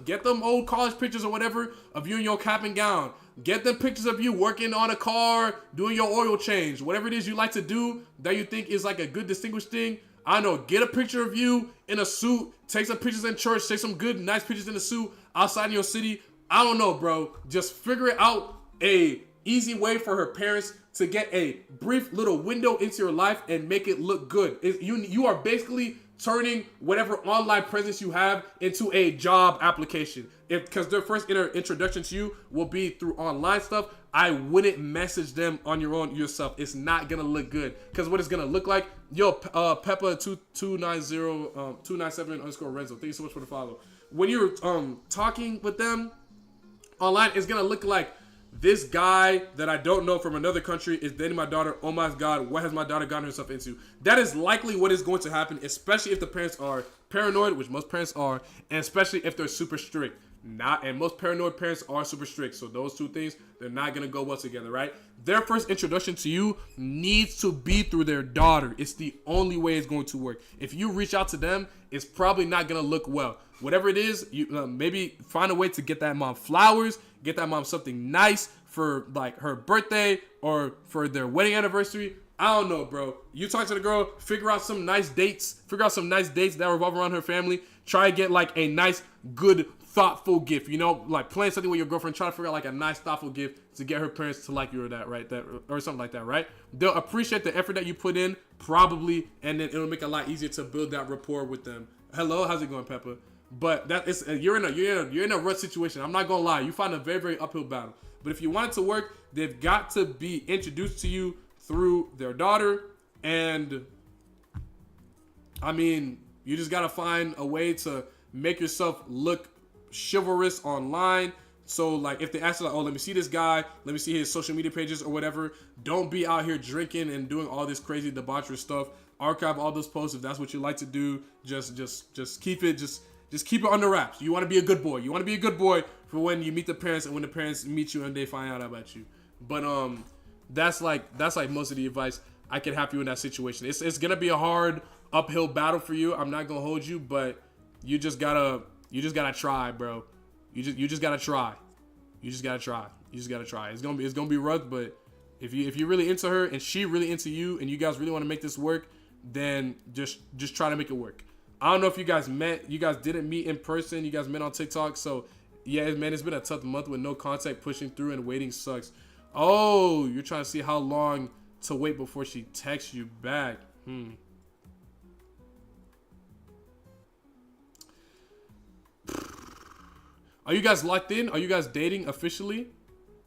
get them old college pictures or whatever of you in your cap and gown. Get them pictures of you working on a car, doing your oil change, whatever it is you like to do that you think is like a good distinguished thing. I don't know, get a picture of you in a suit, take some pictures in church, take some good, nice pictures in the suit outside in your city. I don't know, bro. Just figure out a easy way for her parents to get a brief little window into your life and make it look good. You are basically turning whatever online presence you have into a job application. Because their first introduction to you will be through online stuff, I wouldn't message them on your own yourself. It's not gonna look good. Because what it's gonna look like, yo, Peppa297_Renzo. Thank you so much for the follow. When you're talking with them online, it's gonna look like this guy that I don't know from another country is dating my daughter. Oh my God, what has my daughter gotten herself into? That is likely what is going to happen, especially if the parents are paranoid, which most parents are, and especially if they're super strict. And most paranoid parents are super strict. So those two things, they're not going to go well together, right? Their first introduction to you needs to be through their daughter. It's the only way it's going to work. If you reach out to them, it's probably not going to look well. Whatever it is, you maybe find a way to get that mom flowers, get that mom something nice for like her birthday or for their wedding anniversary. I don't know, bro. You talk to the girl, figure out some nice dates that revolve around her family. Try to get like a nice, good, thoughtful gift, like plan something with your girlfriend. Try to figure out like a nice, thoughtful gift to get her parents to like you or that, right? Or something like that, right? They'll appreciate the effort that you put in, probably, and then it'll make it a lot easier to build that rapport with them. Hello, how's it going, Peppa? But that is you're in a rough situation. I'm not gonna lie, you find a very, very uphill battle. But if you want it to work, they've got to be introduced to you through their daughter, and I mean, you just gotta find a way to make yourself look chivalrous online. So like if they ask you like, oh, let me see this guy, let me see his social media pages or whatever, don't be out here drinking and doing all this crazy debaucherous stuff. Archive all those posts if that's what you like to do. Just keep it keep it under wraps. You want to be a good boy. You want to be a good boy for when you meet the parents and when the parents meet you and they find out about you. But that's like most of the advice I can have you in that situation. It's gonna be a hard uphill battle for you. I'm not gonna hold you, but you just gotta try, bro. You just gotta try. It's gonna be rough, but if you're really into her and she really into you and you guys really want to make this work, then just try to make it work. I don't know if you guys didn't meet in person. You guys met on TikTok. So yeah, man, it's been a tough month with no contact. Pushing through and waiting sucks. Oh, you're trying to see how long to wait before she texts you back. Are you guys locked in? Are you guys dating officially?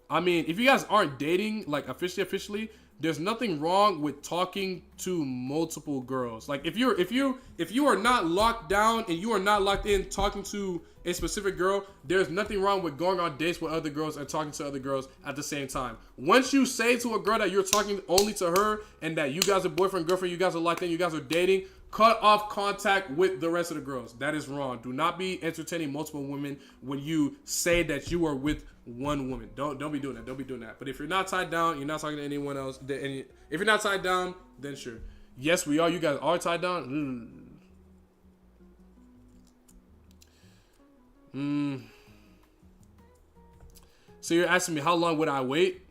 I mean, if you guys aren't dating like officially, there's nothing wrong with talking to multiple girls. Like if you are not locked down and you are not locked in talking to a specific girl, there's nothing wrong with going on dates with other girls and talking to other girls at the same time. Once you say to a girl that you're talking only to her and that you guys are boyfriend, girlfriend, you guys are locked in, you guys are dating, cut off contact with the rest of the girls. That is wrong. Do not be entertaining multiple women when you say that you are with one woman. Don't be doing that. Don't be doing that. But if you're not tied down, you're not talking to anyone else. If you're not tied down, then sure. Yes, we are. You guys are tied down. So you're asking me how long would I wait?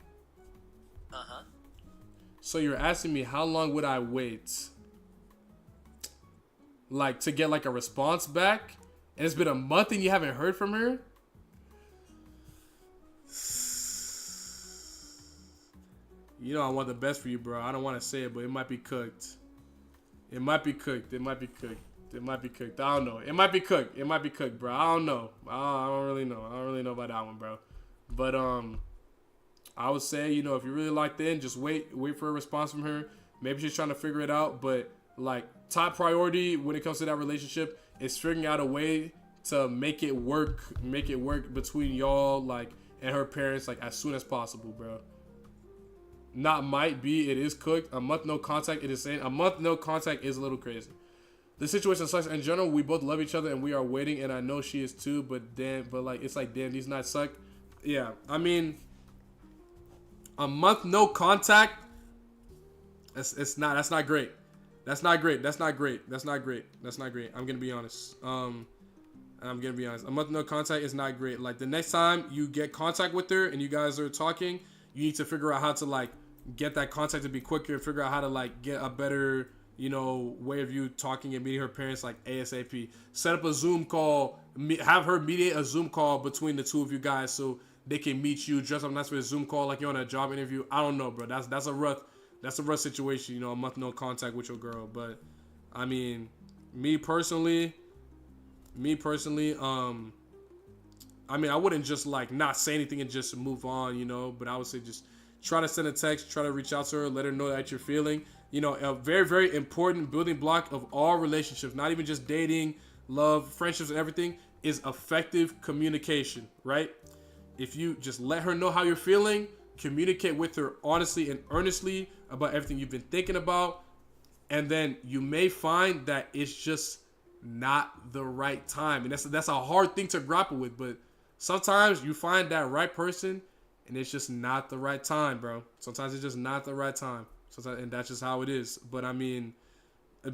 So you're asking me how long would I wait? Like to get like a response back? And it's been a month and you haven't heard from her? You know I want the best for you, bro. I don't want to say it, but it might be cooked. It might be cooked. It might be cooked. It might be cooked. I don't know. It might be cooked. It might be cooked, bro. I don't know. I don't really know. I don't really know about that one, bro. But I would say, you know, if you really locked in, just wait for a response from her. Maybe she's trying to figure it out, but like top priority when it comes to that relationship is figuring out a way to make it work between y'all, like, and her parents, like, as soon as possible, bro. Not might be, it is cooked. A month no contact, it is saying a month no contact is a little crazy. The situation sucks in general. We both love each other and we are waiting, and I know she is too, but damn, like, it's like, damn, these nights suck. Yeah, I mean, a month no contact, that's not great. That's not great. I'm gonna be honest. A month no contact is not great. Like, the next time you get contact with her and you guys are talking, you need to figure out how to, like, get that contact to be quicker, figure out how to, like, get a better, you know, way of you talking and meeting her parents, like, ASAP. Set up a Zoom call, have her mediate a Zoom call between the two of you guys so they can meet you, dress up nice for a Zoom call like you're on a job interview. I don't know, bro. That's a rough situation, you know, a month no contact with your girl. But I mean, me personally, I mean, I wouldn't just, like, not say anything and just move on, you know, but I would say just try to send a text, try to reach out to her, let her know that you're feeling. You know, a very, very important building block of all relationships, not even just dating, love, friendships, and everything, is effective communication, right? If you just let her know how you're feeling, communicate with her honestly and earnestly about everything you've been thinking about, and then you may find that it's just not the right time. And that's a hard thing to grapple with, but sometimes you find that right person and it's just not the right time, bro. Sometimes it's just not the right time. And that's just how it is. But I mean,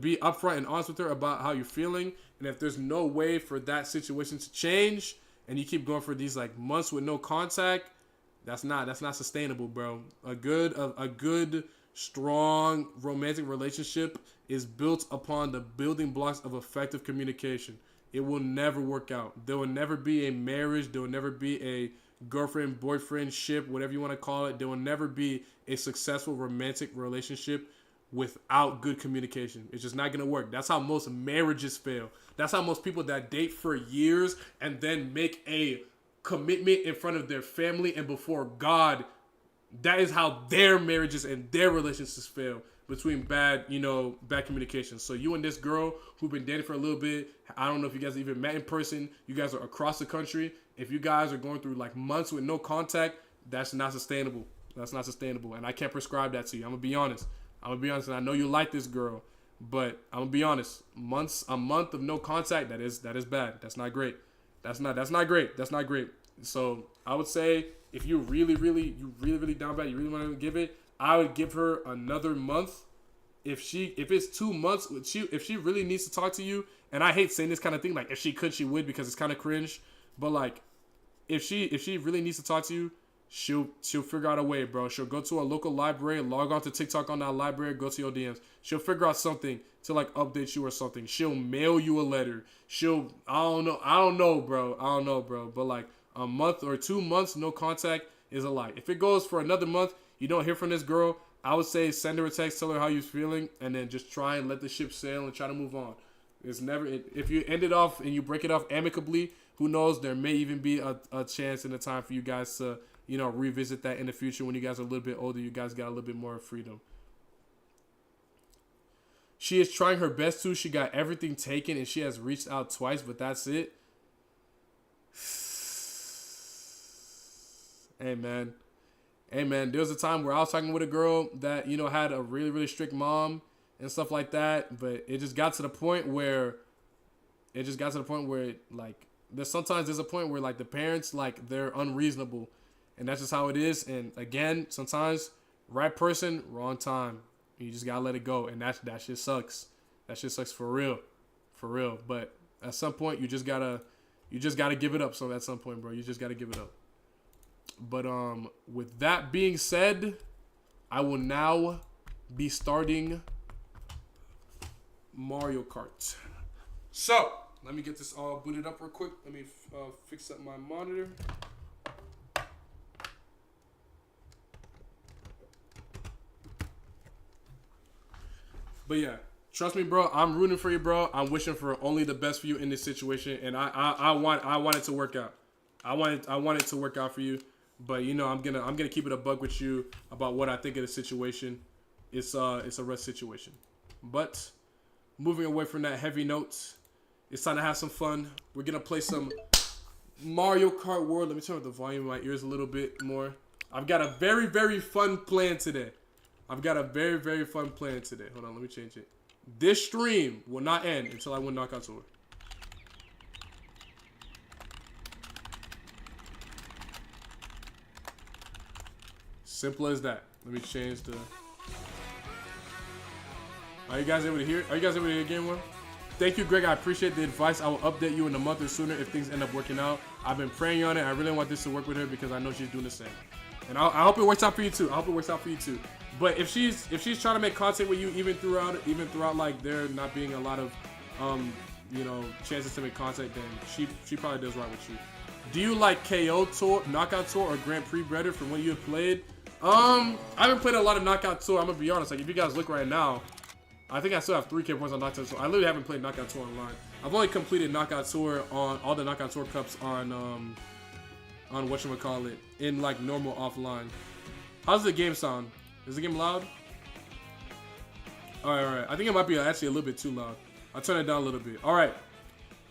be upfront and honest with her about how you're feeling. And if there's no way for that situation to change and you keep going for these, like, months with no contact, that's not sustainable, bro. A good strong romantic relationship is built upon the building blocks of effective communication. It will never work out. There will never be a marriage. There will never be a girlfriend, boyfriend ship, whatever you want to call it. There will never be a successful romantic relationship without good communication. It's just not going to work. That's how most marriages fail. That's how most people that date for years and then make a commitment in front of their family and before God, that is how their marriages and their relationships fail, between bad communication. So you and this girl who've been dating for a little bit, I don't know if you guys even met in person, you guys are across the country. If you guys are going through, like, months with no contact, that's not sustainable. And I can't prescribe that to you. I'm going to be honest. And I know you like this girl, but I'm going to be honest. A month of no contact, that is bad. That's not great. That's not great. So I would say, if you really down bad, you really want to give it, I would give her another month. If it's 2 months, if she really needs to talk to you, and I hate saying this kind of thing, like, if she could, she would, because it's kind of cringe, but, like, if she really needs to talk to you, she'll figure out a way, bro. She'll go to a local library, log on to TikTok on that library, go to your DMs. She'll figure out something to, like, update you or something. She'll mail you a letter. I don't know, bro. But, like, a month or 2 months, no contact is a lie. If it goes for another month, you don't hear from this girl, I would say send her a text, tell her how you're feeling, and then just try and let the ship sail and try to move on. If you end it off and you break it off amicably, who knows, there may even be a chance and a time for you guys to, revisit that in the future when you guys are a little bit older, you guys got a little bit more freedom. She is trying her best to. She got everything taken and she has reached out twice, but that's it. Hey, man. There was a time where I was talking with a girl that, had a really, really strict mom and stuff like that. But it just got to the point where, like, there's a point where, like, the parents, like, they're unreasonable. And that's just how it is. And, again, sometimes, right person, wrong time. You just got to let it go. And that shit sucks. That shit sucks for real. For real. But at some point, you just got to give it up. So at some point, bro, you just got to give it up. But with that being said, I will now be starting Mario Kart. So, let me get this all booted up real quick. Let me fix up my monitor. But yeah, trust me, bro. I'm rooting for you, bro. I'm wishing for only the best for you in this situation, and I want it to work out. I want it to work out for you. But you know, I'm gonna keep it a bug with you about what I think of the situation. It's a rough situation. But moving away from that heavy note, it's time to have some fun. We're gonna play some Mario Kart World. Let me turn up the volume in my ears a little bit more. I've got a very, very fun plan today. Hold on, let me change it. This stream will not end until I win Knockout Tour. Simple as that. Let me change the... Are you guys able to hear? Are you guys able to hear game one? Thank you, Greg. I appreciate the advice. I will update you in a month or sooner if things end up working out. I've been praying on it. I really want this to work with her because I know she's doing the same. And I hope it works out for you too. But if she's trying to make content with you even throughout like there not being a lot of you know, chances to make content, then she probably does right with you. Do you like KO Tour, Knockout Tour, or Grand Prix better from when you have played? I haven't played a lot of Knockout Tour. I'm gonna be honest. Like if you guys look right now, I think I still have 3K points on Knockout Tour. I literally haven't played Knockout Tour online. I've only completed Knockout Tour on all the Knockout Tour cups on whatchamacallit in like normal offline. How's the game sound? Is the game loud? Alright. I think it might be actually a little bit too loud. I'll turn it down a little bit. Alright.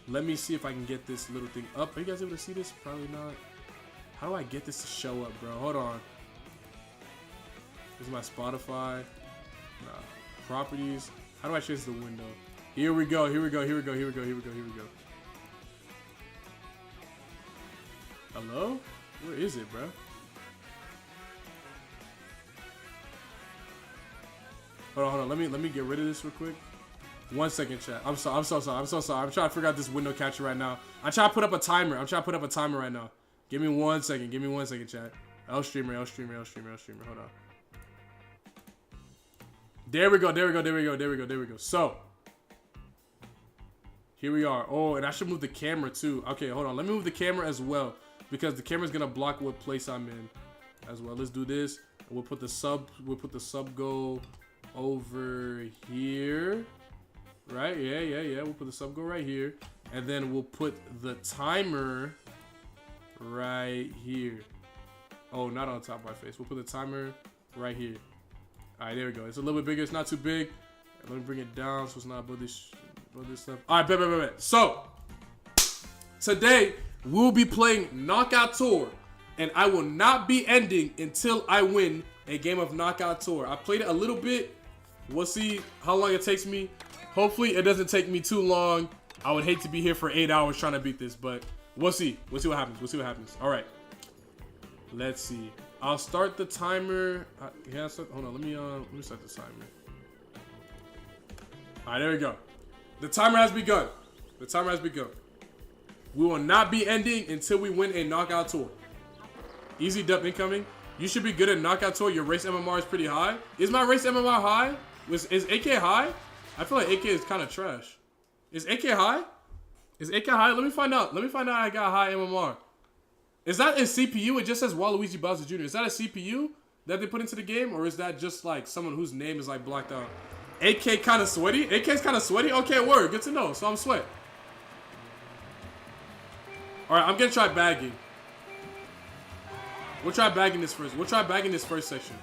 Let me see if I can get this little thing up. Are you guys able to see this? Probably not. How do I get this to show up, bro? Hold on. This is my Spotify. Nah. Properties. How do I change the window? Here we go. Hello? Where is it, bro? Hold on. Let me get rid of this real quick. 1 second, chat. I'm so sorry. I'm trying to figure out this window capture right now. I'm trying to put up a timer. Right now. Give me 1 second. Chat. L streamer. Hold on. There we go. So, here we are. Oh, and I should move the camera too. Okay, hold on. Let me move the camera as well because the camera's gonna block what place I'm in as well. Let's do this. We'll put the sub goal over here. Right? Yeah. We'll put the sub goal right here, and then we'll put the timer right here. Oh, not on top of my face. We'll put the timer right here. Alright, there we go. It's a little bit bigger. It's not too big. Let me bring it down so it's not above this stuff. Alright, bet. So, today, we'll be playing Knockout Tour. And I will not be ending until I win a game of Knockout Tour. I played it a little bit. We'll see how long it takes me. Hopefully, it doesn't take me too long. I would hate to be here for 8 hours trying to beat this. But we'll see. We'll see what happens. Alright. Let's see. I'll start the timer. Hold on. Let me start the timer. All right, there we go. The timer has begun. We will not be ending until we win a Knockout Tour. Easy dub incoming. You should be good at Knockout Tour. Your race MMR is pretty high. Is my race MMR high? Is AK high? I feel like AK is kind of trash. Is AK high? Let me find out. I got high MMR. Is that a CPU? It just says Waluigi Bowser Jr. Is that a CPU that they put into the game? Or is that just like someone whose name is like blocked out? AK kind of sweaty? AK's kind of sweaty? Okay, word. Good to know. So I'm sweat. Alright, I'm going to try bagging. We'll try bagging this first. Section.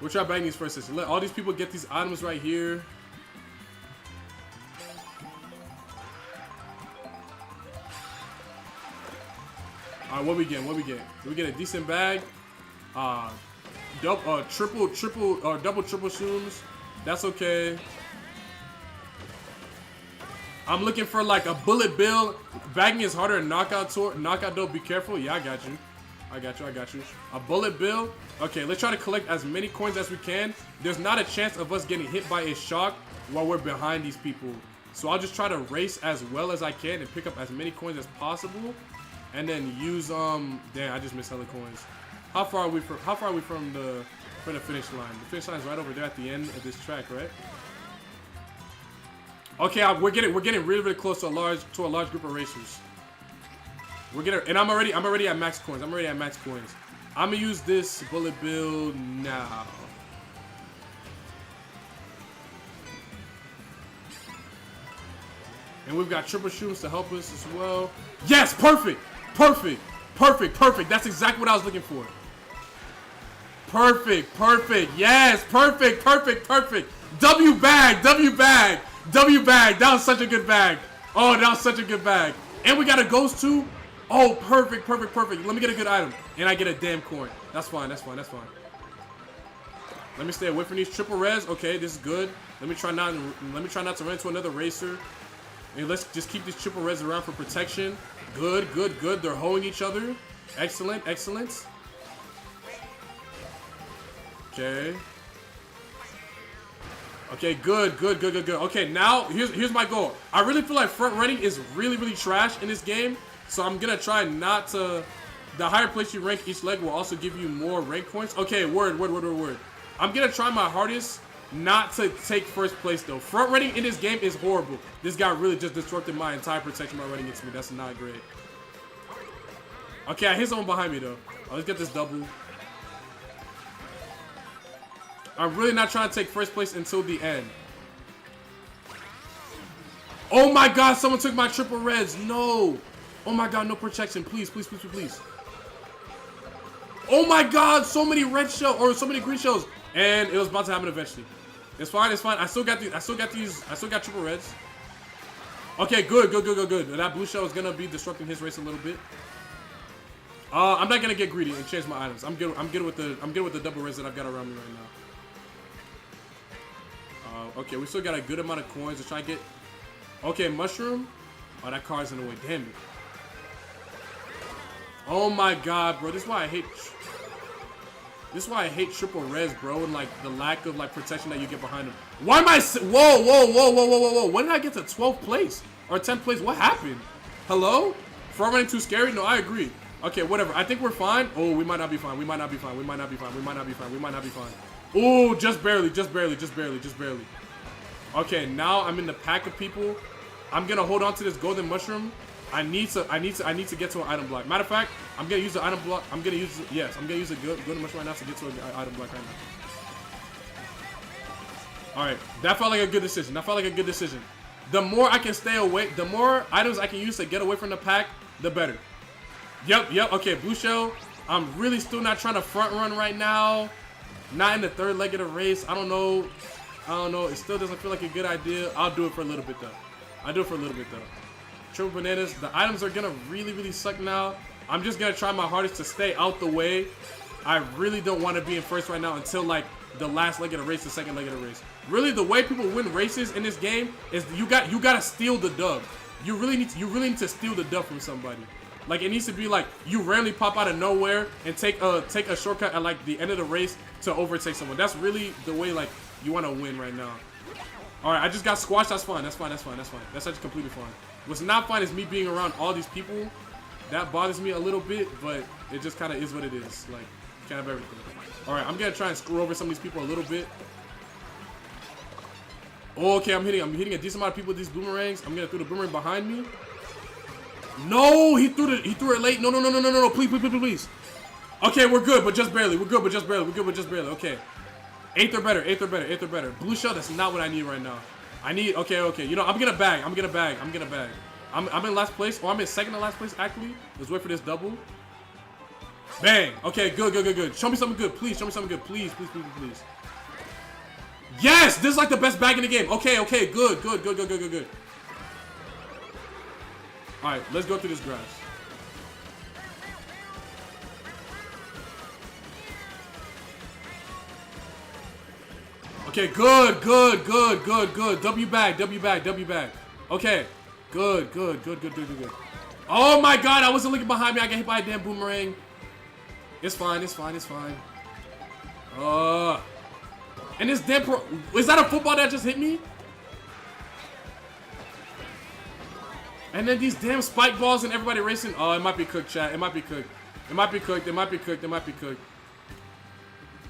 Let all these people get these items right here. Alright, what we get? Do we get a decent bag? Double triple shrooms. That's okay. I'm looking for like a bullet bill. Bagging is harder than Knockout Tour. Knockout though, be careful. Yeah, I got you. A bullet bill. Okay, let's try to collect as many coins as we can. There's not a chance of us getting hit by a shock while we're behind these people. So I'll just try to race as well as I can and pick up as many coins as possible. And then use damn, I just missed hella coins. How far are we from the finish line? The finish line is right over there at the end of this track, right? Okay, we're getting really close to a large group of racers. And I'm already at max coins. I'm gonna use this bullet bill now. And we've got triple shrooms to help us as well. Yes, perfect. Perfect. Perfect. Perfect. That's exactly what I was looking for. Perfect. Perfect. Yes, perfect. Perfect. Perfect. W bag. W bag. W bag. That was such a good bag. Oh, that was such a good bag. And we got a ghost too. Oh, perfect. Perfect. Perfect. Let me get a good item. And I get a damn coin. That's fine. That's fine. That's fine. Let me stay away from these triple res. Okay, this is good. Let me try not to run into another racer. And let's just keep these triple res around for protection. Good, good, good. They're hoeing each other. Excellent, excellent. Okay. Okay, good, good, good, good, good. Okay, now here's my goal. I really feel like front running is really trash in this game. So I'm gonna try not to. The higher place you rank each leg will also give you more rank points. Okay, word. I'm gonna try my hardest not to take first place though. Front running in this game is horrible. This guy really just disrupted my entire protection by running into me. That's not great. Okay, I hit someone behind me though. Let's get this double. I'm really not trying to take first place until the end. Oh my god, someone took my triple reds. No. Oh my god, no protection. Please, please, please, please. Oh my god, so many red shells or so many green shells. And it was about to happen eventually. It's fine, it's fine. I still got triple reds. Okay, good. That blue shell is gonna be disrupting his race a little bit. I'm not gonna get greedy and change my items. I'm good with the double res that I've got around me right now. Okay, we still got a good amount of coins to try and get. Okay, mushroom. Oh, that car's in the way. Damn it. Oh my god, bro. This is why I hate. This is why I hate triple res, bro, and like the lack of like protection that you get behind them. Why am I? Whoa! When did I get to 12th place or 10th place? What happened? Hello? Front running too scary? No, I agree. Okay, whatever. I think we're fine. Oh, we might not be fine. We might not be fine. We might not be fine. We might not be fine. We might not be fine. Oh, just barely. Okay, now I'm in the pack of people. I'm gonna hold on to this golden mushroom. I need to get to an item block. Matter of fact, I'm gonna use the item block. I'm gonna use a golden mushroom right now to get to an item block right now. All right, that felt like a good decision. The more I can stay away, the more items I can use to get away from the pack, the better. Yep. Okay, blue shell. I'm really still not trying to front run right now. Not in the third leg of the race. I don't know. It still doesn't feel like a good idea. I'll do it for a little bit though. Triple bananas. The items are gonna really suck now. I'm just gonna try my hardest to stay out the way. I really don't want to be in first right now until like the last leg of the race, the second leg of the race. Really, the way people win races in this game is you gotta steal the dub. You really need to steal the dub from somebody. Like it needs to be like you randomly pop out of nowhere and take a shortcut at like the end of the race to overtake someone. That's really the way like you want to win right now. All right, I just got squashed. That's fine. That's actually completely fine. What's not fine is me being around all these people. That bothers me a little bit, but it just kind of is what it is. Like, kind of everything. All right, I'm gonna try and screw over some of these people a little bit. Oh, okay, I'm hitting a decent amount of people with these boomerangs. I'm gonna throw the boomerang behind me. No, he threw it late. No, please. Okay, we're good, but just barely. Okay. Eighth or better. Blue shell, that's not what I need right now. Okay. You know, I'm gonna bag. I'm in last place. Or I'm in second to last place, actually. Let's wait for this double. Bang. Okay, good. Show me something good, please. Please. Yes, this is like the best bag in the game. Okay, good. All right, let's go through this grass. Okay, good. W bag. Okay, good. Oh my god, I wasn't looking behind me. I got hit by a damn boomerang. It's fine. And this damn is that a football that just hit me? And then these damn spike balls and everybody racing. Oh, it might be cooked, chat. It might be cooked.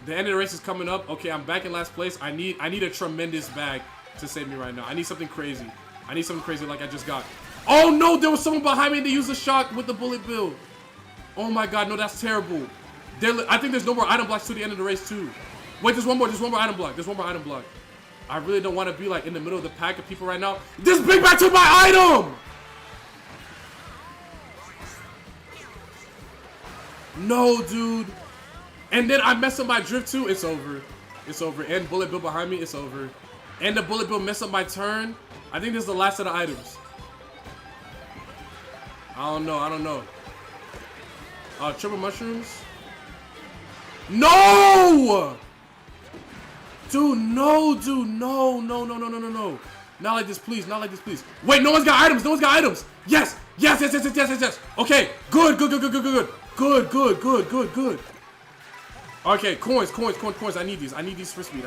The end of the race is coming up. Okay, I'm back in last place. I need a tremendous bag to save me right now. I need something crazy. Like I just got. Oh no, there was someone behind me and they used a shock with the bullet bill. Oh my god, no, that's terrible. I think there's no more item blocks to the end of the race too. Wait, there's one more item block. I really don't want to be like in the middle of the pack of people right now. This big bag took my item! No, dude. And then I messed up my drift too. It's over. It's over. And bullet bill behind me. It's over. And the bullet bill messed up my turn. I think this is the last set of items. I don't know. Triple mushrooms. No! Dude, no, dude. No. Not like this, please. Not like this, please. Wait, no one's got items. No one's got items. Yes. Okay. Good. Okay, coins. I need these. I need these for speed.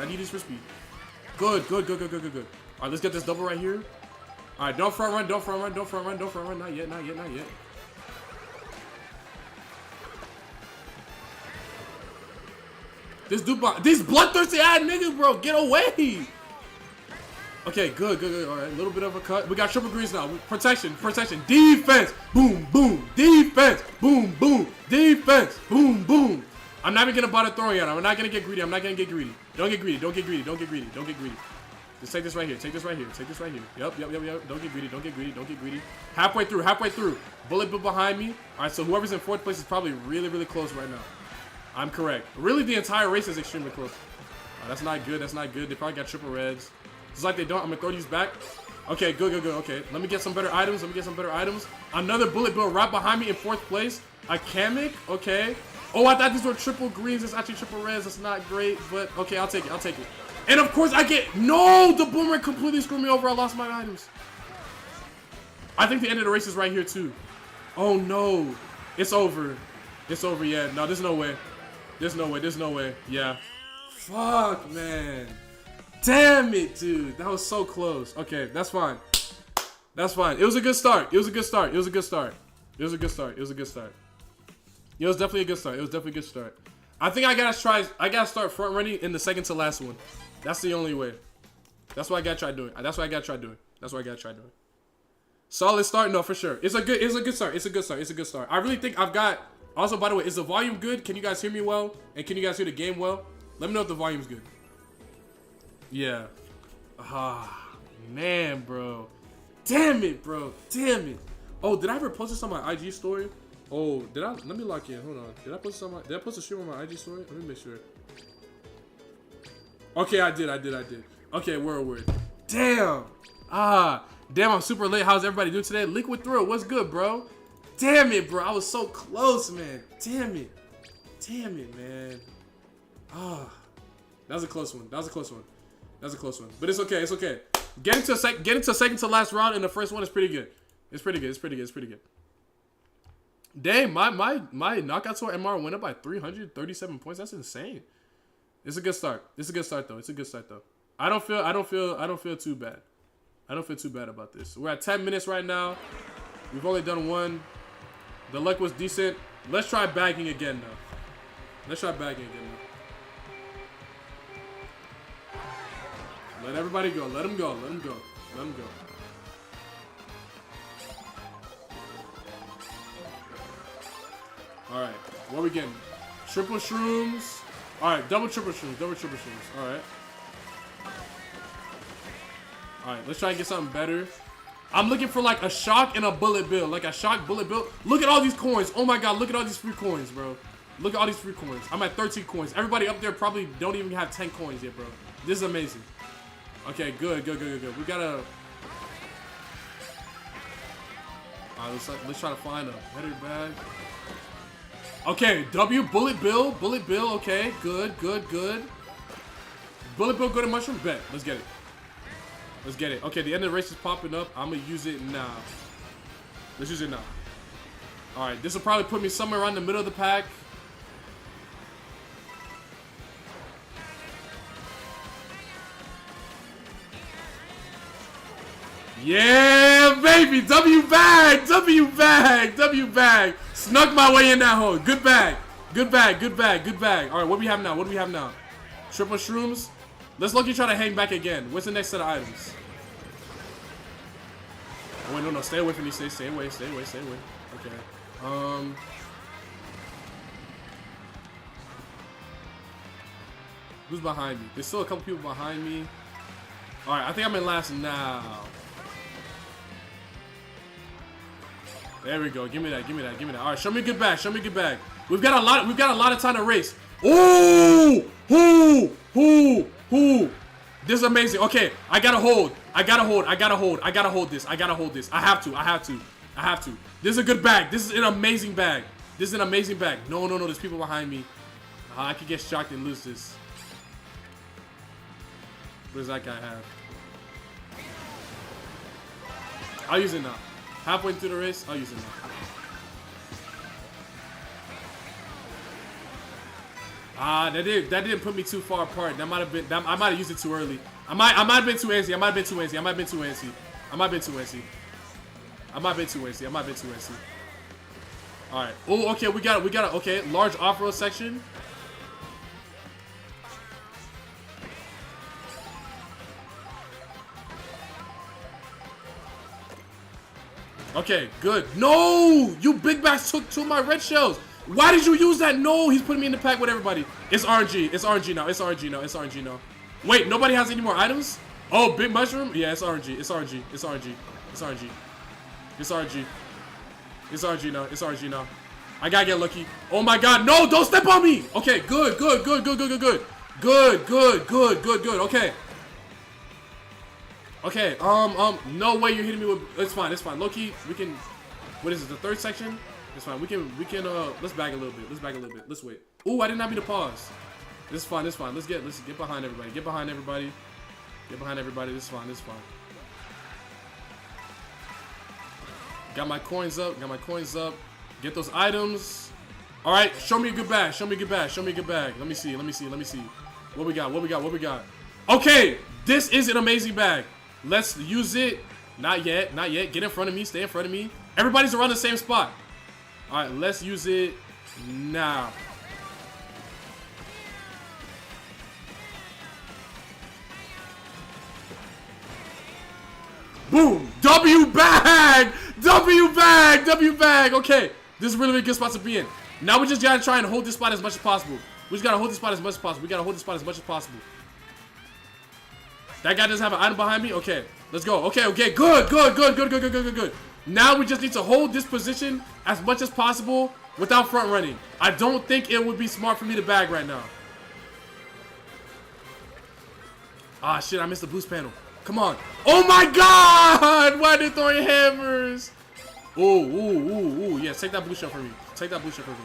Good. All right, let's get this double right here. All right, don't front run. Not yet. This dude, these bloodthirsty ass niggas, bro, get away. Okay, good. All right, a little bit of a cut. We got triple greens now. Protection. Defense. Boom. Defense. Boom. Defense. Boom. I'm not even gonna bother throwing at him. I'm not gonna get greedy. Don't get greedy. Just take this right here. Yep. Don't get greedy. Halfway through. Bullet bill behind me. All right, so whoever's in fourth place is probably really close right now. I'm correct. Really, the entire race is extremely close. That's not good. They probably got triple reds. Just like they don't, I'm gonna throw these back. Okay, good. Okay, let me get some better items. Another bullet bill right behind me in fourth place. A Kamek. Okay. Oh, I thought these were triple greens. It's actually triple reds. That's not great, but okay, I'll take it. And of course, no, the boomerang completely screwed me over. I lost my items. I think the end of the race is right here too. Oh no, it's over. Yeah. No, there's no way. Yeah. Fuck, man. Damn it, dude. That was so close. Okay, that's fine. It was a good start. It was definitely a good start. I think I gotta start front running in the second to last one. That's the only way. That's what I gotta try doing. Solid start? No, for sure. It's a good start. I really think I've got. Also, by the way, is the volume good? Can you guys hear me well? And can you guys hear the game well? Let me know if the volume's good. Yeah. Man, bro. Damn it. Oh, did I ever post this on my IG story? Oh, did I? Let me lock in. Hold on. Did I post a stream on my IG story? Let me make sure. Okay, I did. Okay, word. Damn. Damn, I'm super late. How's everybody doing today? Liquid Thrill, what's good, bro? Damn it, bro. I was so close, man. Damn it, man. That was a close one. But it's okay. Getting to second to last round in the first one is pretty good. It's pretty good. Dang, my knockout score MR went up by 337 points. That's insane. It's a good start. Though. I don't feel too bad. I don't feel too bad about this. We're at 10 minutes right now. We've only done one. The luck was decent. Let's try bagging again now. Let everybody go. Let them go. All right. What are we getting? Triple shrooms. All right. Double triple shrooms. All right. Let's try and get something better. I'm looking for like a shock and a bullet bill. Like a shock bullet bill. Look at all these coins. Oh my god, look at all these free coins, bro. I'm at 13 coins. Everybody up there probably don't even have 10 coins yet, bro. This is amazing. Okay, good. We gotta... let's try to find a better bag. Okay, W, bullet bill, okay. Good. Bullet bill, good at mushroom, bet. Let's get it. Okay, the end of the race is popping up. I'm gonna use it now. Let's use it now. All right, this will probably put me somewhere around the middle of the pack. Yeah, baby, W bag. Snuck my way in that hole. Good bag. All right, what do we have now? Triple shrooms. Let's look, you try to hang back again. What's the next set of items? Oh, wait, no. Stay away from me. Stay away. Okay. Who's behind me? There's still a couple people behind me. All right, I think I'm in last now. There we go. Give me that. Give me that. Give me that. All right, show me a good bag. Show me a good bag. We've got a lot. We've got a lot of time to race. Ooh, This is amazing. Okay, I gotta hold. I gotta hold. I gotta hold. I gotta hold this. I gotta hold this. I have to. I have to. I have to. This is a good bag. This is an amazing bag. This is an amazing bag. No, no, no. There's people behind me. I could get shocked and lose this. What does that guy have? I'll use it now. Halfway through the race, I'll use it now. That didn't put me too far apart. That might have been. I might have used it too early. I might have been too antsy. I might have been too antsy. I might have been too antsy. I might have been too antsy. I might have been too antsy. I might have been too antsy. All right. Oh, okay. We got it. Okay, large off-road section. Okay, good. No! You big bags took two of my red shells. Why did you use that? No, he's putting me in the pack with everybody. It's RNG. It's RNG now. It's RNG now. It's RNG now. Wait, nobody has any more items? Oh, big mushroom? Yeah, it's RNG. It's RNG. It's RNG. It's RNG. It's RNG. It's RNG now. It's RNG now. I gotta get lucky. Oh my god, no! Don't step on me! Okay, good, good, good, good, good, good, good. Good, good, good, good, good. Okay. Okay, no way you're hitting me with. It's fine, it's fine. Low-key, we can. What is it? The third section? It's fine. We can. Let's back a little bit. Let's back a little bit. Let's wait. Ooh, I didn't have me to pause. This is fine. This is fine. Let's get behind everybody. Get behind everybody. Get behind everybody. This is fine. This is fine. Got my coins up. Got my coins up. Get those items. All right. Show me a good bag. Show me a good bag. Show me a good bag. Let me see. Let me see. Let me see. What we got? What we got? What we got? Okay. This is an amazing bag. Let's use it. Not yet. Not yet. Get in front of me. Stay in front of me. Everybody's around the same spot. All right. Let's use it now. Boom. W bag. W bag. W bag. Okay. This is really a good spot to be in. Now we just gotta try and hold this spot as much as possible. We just gotta hold this spot as much as possible. We gotta hold this spot as much as possible. That guy doesn't have an item behind me? Okay, let's go. Okay, okay, good, good, good, good, good, good, good, good, good. Now we just need to hold this position as much as possible without front running. I don't think it would be smart for me to bag right now. Ah, shit, I missed the boost panel. Come on. Oh my god! Why are they throwing hammers? Ooh, ooh, ooh, ooh. Yeah, take that boost shot for me. Take that boost shot for me.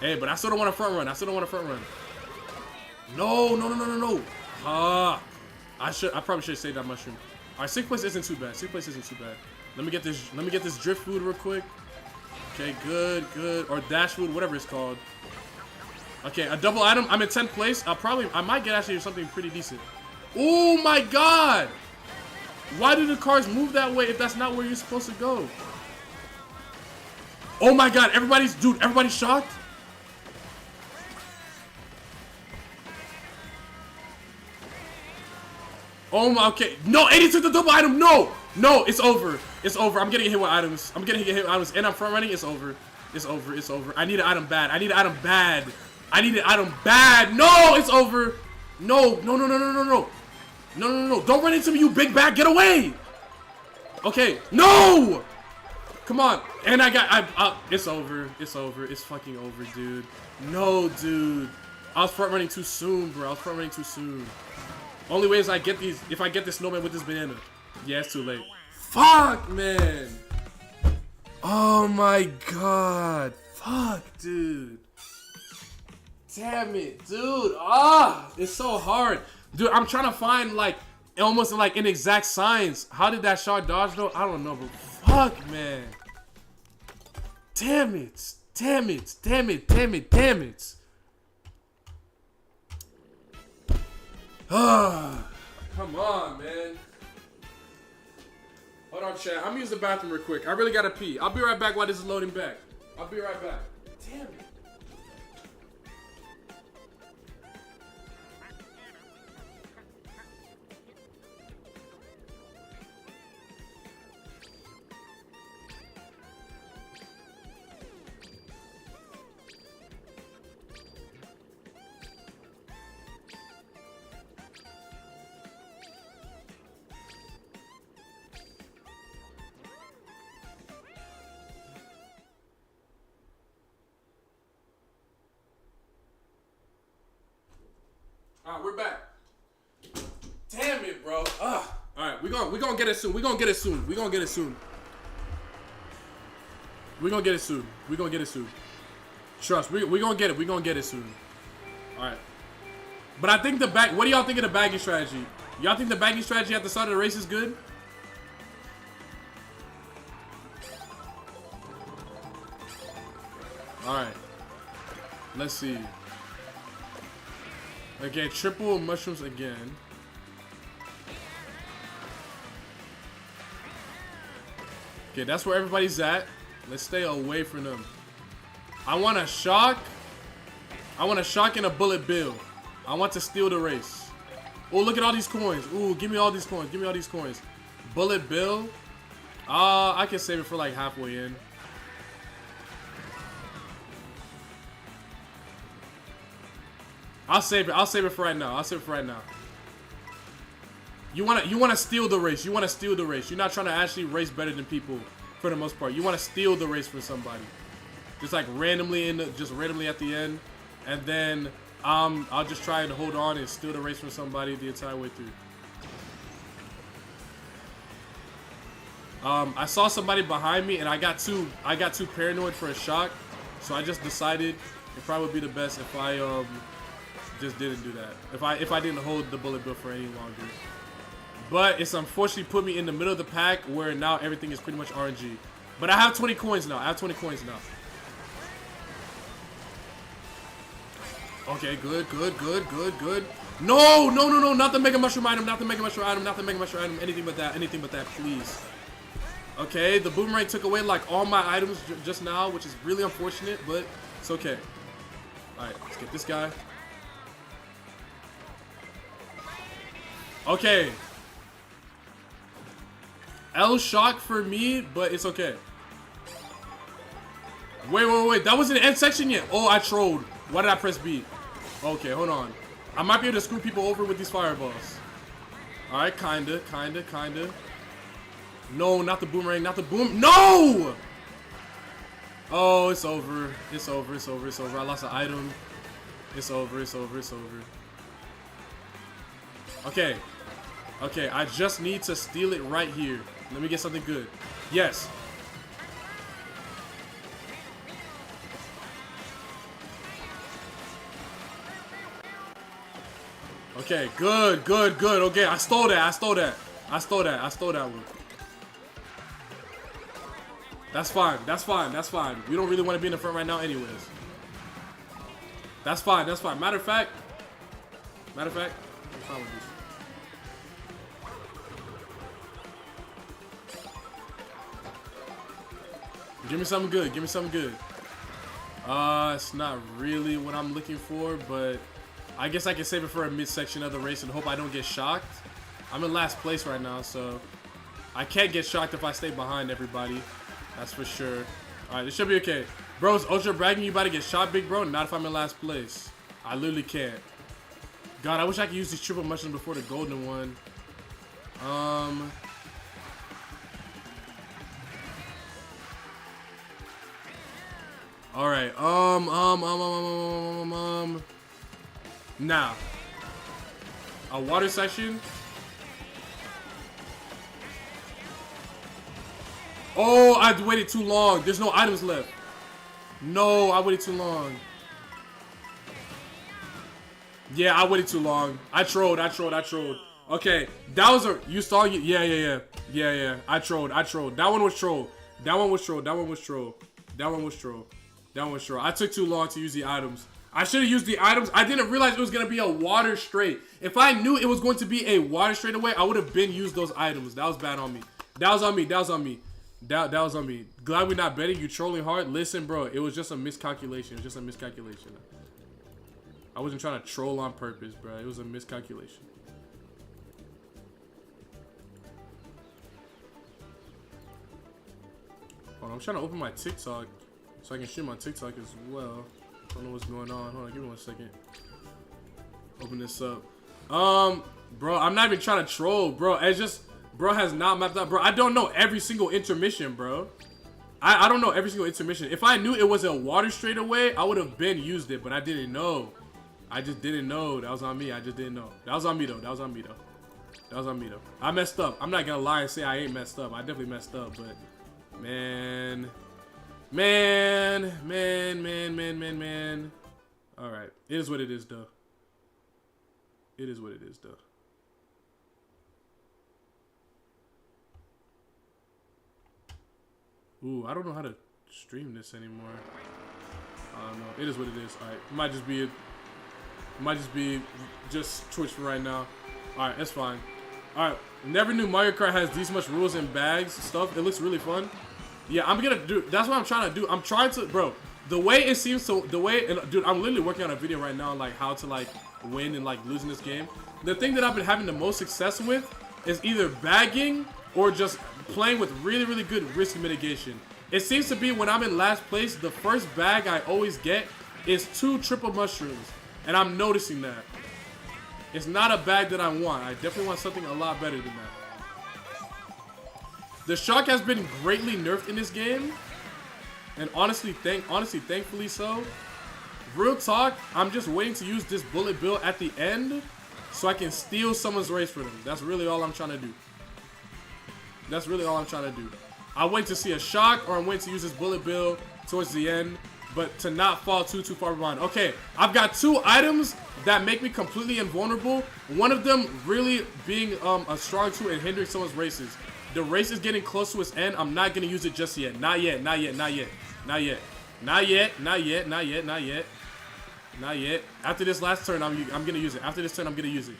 Hey, but I still don't want to front run. I still don't want to front run. No, no, no, no, no, no. I probably should have saved that mushroom. All right, 6th place isn't too bad. 6th place isn't too bad. Let me get this drift food real quick. Okay, good, good. Or dash food, whatever it's called. Okay, a double item. I'm in 10th place. I might get actually something pretty decent. Oh my god! Why do the cars move that way if that's not where you're supposed to go? Oh my god, everybody's shocked? Oh my, okay. No, 80 took the double item. No, no, it's over. It's over. I'm getting hit with items. I'm getting hit with items, and I'm front running. It's over. It's over. It's over. I need an item bad. I need an item bad. I need an item bad. No, it's over. No, no, no, no, no, no, no. No, no, no, no. Don't run into me, you big bag. Get away. Okay. No. Come on. And it's over. It's over. It's fucking over, dude. No, dude. I was front running too soon, bro. I was front running too soon. Only way is if I get this snowman with this banana. Yeah, it's too late. Fuck, man. Oh my god. Fuck, dude. Damn it, dude. Ah, it's so hard. Dude, I'm trying to find like almost like inexact signs. How did that shot dodge though? I don't know, but fuck, man. Damn it. Damn it. Damn it. Damn it. Damn it. Ah, come on, man. Hold on, chat. I'm gonna use the bathroom real quick. I really gotta pee. I'll be right back while this is loading back. I'll be right back. Damn it. All right, we're back. Damn it, bro. All right, we gonna get it soon. We gonna get it soon. We gonna get it soon. We gonna get it soon. We gonna get it soon. Trust. We gonna get it. We gonna get it soon. All right. But I think the bag. What do y'all think of the bagging strategy? Y'all think the bagging strategy at the start of the race is good? All right. Let's see. Again, triple mushrooms again. Okay, that's where everybody's at. Let's stay away from them. I want a shock. I want a shock and a bullet bill. I want to steal the race. Oh, look at all these coins. Ooh, give me all these coins. Give me all these coins. Bullet bill. I can save it for like halfway in. I'll save it. I'll save it for right now. I'll save it for right now. You wanna steal the race. You wanna steal the race. You're not trying to actually race better than people for the most part. You wanna steal the race from somebody. Just like randomly randomly at the end. And then I'll just try and hold on and steal the race from somebody the entire way through. I saw somebody behind me and I got too paranoid for a shock. So I just decided it probably would be the best if I just didn't do that. If I didn't hold the bullet bill for any longer. But it's unfortunately put me in the middle of the pack where now everything is pretty much RNG. But I have 20 coins now. I have 20 coins now. Okay, good. No, not the mega mushroom item, not the mega mushroom item, not the mega mushroom item, anything but that, please. Okay, the boomerang took away like all my items just now, which is really unfortunate, but it's okay. Alright, let's get this guy. Okay. L shock for me, but it's okay. Wait. That wasn't the end section yet. Oh, I trolled. Why did I press B? Okay, hold on. I might be able to screw people over with these fireballs. Alright, kinda. No, not the boomerang, not the boom. No! Oh, it's over. It's over. I lost an item. It's over. Okay, I just need to steal it right here. Let me get something good. Yes. Okay, good. Okay, I stole that one. That's fine. We don't really want to be in the front right now anyways. That's fine. Matter of fact, I'm fine with this. Give me something good. It's not really what I'm looking for, but I guess I can save it for a midsection of the race and hope I don't get shocked. I'm in last place right now, so I can't get shocked if I stay behind everybody. That's for sure. Alright, this should be okay. Bro, is Ultra bragging you about to get shot, big bro? Not if I'm in last place. I literally can't. God, I wish I could use these triple mushrooms before the golden one. Alright, now. A water section. Oh, I waited too long. There's no items left. No, I waited too long. Yeah, I waited too long. I trolled. Okay, that was a... You saw it? Yeah. I trolled. That one was troll. I took too long to use the items. I should have used the items. I didn't realize it was going to be a water straight. If I knew it was going to be a water straight away, I would have been used those items. That was bad on me. That was on me. Glad we're not betting. You trolling hard. Listen, bro. It was just a miscalculation. I wasn't trying to troll on purpose, bro. It was a miscalculation. Hold on, I'm trying to open my TikTok so I can shoot my TikTok as well. Don't know what's going on. Hold on, give me 1 second. Open this up. Bro, I'm not even trying to troll, bro. It's just, bro has not mapped out, bro. I don't know every single intermission, bro. I don't know every single intermission. If I knew it was a water straightaway, I would have been used it, but I didn't know. I just didn't know. That was on me. I just didn't know. That was on me though. That was on me though. That was on me though. I messed up. I'm not gonna lie and say I ain't messed up. I definitely messed up, but man. All right. It is what it is though. It is what it is though. Ooh, I don't know how to stream this anymore. I don't know. It is what it is. All right. It might just be just Twitch for right now. All right, that's fine. All right. Never knew Mario Kart has these much rules and bags stuff. It looks really fun. Yeah, I'm gonna do. That's what I'm trying to do. I'm trying to, bro. The way it seems to, and dude, I'm literally working on a video right now on like how to like win and like lose in this game. The thing that I've been having the most success with is either bagging or just playing with really, really good risk mitigation. It seems to be when I'm in last place, the first bag I always get is 2 triple mushrooms, and I'm noticing that. It's not a bag that I want. I definitely want something a lot better than that. The shark has been greatly nerfed in this game, and honestly, thankfully so. Real talk, I'm just waiting to use this bullet bill at the end so I can steal someone's race for them. That's really all I'm trying to do. That's really all I'm trying to do. I wait to see a shock, or I'm waiting to use this bullet bill towards the end, but to not fall too far behind. Okay, I've got 2 items that make me completely invulnerable. One of them really being a strong tool and hindering someone's races. The race is getting close to its end. I'm not gonna use it just yet. Not yet. Not yet. Not yet. Not yet. Not yet. Not yet. Not yet. Not yet. Not yet. After this last turn, I'm gonna use it. After this turn, I'm gonna use it.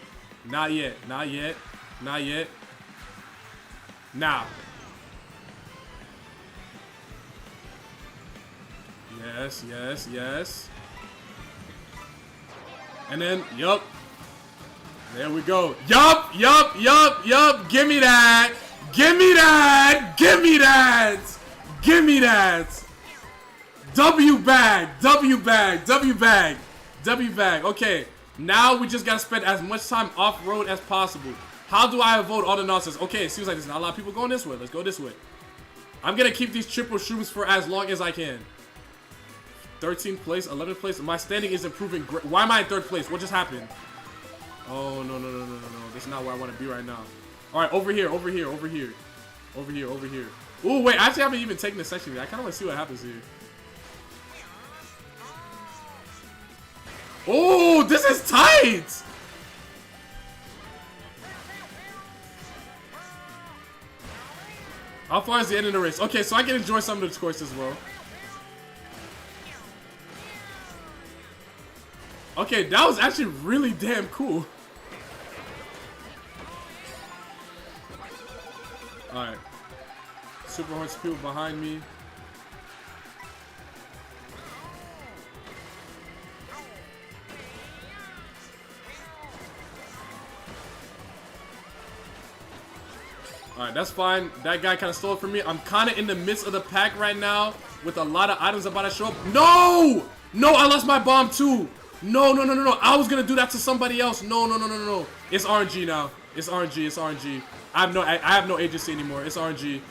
Not yet. Not yet. Not yet. Now. Yes, yes, yes. And then, yup. There we go. Yup, yup, yup, yup. Give me that. Give me that. Give me that. Give me that. W bag. W bag. W bag. W bag. Okay. Now we just gotta spend as much time off-road as possible. How do I avoid all the nonsense? Okay, it seems like there's not a lot of people going this way. Let's go this way. I'm gonna keep these triple shrooms for as long as I can. 13th place, 11th place. My standing is improving. Why am I in 3rd place? What just happened? Oh, no. This is not where I want to be right now. All right, over here. Over here. Ooh, wait. Actually, I haven't even taken this section yet. I kind of want to see what happens here. Oh, this is tight. How far is the end of the race? Okay, so I can enjoy some of the course as well. Okay, that was actually really damn cool. Alright. Super Horse people behind me. Alright, that's fine. That guy kind of stole it from me. I'm kind of in the midst of the pack right now with a lot of items about to show up. No! No, I lost my bomb too. No. I was going to do that to somebody else. No. It's RNG now. It's RNG. I have no agency anymore. It's RNG.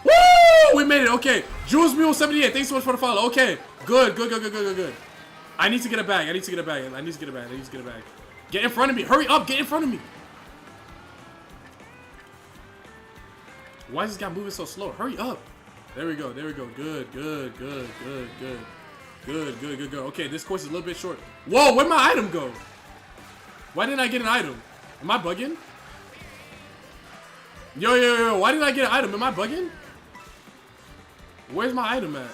Woo! We made it. Okay. Jules Mule 78. Thanks so much for the follow. Okay. Good. I need to get a bag. Get in front of me. Hurry up. Get in front of me. Why is this guy moving so slow? Hurry up. There we go. Good. Okay, this course is a little bit short. Whoa, where'd my item go? Why didn't I get an item? Am I bugging? Yo, why didn't I get an item? Am I bugging? Where's my item at?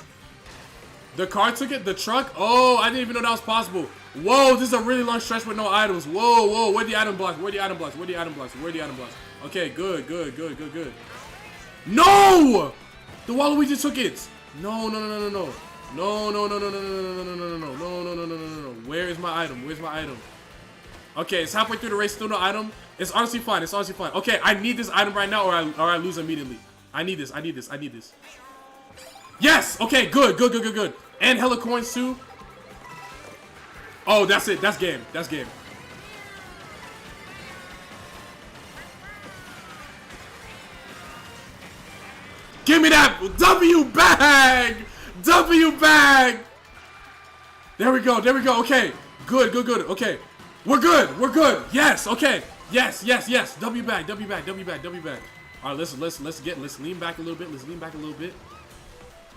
The car took it? The truck? Oh, I didn't even know that was possible. Whoa, this is a really long stretch with no items. Whoa, where the item blocks? Okay, good. No! The Waluigi took it. No. Where is my item? Okay, it's halfway through the race, still no item. It's honestly fine. Okay, I need this item right now or I lose immediately. I need this. Yes! Okay, good. And hella coins too. Oh, that's it. That's game. Give me that W bag! There we go. There we go. Okay. Good. Good. Good. Okay. We're good. We're good. Yes. Okay. Yes. Yes. Yes. W back. W back. W back. W back. All right. Let's lean back a little bit. Let's lean back a little bit.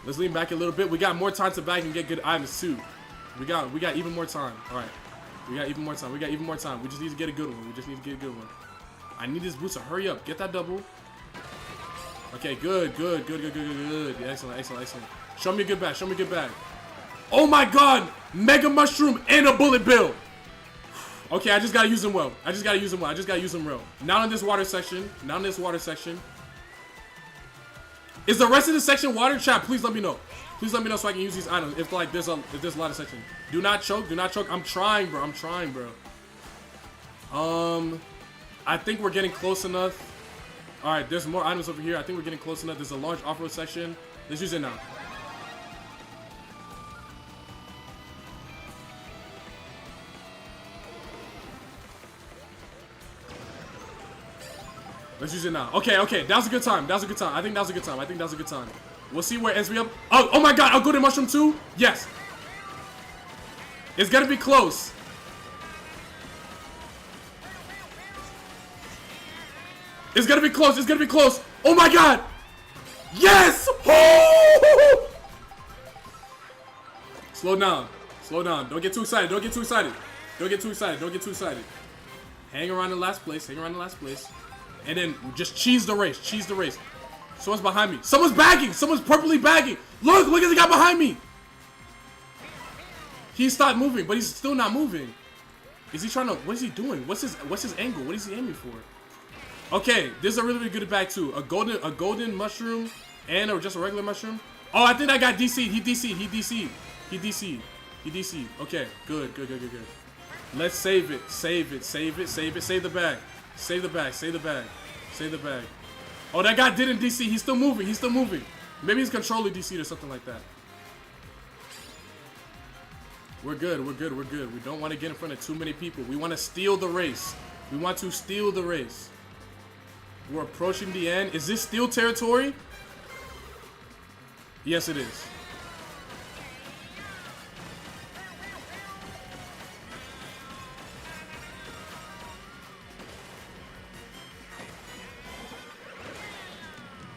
Let's lean back a little bit. We got more time to bag and get good items too. We got even more time. All right. We got even more time. We got even more time. We just need to get a good one. We just need to get a good one. I need this boost to hurry up. Get that double. Okay, good, good, good, good, good, good, good. Yeah, excellent, excellent, excellent. Show me a good bag. Show me a good bag. Oh my god! Mega Mushroom and a Bullet Bill. Okay, I just gotta use them well. I just gotta use them well. I just gotta use them real. Not in this water section. Not in this water section. Is the rest of the section water? Chat, please let me know. Please let me know so I can use these items. If like there's a lot of section. Do not choke. Do not choke. I'm trying, bro. I'm trying, bro. I think we're getting close enough. All right, there's more items over here. I think we're getting close enough. There's a large off-road section. Let's use it now. Let's use it now. Okay, okay. That was a good time. That was a good time. I think that was a good time. I think that was a good time. We'll see where it ends me up. Oh, oh my god. I'll go to Mushroom too. Yes. It's gonna be close. It's gonna be close. It's gonna be close. Oh my god. Yes. Oh! Slow down. Slow down. Don't get too excited. Don't get too excited. Don't get too excited. Don't get too excited. Hang around in last place. Hang around in last place. And then just cheese the race. Cheese the race. Someone's behind me. Someone's bagging. Someone's purposely bagging. Look. Look at the guy behind me. He stopped moving, but he's still not moving. Is he trying to... What is he doing? What's his angle? What is he aiming for? Okay, this is a really, really good bag too. A golden mushroom and just a regular mushroom. Oh, I think I got DC'd. He DC'd. He DC'd. He DC'd. He DC'd. Okay, good, good, good, good, good. Let's save it. Save it. Save it. Save it. Save the bag. Save the bag. Save the bag. Save the bag. Oh, that guy didn't DC. He's still moving. He's still moving. Maybe his controller DC'd or something like that. We're good. We're good. We're good. We don't want to get in front of too many people. We want to steal the race. We want to steal the race. We're approaching the end. Is this steal territory? Yes, it is.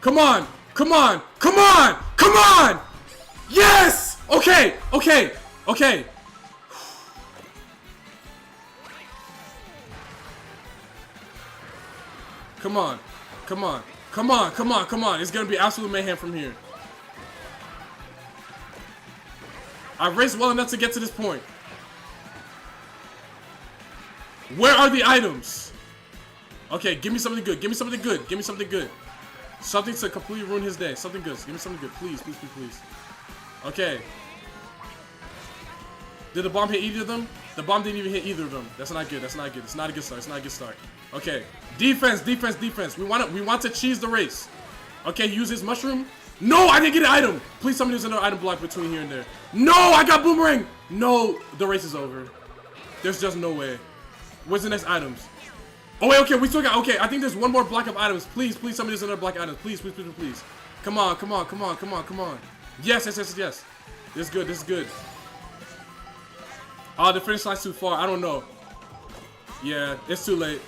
Come on! Come on! Come on! Come on! Yes! Okay! Okay! Okay! Come on. Come on. Come on. Come on. Come on. It's going to be absolute mayhem from here. I've raced well enough to get to this point. Where are the items? Okay, give me something good. Give me something good. Give me something good. Something to completely ruin his day. Something good. Give me something good. Please, please, please, please. Okay. Did the bomb hit either of them? The bomb didn't even hit either of them. That's not good. That's not good. It's not a good start. It's not a good start. Okay. Defense, defense, defense. We want to cheese the race. Okay, use his mushroom. No, I didn't get an item. Please tell me there's another item block between here and there. No, I got boomerang. No, the race is over. There's just no way. Where's the next items? Oh wait, okay, we still got, okay, I think there's one more block of items. Please, please tell me there's another block of items. Please, please, please, please. Come on, come on, come on, come on, come on. Yes, yes, yes, yes. This is good, this is good. Oh, the finish line's too far. I don't know. Yeah, it's too late.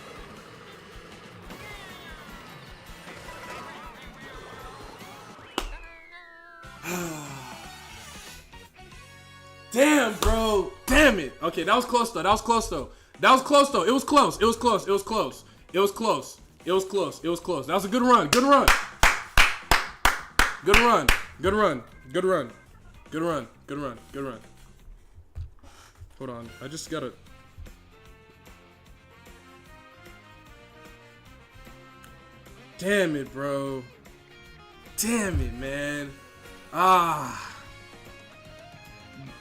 Damn, bro. Damn it. Okay, that was close though. That was close though. That was close though. It was close. It was close. It was close. It was close. It was close. It was close. That was a good run. Good run. Good run. Good run. Good run. Good run. Good run. Good run. Hold on. I just gotta. Damn it, bro. Damn it, man. Ah.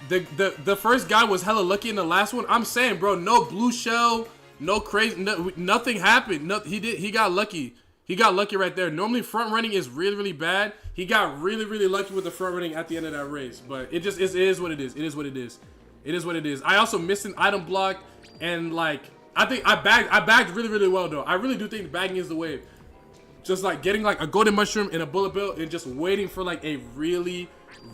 The first guy was hella lucky in the last one. I'm saying, bro, no blue shell, no crazy, nothing happened. He got lucky. He got lucky right there. Normally front running is really, really bad. He got really, really lucky with the front running at the end of that race. But it is what it is. It is what it is. It is what it is. I also missed an item block, and like I think I bagged really, really well though. I really do think bagging is the wave. Just like getting like a golden mushroom and a bullet bill and just waiting for like a really,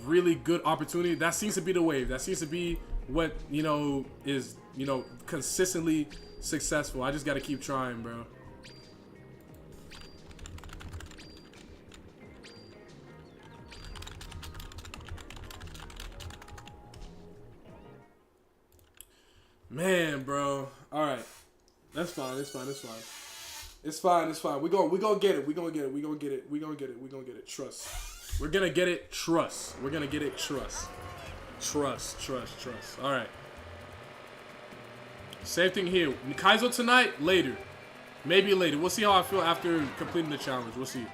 really good opportunity. That seems to be the wave. That seems to be what, you know, is, you know, consistently successful. I just got to keep trying, bro. Man, bro. All right. That's fine. It's fine. It's fine. It's fine. It's fine. We gonna get it. We gonna get it. We gonna get it. We gonna get it. We gonna get it. Trust. We're gonna get it. Trust. We're gonna get it. Trust. Trust. Trust. Trust. All right. Same thing here. Kaizo tonight. Later. Maybe later. We'll see how I feel after completing the challenge. We'll see.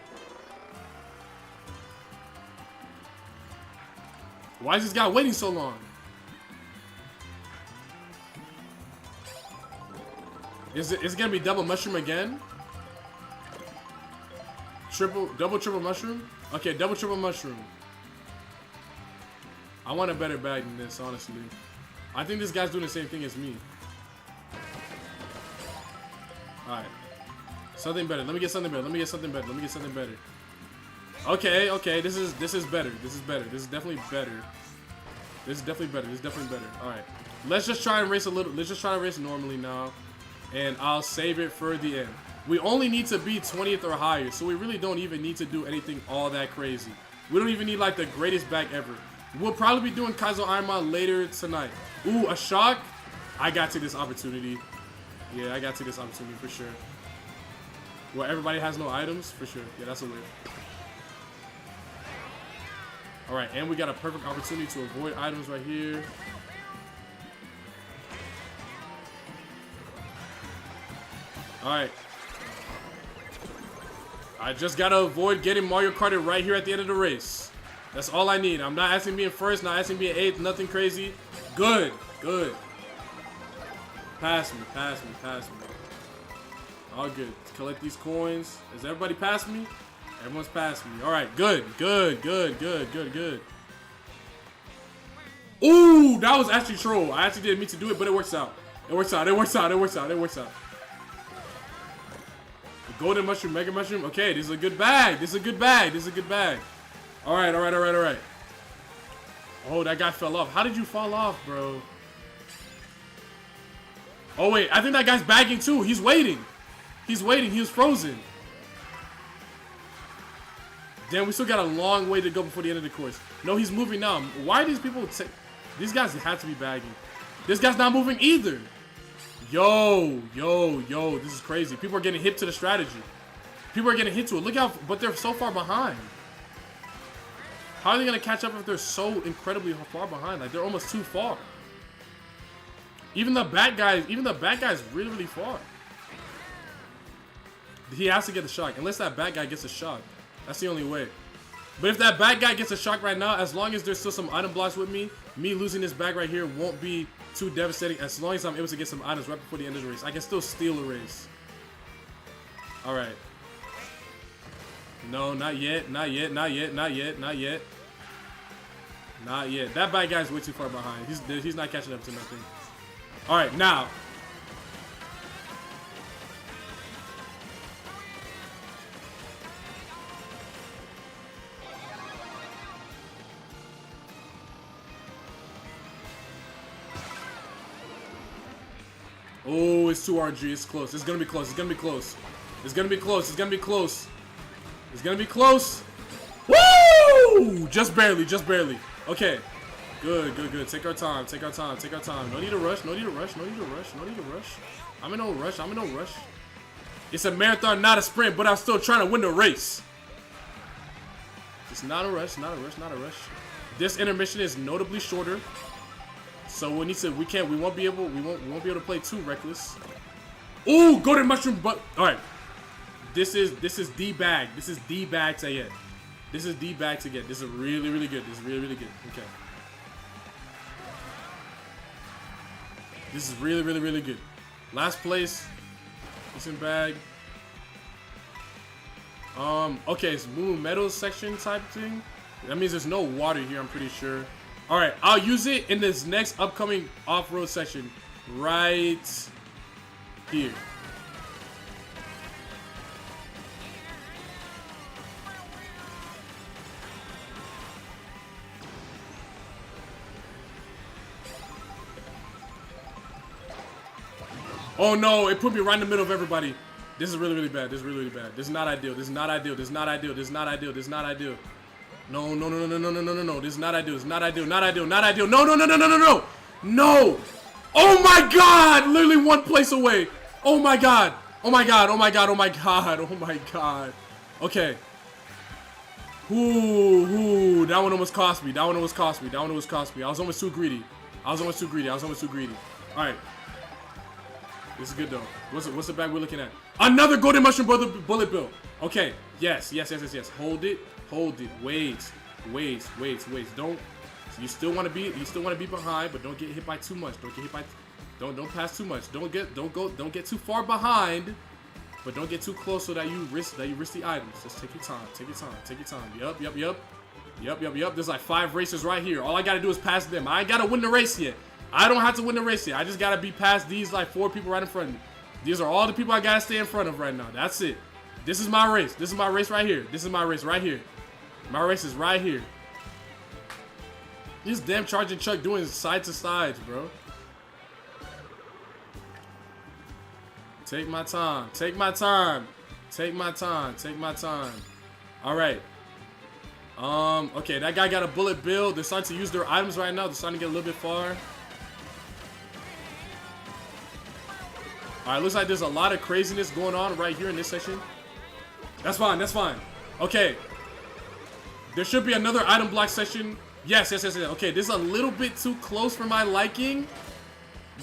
Why is this guy waiting so long? Is it gonna be double mushroom again? Double triple mushroom? Okay, double triple mushroom. I want a better bag than this, honestly. I think this guy's doing the same thing as me. Alright. Something better. Let me get something better. Let me get something better. Let me get something better. Okay, okay, this is better. This is better. This is definitely better. This is definitely better. This is definitely better. Alright. Let's just try and race a little. Let's just try to race normally now. And I'll save it for the end. We only need to be 20th or higher, so we really don't even need to do anything all that crazy. We don't even need like the greatest bag ever. We'll probably be doing Kaizo Ironmon later tonight. Ooh, a shock? I got to this opportunity. Yeah, I got to this opportunity for sure. Well, everybody has no items? For sure. Yeah, that's a win. Alright, and we got a perfect opportunity to avoid items right here. Alright. I just gotta avoid getting Mario Karted right here at the end of the race. That's all I need. I'm not asking being first, not asking being eighth, nothing crazy. Good, good. Pass me, pass me, pass me. All good. Let's collect these coins. Is everybody past me? Everyone's past me. Alright, good, good, good, good, good, good. Ooh, that was actually troll. I actually didn't mean to do it, but it works out. It works out, it works out, it works out, it works out. Golden mushroom, mega mushroom. Okay, this is a good bag. This is a good bag. This is a good bag. Alright, alright, alright, alright. Oh, that guy fell off. How did you fall off, bro? Oh, wait. I think that guy's bagging too. He's waiting. He's waiting. He was frozen. Damn, we still got a long way to go before the end of the course. No, he's moving now. Why are these people take... These guys have to be bagging. This guy's not moving either. Yo, yo, yo, this is crazy. People are getting hit to the strategy. People are getting hit to it. Look how, but they're so far behind. How are they gonna catch up if they're so incredibly far behind? Like they're almost too far. Even the bad guys really, really far. He has to get a shock. Unless that bad guy gets a shock. That's the only way. But if that bad guy gets a shock right now, as long as there's still some item blocks with me losing this bag right here won't be too devastating. As long as I'm able to get some items right before the end of the race, I can still steal a race. All right. No, not yet, not yet, not yet, not yet, not yet. Not yet. That bad guy's way too far behind. He's not catching up to nothing. All right, now. Oh, it's 2 RG. It's close. It's gonna be close. It's gonna be close. It's gonna be close. It's gonna be close. It's gonna be close. Woo! Just barely. Just barely. Okay. Good. Good. Good. Take our time. Take our time. Take our time. No need to rush. No need to rush. No need to rush. No need to rush. I'm in no rush. I'm in no rush. It's a marathon, not a sprint, but I'm still trying to win the race. It's not a rush. Not a rush. Not a rush. This intermission is notably shorter. So we won't be able to play too reckless. Ooh, golden mushroom, but all right. This is the bag. This is the bag to get. This is the bag to get. This is really, really good. This is really, really good. Okay. This is really, really, really good. Last place. Decent bag. Okay, it's Moon Metals section type thing. That means there's no water here, I'm pretty sure. Alright, I'll use it in this next upcoming off-road section. Right here. Oh no, it put me right in the middle of everybody. This is really, really bad. This is really, really bad. This is not ideal. This is not ideal. This is not ideal. This is not ideal. This is not ideal. No, no, no, no, no, no, no, no, no. This is not ideal. This is not ideal. Not ideal. Not ideal. No, no, no, no, no, no, no. No. Oh my God. Literally one place away. Oh my God. Oh my God. Oh my God. Oh my God. Oh my God. Okay. Ooh, that one almost cost me. That one almost cost me. That one almost cost me. I was almost too greedy. I was almost too greedy. I was almost too greedy. All right. This is good though. What's the bag we're looking at? Another golden mushroom bullet bill. Okay. Yes. Yes. Yes. Yes. Yes. Hold it. Hold it. Wait. Wait. Wait. Wait. Don't. You still want to be. You still want to be behind, but don't get hit by too much. Don't get hit by. Don't pass too much. Don't get too far behind, but don't get too close so that you risk the items. Just take your time. Take your time. Take your time. Yup. Yup. Yup. Yup. Yup. Yup. There's like 5 racers right here. All I gotta do is pass them. I ain't gotta win the race yet. I don't have to win the race yet. I just gotta be past these like 4 people right in front of me. These are all the people I gotta stay in front of right now. That's it. This is my race. This is my race right here. This is my race right here. My race is right here. This damn charging truck doing side to sides, bro. Take my time. Take my time. Take my time. Take my time. All right. Okay, that guy got a bullet bill. They're starting to use their items right now. They're starting to get a little bit far. All right, looks like there's a lot of craziness going on right here in this section. That's fine. That's fine. Okay. There should be another item block section. Yes, yes, yes, yes. Okay, this is a little bit too close for my liking,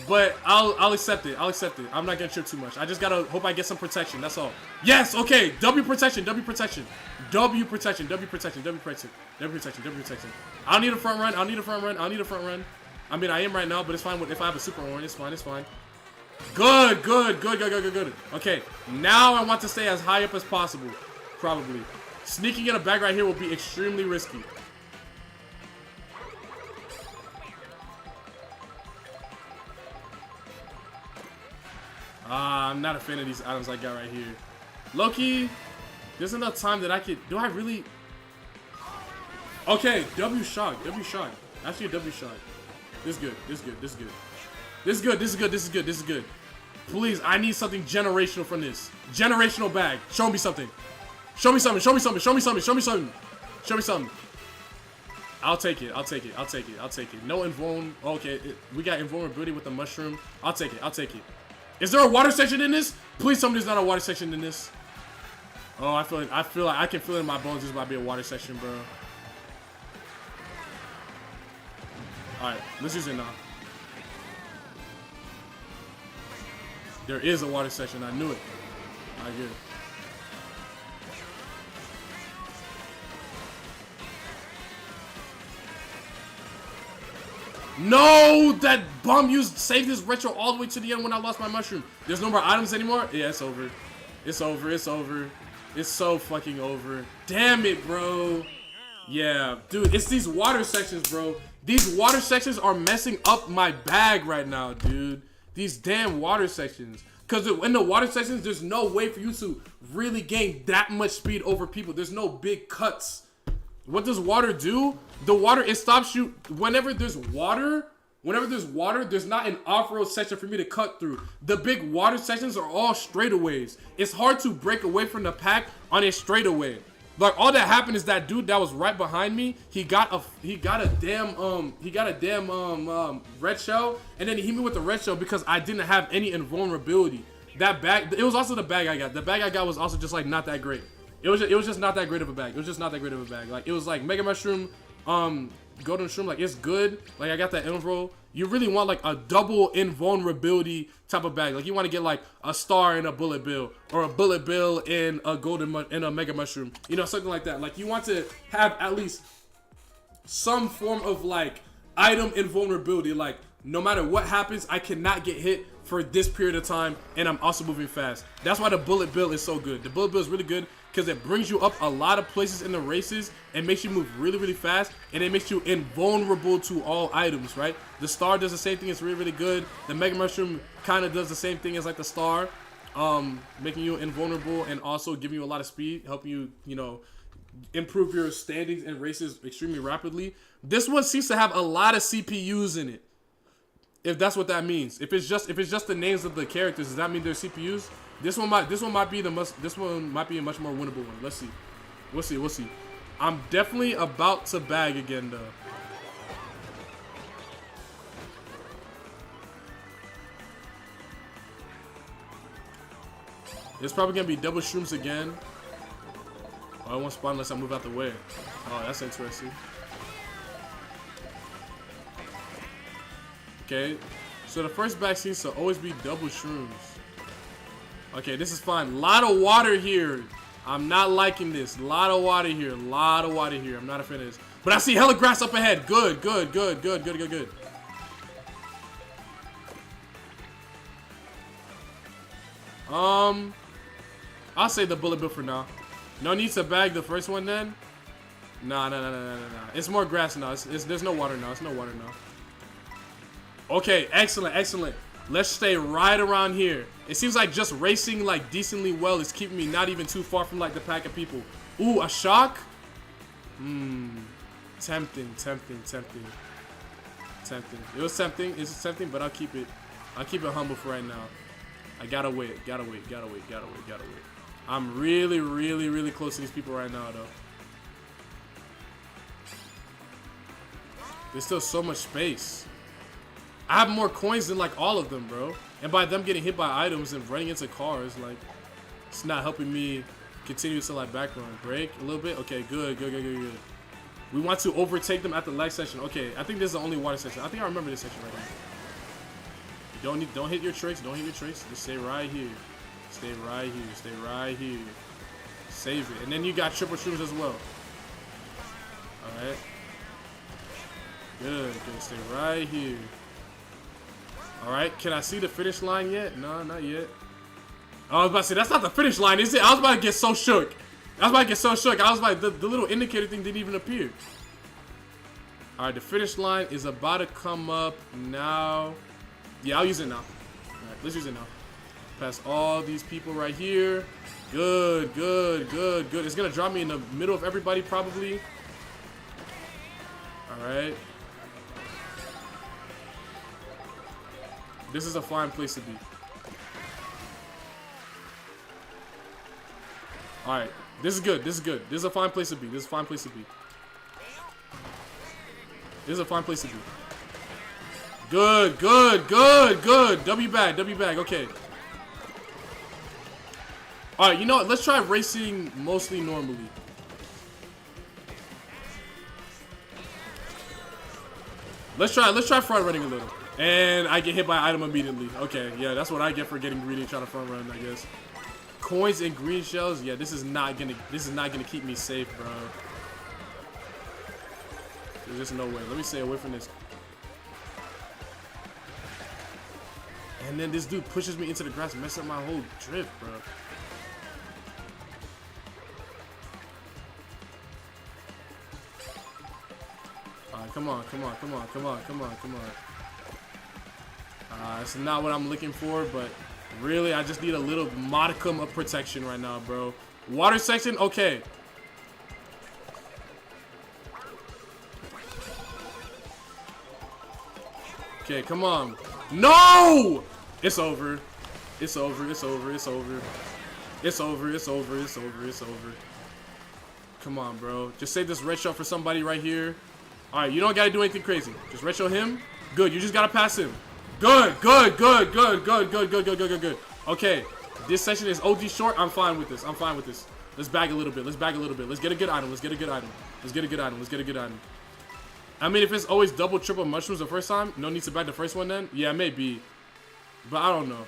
but I'll accept it. I'll accept it. I'm not gonna trip too much. I just gotta hope I get some protection. That's all. Yes. Okay. W protection. W protection. W protection. W protection. W protection. W protection. W protection. I don't need a front run. I don't need a front run. I don't need a front run. I mean, I am right now, but it's fine if I have a super horn. It's fine. It's fine. Good. Good. Good. Good. Good. Good. Good. Okay. Now I want to stay as high up as possible. Probably. Sneaking in a bag right here will be extremely risky. I'm not a fan of these items I got right here. Loki, there's enough time that I could. Do I really? Okay, W shock. W shock. Actually, a W shock. This is good. This is good. This is good. This is good. This is good. This is good. This is good. Please, I need something generational from this. Generational bag. Show me something. Show me something. Show me something. Show me something. Show me something. Show me something. I'll take it. I'll take it. I'll take it. I'll take it. No invuln. Okay, we got invulnerability with the mushroom. I'll take it. I'll take it. Is there a water section in this? Please tell me there's not a water section in this. Oh, I feel like I can feel it in my bones. This might be a water section, bro. All right, let's use it now. There is a water section. I knew it. I get it. No, that bum saved his retro all the way to the end when I lost my mushroom. There's no more items anymore. Yeah, it's over. It's over. It's over. It's so fucking over. Damn it, bro. Yeah, dude, it's these water sections, bro. These water sections are messing up my bag right now, dude. These damn water sections. Because in the water sections, there's no way for you to really gain that much speed over people. There's no big cuts. What does water do? The water, it stops you whenever there's water. Whenever there's water, there's not an off-road section for me to cut through. The big water sections are all straightaways. It's hard to break away from the pack on a straightaway. Like, all that happened is that dude that was right behind me, he got a damn red shell, and then he hit me with the red shell because I didn't have any invulnerability. That bag, it was also the bag I got. The bag I got was also just like not that great. It was just not that great of a bag. It was just not that great of a bag. Like, it was like Mega Mushroom, Golden Shroom, like, it's good. Like, I got that invul. You really want like a double invulnerability type of bag. Like, you want to get like a star in a bullet bill, or a bullet bill in a a Mega Mushroom. You know, something like that. Like, you want to have at least some form of like item invulnerability. Like, no matter what happens, I cannot get hit for this period of time, and I'm also moving fast. That's why the bullet bill is so good. The bullet bill is really good because it brings you up a lot of places in the races and makes you move really, really fast, and it makes you invulnerable to all items, right? The star does the same thing. It's really, really good. The Mega Mushroom kind of does the same thing as like the star, making you invulnerable and also giving you a lot of speed, helping you, you know, improve your standings in races extremely rapidly. This one seems to have a lot of CPUs in it. If that's what that means. If it's just the names of the characters, does that mean they're CPUs? This one might be a much more winnable one. Let's see. We'll see. I'm definitely about to bag again though. It's probably gonna be double shrooms again. Oh, I won't spawn unless I move out the way. Oh, that's interesting. Okay, so the first bag seems to always be double shrooms. Okay, this is fine. Lot of water here. I'm not liking this. Lot of water here. I'm not a fan of this. But I see hella grass up ahead. Good. I'll say the bullet bill for now. No need to bag the first one then. Nah. It's more grass now. There's no water now. It's no water now. Okay, excellent. Let's stay right around here. It seems like just racing like decently well is keeping me not even too far from like the pack of people. Ooh, a shock? Tempting. It was tempting. It's tempting, but I'll keep it humble for right now. I gotta wait. I'm really close to these people right now, though. There's still so much space. I have more coins than like all of them, bro. And by them getting hit by items and running into cars, like, it's not helping me continue to like back run. Break a little bit. Okay, good. We want to overtake them at the lag section. Okay, I think this is the only water section. I think I remember this section right now. Don't hit your tricks. Just stay right here. Stay right here. Save it. And then you got triple shrooms as well. Alright. Good. Stay right here. Alright, can I see the finish line yet? No, not yet. I was about to say, that's not the finish line, is it? I was about to get so shook. I was like, the little indicator thing didn't even appear. Alright, the finish line is about to come up now. Yeah, I'll use it now. Alright, let's use it now. Past all these people right here. Good. It's gonna drop me in the middle of everybody probably. Alright. This is a fine place to be. Alright. This is good. This is a fine place to be. Good. W bag. Okay. Alright, you know what? Let's try racing mostly normally. Let's try front running a little. And I get hit by an item immediately. Okay, yeah, that's what I get for getting greedy and trying to front run, I guess. Coins and green shells, yeah, this is not gonna keep me safe, bro. There's just no way. Let me stay away from this. And then this dude pushes me into the grass and messes up my whole drift, bro. Alright, come on. It's not what I'm looking for, but really, I just need a little modicum of protection right now, bro. Water section, okay. Okay, come on. No! It's over. Come on, bro. Just save this red shell for somebody right here. Alright, you don't gotta do anything crazy. Just red shell him. Good, you just gotta pass him. Good. Okay, this session is OD short. I'm fine with this. Let's bag a little bit. Let's get a good item. I mean, if it's always double, triple mushrooms the first time, no need to bag the first one then. Yeah, maybe. But I don't know.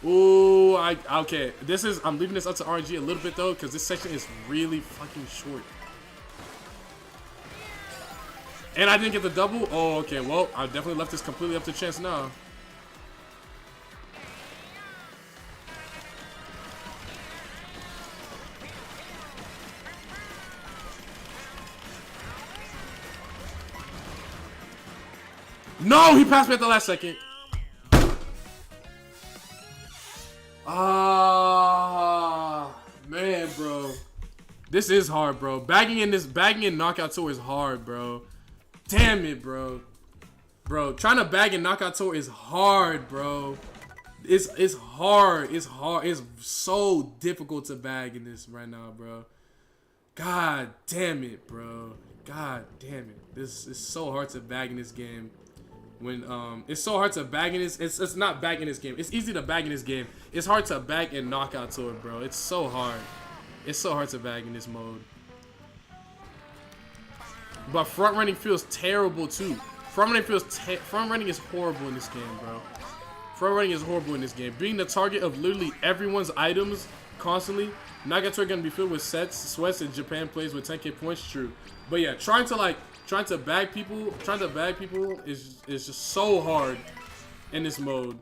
Ooh, okay. I'm leaving this up to RNG a little bit though, because this section is really fucking short. And I didn't get the double? Oh, okay. Well, I definitely left this completely up to chance now. No, he passed me at the last second. Man, bro. This is hard, bro. Bagging in knockout tour is hard, bro. Damn it, bro. Bro, trying to bag and knockout Tor is hard, bro. It's hard. It's hard. It's so difficult to bag in this right now, bro. God damn it, bro. God damn it. This is so hard to bag in this game. When it's so hard to bag in this. It's not bag in this game. It's easy to bag in this game. It's hard to bag and knockout Tor, bro. It's so hard. It's so hard to bag in this mode. But front running feels terrible too. Front running is horrible in this game, bro. Front running is horrible in this game. Being the target of literally everyone's items constantly. Nagato gonna be filled with sweats, and Japan plays with 10k points. True, but yeah, trying to bag people is just so hard in this mode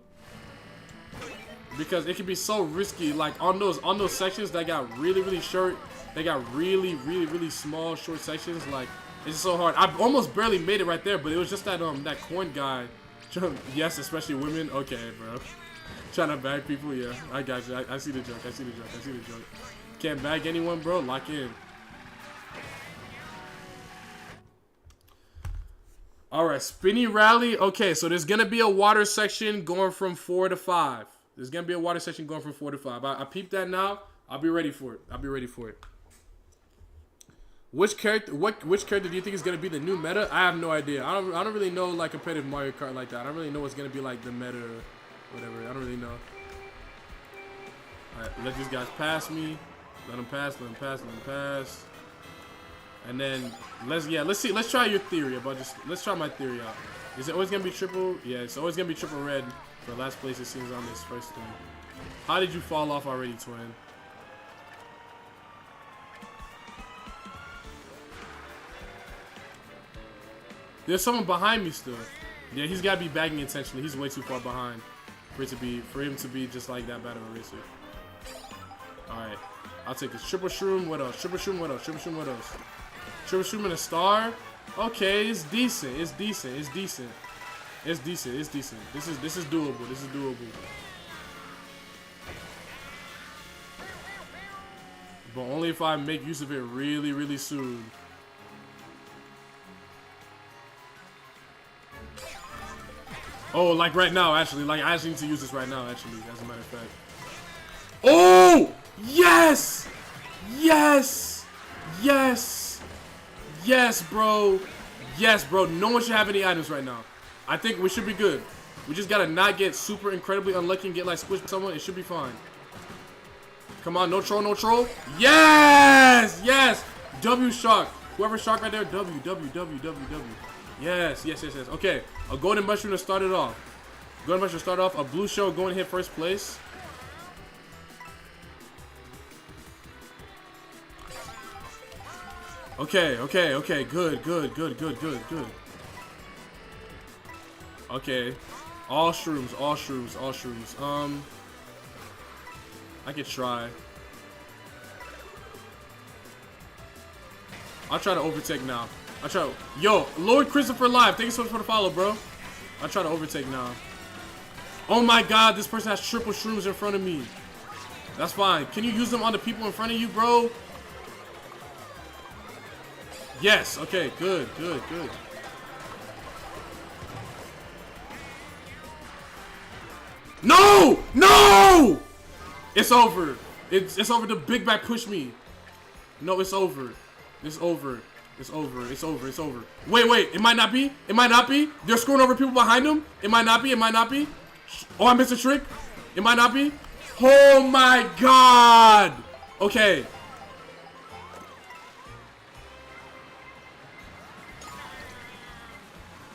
because it can be so risky. Like on those sections that got really short, they got really small short sections. Like it's so hard. I almost barely made it right there, but it was just that that coin guy. Yes, especially women. Okay, bro. Trying to bag people. Yeah, I got you. I see the joke. I see the joke. Can't bag anyone, bro. Lock in. All right, spinny rally. Okay, so there's gonna be a water section going from 4 to 5. There's gonna be a water section going from 4 to 5. I peeped that now. I'll be ready for it. Which character do you think is gonna be the new meta? I have no idea. I don't really know like competitive Mario Kart like that. I don't really know what's gonna be like the meta or whatever. I don't really know. All right, let these guys pass me. Let them pass. And then let's try your theory about let's try my theory out. Is it always gonna be triple? Yeah, it's always gonna be triple red for last place it seems on this first thing. How did you fall off already, twin? There's someone behind me still. Yeah, he's gotta be bagging intentionally. He's way too far behind for him to be just like that bad of a racer. Alright. I'll take this. Triple shroom, what else? Triple shroom and a star? Okay, it's decent. This is doable. But only if I make use of it really soon. Oh, like right now, actually. Like, I actually need to use this right now, actually, as a matter of fact. Oh! Yes! Yes, bro. No one should have any items right now. I think we should be good. We just gotta not get super incredibly unlucky and get, like, squished by someone. It should be fine. Come on, no troll. Yes! W shock. Whoever shock right there, W. Yes. Okay, a golden mushroom to start it off. A blue shell going to hit first place. Okay. Good. Okay. All shrooms. I could try. I'll try to overtake now. Yo, Lord Christopher Live, thank you so much for the follow, bro. I'll try to overtake now. Oh my god, this person has triple shrooms in front of me. That's fine. Can you use them on the people in front of you, bro? Yes, okay, good. No! It's over. It's over. The big back pushed me. No, it's over. It's over. Wait. It might not be. They're screwing over people behind them. It might not be. Oh, I missed a trick. It might not be. Oh my god. Okay.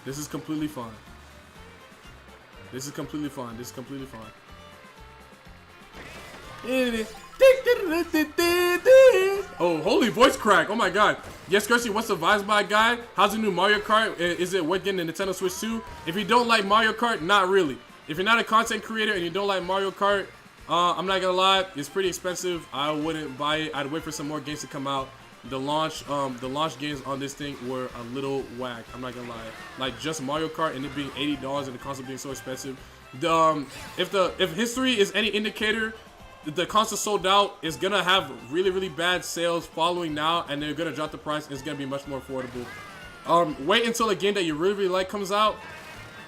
This is completely fine. Oh, holy voice crack. Oh my god. Yes, Kirsty, what's the vibes by guy? How's the new Mario Kart? Is it worth getting the Nintendo Switch 2? If you don't like Mario Kart, not really. If you're not a content creator and you don't like Mario Kart, I'm not gonna lie, it's pretty expensive. I wouldn't buy it. I'd wait for some more games to come out. The launch games on this thing were a little whack. I'm not gonna lie. Like just Mario Kart and it being $80 and the console being so expensive. If history is any indicator, the console sold out is gonna have really bad sales following now, and they're gonna drop the price. And it's gonna be much more affordable. Wait until a game that you really like comes out,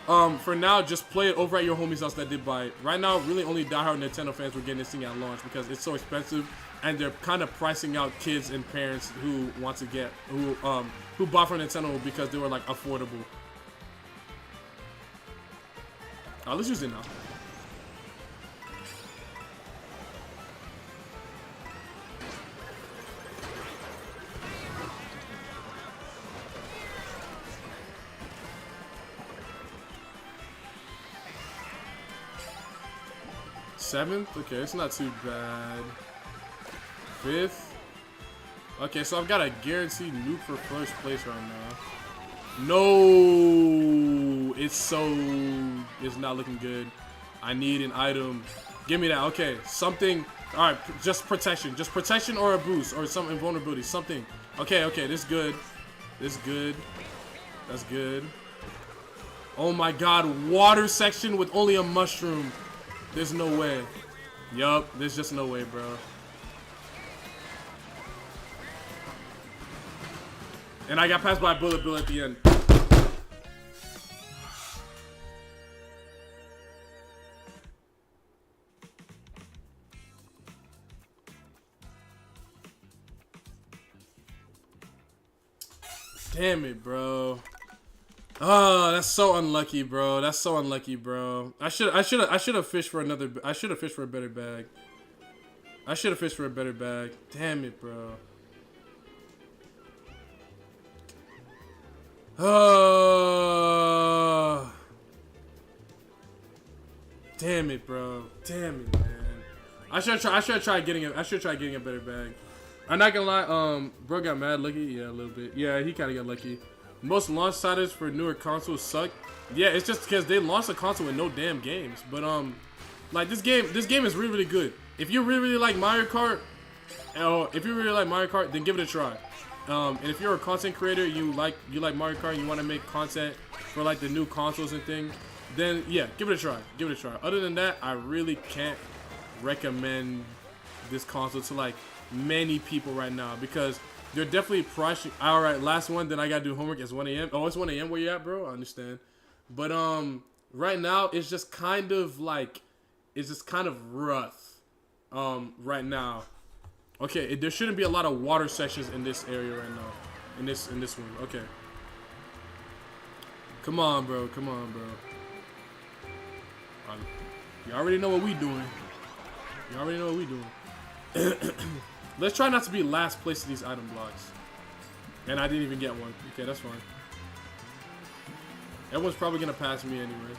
For now, just play it over at your homie's house that did buy it. Right now, really only diehard Nintendo fans were getting this thing at launch because it's so expensive, and they're kind of pricing out kids and parents who want to get who bought from Nintendo because they were like affordable. Let's use it now. Seventh? Okay, it's not too bad. Fifth? Okay, so I've got a guaranteed nuke for first place right now. No! It's not looking good. I need an item. Give me that. Okay, something. Alright, just protection. Just protection or a boost or some invulnerability. Something. Okay, this is good. This is good. That's good. Oh my god, water section with only a mushroom. There's no way. Yup, there's just no way, bro. And I got passed by a bullet bill at the end. Damn it, bro. Oh, that's so unlucky, bro. That's so unlucky, bro. I should have fished for another. I should have fished for a better bag. I should have fished for a better bag. Damn it, bro. Oh. Damn it, bro. Damn it, man. I should try getting a better bag. I'm not gonna lie, bro got mad lucky. Yeah, a little bit. Yeah, he kind of got lucky. Most launch titles for newer consoles suck. Yeah, it's just because they launched a console with no damn games. But like this game is really good. If you really like Mario Kart, then give it a try. And if you're a content creator, you like Mario Kart, and you want to make content for like the new consoles and things, then yeah, give it a try. Give it a try. Other than that, I really can't recommend this console to like many people right now because they're definitely pricing. All right, last one. Then I gotta do homework. It's 1 a.m. Oh, it's 1 a.m. Where you at, bro? I understand. But right now it's just kind of like, it's just kind of rough. Right now. Okay, there shouldn't be a lot of water sections in this area right now. In this one. Okay. Come on, bro. Come on, bro. You already know what we doing. You already know what we doing. Let's try not to be last place to these item blocks. And I didn't even get one. Okay, that's fine. Everyone's probably gonna pass me anyways.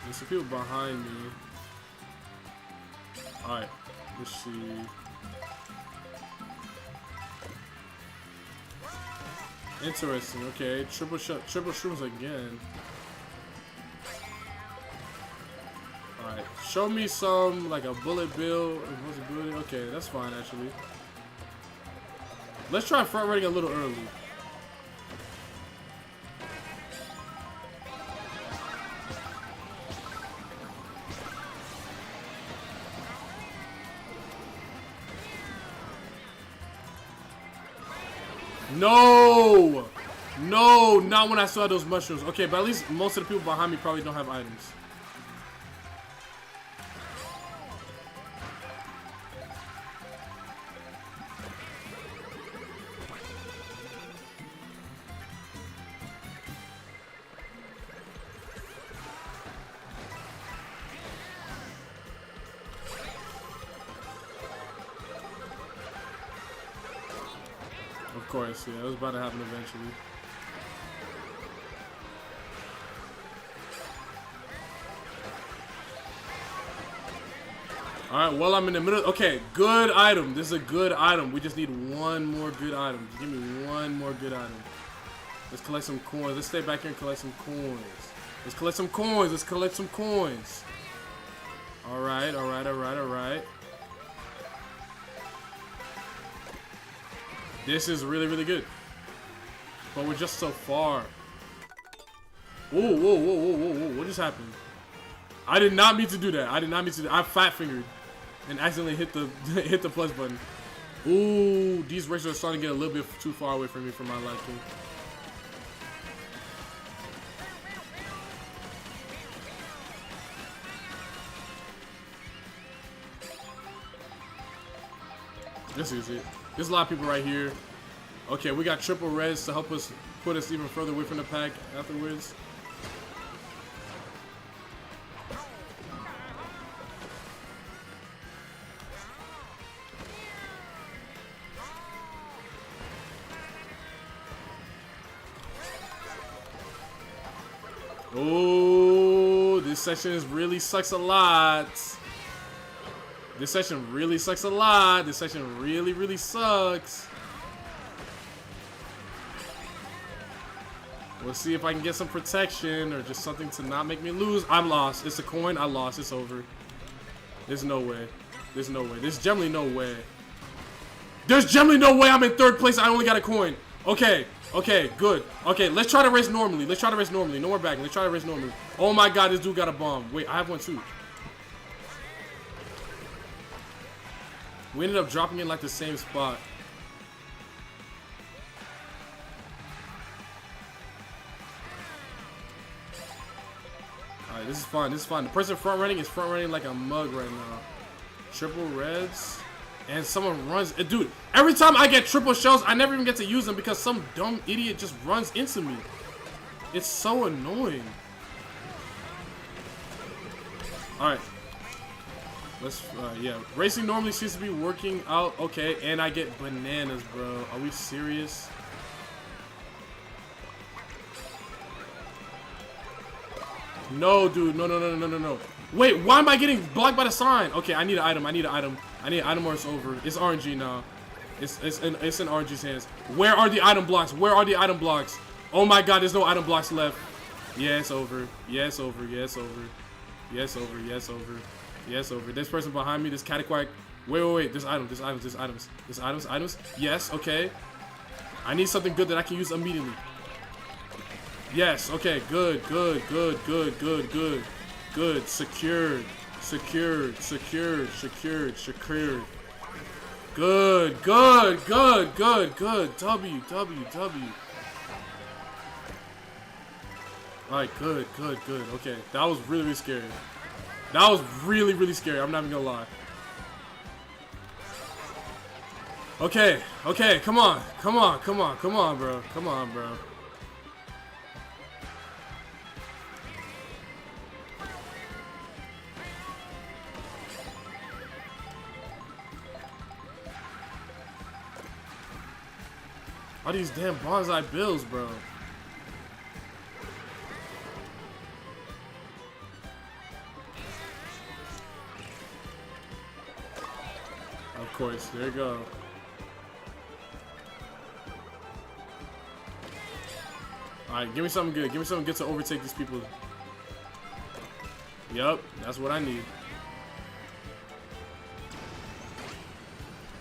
There's some people behind me. Alright, let's see. Interesting, okay. Triple shrooms again. Alright, show me some, like a bullet bill. Okay, that's fine actually. Let's try front running a little early. No! No, not when I saw those mushrooms. Okay, but at least most of the people behind me probably don't have items. Of course, yeah, it was about to happen eventually. Alright, well, I'm in the middle. Okay, good item. This is a good item. We just need one more good item. Just give me one more good item. Let's collect some coins. Let's stay back here and collect some coins. Let's collect some coins. Let's collect some coins. Alright, alright, alright, alright. This is really, really good. But we're just so far. Whoa, whoa, whoa, whoa, whoa, whoa. What just happened? I did not mean to do that. I did not mean to do that. I fat fingered and accidentally hit the hit the plus button. Ooh, these racers are starting to get a little bit too far away from me for my liking. This is it. There's a lot of people right here. Okay, we got triple reds to help us put us even further away from the pack afterwards. Oh, this section really sucks a lot. This section really sucks a lot. This section really, really sucks. We'll see if I can get some protection or just something to not make me lose. I'm lost. It's a coin. I lost. It's over. There's no way. There's no way. There's generally no way. There's generally no way I'm in third place. I only got a coin. Okay. Okay, good. Okay, let's try to race normally. Let's try to race normally. No more back. Let's try to race normally. Oh my god, this dude got a bomb. Wait, I have one too. We ended up dropping in like the same spot. Alright, this is fine. This is fine. The person front running is front running like a mug right now. Triple reds. And someone runs. Dude, every time I get triple shells, I never even get to use them because some dumb idiot just runs into me. It's so annoying. Alright. Let's, yeah. Racing normally seems to be working out. Okay, and I get bananas, bro. Are we serious? No, dude. No, no, no, no, no, no. Wait, why am I getting blocked by the sign? Okay, I need an item. I need an item. I need an item or it's over. It's RNG now. It's in RNG's hands. Where are the item blocks? Where are the item blocks? Oh my god, there's no item blocks left. Yeah, it's over. Yeah, it's over. Yeah, it's over. Yeah, it's over. Yeah, it's over. Yeah, it's over. This person behind me, this catty-quack. Wait, wait, wait. There's items. There's items. There's items. There's items. Items. Yes, okay. I need something good that I can use immediately. Yes, okay. Good, good, good, good, good, good. Good. Secured. Secured. Secured. Secured. Secured. Good, good, good, good, good. W, W, W. Alright, good, good, good. Okay, that was really, really scary. That was really, really scary. I'm not even gonna lie. Okay, okay, come on. Come on, come on, come on, bro. Come on, bro. All these damn bonsai bills, bro. Of course, there you go. Alright, give me something good. Give me something good to overtake these people. Yup, that's what I need.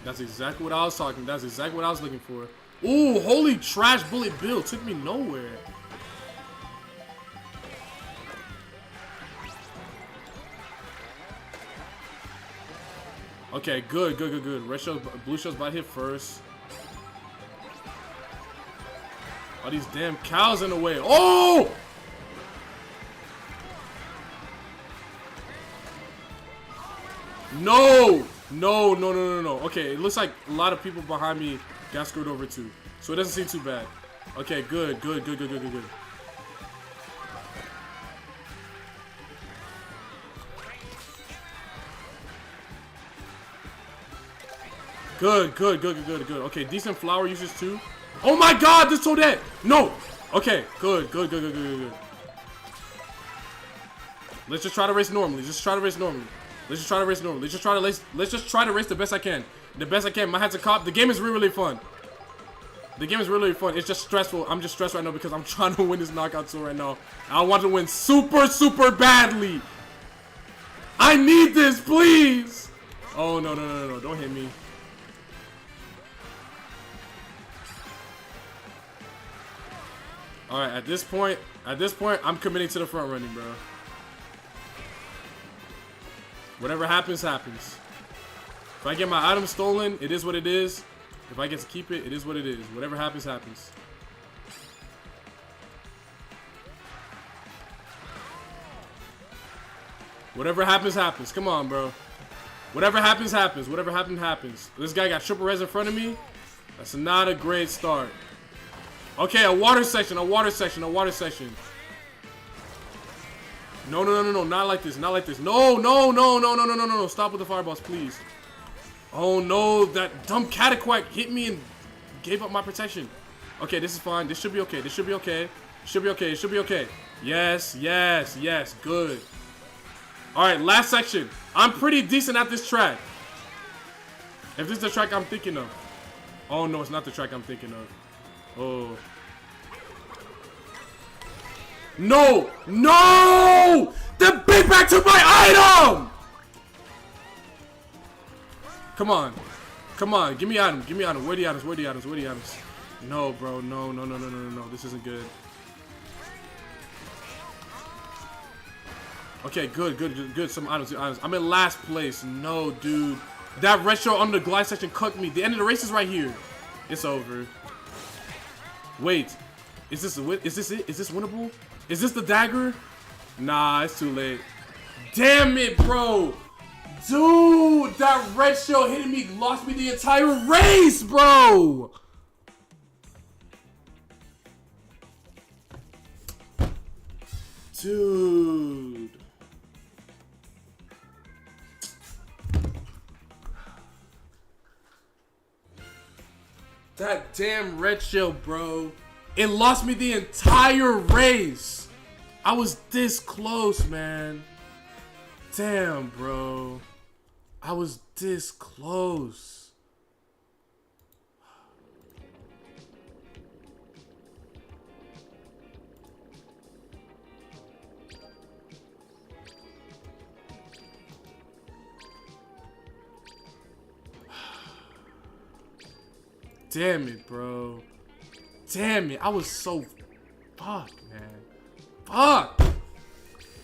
That's exactly what I was talking. That's exactly what I was looking for. Ooh, holy trash bullet bill. Took me nowhere. Okay, good, good, good, good. Red shows, blue shows about to hit first. All these damn cows in the way. Oh! No! No, no, no, no, no. Okay, it looks like a lot of people behind me got screwed over too. So it doesn't seem too bad. Okay, good, good, good, good, good, good, good. Good, good, good, good, good, good. Okay, decent flower usage too. Oh my god, this Toadette! No! Okay, good, good, good, good, good, good, good. Let's just try to race normally. Just try to race normally. Let's just try to race normally. Let's just try to race. Let's just try to race the best I can. The best I can. My hat's a cop. The game is really, really fun. The game is really, really fun. It's just stressful. I'm just stressed right now because I'm trying to win this knockout tour right now. I want to win super, super badly. I need this, please. Oh no, no, no, no, no! Don't hit me. All right, at this point, I'm committing to the front running, bro. Whatever happens, happens. If I get my item stolen, it is what it is. If I get to keep it, it is what it is. Whatever happens, happens. Whatever happens, happens. Come on, bro. Whatever happens, happens. Whatever happens, happens. This guy got triple res in front of me. That's not a great start. Okay, a water section, a water section, a water section. No, no, no, no, no, not like this, not like this. No, no, no, no, no, no, no, no, no. Stop with the fireballs, please. Oh no, that dumb Cataquack hit me and gave up my protection. Okay, this is fine. This should be okay. This should be okay. Should be okay. It should be okay. Yes, yes, yes. Good. All right, last section. I'm pretty decent at this track. If this is the track I'm thinking of. Oh no, it's not the track I'm thinking of. Oh. No! No! The big back took my item! Come on. Come on. Give me items. Give me items. Where the items? Where the items? Where the items? No, bro. No, no, no, no, no, no, no. This isn't good. Okay, good, good, good, good. Some items, items. I'm in last place. No, dude. That retro on the glide section cooked me. The end of the race is right here. It's over. Wait. Is this it? Is this winnable? Is this the dagger? Nah, it's too late. Damn it, bro. Dude, that red shell hitting me lost me the entire race, bro. Dude. That damn red shell, bro. It lost me the entire race. I was this close, man. Damn, bro. I was this close. Damn it, bro. Damn it. I was so... Fuck, man. Fuck.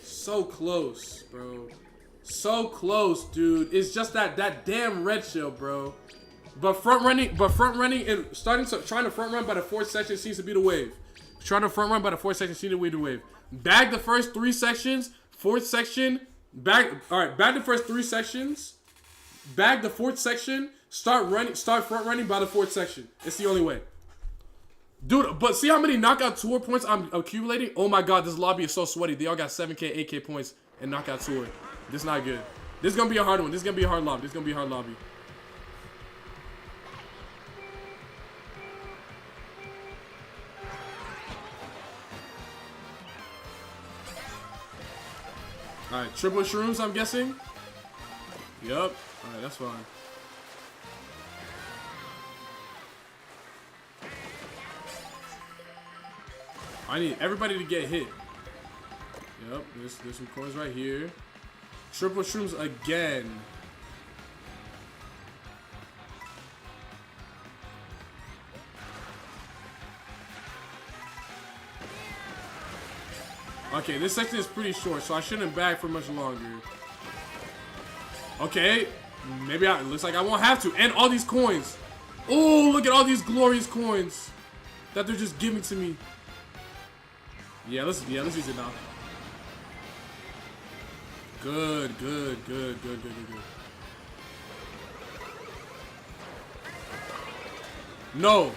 So close, bro. So close, dude. It's just that damn red shell, bro. But front running and trying to front run by the fourth section seems to be the wave. Trying to front run by the fourth section seems to be the wave. Bag the first three sections. Fourth section. Bag the first three sections. Bag the fourth section. Start front running by the fourth section. It's the only way. Dude, but see how many knockout tour points I'm accumulating? Oh my god, this lobby is so sweaty. They all got 7K, 8K points in knockout tour. This is not good. This is gonna be a hard one. This is gonna be a hard lobby. This is gonna be a hard lobby. Alright, triple shrooms, I'm guessing. Yup. Alright, that's fine. I need everybody to get hit. Yep, there's some coins right here. Triple shrooms again. Okay, this section is pretty short, so I shouldn't bag for much longer. Okay, maybe looks like I won't have to. And all these coins. Oh, look at all these glorious coins that they're just giving to me. Yeah, let's use it now. Good, good, good, good, good, good, good. No.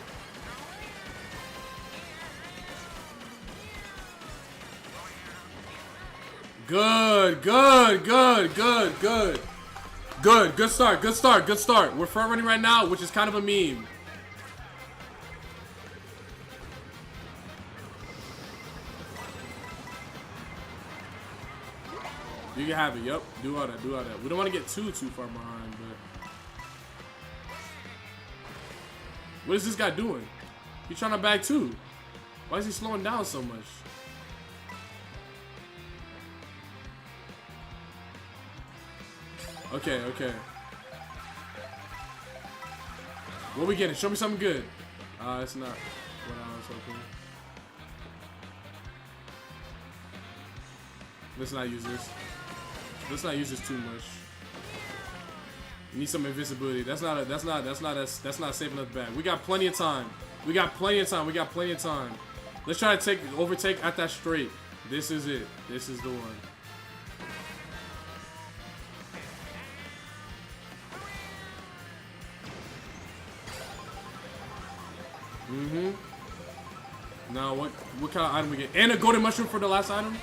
Good, good, good, good, good. Good, good start, good start, good start. We're front running right now, which is kind of a meme. You can have it, yep. Do all that, do all that. We don't want to get too far behind, but... What is this guy doing? He's trying to bag too. Why is he slowing down so much? Okay, okay. What we getting? Show me something good. It's not what I was hoping. Let's not use this. Let's not use this too much. We need some invisibility. That's not saving us back. We got plenty of time. We got plenty of time. We got plenty of time. Let's try to overtake at that straight. This is it. This is the one. Mm-hmm. Now, what kind of item we get? And a golden mushroom for the last item?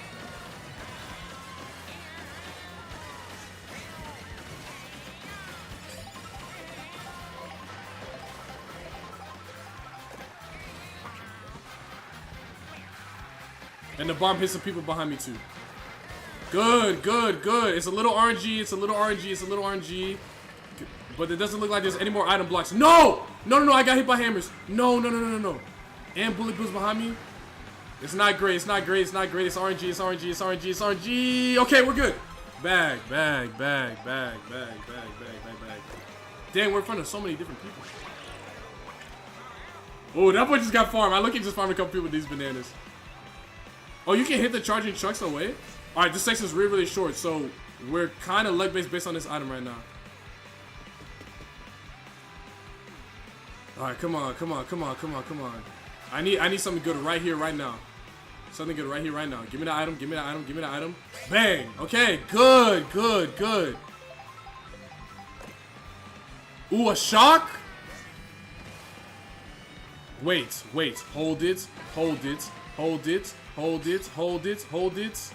And the bomb hits the people behind me too. Good, good, good. It's a little RNG, it's a little RNG, it's a little RNG. But it doesn't look like there's any more item blocks. No! No, no, no, I got hit by hammers. No, no, no, no, no, no. And bullet bills behind me. It's not great, it's not great, it's not great. It's RNG, it's RNG, it's RNG, it's RNG. Okay, we're good. Bag, bag, bag, bag, bag, bag, bag, bag, bag. Dang, we're in front of so many different people. Oh, that boy just got farmed. I look at just farming a couple people with these bananas. Oh, you can hit the charging trucks away? Alright, this section's really, really short, so we're kind of leg-based based on this item right now. Alright, come on, come on, come on, come on, come on. I need something good right here, right now. Something good right here, right now. Give me the item, give me the item, give me the item. Bang! Okay, good, good, good. Ooh, a shock? Wait, wait, hold it, hold it, hold it, hold it, hold it, hold it.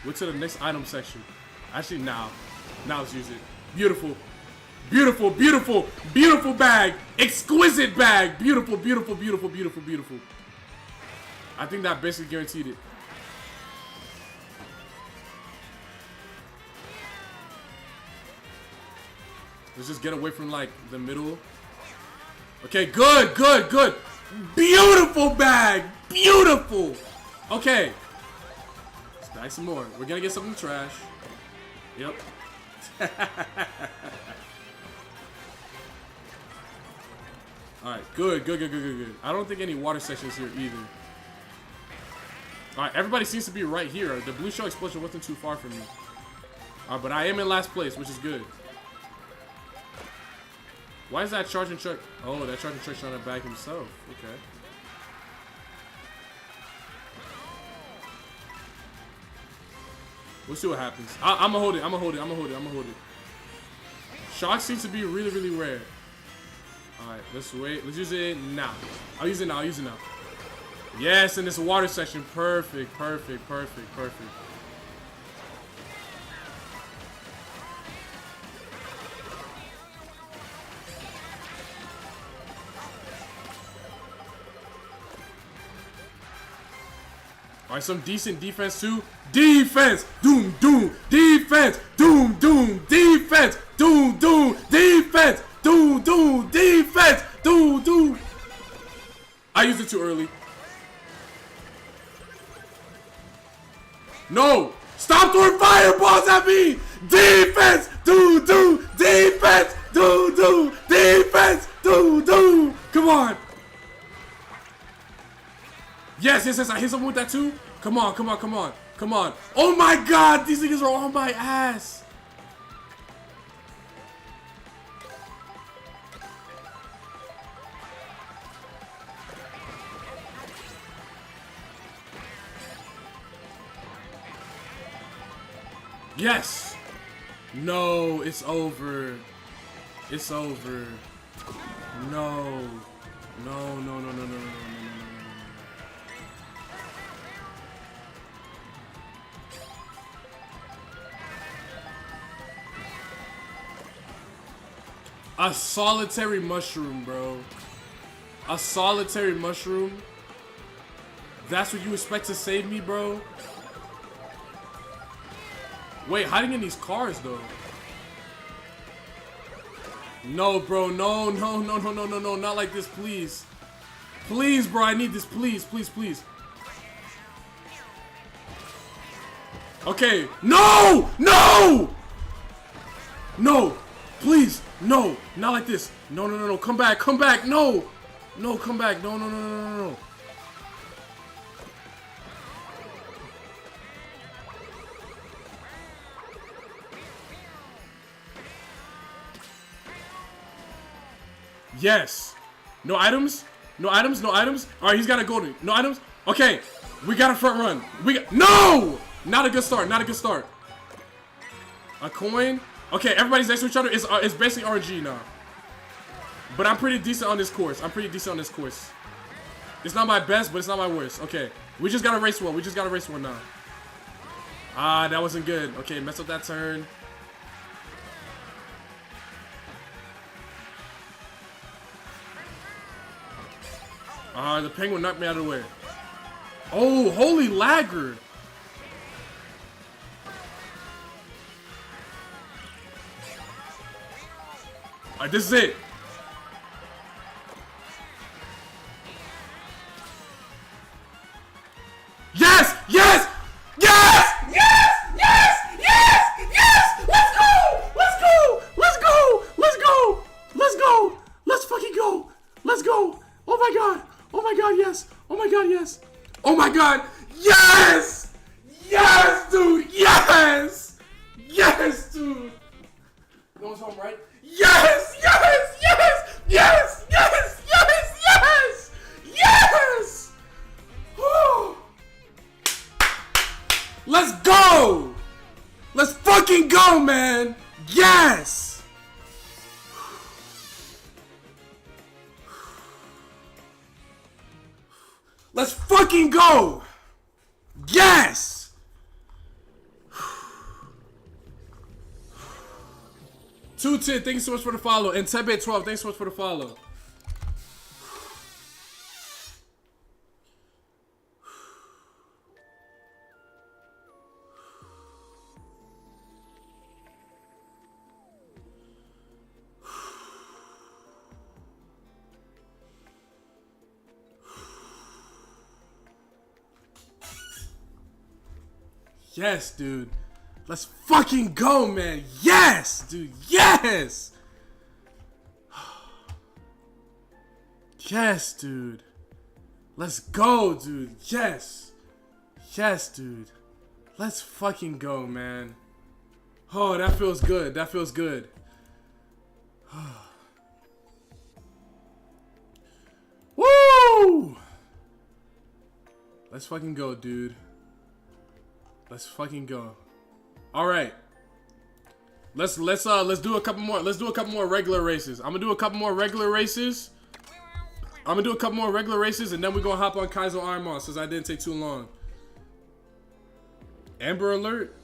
We're to the next item section. Actually, now let's use it. Beautiful. Beautiful, beautiful, beautiful bag. Exquisite bag. Beautiful, beautiful, beautiful, beautiful, beautiful. I think that basically guaranteed it. Let's just get away from like the middle. Okay, good, good, good. Beautiful bag. Beautiful. Okay. Let's bag some more. We're gonna get something trash. Yep. Alright, good, good, good, good, good, good. I don't think any water sections here either. Alright, everybody seems to be right here. The blue shell explosion wasn't too far from me. Alright, but I am in last place, which is good. Why is that charging truck? Oh, that charging truck's trying to bag himself. Okay. We'll see what happens. I'm gonna hold it. I'm gonna hold it. I'm gonna hold it. I'm gonna hold it. Shock seems to be really, really rare. Alright, let's wait. Let's use it now. I'll use it now. I'll use it now. Yes, in this water section. Perfect, perfect, perfect, perfect. Alright, some decent defense too. Defense! Doom, doom! Defense! Doom, doom! Defense! Doom, doom! Defense! Doom, doom! Defense! Doom, doom! I used it too early. No! Stop throwing fireballs at me! Defense! Doom, doom! Defense! Doom, doom! Defense! Doom, doom! Come on! Yes, yes, yes, I hit someone with that too. Come on, come on, come on, come on. Oh my god, these niggas are on my ass. Yes. No, it's over. It's over. No. No, no, no, no, no, no, no. A solitary mushroom, bro. A solitary mushroom? That's what you expect to save me, bro? Wait, hiding in these cars, though. No, bro. No, no, no, no, no, no, no. Not like this, please. Please, bro. I need this. Please, please, please. Okay. No! No! No! Please! No! Not like this! No, no, no, no! Come back! Come back! No! No, come back! No, no, no, no, no, no! Yes! No items? No items? No items? Alright, he's got a golden. No items? Okay! We got a front run! We got— No! Not a good start. Not a good start. A coin? Okay, everybody's next to each other. It's basically RNG now. But I'm pretty decent on this course. It's not my best, but it's not my worst. Okay. We just gotta race one now. Ah, that wasn't good. Okay, mess up that turn. Ah, the penguin knocked me out of the way. Oh, holy lagger. Alright, this is it. Yes! Yes! Yes! Yes! Yes! Yes! Yes! Let's go! Let's go! Let's go! Let's go! Let's go! Let's fucking go! Let's go! Oh my god! Oh my god, yes! Oh my god, yes! Oh my god! Yes! Yes, dude! Yes! Yes, dude! No one's home, right? Yes! Yes! Yes! Yes! Yes! Yes! Yes! Yes! Whew. Let's go! Let's fucking go, man! Yes! Let's fucking go! Yes! Two-10, thank you so much for the follow. And Tebe12, thanks so much for the follow. Yes, dude. Let's fucking go, man. Yes, dude. Yes. Yes, dude. Let's go, dude. Yes. Yes, dude. Let's fucking go, man. Oh, that feels good. That feels good. Woo! Let's fucking go, dude. Let's fucking go. All right. Let's do a couple more. Let's do a couple more regular races. I'm gonna do a couple more regular races. And then we're gonna hop on Kaizo Ironmon since I didn't take too long. Amber alert.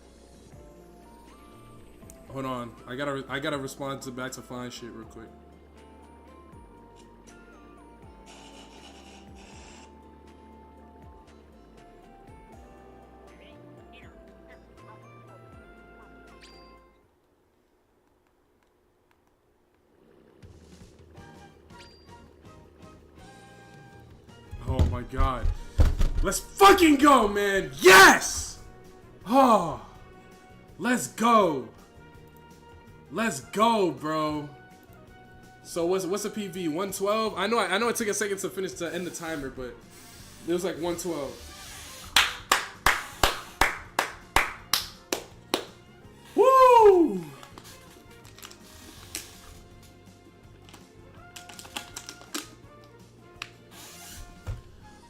Hold on. I gotta respond to back to fine shit real quick. Oh my god. Let's fucking go, man. Yes! Oh. Let's go. Let's go, bro. So what's a PV? 112? I know it took a second to finish to end the timer, but it was like 112. Woo!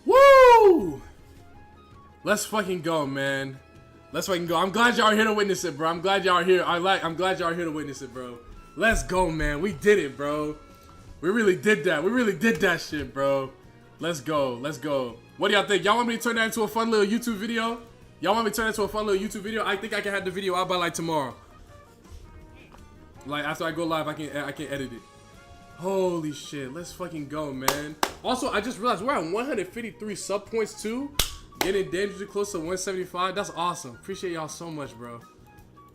Woo! Let's fucking go, man. Let's fucking go. I'm glad y'all are here to witness it, bro. I'm glad y'all are here. I'm glad y'all are here to witness it, bro. Let's go, man. We did it, bro. We really did that. We really did that shit, bro. Let's go. Let's go. What do y'all think? Y'all want me to turn that into a fun little YouTube video? Y'all want me to turn that into a fun little YouTube video? I think I can have the video out by like tomorrow. Like after I go live, I can edit it. Holy shit. Let's fucking go, man. Also, I just realized we're at 153 sub points too. Getting dangerously close to 175. That's awesome. Appreciate y'all so much, bro.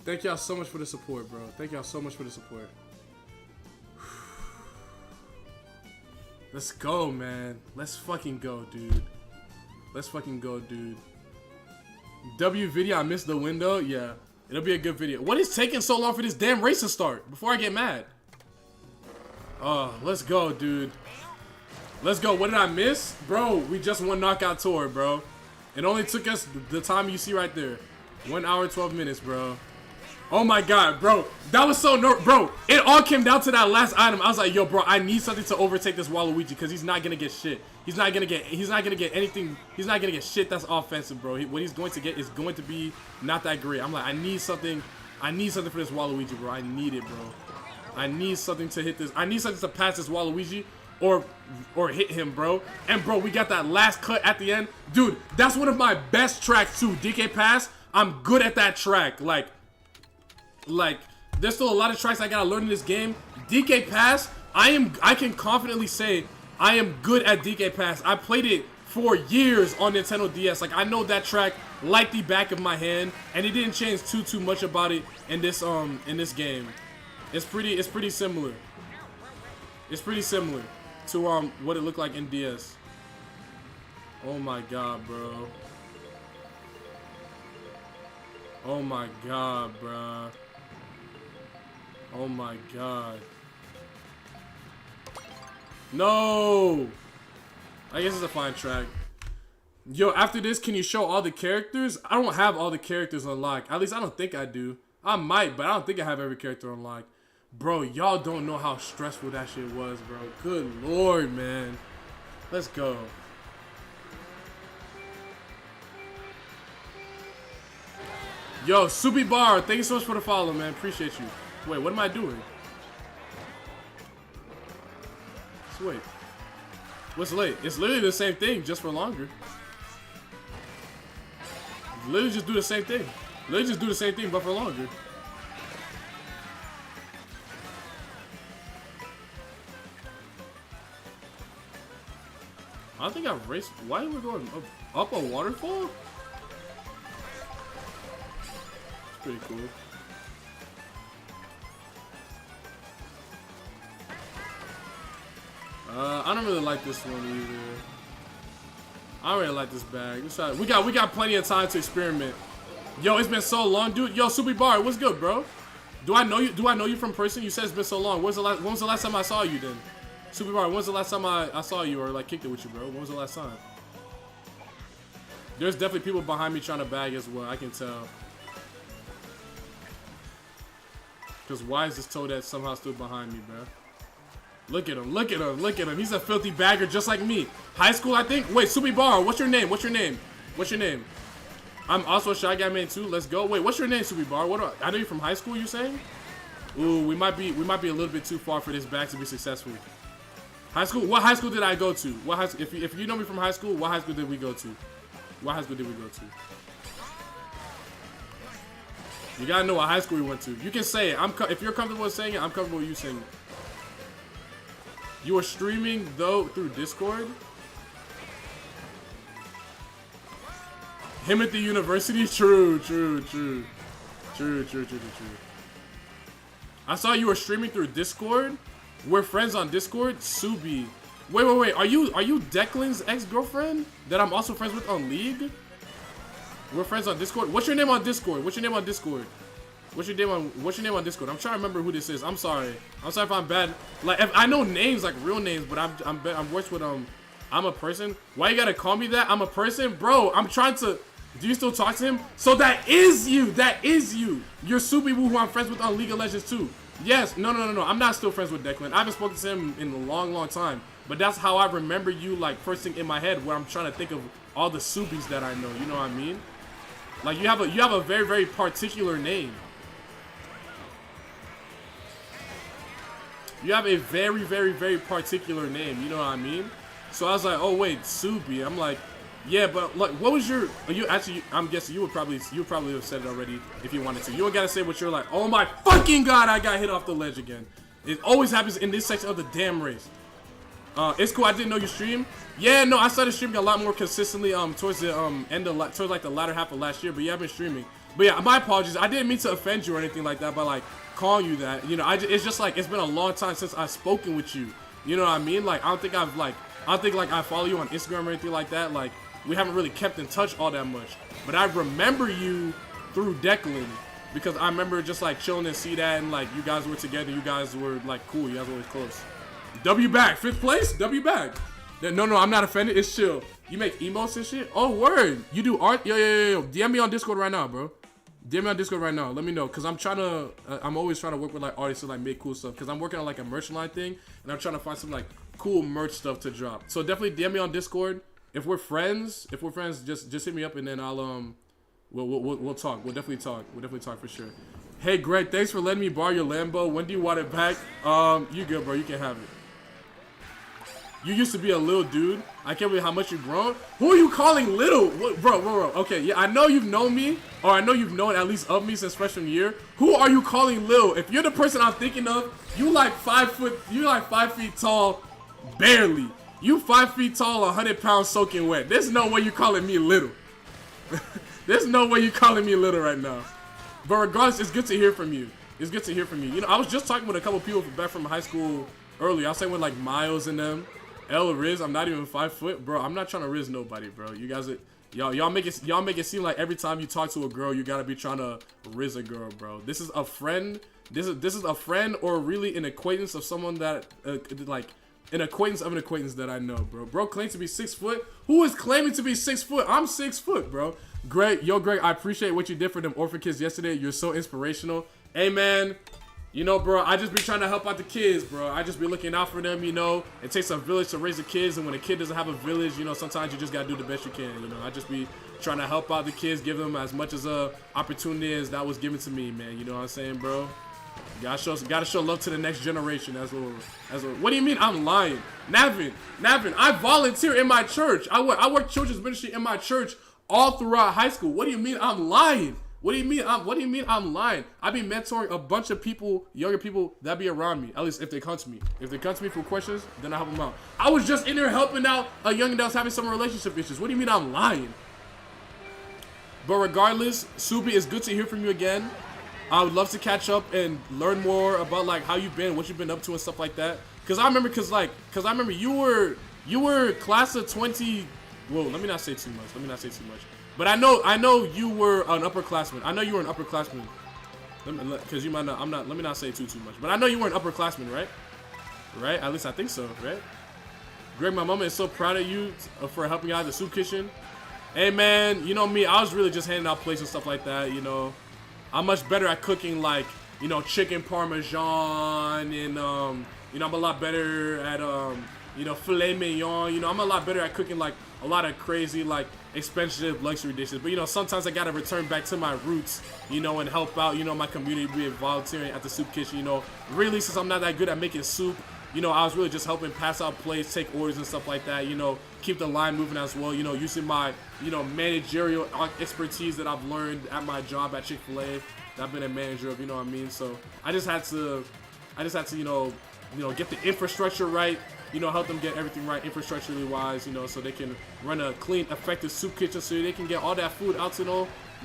Thank y'all so much for the support, bro. Thank y'all so much for the support. Let's go, man. Let's fucking go, dude. Let's fucking go, dude. W video, I missed the window. Yeah, it'll be a good video. What is taking so long for this damn race to start? Before I get mad. Oh, let's go, dude. Let's go. What did I miss? Bro, we just won Knockout Tour, bro. It only took us the time you see right there. 1 hour, 12 minutes, bro. Oh my god, bro. That was so bro, it all came down to that last item. I was like, yo, bro, I need something to overtake this Waluigi because he's not gonna get shit. He's not gonna get anything. He's not gonna get shit that's offensive, bro. What he's going to get is going to be not that great. I'm like, I need something for this Waluigi, bro. I need it, bro. I need something to hit this. I need something to pass this Waluigi or hit him, bro. And bro, we got that last cut at the end. Dude, that's one of my best tracks too. DK Pass. I'm good at that track. Like there's still a lot of tracks I gotta learn in this game. DK Pass, I can confidently say I am good at DK Pass. I played it for years on Nintendo DS. Like I know that track like the back of my hand, and it didn't change too much about it in this game. It's pretty similar. It's pretty similar to what it looked like in DS. Oh my god, bro. Oh my god, bro. Oh my god. No! I guess it's a fine track. Yo, after this, can you show all the characters? I don't have all the characters unlocked. At least I don't think I do. I might, but I don't think I have every character unlocked. Bro, y'all don't know how stressful that shit was, bro. Good lord, man. Let's go. Yo, Subi Bar, thank you so much for the follow, man. Appreciate you. Wait, what am I doing? So wait. What's late? It's literally the same thing, just for longer. Literally just do the same thing. Literally just do the same thing, but for longer. I think I raced. Why are we going up a waterfall? It's pretty cool. I don't really like this one either. I don't really like this bag. We got plenty of time to experiment. Yo, it's been so long, dude. Yo, Subi Bar, what's good, bro? Do I know you? Do I know you from person? You said it's been so long. When was the last time I saw you then? Subi Bar, when's the last time I saw you or like kicked it with you, bro? When was the last time? There's definitely people behind me trying to bag as well. I can tell. Because why is this Toadette somehow still behind me, bro? Look at him, look at him, look at him. He's a filthy bagger just like me. High school, I think. Wait, Subi Bar, what's your name? What's your name? What's your name? I'm also a Shy Guy Man too. Let's go. Wait, what's your name, Subi Bar? I know you're from high school, you saying? Ooh, we might be a little bit too far for this bag to be successful. High school? What high school did I go to? What high school, if you know me from high school, what high school did we go to? What high school did we go to? You gotta know what high school we went to. You can say it. If you're comfortable with saying it, I'm comfortable with you saying it. You were streaming though through Discord? Him at the university? True. I saw you were streaming through Discord. We're friends on Discord. Subi. Wait. Are you Declan's ex-girlfriend that I'm also friends with on League? We're friends on Discord. What's your name on Discord? What's your name on Discord? What's your name on Discord? I'm trying to remember who this is. I'm sorry. I'm sorry if I'm bad. Like if I know names, like real names, but I'm worse with I'm a person. Why you gotta call me that? I'm a person, bro. I'm trying to. Do you still talk to him? So that is you. That is you. You're Subi Woo, who I'm friends with on League of Legends too. Yes. No. I'm not still friends with Declan. I haven't spoken to him in a long time. But that's how I remember you. Like first thing in my head, where I'm trying to think of all the Subis that I know. You know what I mean? Like you have a very particular name. You have a very particular name, you know what I mean? So I was like, oh wait, Subi. I'm like, yeah, but like, what was your? You actually, I'm guessing you probably have said it already if you wanted to. You don't gotta say what you're like. Oh my fucking god, I got hit off the ledge again. It always happens in this section of the damn race. It's cool. I didn't know you stream. Yeah, no, I started streaming a lot more consistently towards the towards like the latter half of last year. But yeah, I've been streaming. But yeah, my apologies. I didn't mean to offend you or anything like that by like calling you that. You know, it's just like it's been a long time since I've spoken with you. You know what I mean? Like I don't think I follow you on Instagram or anything like that. Like we haven't really kept in touch all that much. But I remember you through Declan because I remember just like chilling and see that and like you guys were together. You guys were like cool. You guys were always close. W back, 5th place. W back. No, I'm not offended. It's chill. You make emotes and shit. Oh word. You do art? Yo. DM me on Discord right now, bro. DM me on Discord right now. Let me know, cause I'm always trying to work with like artists to like make cool stuff. Cause I'm working on like a merch line thing, and I'm trying to find some like cool merch stuff to drop. So definitely DM me on Discord. If we're friends, just hit me up, and then I'll we'll talk. We'll definitely talk for sure. Hey, Greg, thanks for letting me borrow your Lambo. When do you want it back? You good, bro. You can have it. You used to be a little dude. I can't believe how much you've grown. Who are you calling little? What, bro. Okay, yeah, I know you've known me, or I know you've known at least of me since freshman year. Who are you calling little? If you're the person I'm thinking of, you like 5 foot, you like 5 feet tall, barely. You 5 feet tall, 100 pounds soaking wet. There's no way you calling me little. There's no way you calling me little right now. But regardless, it's good to hear from you. It's good to hear from you. You know, I was just talking with a couple people back from high school earlier. I was saying with like Miles and them. Riz, I'm not even 5 foot, bro. I'm not trying to riz nobody, bro. You guys, y'all make it seem like every time you talk to a girl, you gotta be trying to riz a girl, bro. This is a friend. This is a friend, or really an acquaintance of someone that like an acquaintance of an acquaintance that I know, bro. Bro claims to be 6 foot. Who is claiming to be 6 foot? I'm 6 foot, bro. Greg, I appreciate what you did for them orphan kids yesterday. You're so inspirational. Hey, man. You know, bro, I just be trying to help out the kids, bro. I just be looking out for them, you know. It takes a village to raise the kids, and when a kid doesn't have a village, you know, sometimes you just gotta do the best you can, you know. I just be trying to help out the kids, give them as much as a opportunity as that was given to me, man. You know what I'm saying, bro? Gotta show love to the next generation as well. What do you mean I'm lying? Navin, I volunteer in my church. I work children's ministry in my church all throughout high school. What do you mean I'm lying? What do you mean I'm lying? I be mentoring a bunch of people, younger people that be around me. At least if they come to me. If they come to me for questions, then I help them out. I was just in there helping out a young that was having some relationship issues. What do you mean I'm lying? But regardless, Subi, it's good to hear from you again. I would love to catch up and learn more about like how you've been, what you've been up to and stuff like that. Cause I remember you were class of 20. Whoa, let me not say too much. But I know you were an upperclassman. I know you were an upperclassman. Cause you might not. Let me not say too much. But I know you were an upperclassman, right? Right? At least I think so, right? Greg, my mama is so proud of you for helping out at the soup kitchen. Hey man, you know me. I was really just handing out plates and stuff like that. You know, I'm much better at cooking, like, you know, chicken parmesan, and you know, I'm a lot better at you know, filet mignon. You know, I'm a lot better at cooking like a lot of crazy, like, expensive luxury dishes. But you know, sometimes I gotta return back to my roots, you know, and help out, you know, my community, be volunteering at the soup kitchen. You know, really, since I'm not that good at making soup, you know, I was really just helping pass out plates, take orders and stuff like that. You know, keep the line moving as well. You know, using my, you know, managerial expertise that I've learned at my job at Chick-fil-A. That I've been a manager of, you know what I mean? So I just had to, you know, get the infrastructure right. You know, help them get everything right, infrastructurally wise, you know, so they can run a clean, effective soup kitchen, so they can get all that food out to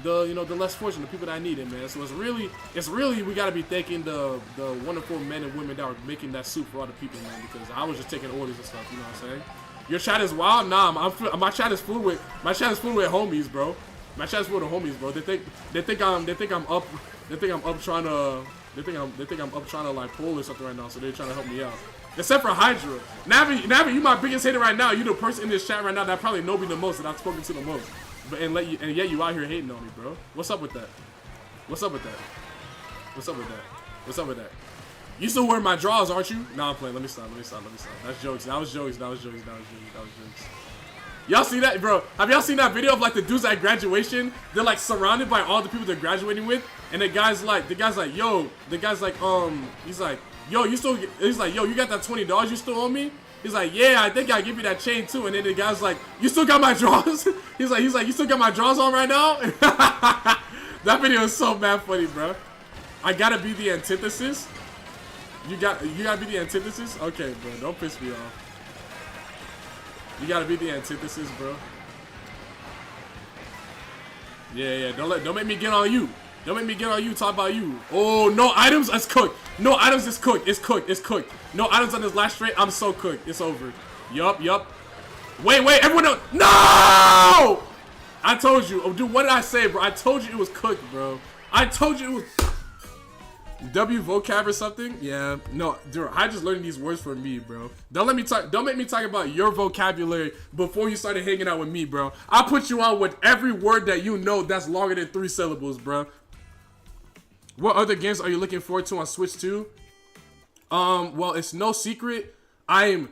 the less fortunate, the people that need it, man. So it's really we gotta be thanking the wonderful men and women that are making that soup for all the people, man. Because I was just taking orders and stuff, you know what I'm saying? Your chat is wild, nah. My chat is full with homies, bro. My chat is full with homies, bro. They think I'm up trying to like pull or something right now, so they're trying to help me out. Except for Hydra. Navi, you my biggest hater right now. You the person in this chat right now that probably know me the most, that I've spoken to the most. But and yet you out here hating on me, bro. What's up with that? You still wearing my drawers, aren't you? Nah, I'm playing. Let me stop. That's jokes. That was jokes. Y'all see that, bro? Have y'all seen that video of like the dudes at graduation? They're like surrounded by all the people they're graduating with, and the guy's like, yo, he's like, yo, you got that $20 you still owe me? He's like, yeah, I think I give you that chain too. And then the guy's like, you still got my drawers? he's like, you still got my drawers on right now? That video is so mad funny, bro. I gotta be the antithesis. You gotta be the antithesis? Okay, bro, don't piss me off. You gotta be the antithesis, bro. Yeah, don't make me get on you. Don't make me get on you, talk about you. Oh, no items, it's cooked. No items, it's cooked. It's cooked. No items on this last straight, I'm so cooked. It's over. Yup. Wait, everyone else. No! I told you. Oh, dude, what did I say, bro? I told you it was cooked, bro. I told you it was... W vocab or something? Yeah. No, dude, I just learned these words for me, bro. Don't make me talk about your vocabulary before you started hanging out with me, bro. I'll put you on with every word that you know that's longer than 3 syllables, bro. What other games are you looking forward to on Switch 2? Well, it's no secret. I am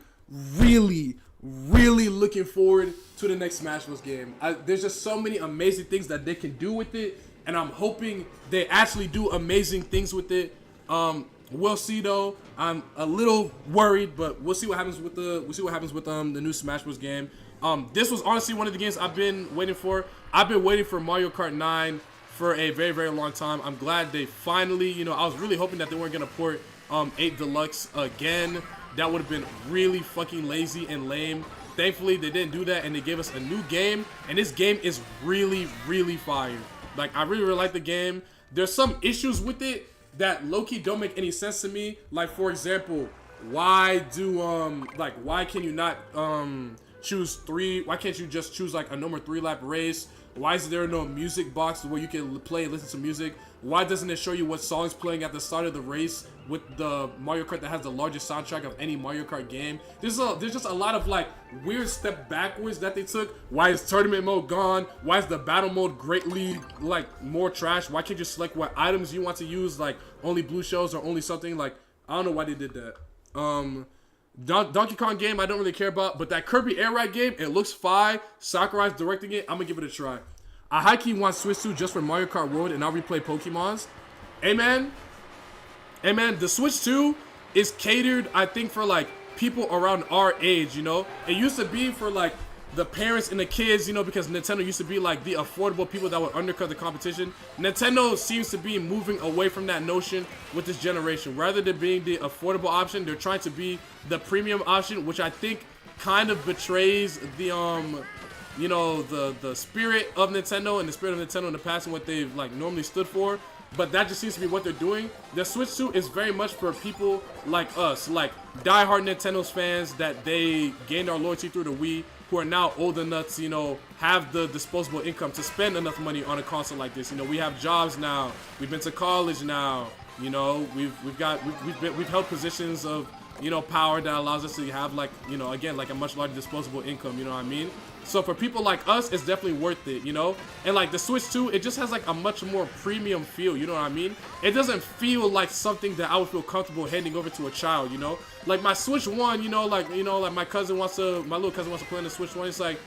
really looking forward to the next Smash Bros. Game. There's just so many amazing things that they can do with it. and I'm hoping they actually do amazing things with it. We'll see though. I'm a little worried, but we'll see what happens with the new Smash Bros. Game. This was honestly one of the games I've been waiting for. I've been waiting for Mario Kart 9 for a very, very long time. I'm glad they finally, you know, I was really hoping that they weren't gonna port 8 Deluxe again. That would have been really fucking lazy and lame. Thankfully, they didn't do that, and they gave us a new game, and this game is really, really fire. Like, I really, really like the game. There's some issues with it that low-key don't make any sense to me. Like, for example, why can you not choose 3? Why can't you just choose like a normal 3-lap race? Why is there no music box where you can play and listen to music? Why doesn't it show you what song's playing at the start of the race with the Mario Kart that has the largest soundtrack of any Mario Kart game? There's just a lot of like weird step backwards that they took. Why is tournament mode gone? Why is the battle mode greatly like more trash? Why can't you select what items you want to use, like only blue shells or only something? Like, I don't know why they did that. Donkey Kong game I don't really care about, but that Kirby Air Ride game, it looks fine. Sakurai's directing it. I'm gonna give it a try. I high-key want Switch 2 just for Mario Kart World, and I'll replay Pokemons. Amen. Amen. The Switch 2 is catered, I think, for like people around our age, you know? It used to be for like the parents and the kids, you know, because Nintendo used to be like the affordable people that would undercut the competition. Nintendo seems to be moving away from that notion with this generation. Rather than being the affordable option, they're trying to be the premium option, which I think kind of betrays the you know, the spirit of Nintendo and the spirit of Nintendo in the past and what they've like normally stood for. But that just seems to be what they're doing. The Switch 2 is very much for people like us, like diehard Nintendo's fans that they gained our loyalty through the Wii, who are now old enough to, you know, have the disposable income to spend enough money on a console like this. You know, we have jobs now. We've been to college now. You know, we've held positions of, you know, power that allows us to have like, you know, again, like a much larger disposable income. You know what I mean? So for people like us, it's definitely worth it, you know? And like the Switch 2, it just has like a much more premium feel, you know what I mean? It doesn't feel like something that I would feel comfortable handing over to a child, you know? Like my Switch 1, you know, like my little cousin wants to play on the Switch 1. It's like,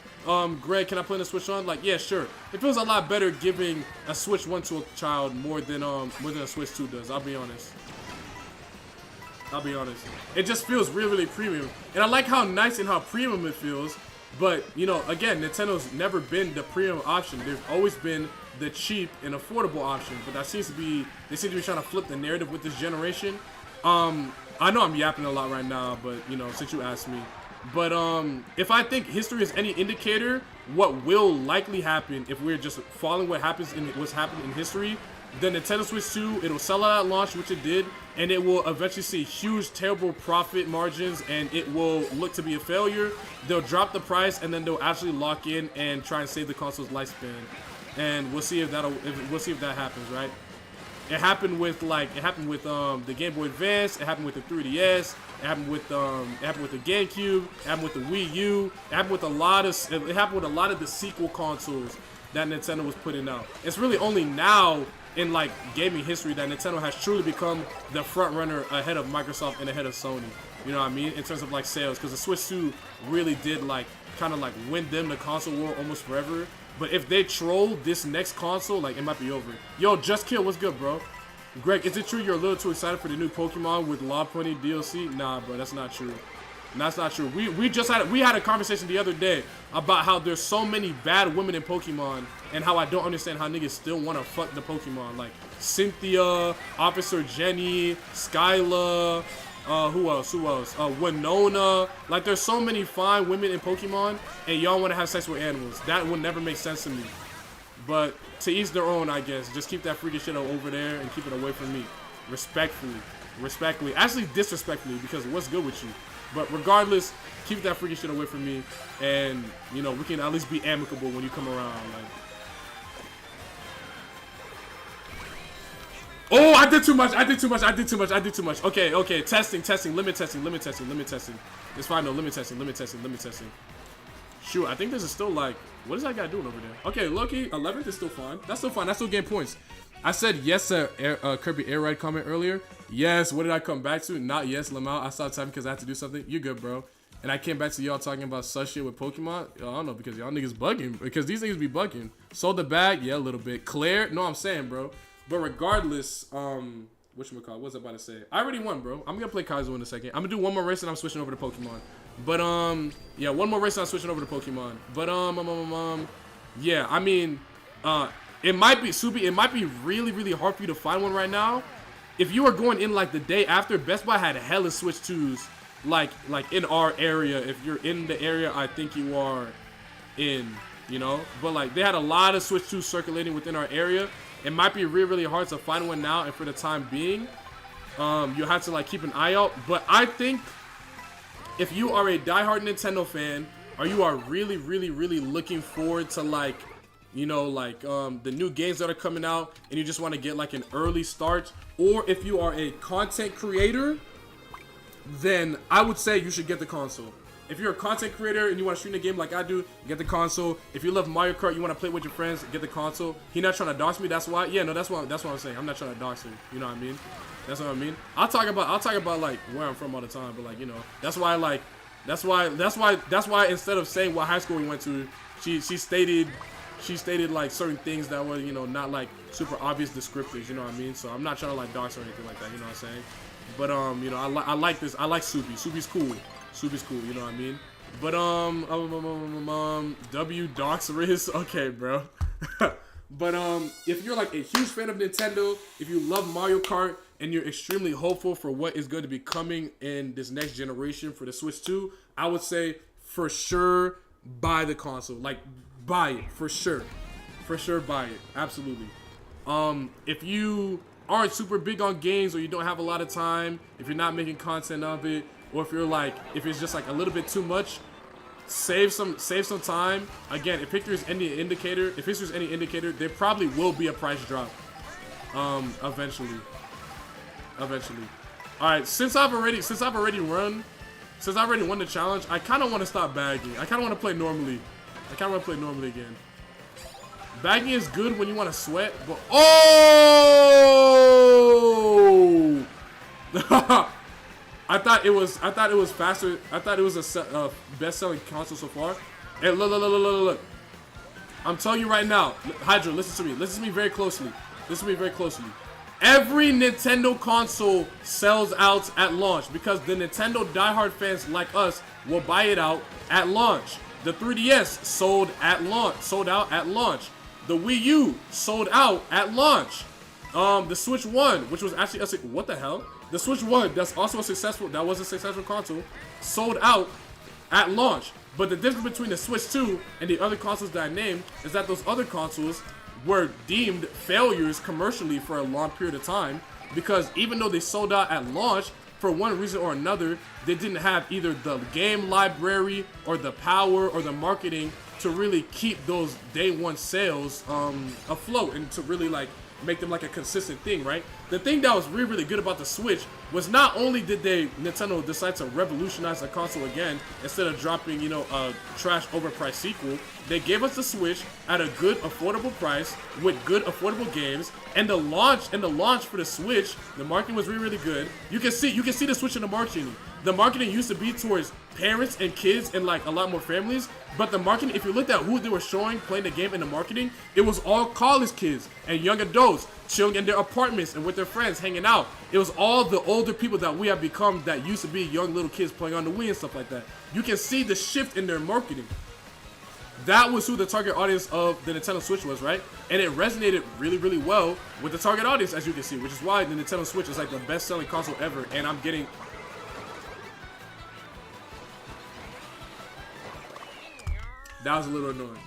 Greg, can I play on the Switch 1? Like, yeah, sure. It feels a lot better giving a Switch 1 to a child more than a Switch 2 does, I'll be honest. It just feels really, really premium. And I like how nice and how premium it feels. But, you know, again, Nintendo's never been the premium option. They've always been the cheap and affordable option. But that seems to be, they seem to be trying to flip the narrative with this generation. I know I'm yapping a lot right now, but, you know, since you asked me. But if I think history is any indicator, what will likely happen if we're just following what's happened in history, the Nintendo Switch 2, it'll sell out at launch, which it did, and it will eventually see huge, terrible profit margins, and it will look to be a failure. They'll drop the price, and then they'll actually lock in and try and save the console's lifespan. And we'll see if that happens, right? It happened with the Game Boy Advance. It happened with the 3DS. It happened with the GameCube. It happened with the Wii U. It happened with a lot of the sequel consoles that Nintendo was putting out. It's really only now in like gaming history that Nintendo has truly become the front runner ahead of Microsoft and ahead of Sony. You know what I mean? In terms of like sales, because the Switch 2 really did like kind of like win them the console war almost forever. But if they troll this next console, like it might be over. Yo, Just Kill, what's good, bro? Greg, is it true you're a little too excited for the new Pokemon with Law Pony DLC? Nah, bro, that's not true. That's not true. We had a conversation the other day about how there's so many bad women in Pokemon and how I don't understand how niggas still want to fuck the Pokemon. Like Cynthia, Officer Jenny, Skyla, who else? Winona. Like there's so many fine women in Pokemon and y'all want to have sex with animals. That would never make sense to me. But to each their own, I guess. Just keep that freaky shit over there and keep it away from me. Respectfully. Actually disrespectfully, because what's good with you? But regardless, keep that freaky shit away from me, and you know we can at least be amicable when you come around. Like, oh, I did too much. Okay. Testing. Limit testing. It's fine. No, limit testing. Shoot, I think this is still like, what is that guy doing over there? Okay, Loki, 11th is still fine. That's still fine. That's still getting points. I said yes to Kirby Air Ride comment earlier. Yes, what did I come back to? Not yes, Lamau. I stopped typing because I had to do something. You're good, bro. And I came back to y'all talking about such shit with Pokemon. I don't know, because y'all niggas bugging. Because these niggas be bugging. Sold the bag? Yeah, a little bit. Claire? No, I'm saying, bro. But regardless, whatchamacallit, what was I about to say? I already won, bro. I'm going to play Kaizo in a second. I'm going to do one more race and I'm switching over to Pokemon. But, yeah, one more race and I'm switching over to Pokemon. But, yeah, I mean, it might be, Subi, it might be really, really hard for you to find one right now. If you were going in, like, the day after, Best Buy had hella Switch 2s, like in our area. If you're in the area I think you are in, you know. But, like, they had a lot of Switch 2s circulating within our area. It might be really, really hard to find one now, and for the time being, you'll have to, like, keep an eye out. But I think if you are a diehard Nintendo fan, or you are really, really, really looking forward to, like, you know, like, the new games that are coming out, and you just want to get, like, an early start, or if you are a content creator, then I would say you should get the console. If you're a content creator and you want to stream the game like I do, get the console. If you love Mario Kart, you want to play with your friends, get the console. He not trying to dox me, that's why. Yeah, no, that's what I'm saying. I'm not trying to dox you. You know what I mean? That's what I mean. I'll talk about like where I'm from all the time, but like, you know, that's why instead of saying what high school we went to, she stated like certain things that were, you know, not like super obvious descriptors, you know what I mean? So I'm not trying to like dox or anything like that, you know what I'm saying? But you know, I like this. I like Subi. Subi's cool. Subi's cool, you know what I mean? But W dox Riz. Okay, bro. But if you're like a huge fan of Nintendo, if you love Mario Kart and you're extremely hopeful for what is going to be coming in this next generation for the Switch 2, I would say for sure buy the console. Like, buy it for sure. For sure buy it. Absolutely. If you aren't super big on games, or you don't have a lot of time, if you're not making content of it, or if you're like, if it's just like a little bit too much, save some time. Again, if history is any indicator, there probably will be a price drop eventually. All right, since I've already won the challenge, I kind of want to stop bagging. I kind of want to play normally. Again. Bagging is good when you want to sweat, but oh! I thought it was faster. I thought it was a best-selling console so far. Hey, look. I'm telling you right now, Hydra, listen to me. Listen to me very closely. Every Nintendo console sells out at launch because the Nintendo diehard fans like us will buy it out at launch. The 3DS sold out at launch. The Wii U sold out at launch. The Switch 1, which was actually what the hell? The Switch 1, that was a successful console, sold out at launch. But the difference between the Switch 2 and the other consoles that I named is that those other consoles were deemed failures commercially for a long period of time, because even though they sold out at launch, for one reason or another, they didn't have either the game library or the power or the marketing to really keep those day one sales afloat and to really like make them like a consistent thing, right? The thing that was really, really good about the Switch was not only did Nintendo decide to revolutionize the console again instead of dropping, you know, a trash overpriced sequel, they gave us the Switch at a good affordable price with good affordable games, and the launch for the Switch, the marketing was really, really good. You can see the Switch in the marketing. The marketing used to be towards parents and kids and like a lot more families, but the marketing, if you looked at who they were showing playing the game in the marketing, it was all college kids and young adults chilling in their apartments and with their friends hanging out. It was all the older people that we have become that used to be young little kids playing on the Wii and stuff like that. You can see the shift in their marketing. That was who the target audience of the Nintendo Switch was, right? And it resonated really, really well with the target audience, as you can see, which is why the Nintendo Switch is like the best-selling console ever, and I'm getting... That was a little annoying.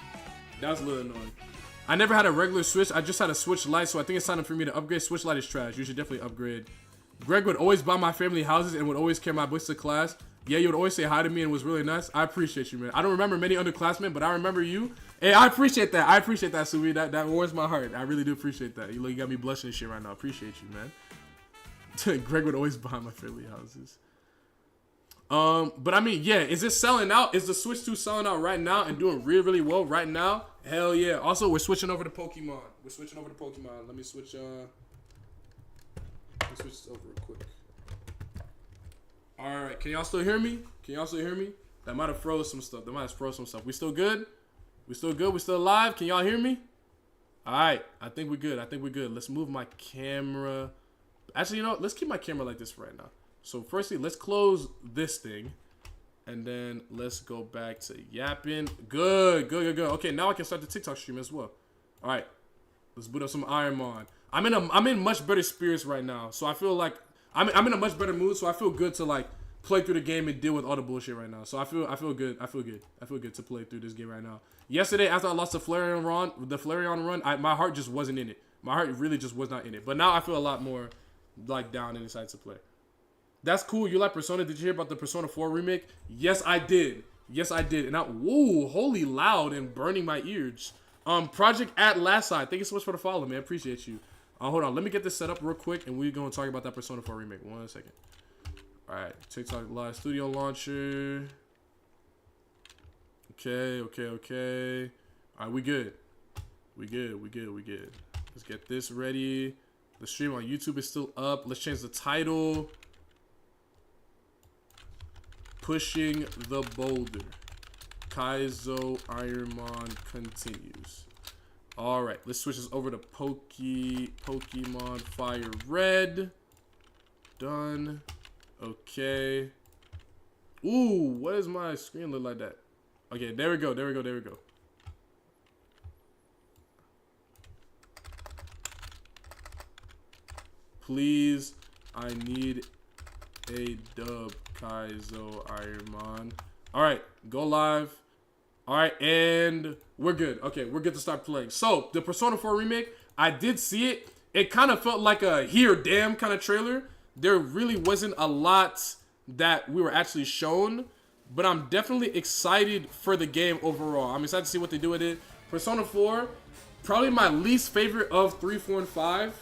I never had a regular Switch. I just had a Switch Lite, so I think it's time for me to upgrade. Switch Lite is trash. You should definitely upgrade. Greg would always buy my family houses and would always carry my books to class. Yeah, you would always say hi to me and was really nice. I appreciate you, man. I don't remember many underclassmen, but I remember you. Hey, I appreciate that. Subi. That warms my heart. I really do appreciate that. You got me blushing and shit right now. I appreciate you, man. Greg would always buy my family houses. But I mean, yeah, is it selling out? Is the Switch 2 selling out right now and doing really, really well right now? Hell yeah. Also, we're switching over to Pokemon. Let me switch this over real quick. Alright, can y'all still hear me? Can y'all still hear me? That might have froze some stuff. We still good? We still good? We still alive? Can y'all hear me? All right. I think we're good. Let's move my camera. Actually, you know what? Let's keep my camera like this right now. So firstly, let's close this thing. And then let's go back to yapping. Good. Okay, now I can start the TikTok stream as well. All right. Let's boot up some Ironmon. I'm in much better spirits right now. So I feel like I'm in a much better mood. So I feel good to like play through the game and deal with all the bullshit right now. So I feel good. I feel good to play through this game right now. Yesterday, after I lost the Flareon run, my heart just wasn't in it. My heart really just was not in it. But now I feel a lot more like down and excited to play. That's cool. You like Persona? Did you hear about the Persona 4 remake? Yes, I did. And whoa, holy loud and burning my ears. Project at Last Side. Thank you so much for the follow, man. Appreciate you. Hold on. Let me get this set up real quick, and we're going to talk about that Persona 4 remake. 1 second. All right. TikTok Live Studio Launcher. Okay. All right, we good. We good. Let's get this ready. The stream on YouTube is still up. Let's change the title. Pushing the Boulder. Kaizo Ironmon continues. All right, let's switch this over to Pokemon Fire Red. Done. Okay. Ooh, what does my screen look like that? Okay, there we go. Please, I need a dub, Kaizo Ironmon. All right, go live. All right, and we're good. Okay, we're good to start playing. So, the Persona 4 remake, I did see it. It kind of felt like a here, damn kind of trailer. There really wasn't a lot that we were actually shown, but I'm definitely excited for the game overall. I'm excited to see what they do with it. Persona 4, probably my least favorite of 3, 4, and 5.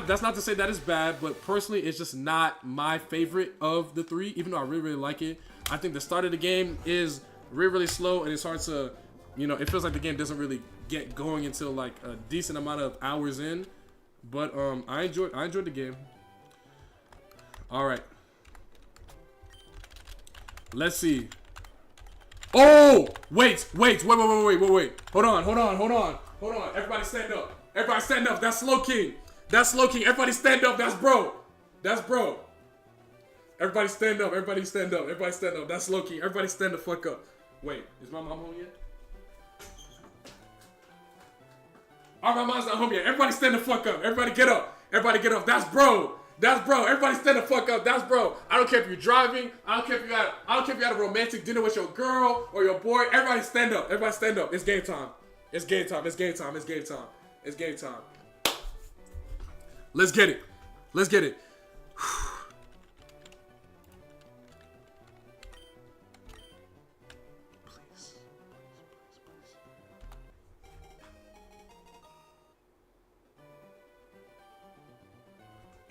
That's not to say that it's bad, but personally, it's just not my favorite of the 3, even though I really like it. I think the start of the game is really slow, and it's hard to, it feels like the game doesn't really get going until like a decent amount of hours in. But I enjoyed the game. All right, let's see. Oh, wait. Hold on. Everybody stand up. That's Slow King. Everybody stand up. That's bro. Everybody stand up. That's Slow King. Everybody stand the fuck up. Wait, is my mom home yet? Oh, my mom's not home yet. Everybody stand the fuck up. Everybody get up. That's bro. Everybody stand the fuck up. That's bro. I don't care if you're driving. I don't care if you had a romantic dinner with your girl or your boy. Everybody stand up. It's game time. Let's get it. Please.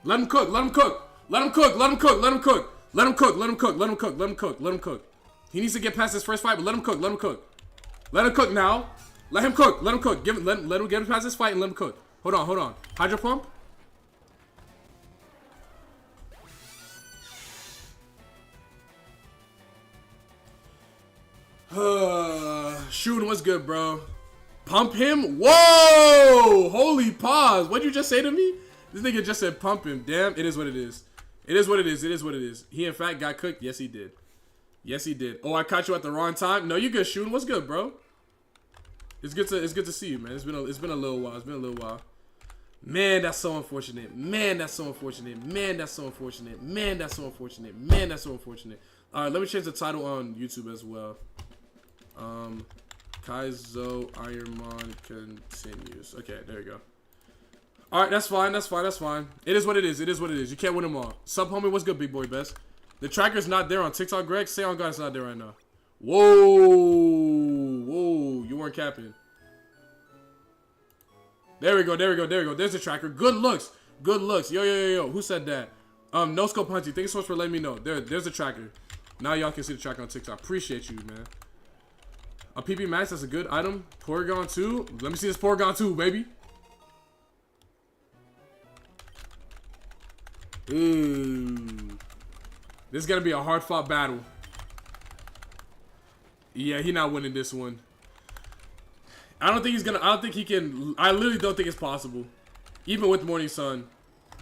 Let him cook. He needs to get past his first fight, but let him cook. Let him cook now. Let him cook. Let him get past this fight and let him cook. Hold on. Hydro pump. Shooting, what's good, bro? Pump him? Whoa! Holy pause. What'd you just say to me? This nigga just said pump him. Damn, it is what it is. He in fact got cooked. Yes, he did. Oh, I caught you at the wrong time. No, you good, Shooting. What's good, bro? It's good to see you, man. It's been a little while. Man, that's so unfortunate. All right, let me change the title on YouTube as well. Kaizo Ironmon continues. Okay, there you go. All right, that's fine. It is what it is. You can't win them all. Sub homie, what's good, big boy best? The tracker's not there on TikTok, Greg. Say on God it's not there right now. Whoa, you weren't capping. There we go. There's the tracker. Good looks. Yo. Who said that? No scope Hunty. Thank you so much for letting me know. There's the tracker. Now y'all can see the tracker on TikTok. Appreciate you, man. A PP Max, that's a good item. Porygon 2. Let me see this Porygon 2, baby. Ooh. This is gonna be a hard fought battle. Yeah, he not winning this one. I don't think he's gonna. I don't think he can. I literally don't think it's possible. Even with Morning Sun.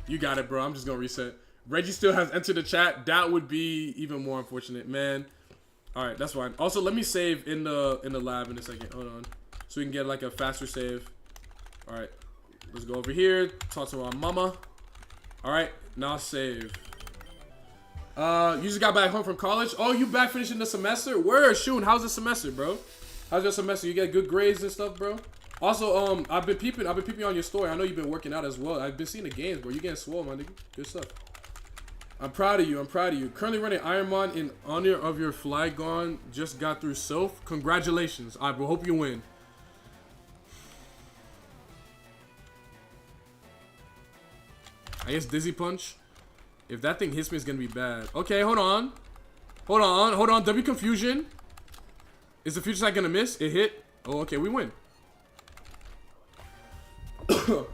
You got it, bro. I'm just gonna reset. Reggie still has entered the chat. That would be even more unfortunate, man. All right, that's fine. Also, let me save in the lab in a second. Hold on, so we can get like a faster save. All right, let's go over here. Talk to our mama. All right, now save. You just got back home from college. Oh, you back finishing the semester? Where, Shun? How's the semester, bro? How's your semester? You get good grades and stuff, bro? Also, I've been peeping on your story. I know you've been working out as well. I've been seeing the games, bro. You getting swole, my nigga. Good stuff. I'm proud of you. I'm proud of you. Currently running Ironmon in honor of your flag gone. Just got through Soph. Congratulations. I hope you win. I guess Dizzy Punch. If that thing hits me, it's gonna be bad. Okay, hold on. Hold on. Hold on. W Confusion. Is the future side gonna miss? It hit. Oh, okay. We win.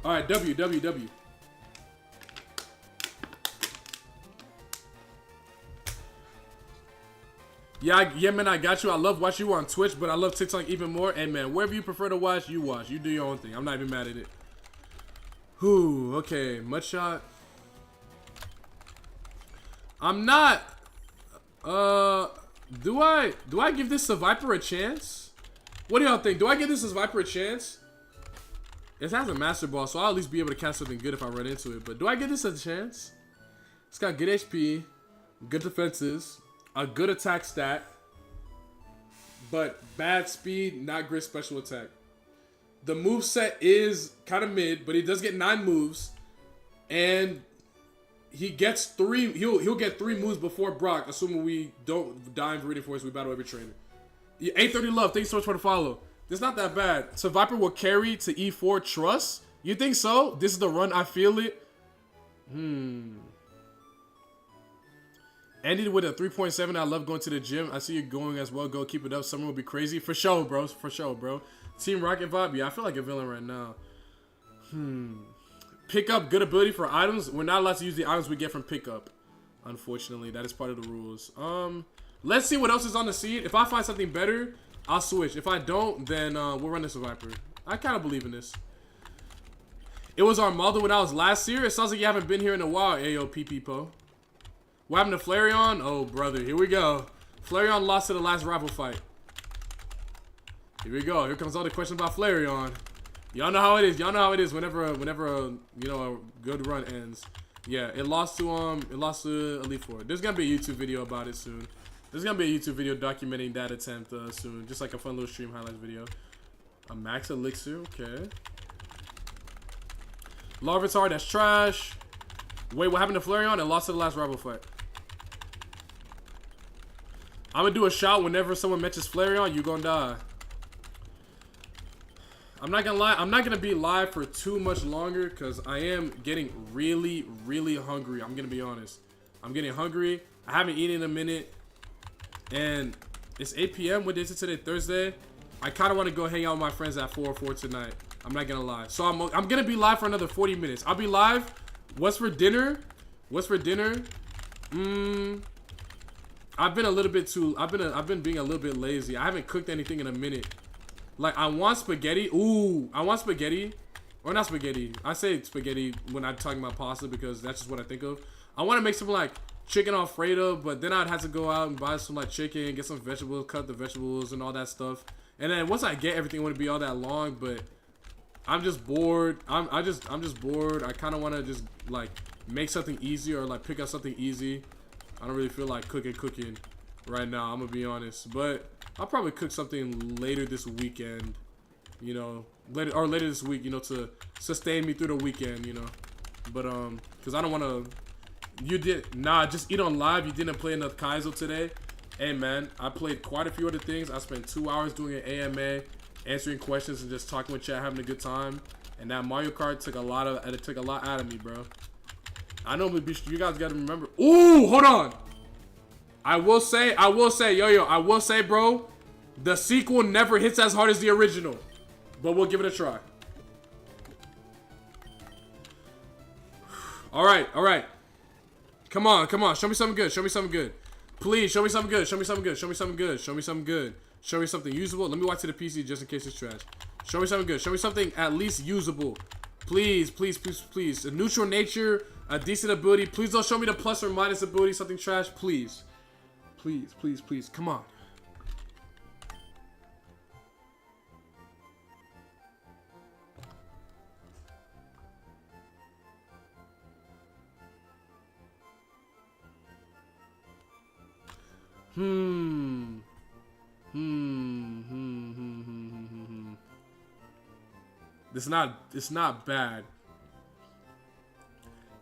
Alright, W. Yeah, man, I got you. I love watching you on Twitch, but I love TikTok even more. And, man, wherever you prefer to watch, you watch. You do your own thing. I'm not even mad at it. Whew, okay. Mud shot. I'm not... Do I give this Viper a chance? What do y'all think? Do I give this Viper a chance? It has a Master Ball, so I'll at least be able to catch something good if I run into it. But do I give this a chance? It's got good HP, good defenses, a good attack stat, but bad speed, not great special attack. The moveset is kind of mid, but he does get 9 moves. And he gets 3, he'll get 3 moves before Brock, assuming we don't die in Viridian Force, we battle every trainer. 830 Love, thanks so much for the follow. It's not that bad. So Viper will carry to E4 Trust? You think so? This is the run, I feel it. Ended with a 3.7. I love going to the gym. I see you going as well. Go keep it up. Summer will be crazy. For sure, bro. For sure, bro. Team Rocket vibe. Yeah, I feel like a villain right now. Pick up good ability for items. We're not allowed to use the items we get from pickup. Unfortunately, that is part of the rules. Let's see what else is on the seed. If I find something better, I'll switch. If I don't, then we'll run this Viper. I kind of believe in this. It was Armaldo when I was last year. It sounds like you haven't been here in a while, Ayo Pipo. What happened to Flareon? Oh, brother. Here we go. Flareon lost to the last rival fight. Here we go. Here comes all the questions about Flareon. Y'all know how it is. Y'all know how it is whenever you know, a good run ends. Yeah, it lost to Elite Four. There's gonna be a YouTube video about it soon. There's gonna be a YouTube video documenting that attempt soon. Just like a fun little stream highlights video. A max elixir, okay. Larvitar, that's trash. Wait, what happened to Flareon? It lost to the last rival fight. I'm gonna do a shot whenever someone mentions Flareon, you gonna die. I'm not gonna lie, I'm not gonna be live for too much longer because I am getting really, really hungry. I'm gonna be honest. I'm getting hungry. I haven't eaten in a minute. And it's 8 p.m. What day is it today? Thursday. I kind of want to go hang out with my friends at 4 tonight. I'm not gonna lie. So I'm gonna be live for another 40 minutes. I'll be live. What's for dinner? What's for dinner? I've been a little bit too. I've been being a little bit lazy. I haven't cooked anything in a minute. Like I want spaghetti. Ooh, I want spaghetti, or not spaghetti. I say spaghetti when I'm talking about pasta because that's just what I think of. I want to make something like chicken Alfredo, but then I'd have to go out and buy some like chicken, get some vegetables, cut the vegetables and all that stuff. And then once I get everything, it wouldn't be all that long. But I'm just bored. I'm just bored. I kind of want to just like make something easy or like pick up something easy. I don't really feel like cooking right now. I'm gonna be honest, but I'll probably cook something later this weekend. You know, later this week. You know, to sustain me through the weekend. You know, but because I don't want to. You did just eat on live. You didn't play enough Kaizo today. Hey man, I played quite a few other things. I spent 2 hours doing an AMA, answering questions and just talking with chat, having a good time. And that Mario Kart took a lot out of me, bro. I know you guys got to remember. Ooh, hold on. I will say, I will say, bro, the sequel never hits as hard as the original, but we'll give it a try. All right. Come on. Show me something good. Please, show me something good. Show me something good. Show me something usable. Let me watch to the PC just in case it's trash. Show me something good. Show me something at least usable. Please, please, please, please. A neutral nature, a decent ability. Please don't show me the plus or minus ability, something trash. Please. Please, please, please. Come on. It's not bad.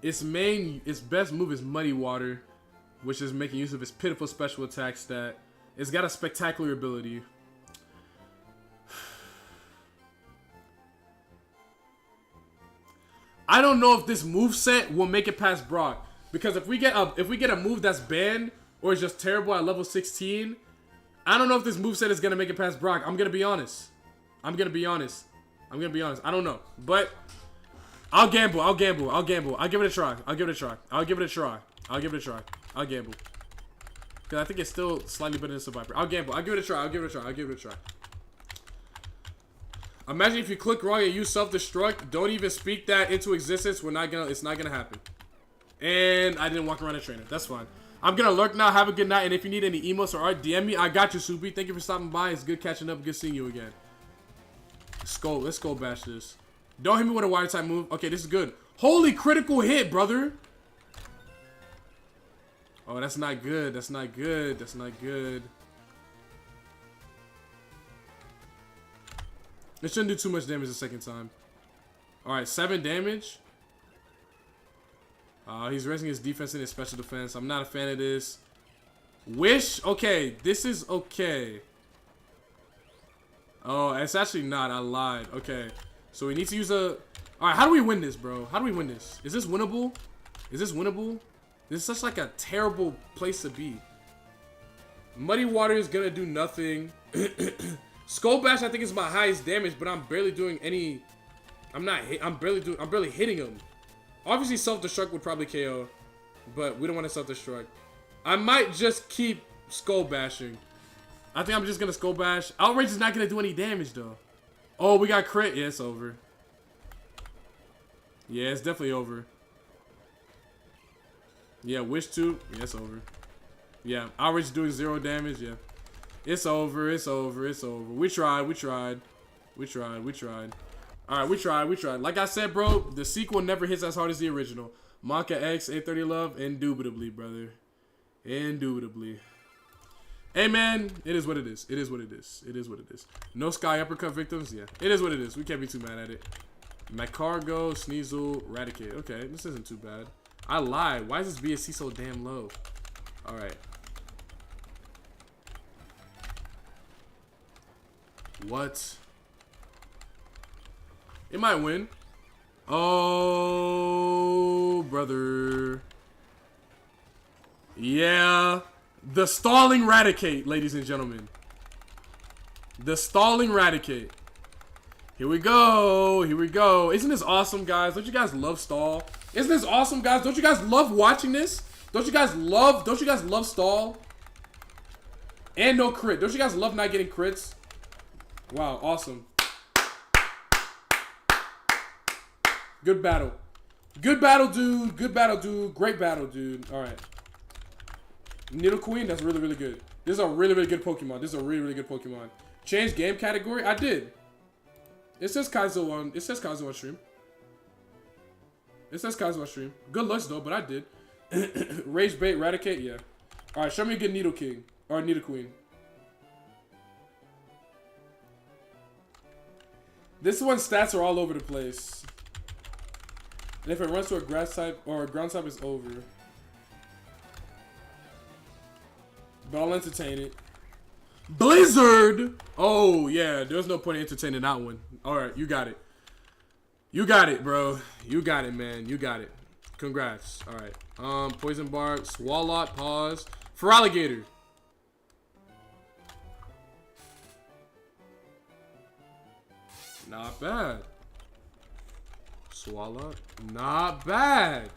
Its best move is Muddy Water, which is making use of its pitiful special attack stat. It's got a spectacular ability. I don't know if this moveset will make it past Brock, because if we get a move that's banned or is just terrible at level 16, I don't know if this moveset is gonna make it past Brock. I'm gonna be honest. I don't know. But I'll gamble. I'll give it a try. I'll gamble. Because I think it's still slightly better than Survivor. I'll give it a try. Imagine if you click wrong and use self-destruct, don't even speak that into existence. It's not gonna happen. And I didn't walk around a trainer. That's fine. I'm gonna lurk now. Have a good night. And if you need any emotes or art, DM me. I got you, Soupy. Thank you for stopping by. It's good catching up. Good seeing you again. Let's go bash this. Don't hit me with a wire type move. Okay, this is good. Holy critical hit, brother. Oh, that's not good. That's not good. It shouldn't do too much damage the second time. Alright, 7 damage. He's raising his defense and his special defense. I'm not a fan of this. Wish? Okay, this is okay. Oh, it's actually not. I lied. Okay. So we need to use a... Alright, how do we win this, bro? How do we win this? Is this winnable? This is such like a terrible place to be. Muddy Water is gonna do nothing. Skull Bash I think is my highest damage, but I'm barely doing any... I'm barely hitting him. Obviously self-destruct would probably KO, but we don't want to self-destruct. I might just keep Skull Bashing. I think I'm just gonna Skull Bash. Outrage is not gonna do any damage though. Oh, we got crit. Yeah, it's over. Yeah, it's definitely over. Yeah, Wish 2. Yeah, it's over. Yeah, Outrage is doing 0 damage. Yeah. It's over. We tried. Alright, we tried. Like I said, bro, the sequel never hits as hard as the original. Monka X, 830 Love, indubitably, brother. Indubitably. Hey, man, it is what it is. No Sky Uppercut victims? Yeah. It is what it is. We can't be too mad at it. Macargo, Sneasel, Raticate. Okay, this isn't too bad. I lied. Why is this BSC so damn low? Alright. What? It might win. Oh, brother. Yeah. The stalling Raticate, ladies and gentlemen. The stalling Raticate. Here we go. Isn't this awesome, guys? Don't you guys love stall? Isn't this awesome, guys? Don't you guys love watching this? Don't you guys love stall? And no crit. Don't you guys love not getting crits? Wow, awesome. Good battle. Good battle, dude. Great battle, dude. All right. Needle Queen, that's really, really good. This is a really, really good Pokemon. Change game category? I did. It says Kaizo on stream. Good looks though, but I did. Rage Bait, Raticate, yeah. Alright, show me a good Needle King. Or Needle Queen. This one's stats are all over the place. And if it runs to a grass type or a ground type, it's over. But I'll entertain it. Blizzard! Oh, yeah. There's no point in entertaining that one. Alright, you got it. You got it, bro. You got it, man. You got it. Congrats. Alright. Poison Bark, Swalot, Pause. Feraligatr. Not bad. Swalot. Not bad.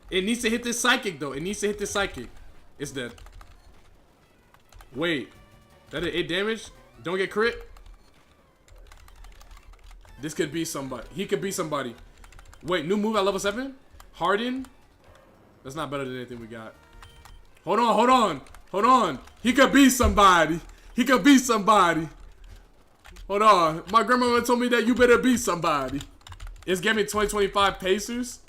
It needs to hit this Psychic, though. It's dead. Wait. That did 8 damage? Don't get crit. This could be somebody. He could be somebody. Wait, new move at level 7? Harden? That's not better than anything we got. Hold on, hold on. Hold on. He could be somebody. He could be somebody. Hold on. My grandmama told me that you better be somebody. It's giving me 2025 Pacers.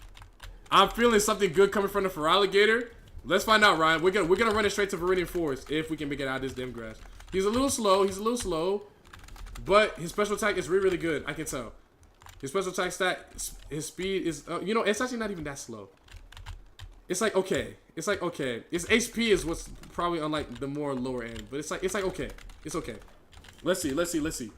I'm feeling something good coming from the Feraligatr. Let's find out, Ryan. We're gonna run it straight to Viridian Forest if we can make it out of this dim grass. He's a little slow. He's a little slow. But his special attack is really, really good. I can tell. His special attack stat, his speed is, you know, it's actually not even that slow. It's like, okay. It's like, okay. His HP is what's probably on, like, the more lower end. But it's like, okay. It's okay. Let's see, let's see, let's see.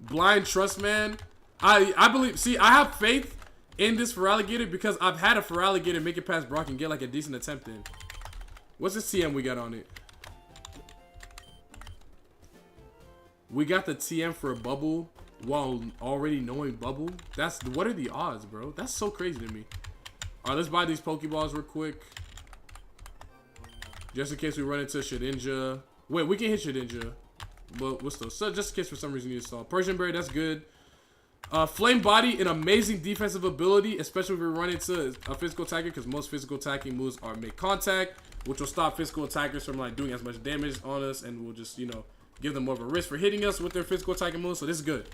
Blind trust, man. I believe, see, I have faith in this Feraligatr because I've had a Feraligatr make it past Brock and get, like, a decent attempt in. What's the TM we got on it? We got the TM for a bubble while already knowing bubble. What are the odds, bro? That's so crazy to me. All right, let's buy these Pokeballs real quick. Just in case we run into Shedinja. Wait, we can hit Shedinja. But we'll still. So just in case for some reason you install. Persian Berry, that's good. Flame Body, an amazing defensive ability, especially if we run into a physical attacker, because most physical attacking moves are make contact, which will stop physical attackers from like doing as much damage on us, and we'll just, you know, give them more of a risk for hitting us with their physical attacking moves. So this is good.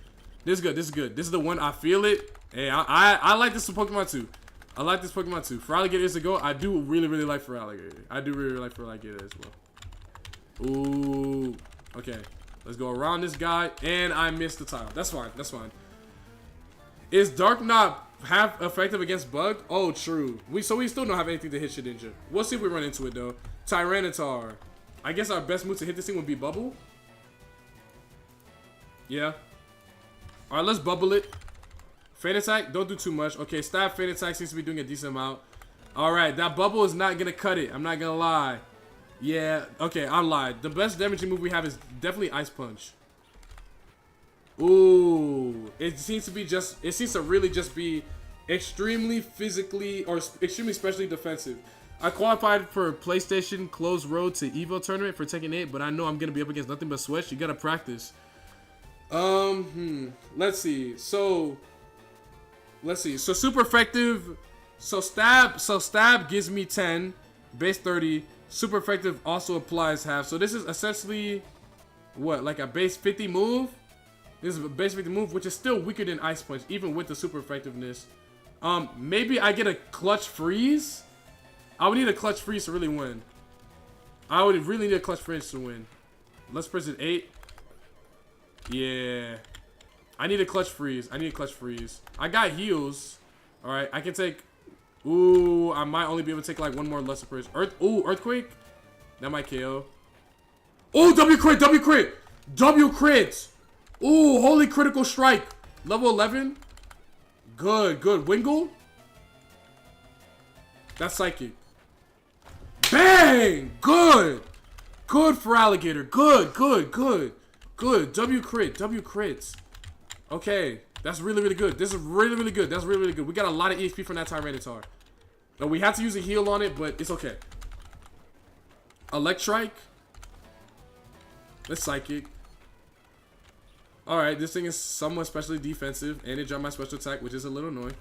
This is good. This is good. This is the one. I feel it. Hey, I like this Pokemon too. I like this Pokemon too. Feraligatr is a go. I do really, really like Feraligatr. I do really, really like Feraligatr as well. Ooh. Okay. Let's go around this guy. And I missed the tile. That's fine. That's fine. Is Dark not half effective against Bug? Oh, true. So we still don't have anything to hit Shedinja. We'll see if we run into it though. Tyranitar. I guess our best move to hit this thing would be Bubble. Yeah. Alright, let's bubble it. Feint Attack, don't do too much. Okay, Stab Feint Attack seems to be doing a decent amount. Alright, that bubble is not gonna cut it. I'm not gonna lie. Yeah, okay, I lied. The best damaging move we have is definitely Ice Punch. Ooh. It seems to really just be extremely physically or extremely specially defensive. I qualified for PlayStation Closed Road to Evo tournament for Tekken 8, but I know I'm gonna be up against nothing but Switch. You gotta practice. Let's see. So super effective. So stab gives me 10, base 30. Super effective also applies half. So this is essentially what, like a base 50 move? This is a base 50 move, which is still weaker than Ice Punch, even with the super effectiveness. Maybe I get a clutch freeze. I would need a clutch freeze to really win. I would really need a clutch freeze to win. Let's press it 8. Yeah. I need a clutch freeze. I need a clutch freeze. I got heals. Alright, I can take... Ooh, I might only be able to take like one more lesser press. Earthquake? That might KO. Oh, W crit! W crit! W crit! Ooh, holy critical strike. Level 11. Good, good. Wingle? That's psychic. Bang! Good! Good Feraligatr. Good, good, good. Good. W crit. W crits. Okay. That's really, really good. This is really, really good. That's really, really good. We got a lot of EXP from that Tyranitar. Now, we had to use a heal on it, but it's okay. Electrike. That's psychic. Alright, this thing is somewhat specially defensive, and it dropped my special attack, which is a little annoying.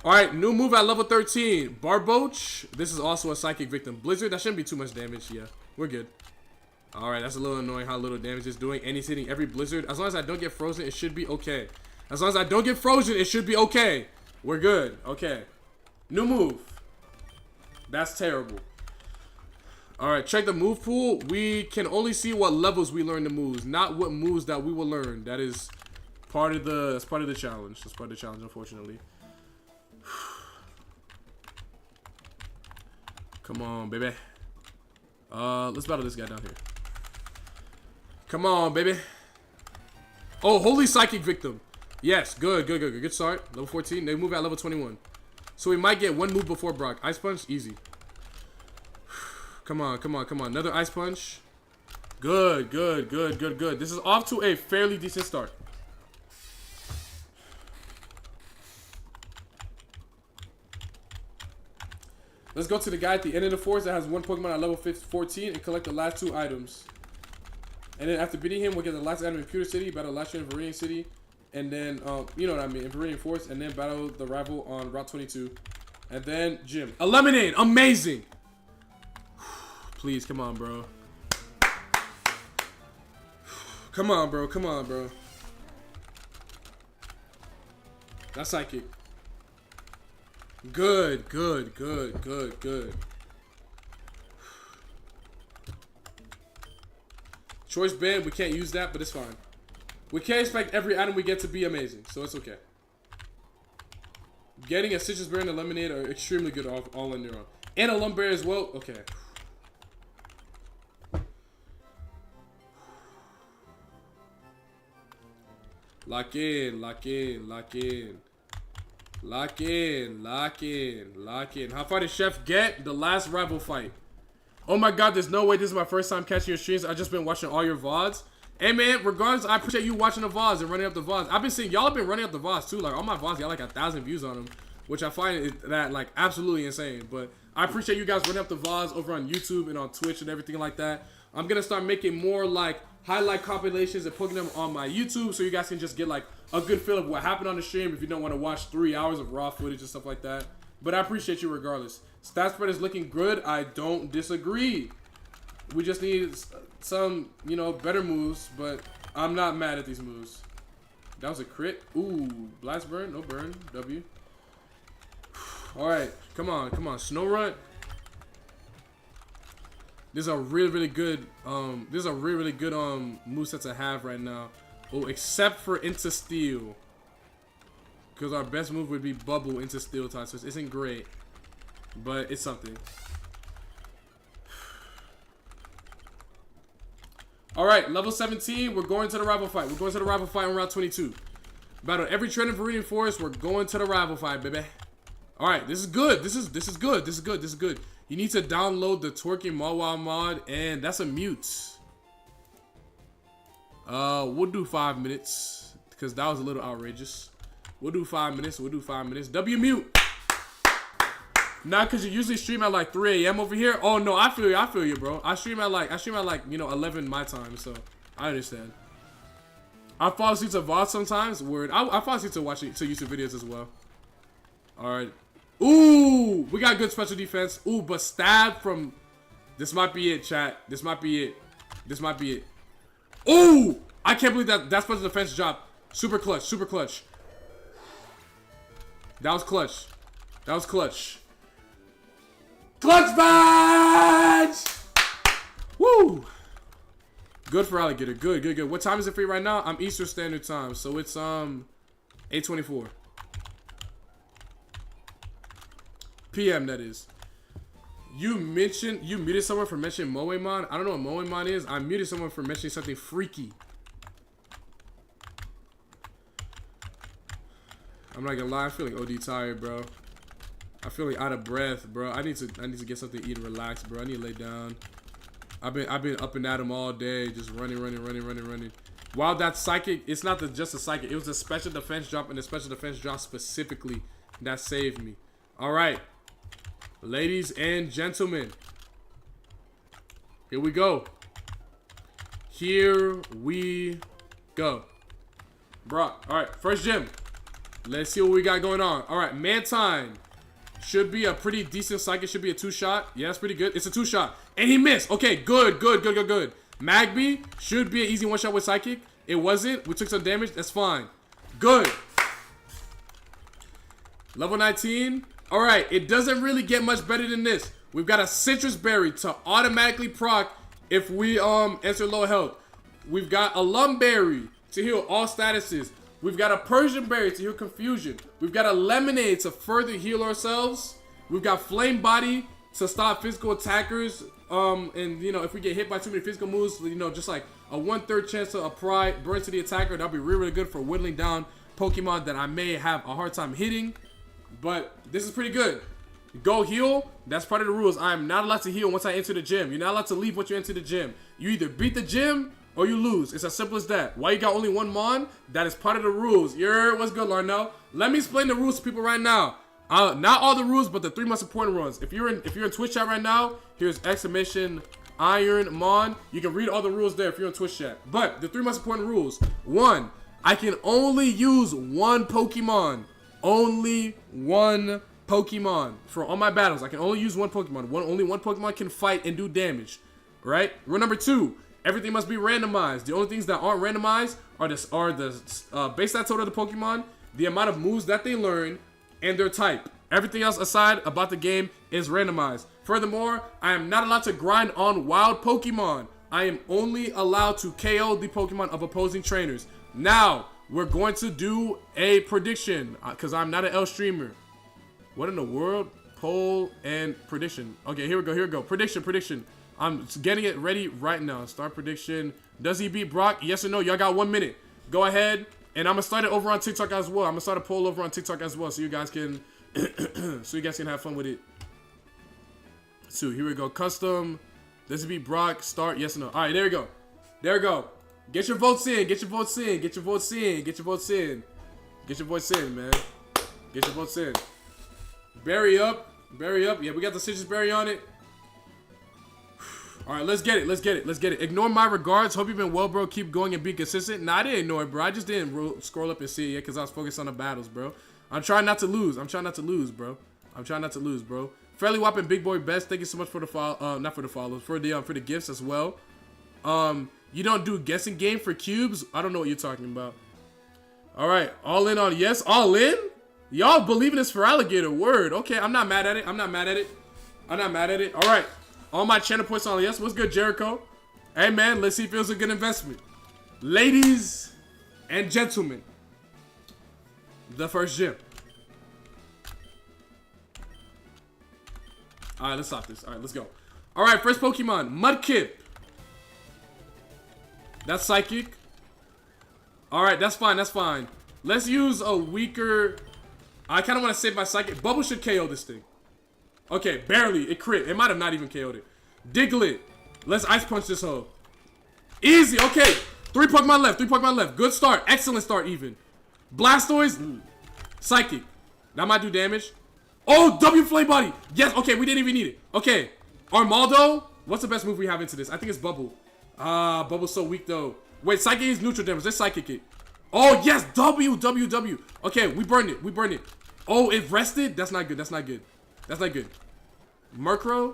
Alright, new move at level 13. Barboach. This is also a psychic victim. Blizzard, that shouldn't be too much damage. Yeah, we're good. Alright, that's a little annoying how little damage it's doing, and he's hitting every Blizzard. As long as I don't get frozen, it should be okay. As long as I don't get frozen, it should be okay. We're good. Okay. New move. That's terrible. Alright, check the move pool. We can only see what levels we learn the moves, not what moves that we will learn. That is part of the challenge. That's part of the challenge, unfortunately. Come on, baby. Let's battle this guy down here. Come on, baby. Oh, holy psychic victim. Yes, good, good, good, good. Good start. Level 14. They move at level 21. So we might get one move before Brock. Ice Punch, easy. Come on, come on, come on. Another Ice Punch. Good, good, good, good, good. This is off to a fairly decent start. Let's go to the guy at the end of the forest that has one Pokemon at level 14 and collect the last 2 items. And then after beating him, we'll get the last item in Pewter City, battle last year in Viridian City, and then, you know what I mean, in Viridian Forest, and then battle the rival on Route 22. And then gym. A lemonade! Amazing! Please, come on, bro. Come on, bro. Come on, bro. That's psychic. Good, good, good, good, good. Choice band, we can't use that, but it's fine. We can't expect every item we get to be amazing, so it's okay. Getting a citrus berry and a lemonade are extremely good all in their own. And a lumberry as well. Okay. Lock in, lock in, lock in. Lock in, lock in, lock in. How far did Chef get? The last rival fight. Oh my god, there's no way this is my first time catching your streams. I've just been watching all your VODs. Hey man, regardless, I appreciate you watching the VODs and running up the VODs. I've been seeing, y'all have been running up the VODs too. Like, all my VODs got like 1,000 views on them, which I find that like absolutely insane. But I appreciate you guys running up the VODs over on YouTube and on Twitch and everything like that. I'm gonna start making more like highlight compilations and putting them on my YouTube so you guys can just get like a good feel of what happened on the stream if you don't want to watch 3 hours of raw footage and stuff like that. But I appreciate you regardless. Stat spread is looking good. I don't disagree. We just need some, you know, better moves, but I'm not mad at these moves. That was a crit. Ooh, blast burn, no burn, W. All right, come on, come on, snow run. This is a really good moveset to have right now. Oh, except for into steel, because our best move would be bubble into steel type, so it isn't great, but it's something. All right, level 17. We're going to the rival fight. We're going to the rival fight on Route 22. Battle every trend in Viridian Forest. We're going to the rival fight, baby. All right, this is good. This is good. This is good. This is good. You need to download the twerking Mawa mod, and that's a mute. We'll do 5 minutes because that was a little outrageous. We'll do 5 minutes. We'll do 5 minutes. W mute. Not because you usually stream at like 3 a.m. over here. Oh no, I feel you. I feel you, bro. I stream at like you know 11 my time, so I understand. I fall asleep to VOD sometimes. Word. I fall asleep to watching YouTube videos as well. All right. Ooh, we got good special defense. Ooh, but stab from. This might be it, chat. This might be it. This might be it. Ooh, I can't believe that special defense dropped. Super clutch. Super clutch. That was clutch. That was clutch. Clutch badge! Woo! Good for alligator. Good, good, good. What time is it for you right now? I'm Eastern Standard Time, so it's 8:24 p.m. That is. You muted someone for mentioning Moemon. I don't know what Moemon is. I muted someone for mentioning something freaky. I'm not gonna lie. I'm feeling OD tired, bro. I'm feeling out of breath, bro. I need to get something to eat and relax, bro. I need to lay down. I've been up and at him all day, just running. While that psychic, it's not just a psychic. It was a special defense drop, and the special defense drop specifically that saved me. All right, ladies and gentlemen, here we go. Here we go, bro. All right, first gym. Let's see what we got going on. All right, Mantine. Should be a pretty decent psychic. Should be a 2-shot. Yeah, that's pretty good. It's a 2-shot. And he missed. Okay, good. Magby should be an easy 1-shot with psychic. It wasn't. We took some damage. That's fine. Good. Level 19. All right, it doesn't really get much better than this. We've got a citrus berry to automatically proc if we enter low health. We've got a lumberry to heal all statuses. We've got a Persian berry to heal confusion. We've got a lemonade to further heal ourselves. We've got flame body to stop physical attackers. And you know, if we get hit by too many physical moves, you know, just like a 1/3 chance to apply burn to the attacker. That'll be really good for whittling down Pokemon that I may have a hard time hitting. But this is pretty good. Go heal. That's part of the rules. I am not allowed to heal once I enter the gym. You're not allowed to leave once you enter the gym. You either beat the gym or you lose. It's as simple as that. Why you got only one Mon? That is part of the rules. What's good, Larnell? Let me explain the rules to people right now. Not all the rules, but the 3 most important ones. If you're in Twitch chat right now, here's exclamation Ironmon. You can read all the rules there if you're on Twitch chat. But the 3 most important rules. 1, I can only use 1 Pokemon. Only 1 Pokemon. For all my battles, I can only use 1 Pokemon. Only 1 Pokemon can fight and do damage. Right? Rule number 2, everything must be randomized. The only things that aren't randomized are the base stat total of the Pokemon, the amount of moves that they learn, and their type. Everything else aside about the game is randomized. Furthermore, I am not allowed to grind on wild Pokemon. I am only allowed to KO the Pokemon of opposing trainers. Now, we're going to do a prediction, because I'm not an L streamer. What in the world? Poll and prediction. Okay, here we go. Prediction. I'm getting it ready right now. Start prediction. Does he beat Brock? Yes or no? Y'all got 1 minute. Go ahead. And I'm going to start it over on TikTok as well. I'm going to start a poll over on TikTok as well so you guys can have fun with it. So here we go. Custom. Does he beat Brock? Start. Yes or no? All right, there we go. Get your votes in. Get your votes in, man. Get your votes in. Berry up. Yeah, we got the citrus berry on it. All right, let's get it. Ignore my regards. Hope you've been well, bro. Keep going and be consistent. Nah, I didn't ignore it, bro. I just didn't scroll up and see it yet because I was focused on the battles, bro. I'm trying not to lose, bro. Fairly Whopping Big Boy Best. Thank you so much for the follow. Not for the follows, for the gifts as well. You don't do guessing game for cubes? I don't know what you're talking about. All right, all in on yes, all in. Y'all believe in this for alligator word? Okay, I'm not mad at it. All right. All my channel points on yes. What's good, Jericho? Hey, man, let's see if it was a good investment. Ladies and gentlemen, the first gym. All right, let's stop this. All right, let's go. All right, first Pokemon, Mudkip. That's Psychic. All right, that's fine. Let's use a weaker... I kind of want to save my Psychic. Bubble should KO this thing. Okay, barely. It crit. It might have not even KO'd it. Diglett. Let's Ice Punch this hoe. Easy. Okay. 3 Pokemon left. Good start. Excellent start even. Blastoise. Psychic. That might do damage. Oh, W Flame Body. Yes. Okay, we didn't even need it. Okay. Armaldo. What's the best move we have into this? I think it's Bubble. Bubble's so weak though. Wait, Psychic is neutral damage. Let's Psychic it. Oh, yes. W. Okay, we burned it. Oh, it rested? That's not good. Murkrow.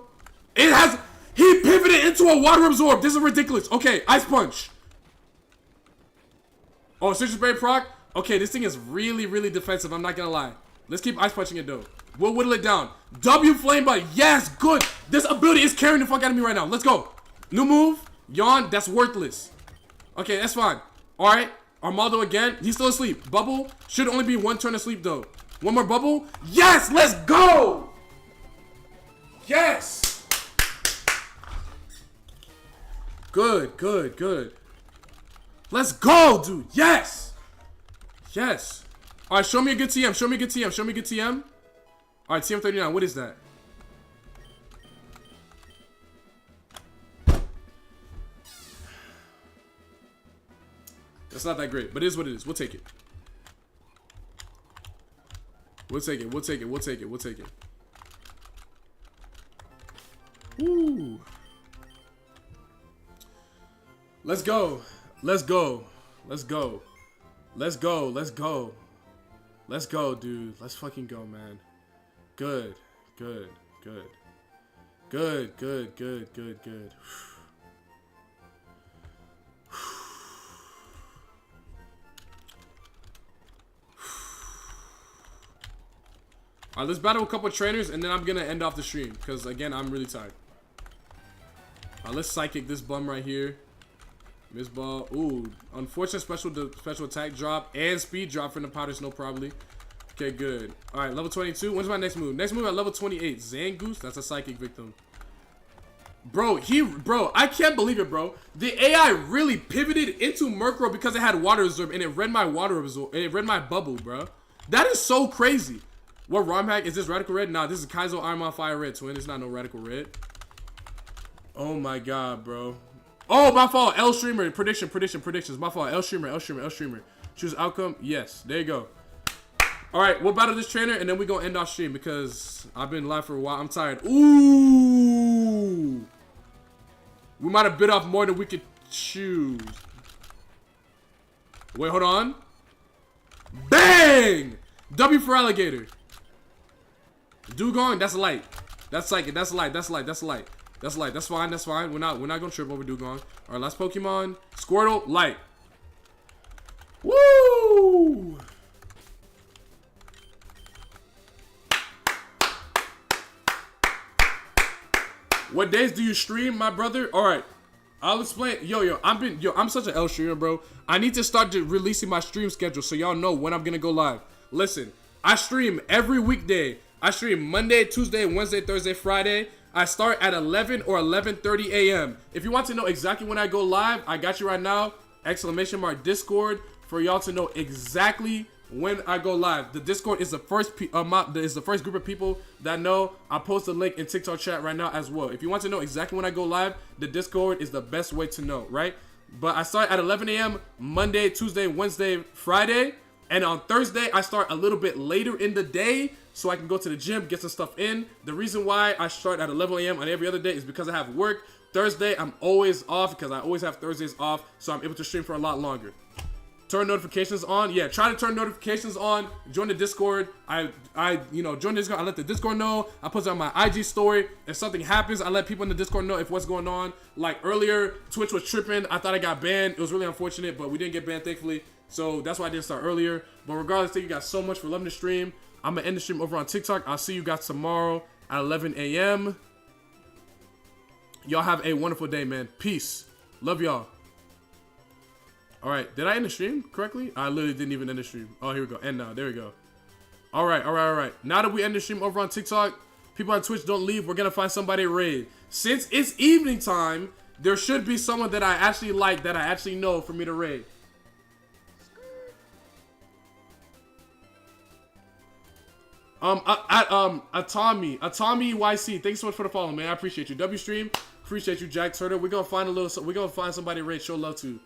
He pivoted into a water absorb. This is ridiculous. Okay, Ice Punch. Oh, Citrus Berry proc. Okay, this thing is really defensive. I'm not gonna lie. Let's keep Ice Punching it though. We'll whittle it down. W Flame Bite. Yes, good. This ability is carrying the fuck out of me right now. Let's go. New move. Yawn. That's worthless. Okay, that's fine. All right. Armaldo again. He's still asleep. Bubble. Should only be 1 turn asleep though. One more Bubble. Yes, let's go. Yes. Good. Let's go, dude. Yes. All right, show me a good TM. All right, TM39. What is that? That's not that great, but it is what it is. We'll take it. Woo. Let's go, dude. Let's fucking go, man. Good. Alright, let's battle a couple of trainers and then I'm gonna end off the stream because again I'm really tired. Alright, let's Psychic this bum right here. Miss Ball. Ooh, unfortunate special attack drop and speed drop from the powder snow probably. Okay, good. Alright, level 22. When's my next move? Next move at level 28. Zangoose. That's a Psychic victim. Bro, I can't believe it, bro. The AI really pivoted into Murkrow because it had water absorb and it read my bubble, bro. That is so crazy. What ROM hack? Is this Radical Red? Nah, this is Kaizo Ironmon Fire Red, twin. It's not no Radical Red. Oh my god, bro. Oh, my fault. L streamer. Predictions. My fault. L streamer. Choose outcome. Yes. There you go. Alright, we'll battle this trainer and then we're gonna end off stream because I've been live for a while. I'm tired. Ooh. We might have bit off more than we could choose. Wait, hold on. Bang! W for alligator. Dugong, that's light. That's psychic. That's light. That's light. That's light. That's light. That's fine. That's fine. We're not gonna trip over Dugong. All right, last Pokemon. Squirtle, light. Woo! What days do you stream, my brother? All right, I'll explain. I'm such an L streamer, bro. I need to start releasing my stream schedule so y'all know when I'm gonna go live. Listen, I stream every weekday. I stream Monday, Tuesday, Wednesday, Thursday, Friday. I start at 11 or 11:30 a.m. If you want to know exactly when I go live, I got you right now. !Discord for y'all to know exactly when I go live. The Discord is the first group of people that know. I'll post the link in TikTok chat right now as well. If you want to know exactly when I go live, the Discord is the best way to know, right? But I start at 11 a.m. Monday, Tuesday, Wednesday, Friday. And on Thursday, I start a little bit later in the day so I can go to the gym, get some stuff in. The reason why I start at 11 a.m. on every other day is because I have work. Thursday, I'm always off because I always have Thursdays off, so I'm able to stream for a lot longer. Turn notifications on. Yeah, try to turn notifications on. Join the Discord. I join the Discord. I let the Discord know. I post it on my IG story. If something happens, I let people in the Discord know if what's going on. Like earlier, Twitch was tripping. I thought I got banned. It was really unfortunate, but we didn't get banned, thankfully. So that's why I didn't start earlier. But regardless, thank you guys so much for loving the stream. I'm going to end the stream over on TikTok. I'll see you guys tomorrow at 11 a.m. Y'all have a wonderful day, man. Peace. Love y'all. All right. Did I end the stream correctly? I literally didn't even end the stream. Oh, here we go. End now. There we go. All right. Now that we end the stream over on TikTok, people on Twitch, don't leave. We're going to find somebody to raid. Since it's evening time, there should be someone that I actually like, that I actually know for me to raid. Atami YC, thanks so much for the follow, man. I appreciate you. W stream, appreciate you, Jack Turtle. We're gonna find somebody to show love to.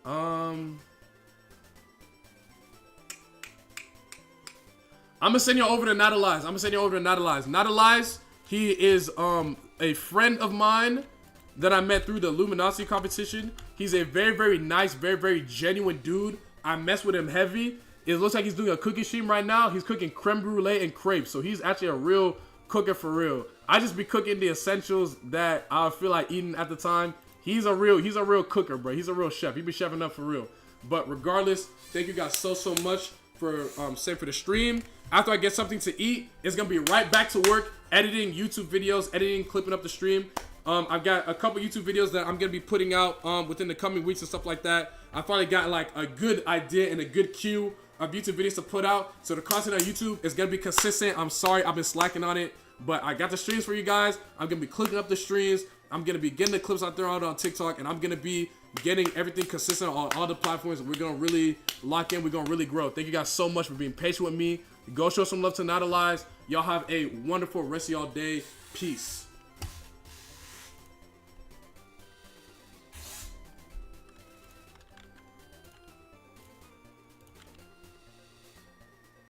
I'm gonna send you over to Not Alive. Not Alive, he is a friend of mine that I met through the Luminosity competition. He's a very, very nice, very, very genuine dude. I mess with him heavy. It looks like he's doing a cooking stream right now. He's cooking creme brulee and crepes. So he's actually a real cooker for real. I just be cooking the essentials that I feel like eating at the time. He's a real cooker, bro. He's a real chef. He be chefing up for real. But regardless, thank you guys so much for staying for the stream. After I get something to eat, it's gonna be right back to work, editing YouTube videos, clipping up the stream. I've got a couple YouTube videos that I'm gonna be putting out within the coming weeks and stuff like that. I finally got like a good idea and a good queue of YouTube videos to put out, so the content on YouTube is gonna be consistent. I'm sorry I've been slacking on it, but I got the streams for you guys. I'm gonna be clicking up the streams. I'm gonna be getting the clips out there on TikTok, and I'm gonna be getting everything consistent on all the platforms. We're gonna really lock in. We're gonna really grow. Thank you guys so much for being patient with me. Go show some love to Not Alive. Y'all have a wonderful rest of y'all day. Peace.